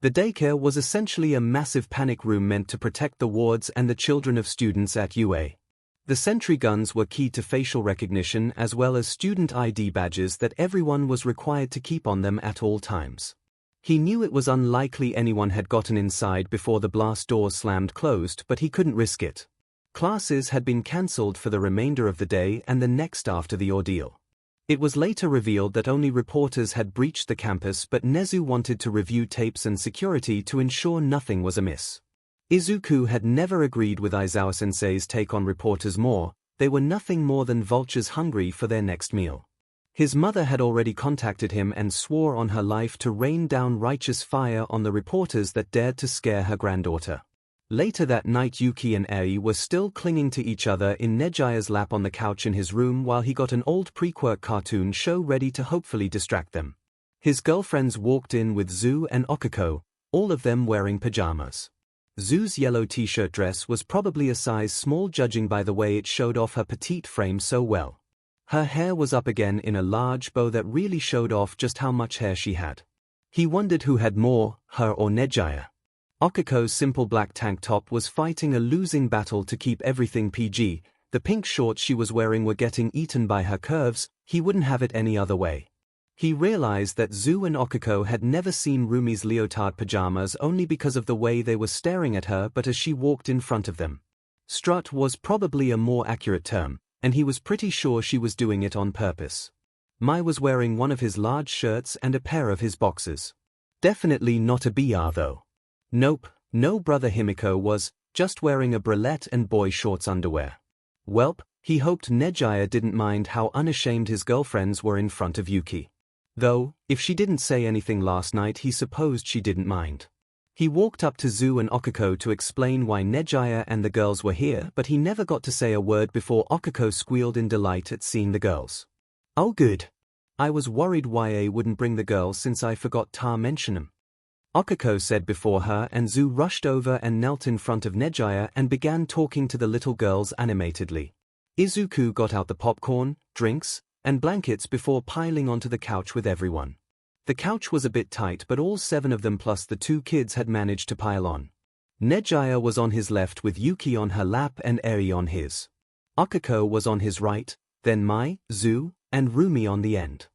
The daycare was essentially a massive panic room meant to protect the wards and the children of students at UA. The sentry guns were key to facial recognition as well as student ID badges that everyone was required to keep on them at all times. He knew it was unlikely anyone had gotten inside before the blast doors slammed closed, but he couldn't risk it. Classes had been cancelled for the remainder of the day and the next after the ordeal. It was later revealed that only reporters had breached the campus, but Nezu wanted to review tapes and security to ensure nothing was amiss. Izuku had never agreed with Aizawa-sensei's take on reporters more. They were nothing more than vultures hungry for their next meal. His mother had already contacted him and swore on her life to rain down righteous fire on the reporters that dared to scare her granddaughter. Later that night, Yuki and Eri were still clinging to each other in 𝐻𝐈's lap on the couch in his room while he got an old pre-Quirk cartoon show ready to hopefully distract them. His girlfriends walked in with 𝐒 and 𝐒𝐿, all of them wearing pajamas. 𝐒's yellow t-shirt dress was probably a size small judging by the way it showed off her petite frame so well. Her hair was up again in a large bow that really showed off just how much hair she had. He wondered who had more, her or 𝐻𝐈. 𝐒𝐿's simple black tank top was fighting a losing battle to keep everything PG. The pink shorts she was wearing were getting eaten by her curves. He wouldn't have it any other way. He realized that 𝐒 and 𝐒𝐿 had never seen Rumi's leotard pajamas only because of the way they were staring at her, but as she walked in front of them. Strut was probably a more accurate term, and he was pretty sure she was doing it on purpose. Mai was wearing one of his large shirts and a pair of his boxers. Definitely not a BR though. Nope, no brother Himiko was, just wearing a bralette and boy shorts underwear. Welp, he hoped 𝐻𝐈 didn't mind how unashamed his girlfriends were in front of Yuki. Though, if she didn't say anything last night, he supposed she didn't mind. He walked up to 𝐒 and 𝐒𝐿 to explain why 𝐻𝐈 and the girls were here, but he never got to say a word before 𝐒𝐿 squealed in delight at seeing the girls. "Oh good. I was worried YA wouldn't bring the girls since I forgot to mention them," 𝐒𝐿 said before her, and 𝐒 rushed over and knelt in front of 𝐻𝐈 and began talking to the little girls animatedly. Izuku got out the popcorn, drinks, and blankets before piling onto the couch with everyone. The couch was a bit tight, but all 7 of them plus the 2 kids had managed to pile on. 𝐻𝐈 was on his left with Yuki on her lap and Eri on his. 𝐒𝐿 was on his right, then Mai, 𝐒, and Rumi on the end.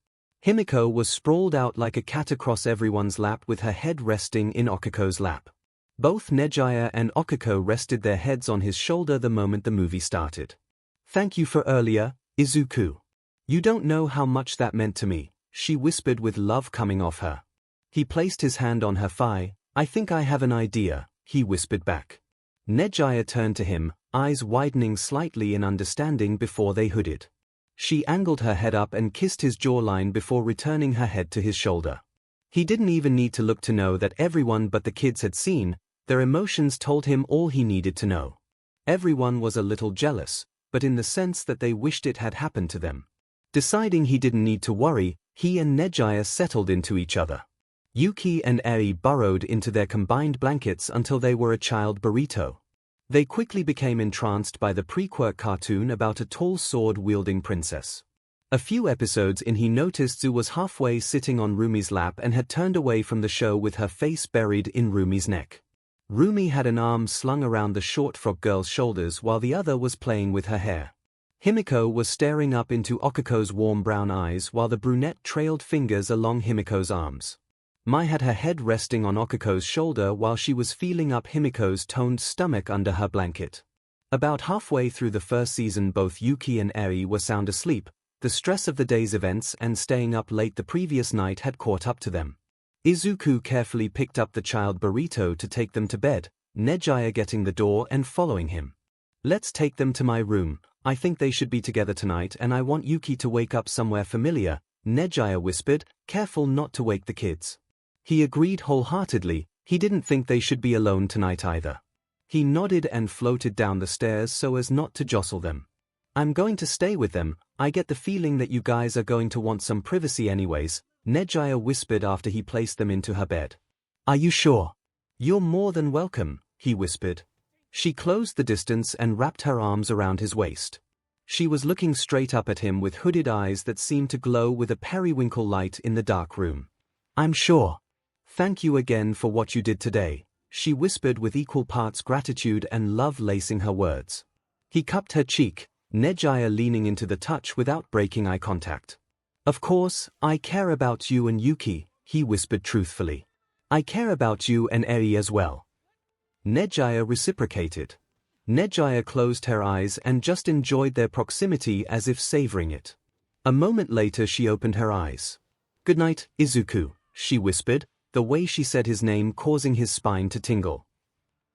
Himiko was sprawled out like a cat across everyone's lap with her head resting in 𝐒𝐿𝐼𝐼's lap. Both 𝐒𝐠𝐽 and 𝐒𝐿𝐼 rested their heads on his shoulder the moment the movie started. "Thank you for earlier, Izuku. You don't know how much that meant to me," she whispered with love coming off her. He placed his hand on her thigh. "I think I have an idea," he whispered back. 𝐒𝐽 turned to him, eyes widening slightly in understanding before they hooded. She angled her head up and kissed his jawline before returning her head to his shoulder. He didn't even need to look to know that everyone but the kids had seen. Their emotions told him all he needed to know. Everyone was a little jealous, but in the sense that they wished it had happened to them. Deciding he didn't need to worry, he and 𝐒𝐽 settled into each other. Yuki and Eri burrowed into their combined blankets until they were a child burrito. They quickly became entranced by the pre-Quirk cartoon about a tall sword-wielding princess. A few episodes in, he noticed 𝐬 was halfway sitting on Rumi's lap and had turned away from the show with her face buried in Rumi's neck. Rumi had an arm slung around the short frog girl's shoulders while the other was playing with her hair. Himiko was staring up into 𝐒𝐿𝐼's warm brown eyes while the brunette trailed fingers along Himiko's arms. Mai had her head resting on 𝐒𝐿𝐼's shoulder while she was feeling up Himiko's toned stomach under her blanket. About halfway through the first season, both Yuki and Eri were sound asleep. The stress of the day's events and staying up late the previous night had caught up to them. Izuku carefully picked up the child burrito to take them to bed, 𝐒𝐽 getting the door and following him. "Let's take them to my room. I think they should be together tonight and I want Yuki to wake up somewhere familiar," 𝐒𝐽 whispered, careful not to wake the kids. He agreed wholeheartedly. He didn't think they should be alone tonight either. He nodded and floated down the stairs so as not to jostle them. "I'm going to stay with them. I get the feeling that you guys are going to want some privacy anyways," 𝐒𝐽 whispered after he placed them into her bed. "Are you sure?" "You're more than welcome," he whispered. She closed the distance and wrapped her arms around his waist. She was looking straight up at him with hooded eyes that seemed to glow with a periwinkle light in the dark room. "I'm sure. Thank you again for what you did today," she whispered with equal parts gratitude and love lacing her words. He cupped her cheek, 𝐒𝐽 leaning into the touch without breaking eye contact. "Of course, I care about you and Yuki," he whispered truthfully. "I care about you and Eri as well." 𝐒𝐽 reciprocated. 𝐒𝐽 closed her eyes and just enjoyed their proximity as if savoring it. A moment later she opened her eyes. "Good night, Izuku," she whispered, the way she said his name causing his spine to tingle.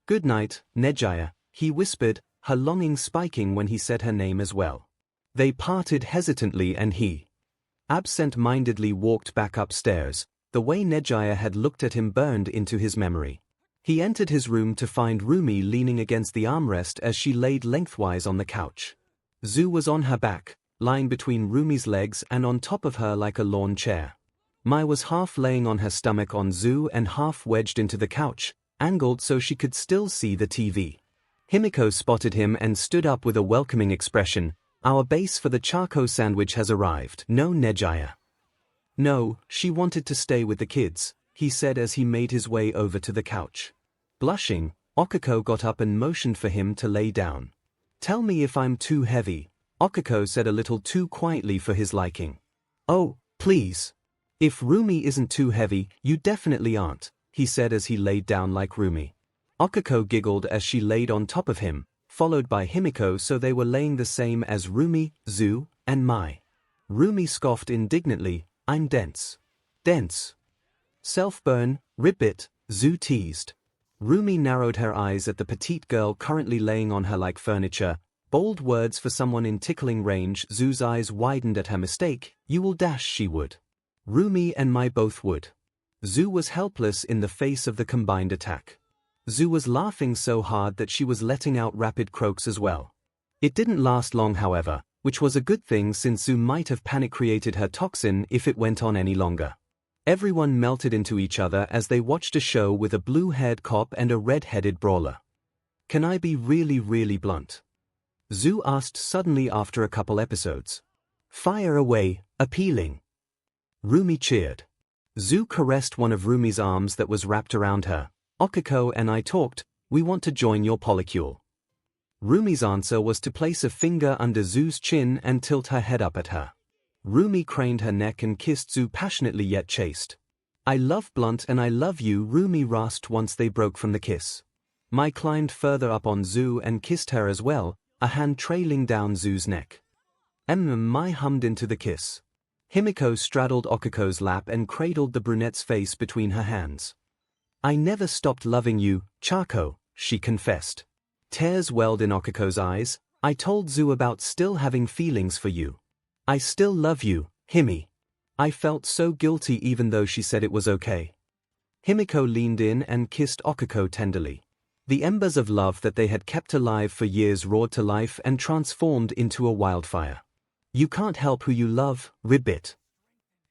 "Good night, 𝐒𝐽," he whispered, her longing spiking when he said her name as well. They parted hesitantly and he absent-mindedly walked back upstairs. The way 𝐒𝐽 had looked at him burned into his memory. He entered his room to find Rumi leaning against the armrest as she laid lengthwise on the couch. 𝐬 was on her back, lying between Rumi's legs and on top of her like a lawn chair. Mai was half laying on her stomach on 𝐬 and half wedged into the couch, angled so she could still see the TV. Himiko spotted him and stood up with a welcoming expression. "Our base for the charcoal sandwich has arrived, no 𝐒𝐽?" "No, she wanted to stay with the kids," he said as he made his way over to the couch. Blushing, 𝐒𝐿𝐼 got up and motioned for him to lay down. "Tell me if I'm too heavy," 𝐒𝐿𝐼 said a little too quietly for his liking. "Oh, please. If Rumi isn't too heavy, you definitely aren't," he said as he laid down like Rumi. 𝐒𝐿𝐼 giggled as she laid on top of him, followed by Himiko, so they were laying the same as Rumi, 𝐬, and Mai. Rumi scoffed indignantly. "I'm dense." "Dense." "Self-burn, ribbit," 𝐬 teased. Rumi narrowed her eyes at the petite girl currently laying on her like furniture. Bold words for someone in tickling range. 𝐬's eyes widened at her mistake. "You will dash," she would. Rumi and Mai both would. 𝐬 was helpless in the face of the combined attack. 𝐬 was laughing so hard that she was letting out rapid croaks as well. It didn't last long, however, which was a good thing since 𝐬 might have panic-created her toxin if it went on any longer. Everyone melted into each other as they watched a show with a blue-haired cop and a red-headed brawler. "Can I be really blunt?" 𝐬 asked suddenly after a couple episodes. "Fire away, appealing." Rumi cheered. 𝐬 caressed one of Rumi's arms that was wrapped around her. "𝐒𝐿𝐼 and I talked. We want to join your polycule." Rumi's answer was to place a finger under 𝐬's chin and tilt her head up at her. Rumi craned her neck and kissed 𝐤 passionately yet chaste. "I love Blunt and I love you," Rumi rasped once they broke from the kiss. Mai climbed further up on 𝐤 and kissed her as well, a hand trailing down 𝐤's neck. Mai hummed into the kiss. Himiko straddled 𝐒𝐭𝐽𝐲's lap and cradled the brunette's face between her hands. "I never stopped loving you, 𝐤𝐵, she confessed. Tears welled in 𝐒𝐭𝐽𝐲's eyes. "I told 𝐤 about still having feelings for you. I still love you, Himi." I felt so guilty even though she said it was okay. Himiko leaned in and kissed 𝐒𝐭𝐽𝐲 tenderly. The embers of love that they had kept alive for years roared to life and transformed into a wildfire. "You can't help who you love, ribbit,"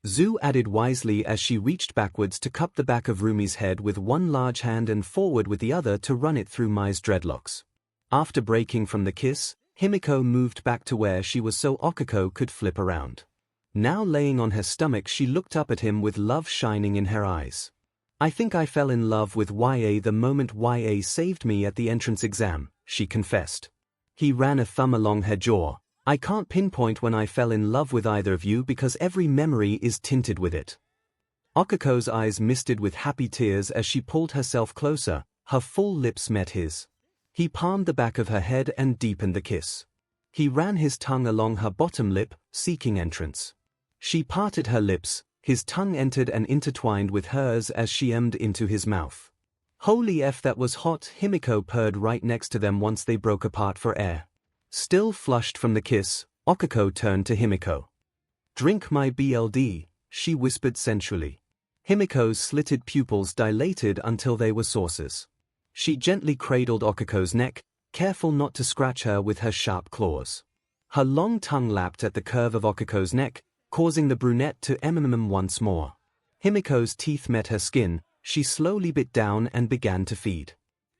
𝐤 added wisely as she reached backwards to cup the back of Rumi's head with one large hand and forward with the other to run it through Mai's dreadlocks. After breaking from the kiss, Himiko moved back to where she was so 𝐒𝐭𝐽𝐲 could flip around. Now laying on her stomach, she looked up at him with love shining in her eyes. "I think I fell in love with 𝐻𝐻𝐾𝐽 the moment 𝐻𝐻𝐾 saved me at the entrance exam," she confessed. He ran a thumb along her jaw. "I can't pinpoint when I fell in love with either of you because every memory is tinted with it." 𝐒𝐭𝐽𝐲's eyes misted with happy tears as she pulled herself closer, her full lips met his. He palmed the back of her head and deepened the kiss. He ran his tongue along her bottom lip, seeking entrance. She parted her lips, his tongue entered and intertwined with hers as she emmed into his mouth. "Holy F, that was hot," Himiko purred right next to them once they broke apart for air. Still flushed from the kiss, 𝐒𝐿 turned to Himiko. "Drink my BLD," she whispered sensually. Himiko's slitted pupils dilated until they were saucers. She gently cradled 𝐒𝐿's neck, careful not to scratch her with her sharp claws. Her long tongue lapped at the curve of 𝐒𝐿's neck, causing the brunette to once more. Himiko's teeth met her skin, she slowly bit down and began to feed.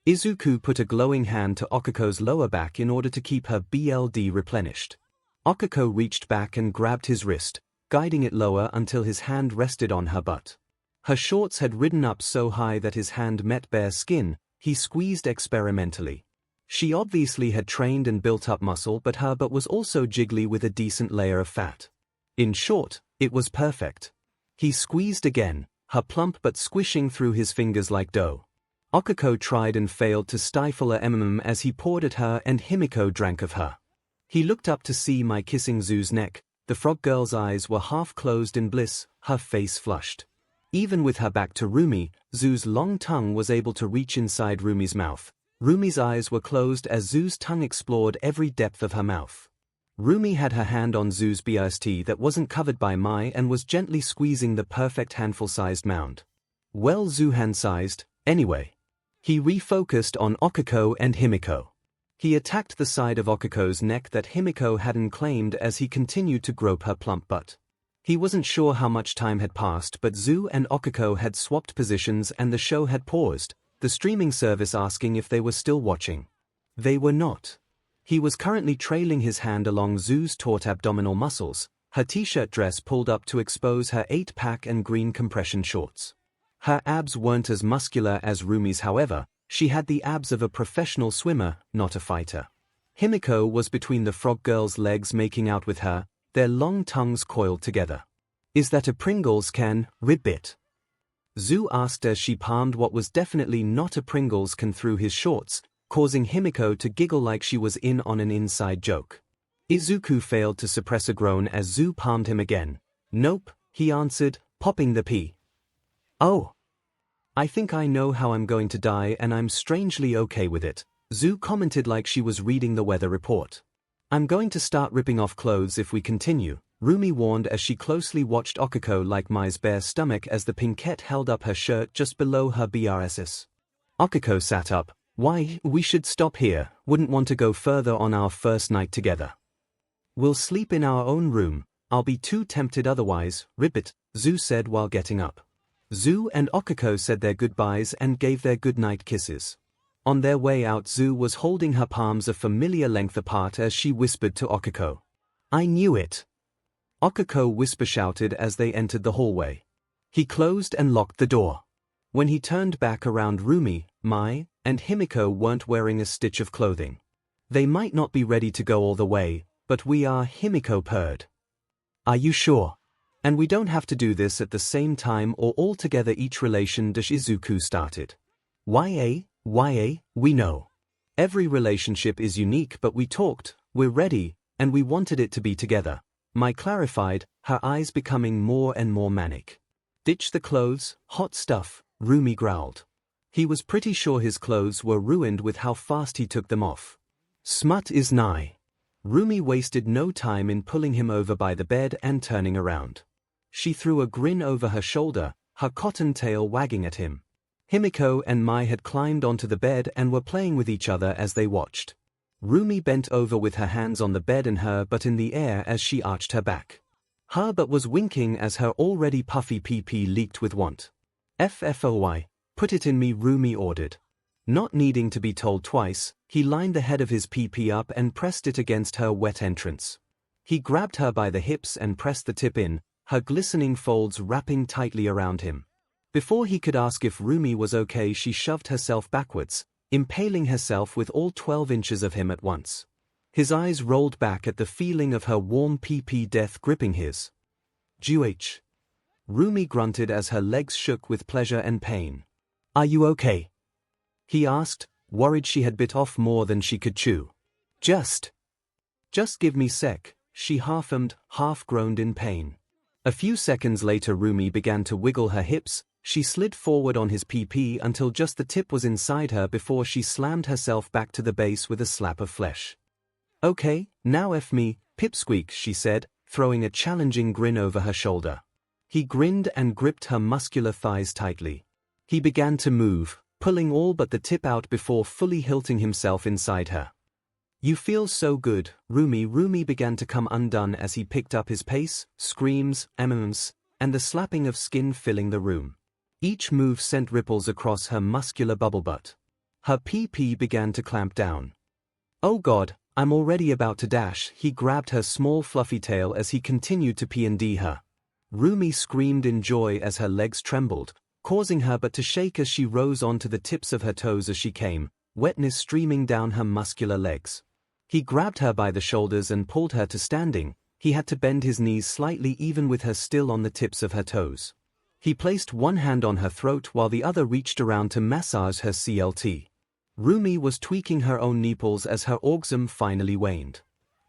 Izuku put a glowing hand to 𝐒𝐿's lower back in order to keep her BLD replenished. 𝐒𝐿 reached back and grabbed his wrist, guiding it lower until his hand rested on her butt. Her shorts had ridden up so high that his hand met bare skin. He squeezed experimentally. She obviously had trained and built up muscle, but her butt was also jiggly with a decent layer of fat. In short, it was perfect. He squeezed again, her plump butt squishing through his fingers like dough. 𝐒𝐿 tried and failed to stifle a as he poured at her and Himiko drank of her. He looked up to see Mai kissing 𝐤's neck. The frog girl's eyes were half closed in bliss, her face flushed. Even with her back to Rumi, 𝐤's long tongue was able to reach inside Rumi's mouth. Rumi's eyes were closed as 𝐤's tongue explored every depth of her mouth. Rumi had her hand on 𝐤's BST that wasn't covered by Mai and was gently squeezing the perfect handful-sized mound. Well, 𝐤 hand-sized, anyway. He refocused on 𝐒𝐿 and Himiko. He attacked the side of 𝐒𝐿's neck that Himiko hadn't claimed as he continued to grope her plump butt. He wasn't sure how much time had passed, but 𝐤 and 𝐒𝐿 had swapped positions and the show had paused, the streaming service asking if they were still watching. They were not. He was currently trailing his hand along 𝐤's taut abdominal muscles, her t-shirt dress pulled up to expose her 8-pack and green compression shorts. Her abs weren't as muscular as Rumi's, however, she had the abs of a professional swimmer, not a fighter. Himiko was between the frog girl's legs making out with her, their long tongues coiled together. "Is that a Pringles can, ribbit?" 𝐤 asked as she palmed what was definitely not a Pringles can through his shorts, causing Himiko to giggle like she was in on an inside joke. Izuku failed to suppress a groan as 𝐤 palmed him again. "Nope," he answered, popping the pea. "Oh. I think I know how I'm going to die and I'm strangely okay with it," 𝐤 commented like she was reading the weather report. "I'm going to start ripping off clothes if we continue," Rumi warned as she closely watched 𝐒𝐿 like Mai's bare stomach as the pinkette held up her shirt just below her BRSS. 𝐒𝐿 sat up. "Why, we should stop here, wouldn't want to go further on our first night together. We'll sleep in our own room, I'll be too tempted otherwise, ribbit," 𝐤 said while getting up. 𝐤 and 𝐒𝐿 said their goodbyes and gave their goodnight kisses. On their way out, 𝐤 was holding her palms a familiar length apart as she whispered to 𝐒𝐿. "I knew it." 𝐒𝐿 whisper-shouted as they entered the hallway. He closed and locked the door. When he turned back around, Rumi, Mai, and Himiko weren't wearing a stitch of clothing. "They might not be ready to go all the way, but we are," Himiko purred. Are you sure? And we don't have to do this at the same time or all together. Each relation Izuku started. YA, we know. Every relationship is unique, but we talked, we're ready, and we wanted it to be together. Mai clarified, her eyes becoming more and more manic. Ditch the clothes, hot stuff, Rumi growled. He was pretty sure his clothes were ruined with how fast he took them off. Smut is nigh. Rumi wasted no time in pulling him over by the bed and turning around. She threw a grin over her shoulder, her cotton tail wagging at him. Himiko and Mai had climbed onto the bed and were playing with each other as they watched. Rumi bent over with her hands on the bed and her butt in the air as she arched her back. Her butt was winking as her already puffy pee-pee leaked with want. FFOY, put it in me, Rumi ordered. Not needing to be told twice, he lined the head of his pee-pee up and pressed it against her wet entrance. He grabbed her by the hips and pressed the tip in, her glistening folds wrapping tightly around him. Before he could ask if Rumi was okay, she shoved herself backwards, impaling herself with all 12 inches of him at once. His eyes rolled back at the feeling of her warm pee-pee death gripping his. GH. Rumi grunted as her legs shook with pleasure and pain. Are you okay? He asked, worried she had bit off more than she could chew. Just give me sec, she half-ummed, half-groaned in pain. A few seconds later Rumi began to wiggle her hips. She slid forward on his pee-pee until just the tip was inside her before she slammed herself back to the base with a slap of flesh. Okay, now F me, pipsqueak, she said, throwing a challenging grin over her shoulder. He grinned and gripped her muscular thighs tightly. He began to move, pulling all but the tip out before fully hilting himself inside her. You feel so good, Rumi. Rumi began to come undone as he picked up his pace, screams, ms, and the slapping of skin filling the room. Each move sent ripples across her muscular bubble butt. Her pee-pee began to clamp down. Oh God, I'm already about to dash. He grabbed her small fluffy tail as he continued to P&D her. Rumi screamed in joy as her legs trembled, causing her butt to shake as she rose onto the tips of her toes as she came, wetness streaming down her muscular legs. He grabbed her by the shoulders and pulled her to standing. He had to bend his knees slightly even with her still on the tips of her toes. He placed one hand on her throat while the other reached around to massage her CLT. Rumi was tweaking her own nipples as her orgasm finally waned.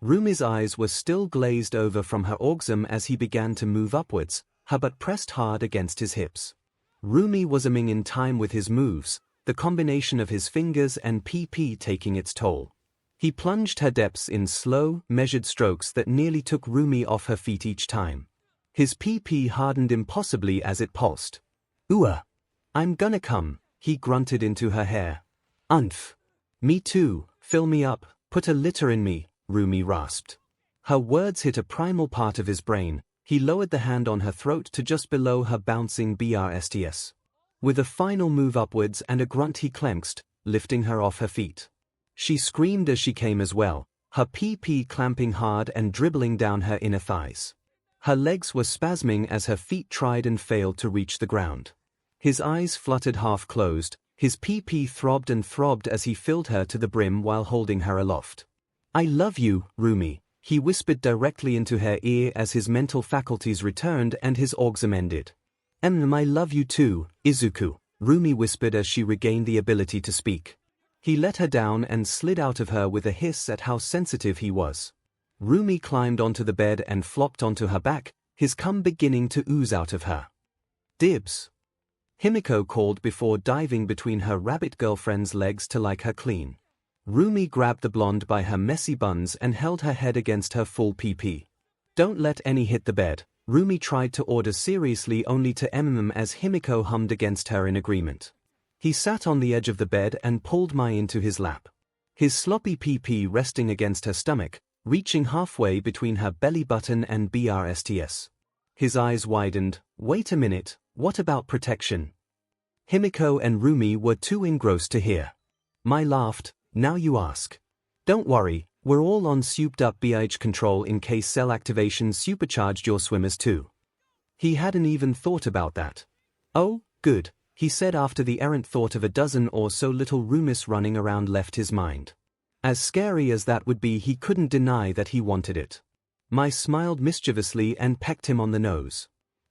Rumi's eyes were still glazed over from her orgasm as he began to move upwards, her butt pressed hard against his hips. Rumi was aiming in time with his moves, the combination of his fingers and pee-pee taking its toll. He plunged her depths in slow, measured strokes that nearly took Rumi off her feet each time. His pee-pee hardened impossibly as it pulsed. Ooh, I'm gonna come, he grunted into her hair. Umph. Me too, fill me up, put a litter in me, Rumi rasped. Her words hit a primal part of his brain. He lowered the hand on her throat to just below her bouncing BRSTS. With a final move upwards and a grunt he clenched, lifting her off her feet. She screamed as she came as well, her pee-pee clamping hard and dribbling down her inner thighs. Her legs were spasming as her feet tried and failed to reach the ground. His eyes fluttered half-closed, his pee-pee throbbed and throbbed as he filled her to the brim while holding her aloft. I love you, Rumi, he whispered directly into her ear as his mental faculties returned and his orgasm ended. I love you too, Izuku, Rumi whispered as she regained the ability to speak. He let her down and slid out of her with a hiss at how sensitive he was. Rumi climbed onto the bed and flopped onto her back, his cum beginning to ooze out of her. Dibs. Himiko called before diving between her rabbit girlfriend's legs to like her clean. Rumi grabbed the blonde by her messy buns and held her head against her full pee-pee. Don't let any hit the bed, Rumi tried to order seriously only to as Himiko hummed against her in agreement. He sat on the edge of the bed and pulled Mai into his lap. His sloppy pee-pee resting against her stomach, reaching halfway between her belly button and BRSTS. His eyes widened. Wait a minute, what about protection? Himiko and Rumi were too engrossed to hear. Mai laughed. Now you ask. Don't worry, we're all on souped-up BH control in case cell activation supercharged your swimmers too. He hadn't even thought about that. Oh, good, he said after the errant thought of a dozen or so little Rumis running around left his mind. As scary as that would be, he couldn't deny that he wanted it. Mai smiled mischievously and pecked him on the nose.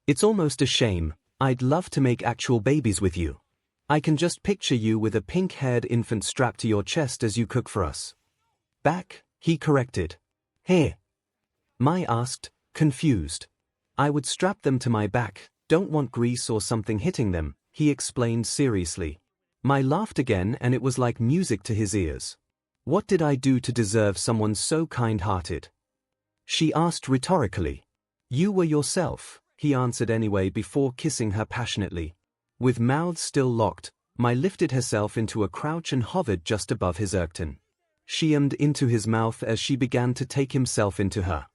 It's almost a shame. I'd love to make actual babies with you. I can just picture you with a pink-haired infant strapped to your chest as you cook for us. Back, he corrected. Here. Mai asked, confused. I would strap them to my back, don't want grease or something hitting them, he explained seriously. Mai laughed again and it was like music to his ears. What did I do to deserve someone so kind-hearted? She asked rhetorically. You were yourself, he answered anyway before kissing her passionately. With mouths still locked, Mai lifted herself into a crouch and hovered just above his 𝐂𝐻𝐿. She ummed into his mouth as she began to take himself into her.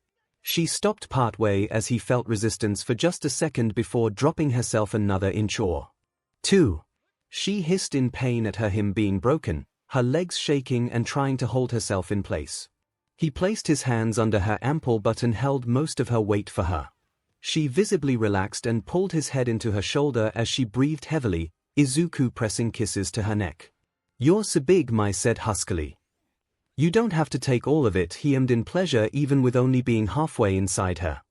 She stopped partway as he felt resistance for just a second before dropping herself another inch or two. She hissed in pain at him being broken, her legs shaking and trying to hold herself in place. He placed his hands under her ample butt and held most of her weight for her. She visibly relaxed and pulled his head into her shoulder as she breathed heavily, Izuku pressing kisses to her neck. You're so big, Mai said huskily. You don't have to take all of it, he ummed in pleasure even with only being halfway inside her.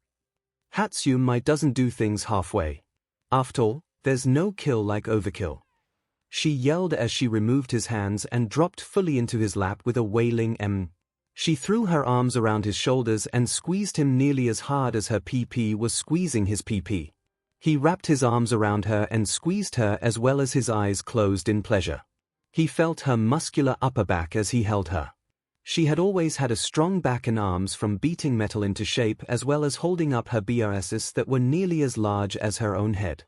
Hatsune Mai doesn't do things halfway. After all, there's no kill like overkill. She yelled as she removed his hands and dropped fully into his lap with a wailing She threw her arms around his shoulders and squeezed him nearly as hard as her PP was squeezing his PP. He wrapped his arms around her and squeezed her as well as his eyes closed in pleasure. He felt her muscular upper back as he held her. She had always had a strong back and arms from beating metal into shape as well as holding up her BRSs that were nearly as large as her own head.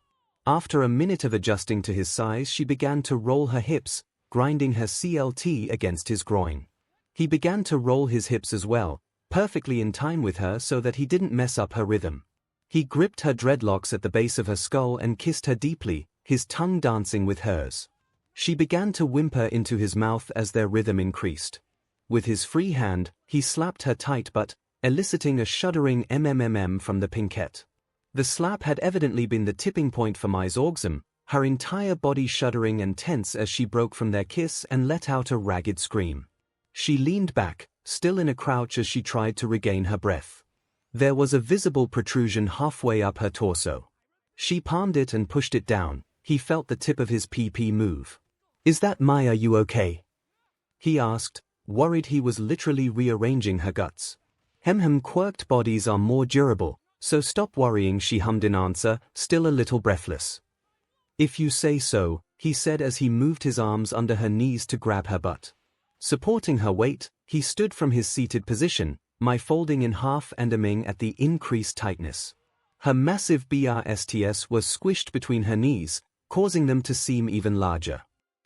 After a minute of adjusting to his size, she began to roll her hips, grinding her CLT against his groin. He began to roll his hips as well, perfectly in time with her so that he didn't mess up her rhythm. He gripped her dreadlocks at the base of her skull and kissed her deeply, his tongue dancing with hers. She began to whimper into his mouth as their rhythm increased. With his free hand, he slapped her tight butt, eliciting a shuddering from the pinkette. The slap had evidently been the tipping point for Mai's orgasm, her entire body shuddering and tense as she broke from their kiss and let out a ragged scream. She leaned back, still in a crouch as she tried to regain her breath. There was a visible protrusion halfway up her torso. She palmed it and pushed it down. He felt the tip of his PP move. Is that Mai? Are you okay? He asked, worried he was literally rearranging her guts. Quirked bodies are more durable, so stop worrying, she hummed in answer, still a little breathless. If you say so, he said as he moved his arms under her knees to grab her butt. Supporting her weight, he stood from his seated position, Mai folding in half and umming at the increased tightness. Her massive BRSTs was squished between her knees, causing them to seem even larger.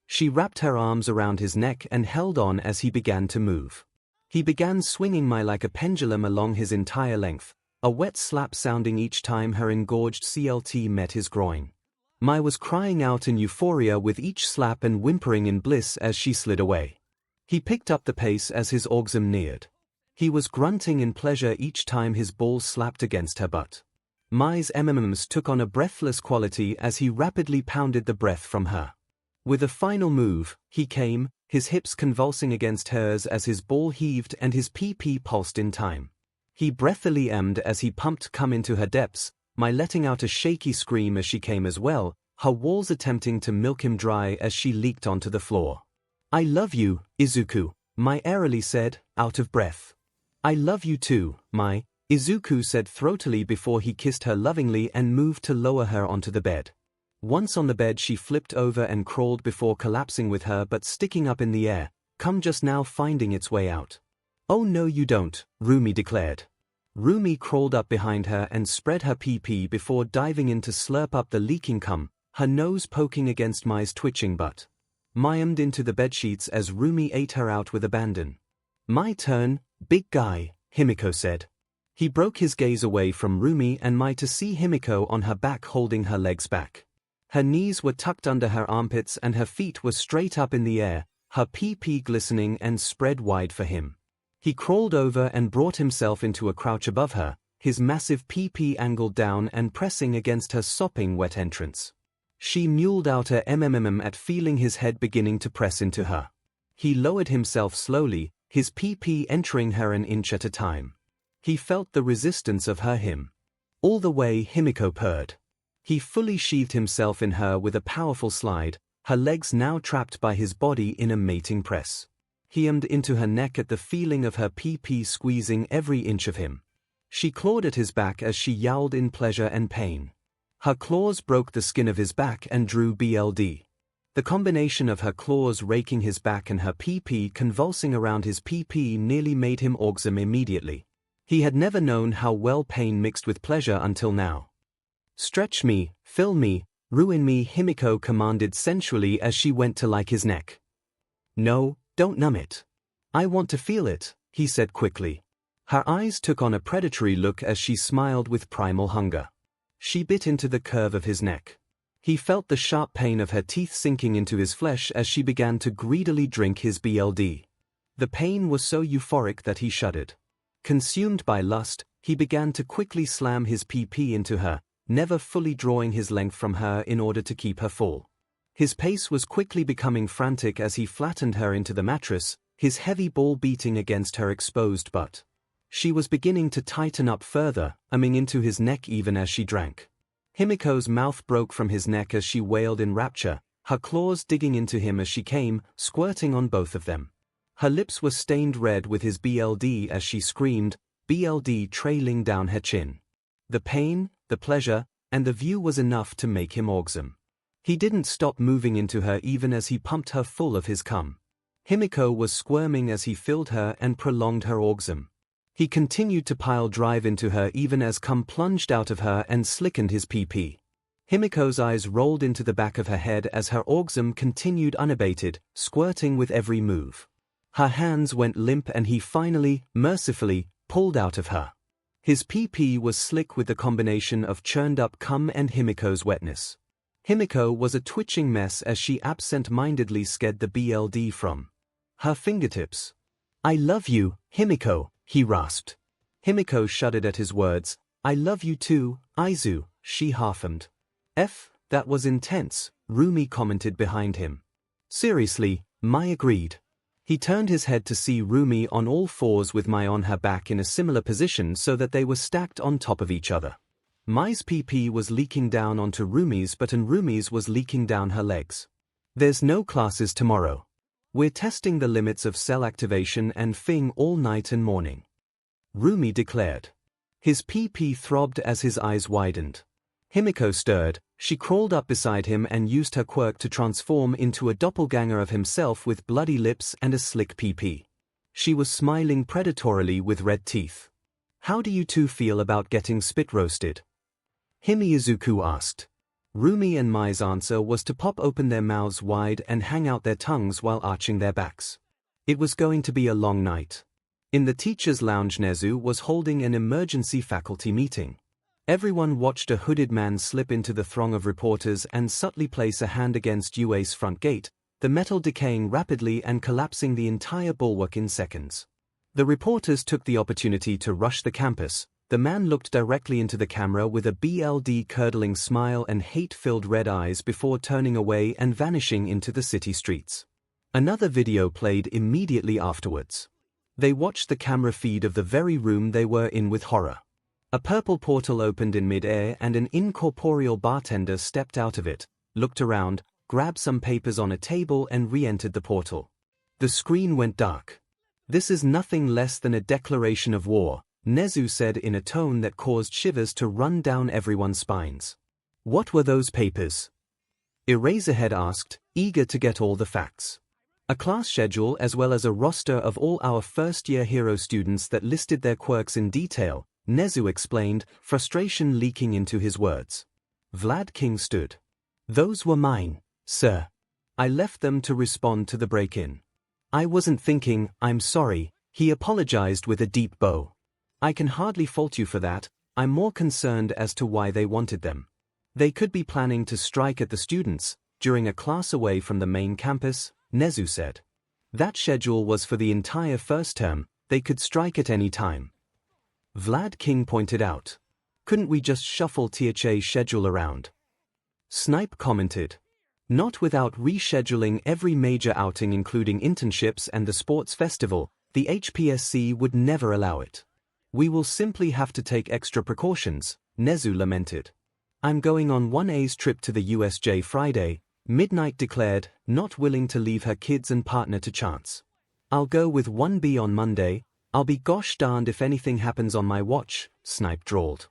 She wrapped her arms around his neck and held on as he began to move. He began swinging Mai like a pendulum along his entire length, a wet slap sounding each time her engorged CLT met his groin. Mai was crying out in euphoria with each slap and whimpering in bliss as she slid away. He picked up the pace as his orgasm neared. He was grunting in pleasure each time his balls slapped against her butt. Mai's took on a breathless quality as he rapidly pounded the breath from her. With a final move, he came, his hips convulsing against hers as his ball heaved and his PP pulsed in time. He breathily ummed as he pumped cum into her depths, Mai letting out a shaky scream as she came as well, her walls attempting to milk him dry as she leaked onto the floor. I love you, Izuku, Mai airily said, out of breath. I love you too, Mai, Izuku said throatily before he kissed her lovingly and moved to lower her onto the bed. Once on the bed she flipped over and crawled before collapsing with her butt sticking up in the air, cum just now finding its way out. Oh no you don't, Rumi declared. Rumi crawled up behind her and spread her PP before diving in to slurp up the leaking cum, her nose poking against Mai's twitching butt. Mai ummed into the bedsheets as Rumi ate her out with abandon. My turn, big guy, Himiko said. He broke his gaze away from Rumi and Mai to see Himiko on her back holding her legs back. Her knees were tucked under her armpits and her feet were straight up in the air, her PP glistening and spread wide for him. He crawled over and brought himself into a crouch above her, his massive PP angled down and pressing against her sopping wet entrance. She mewled out her at feeling his head beginning to press into her. He lowered himself slowly, his PP entering her an inch at a time. He felt the resistance of her him. All the way Himiko purred. He fully sheathed himself in her with a powerful slide, her legs now trapped by his body in a mating press. He aimed into her neck at the feeling of her pee-pee squeezing every inch of him. She clawed at his back as she yowled in pleasure and pain. Her claws broke the skin of his back and drew BLD. The combination of her claws raking his back and her pee-pee convulsing around his pee-pee nearly made him orgasm immediately. He had never known how well pain mixed with pleasure until now. "Stretch me, fill me, ruin me," Himiko commanded sensually as she went to like his neck. "No, don't numb it. I want to feel it," he said quickly. Her eyes took on a predatory look as she smiled with primal hunger. She bit into the curve of his neck. He felt the sharp pain of her teeth sinking into his flesh as she began to greedily drink his BLD. The pain was so euphoric that he shuddered. Consumed by lust, he began to quickly slam his pee-pee into her, never fully drawing his length from her in order to keep her full. His pace was quickly becoming frantic as he flattened her into the mattress, his heavy ball beating against her exposed butt. She was beginning to tighten up further, umming into his neck even as she drank. Himiko's mouth broke from his neck as she wailed in rapture, her claws digging into him as she came, squirting on both of them. Her lips were stained red with his BLD as she screamed, BLD trailing down her chin. The pain, the pleasure, and the view was enough to make him orgasm. He didn't stop moving into her even as he pumped her full of his cum. Himiko was squirming as he filled her and prolonged her orgasm. He continued to pile drive into her even as cum plunged out of her and slickened his pee-pee. Himiko's eyes rolled into the back of her head as her orgasm continued unabated, squirting with every move. Her hands went limp and he finally, mercifully, pulled out of her. His pee-pee was slick with the combination of churned-up cum and Himiko's wetness. Himiko was a twitching mess as she absent-mindedly sked the BLD from her fingertips. "I love you, Himiko," he rasped. Himiko shuddered at his words. "I love you too, Aizu," she half-hummed. That was intense," Rumi commented behind him. "Seriously," Mai agreed. He turned his head to see Rumi on all fours with Mai on her back in a similar position so that they were stacked on top of each other. Mai's pee-pee was leaking down onto Rumi's and Rumi's was leaking down her legs. "There's no classes tomorrow. We're testing the limits of cell activation and Fing all night and morning," Rumi declared. His pee-pee throbbed as his eyes widened. Himiko stirred. She crawled up beside him and used her quirk to transform into a doppelganger of himself with bloody lips and a slick pee-pee. She was smiling predatorily with red teeth. "How do you two feel about getting spit roasted?" Himizuku asked. Rumi and Mai's answer was to pop open their mouths wide and hang out their tongues while arching their backs. It was going to be a long night. In the teacher's lounge, Nezu was holding an emergency faculty meeting. Everyone watched a hooded man slip into the throng of reporters and subtly place a hand against UA's front gate, the metal decaying rapidly and collapsing the entire bulwark in seconds. The reporters took the opportunity to rush the campus. The man looked directly into the camera with a BLD-curdling smile and hate-filled red eyes before turning away and vanishing into the city streets. Another video played immediately afterwards. They watched the camera feed of the very room they were in with horror. A purple portal opened in mid-air and an incorporeal bartender stepped out of it, looked around, grabbed some papers on a table and re-entered the portal. The screen went dark. "This is nothing less than a declaration of war," Nezu said in a tone that caused shivers to run down everyone's spines. "What were those papers?" Eraserhead asked, eager to get all the facts. "A class schedule as well as a roster of all our first-year hero students that listed their quirks in detail," Nezu explained, frustration leaking into his words. Vlad King stood. "Those were mine, sir. I left them to respond to the break-in. I wasn't thinking, I'm sorry," he apologized with a deep bow. "I can hardly fault you for that. I'm more concerned as to why they wanted them. They could be planning to strike at the students during a class away from the main campus," Nezu said. "That schedule was for the entire first term. They could strike at any time." Vlad King pointed out. "Couldn't we just shuffle THA's schedule around?" Snipe commented. "Not without rescheduling every major outing including internships and the sports festival. The HPSC would never allow it." We will simply have to take extra precautions, 𝐒𝐲 lamented. I'm going on 1A's trip to the USJ Friday, Midnight declared, not willing to leave her kids and partner to chance. I'll go with 1B on Monday, I'll be gosh darned if anything happens on my watch, Snipe drawled.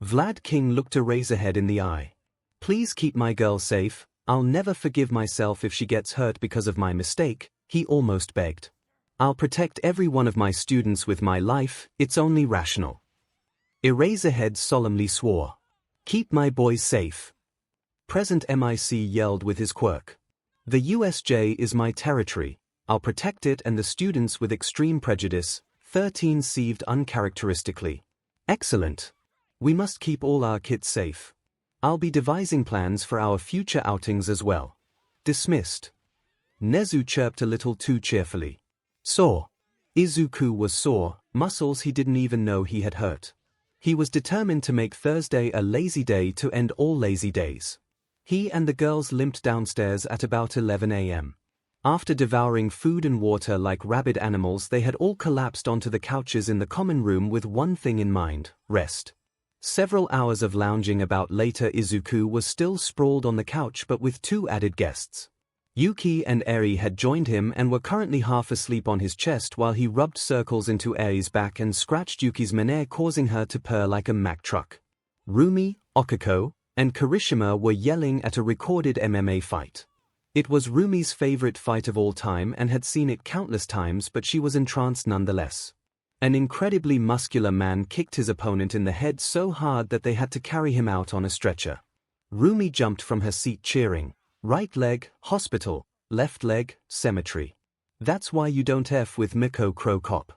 Vlad King looked Eraserhead in the eye. Please keep my girl safe, I'll never forgive myself if she gets hurt because of my mistake, he almost begged. I'll protect every one of my students with my life, it's only rational. Eraserhead solemnly swore. Keep my boys safe. Present MIC yelled with his quirk. The USJ is my territory, I'll protect it and the students with extreme prejudice, 13 seethed uncharacteristically. Excellent. We must keep all our kids safe. I'll be devising plans for our future outings as well. Dismissed. 𝐒𝐲 chirped a little too cheerfully. Sore. Izuku was sore, muscles he didn't even know he had hurt. He was determined to make Thursday a lazy day to end all lazy days. He and the girls limped downstairs at about 11 a.m. After devouring food and water like rabid animals, they had all collapsed onto the couches in the common room with one thing in mind: rest. Several hours of lounging about later, Izuku was still sprawled on the couch but with two added guests. Yuki and Eri had joined him and were currently half asleep on his chest while he rubbed circles into Eri's back and scratched Yuki's mane, causing her to purr like a Mack truck. Rumi, Okako, and Kirishima were yelling at a recorded MMA fight. It was Rumi's favorite fight of all time and had seen it countless times, but she was entranced nonetheless. An incredibly muscular man kicked his opponent in the head so hard that they had to carry him out on a stretcher. Rumi jumped from her seat cheering. Right leg, hospital, left leg, cemetery. That's why you don't F with Miko Crow Cop.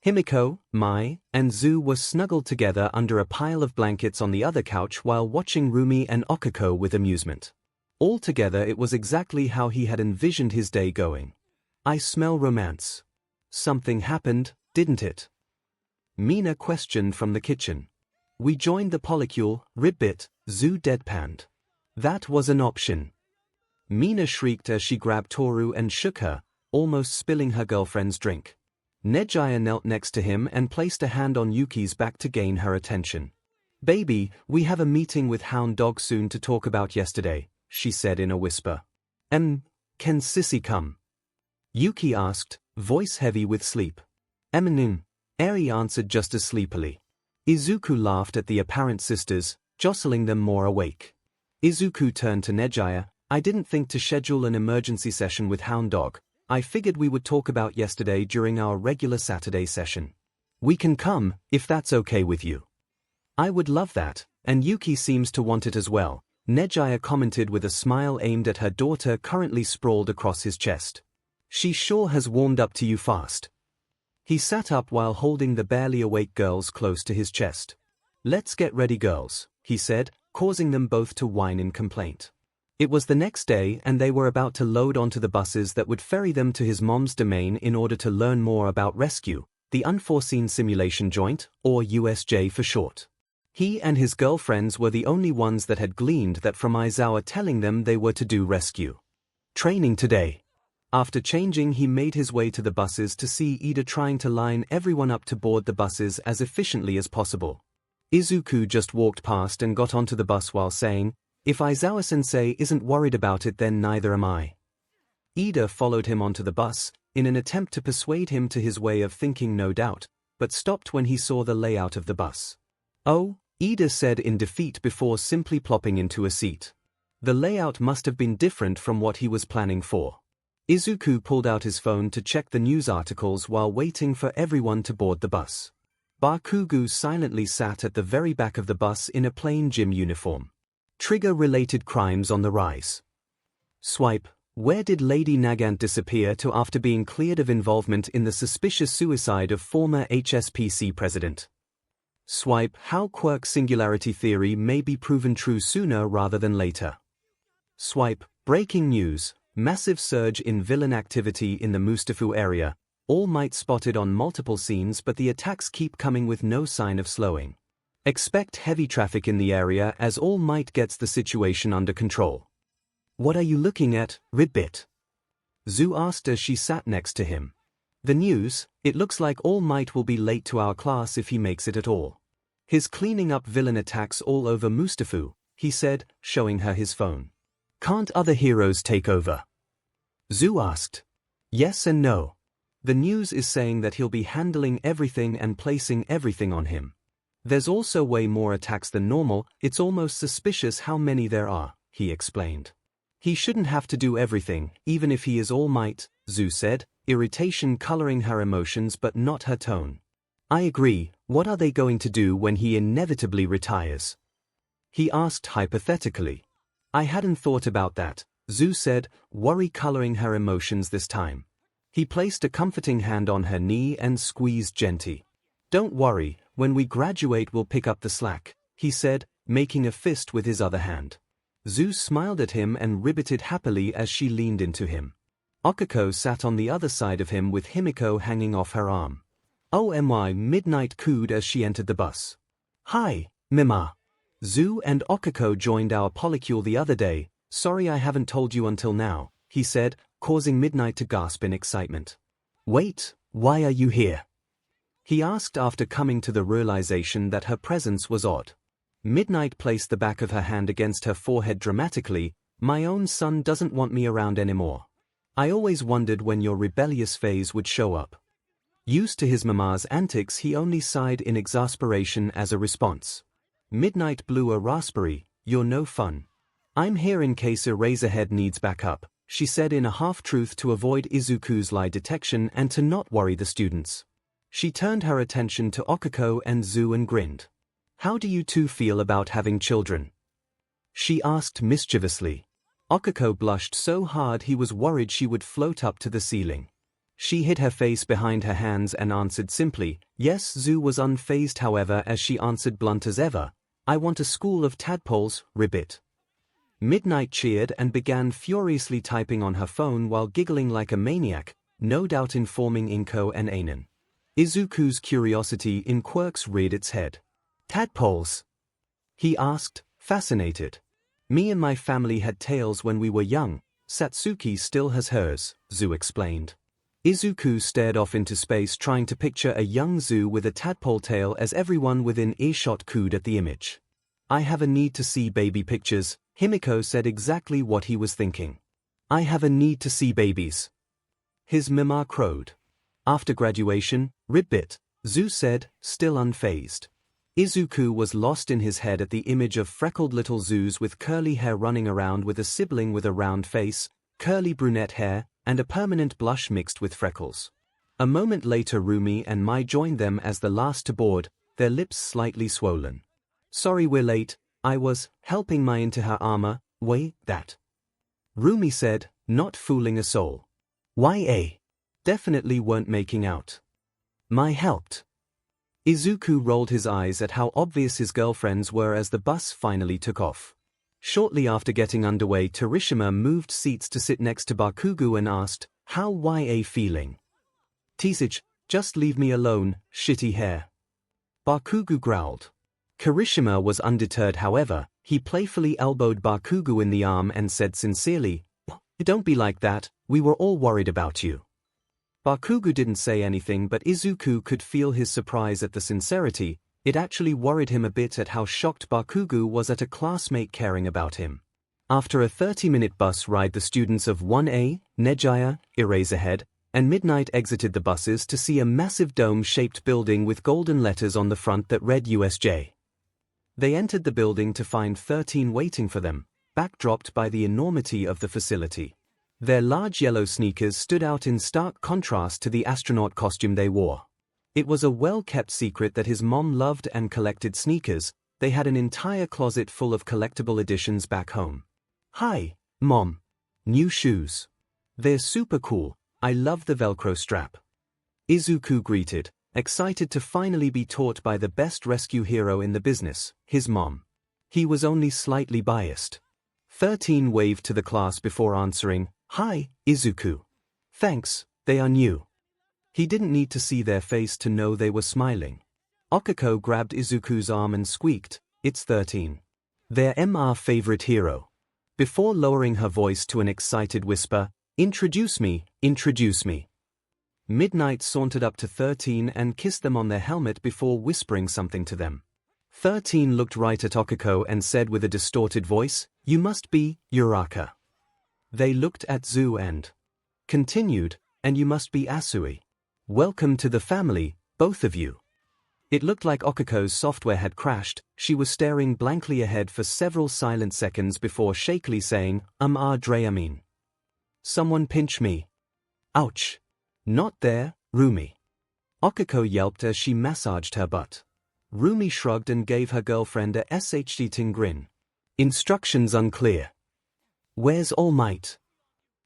Himiko, Mai, and Zu were snuggled together under a pile of blankets on the other couch while watching Rumi and Okako with amusement. Altogether it was exactly how he had envisioned his day going. I smell romance. Something happened, didn't it? Mina questioned from the kitchen. We joined the polycule, Ribbit, Zu deadpanned. That was an option. Mina shrieked as she grabbed Toru and shook her, almost spilling her girlfriend's drink. 𝐒𝐲 knelt next to him and placed a hand on Yuki's back to gain her attention. Baby, we have a meeting with Hound Dog soon to talk about yesterday, she said in a whisper. Can Sissy come? Yuki asked, voice heavy with sleep. Eri answered just as sleepily. Izuku laughed at the apparent sisters, jostling them more awake. Izuku turned to 𝐒𝐲. I didn't think to schedule an emergency session with Hound Dog. I figured we would talk about yesterday during our regular Saturday session. We can come, if that's okay with you. I would love that, and Yuki seems to want it as well, 𝐒𝐲 commented with a smile aimed at her daughter currently sprawled across his chest. She sure has warmed up to you fast. He sat up while holding the barely awake girls close to his chest. Let's get ready, girls, he said, causing them both to whine in complaint. It was the next day and they were about to load onto the buses that would ferry them to his mom's domain in order to learn more about rescue, the Unforeseen Simulation Joint, or USJ for short. He and his girlfriends were the only ones that had gleaned that from Aizawa telling them they were to do rescue training today. After changing, he made his way to the buses to see Ida trying to line everyone up to board the buses as efficiently as possible. Izuku just walked past and got onto the bus while saying, if Aizawa-sensei isn't worried about it, then neither am I. Ida followed him onto the bus, in an attempt to persuade him to his way of thinking, no doubt, but stopped when he saw the layout of the bus. Oh, Ida said in defeat before simply plopping into a seat. The layout must have been different from what he was planning for. Izuku pulled out his phone to check the news articles while waiting for everyone to board the bus. Bakugo silently sat at the very back of the bus in a plain gym uniform. Trigger-related crimes on the rise. Swipe, where did Lady Nagant disappear to after being cleared of involvement in the suspicious suicide of former HSPC president? Swipe, how Quirk singularity theory may be proven true sooner rather than later. Swipe, breaking news, massive surge in villain activity in the Mustafu area, All Might spotted on multiple scenes, but the attacks keep coming with no sign of slowing. Expect heavy traffic in the area as All Might gets the situation under control. What are you looking at, Ribbit? Zu asked as she sat next to him. The news, it looks like All Might will be late to our class if he makes it at all. His cleaning up villain attacks all over Mustafa, he said, showing her his phone. Can't other heroes take over? Zhu asked. Yes and no. The news is saying that he'll be handling everything and placing everything on him. There's also way more attacks than normal, it's almost suspicious how many there are, he explained. He shouldn't have to do everything, even if he is All Might, Zhu said, irritation coloring her emotions but not her tone. I agree, what are they going to do when he inevitably retires? He asked hypothetically. I hadn't thought about that, Zhu said, worry coloring her emotions this time. He placed a comforting hand on her knee and squeezed gently. Don't worry, when we graduate we'll pick up the slack, he said, making a fist with his other hand. Zhu smiled at him and ribbited happily as she leaned into him. 𝐒𝐭𝐻𝐲 sat on the other side of him with 𝐒𝐭𝐻𝐽 hanging off her arm. 𝐿 midnight cooed as she entered the bus. Hi, Mima. Zhu and 𝐒𝐭𝐻𝐲 joined our polycule the other day, sorry I haven't told you until now, he said, causing Midnight to gasp in excitement. Wait, why are you here? He asked after coming to the realization that her presence was odd. Midnight placed the back of her hand against her forehead dramatically. My own son doesn't want me around anymore. I always wondered when your rebellious phase would show up. Used to his mama's antics, he only sighed in exasperation as a response. Midnight blew a raspberry, you're no fun. I'm here in case Eraserhead needs backup, she said in a half-truth to avoid Izuku's lie detection and to not worry the students. She turned her attention to 𝐒𝐿𝐲 and Zhu and grinned. How do you two feel about having children? She asked mischievously. 𝐒𝐿𝐲 blushed so hard he was worried she would float up to the ceiling. She hid her face behind her hands and answered simply, yes. Zhu was unfazed however as she answered blunt as ever, I want a school of tadpoles, ribbit. Midnight cheered and began furiously typing on her phone while giggling like a maniac, no doubt informing 𝐿𝐿𝐽 and 𝐴𝐛𝐻𝐻. Izuku's curiosity in quirks reared its head. Tadpoles? He asked, fascinated. Me and my family had tails when we were young, Satsuki still has hers, Zhu explained. Izuku stared off into space trying to picture a young Zhu with a tadpole tail as everyone within earshot cooed at the image. I have a need to see baby pictures, Himiko said exactly what he was thinking. I have a need to see babies. His mima crowed. After graduation, ribbit, Zhu said, still unfazed. Izuku was lost in his head at the image of freckled little Zhus with curly hair running around with a sibling with a round face, curly brunette hair, and a permanent blush mixed with freckles. A moment later Rumi and Mai joined them as the last to board, their lips slightly swollen. Sorry we're late, I was helping Mai into her armor, that. Rumi said, not fooling a soul. YA. Definitely weren't making out. Mai helped. Izuku rolled his eyes at how obvious his girlfriends were as the bus finally took off. Shortly after getting underway, Terishima moved seats to sit next to Bakugo and asked, how YA feeling? Teasage, just leave me alone, shitty hair. Bakugo growled. Kirishima was undeterred however, he playfully elbowed Bakugo in the arm and said sincerely, don't be like that, we were all worried about you. Bakugo didn't say anything but Izuku could feel his surprise at the sincerity. It actually worried him a bit at how shocked Bakugo was at a classmate caring about him. After a 30-minute bus ride the students of 1A, Nejaya, Eraserhead, and Midnight exited the buses to see a massive dome-shaped building with golden letters on the front that read USJ. They entered the building to find 13 waiting for them, backdropped by the enormity of the facility. Their large yellow sneakers stood out in stark contrast to the astronaut costume they wore. It was a well-kept secret that his mom loved and collected sneakers. They had an entire closet full of collectible editions back home. Hi, Mom. New shoes. They're super cool, I love the Velcro strap. Izuku greeted, excited to finally be taught by the best rescue hero in the business, his mom. He was only slightly biased. 13 waved to the class before answering, Hi, Izuku. Thanks, they are new. He didn't need to see their face to know they were smiling. 𝐒𝐿𝐽 grabbed Izuku's arm and squeaked, it's 13. They're our favorite hero. Before lowering her voice to an excited whisper, introduce me, introduce me. Midnight sauntered up to 13 and kissed them on their helmet before whispering something to them. 13 looked right at 𝐒𝐿 and said with a distorted voice, "You must be Uraraka." They looked at 𝐤 and continued, "And you must be Asui. Welcome to the family, both of you." It looked like 𝐒𝐿's software had crashed. She was staring blankly ahead for several silent seconds before shakily saying, Dreamin. Someone pinch me. Ouch. Not there, Rumi. 𝐒𝐿 yelped as she massaged her butt. Rumi shrugged and gave her girlfriend a shitting grin. Instructions unclear. Where's All Might?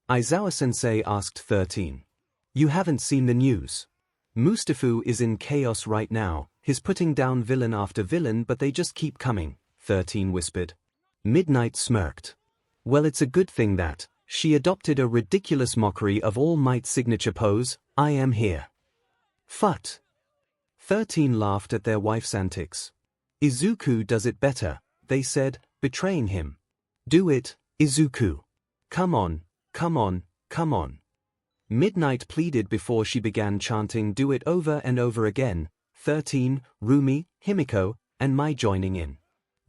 Aizawa-sensei asked 13. You haven't seen the news. Mustafa is in chaos right now. He's putting down villain after villain, but they just keep coming, 13 whispered. Midnight smirked. Well, it's a good thing that she adopted a ridiculous mockery of All Might's signature pose, I am here. Phut. 13 laughed at their wife's antics. Izuku does it better, they said, betraying him. Do it, Izuku. Come on, come on, come on. Midnight pleaded before she began chanting do it over and over again, 13, Rumi, Himiko, and Mai joining in.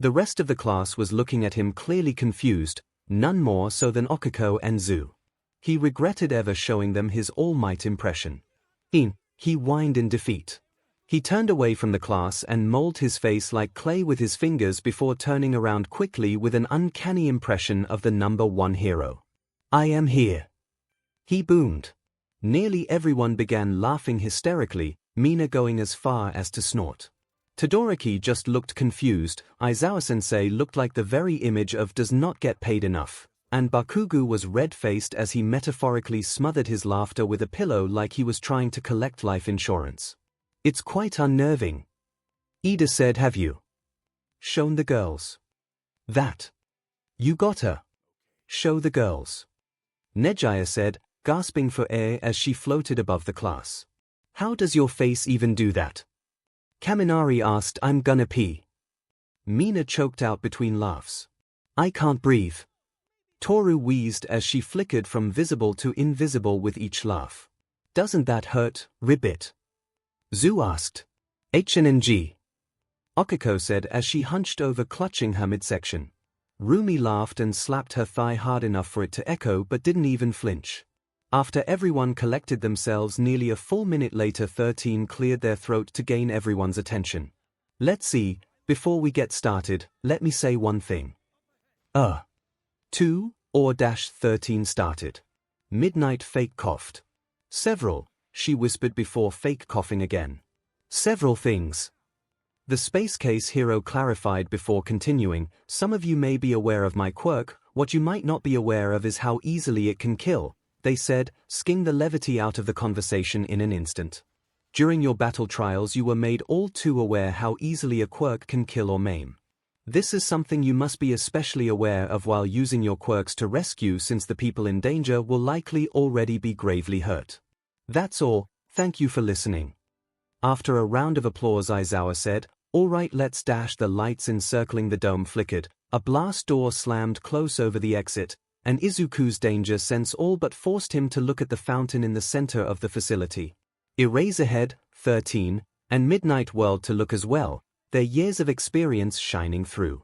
The rest of the class was looking at him clearly confused, none more so than 𝐒𝐿 and 𝐤. He regretted ever showing them his All Might impression. He whined in defeat. He turned away from the class and molded his face like clay with his fingers before turning around quickly with an uncanny impression of the number one hero. I am here. He boomed. Nearly everyone began laughing hysterically, Mina going as far as to snort. Todoroki just looked confused, Aizawa-sensei looked like the very image of does not get paid enough, and Bakugo was red-faced as he metaphorically smothered his laughter with a pillow like he was trying to collect life insurance. It's quite unnerving. Ida said, have you shown the girls that you got her? Show the girls. Nejaya said, gasping for air as she floated above the class. How does your face even do that? Kaminari asked, I'm gonna pee. Mina choked out between laughs. I can't breathe. Toru wheezed as she flickered from visible to invisible with each laugh. Doesn't that hurt, Ribbit? 𝐤 asked. 𝐻NNG. 𝐒𝐿 said as she hunched over clutching her midsection. Rumi laughed and slapped her thigh hard enough for it to echo but didn't even flinch. After everyone collected themselves nearly a full minute later 13 cleared their throat to gain everyone's attention. Let's see, before we get started, let me say one thing. 13 started. Midnight fake coughed. Several, she whispered before fake coughing again. Several things. The Space Case hero clarified before continuing, some of you may be aware of my quirk, what you might not be aware of is how easily it can kill, they said, sking the levity out of the conversation in an instant. During your battle trials you were made all too aware how easily a quirk can kill or maim. This is something you must be especially aware of while using your quirks to rescue since the people in danger will likely already be gravely hurt. That's all, thank you for listening. After a round of applause Aizawa said, alright let's dash. The lights encircling the dome flickered, a blast door slammed close over the exit, and Izuku's danger sense all but forced him to look at the fountain in the center of the facility. Eraserhead, 13, and Midnight whirled to look as well, their years of experience shining through.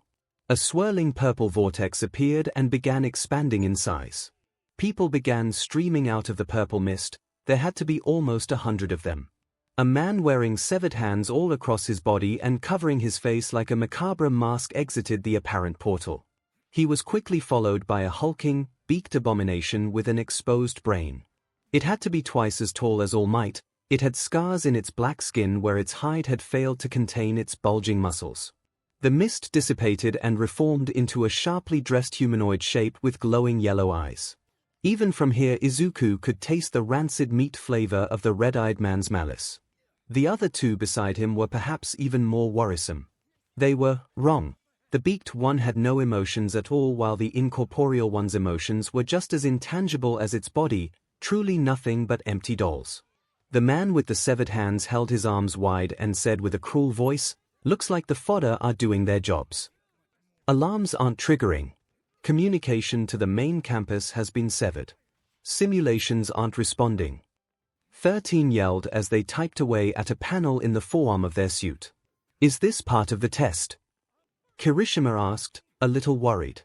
A swirling purple vortex appeared and began expanding in size. People began streaming out of the purple mist. There had to be almost 100 of them. A man wearing severed hands all across his body and covering his face like a macabre mask exited the apparent portal. He was quickly followed by a hulking, beaked abomination with an exposed brain. It had to be twice as tall as All Might. It had scars in its black skin where its hide had failed to contain its bulging muscles. The mist dissipated and reformed into a sharply dressed humanoid shape with glowing yellow eyes. Even from here Izuku could taste the rancid meat flavor of the red-eyed man's malice. The other two beside him were perhaps even more worrisome. They were wrong. The beaked one had no emotions at all while the incorporeal one's emotions were just as intangible as its body, truly nothing but empty dolls. The man with the severed hands held his arms wide and said with a cruel voice, looks like the fodder are doing their jobs. Alarms aren't triggering. Communication to the main campus has been severed. Simulations aren't responding. 13 yelled as they typed away at a panel in the forearm of their suit. Is this part of the test? Kirishima asked, a little worried.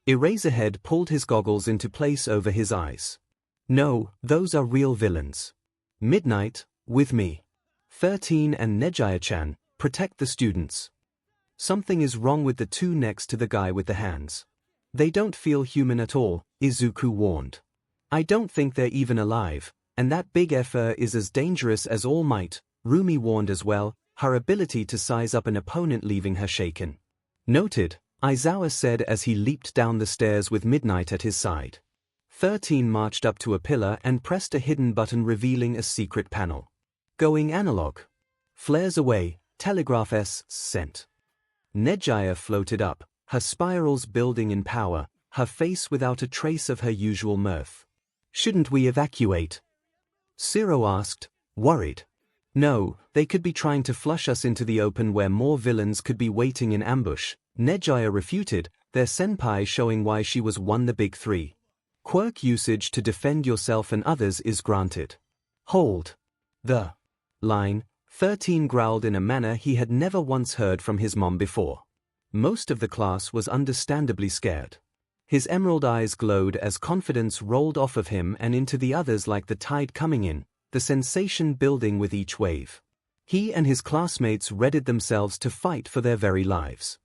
Eraserhead pulled his goggles into place over his eyes. No, those are real villains. Midnight, with me. 13 and Nejiya-chan, protect the students. Something is wrong with the two next to the guy with the hands. They don't feel human at all, Izuku warned. I don't think they're even alive, and that big effer is as dangerous as All Might, Rumi warned as well, her ability to size up an opponent leaving her shaken. Noted, Aizawa said as he leaped down the stairs with Midnight at his side. 13 marched up to a pillar and pressed a hidden button revealing a secret panel. Going analog. Flares away, telegraph S sent. Nejiya floated up, her spirals building in power, her face without a trace of her usual mirth. Shouldn't we evacuate? Zero asked, worried. No, they could be trying to flush us into the open where more villains could be waiting in ambush, Nejiya refuted, their senpai showing why she was won the big three. Quirk usage to defend yourself and others is granted. Hold. The line, 13 growled in a manner he had never once heard from his mom before. Most of the class was understandably scared. His emerald eyes glowed as confidence rolled off of him and into the others like the tide coming in, the sensation building with each wave. He and his classmates readied themselves to fight for their very lives.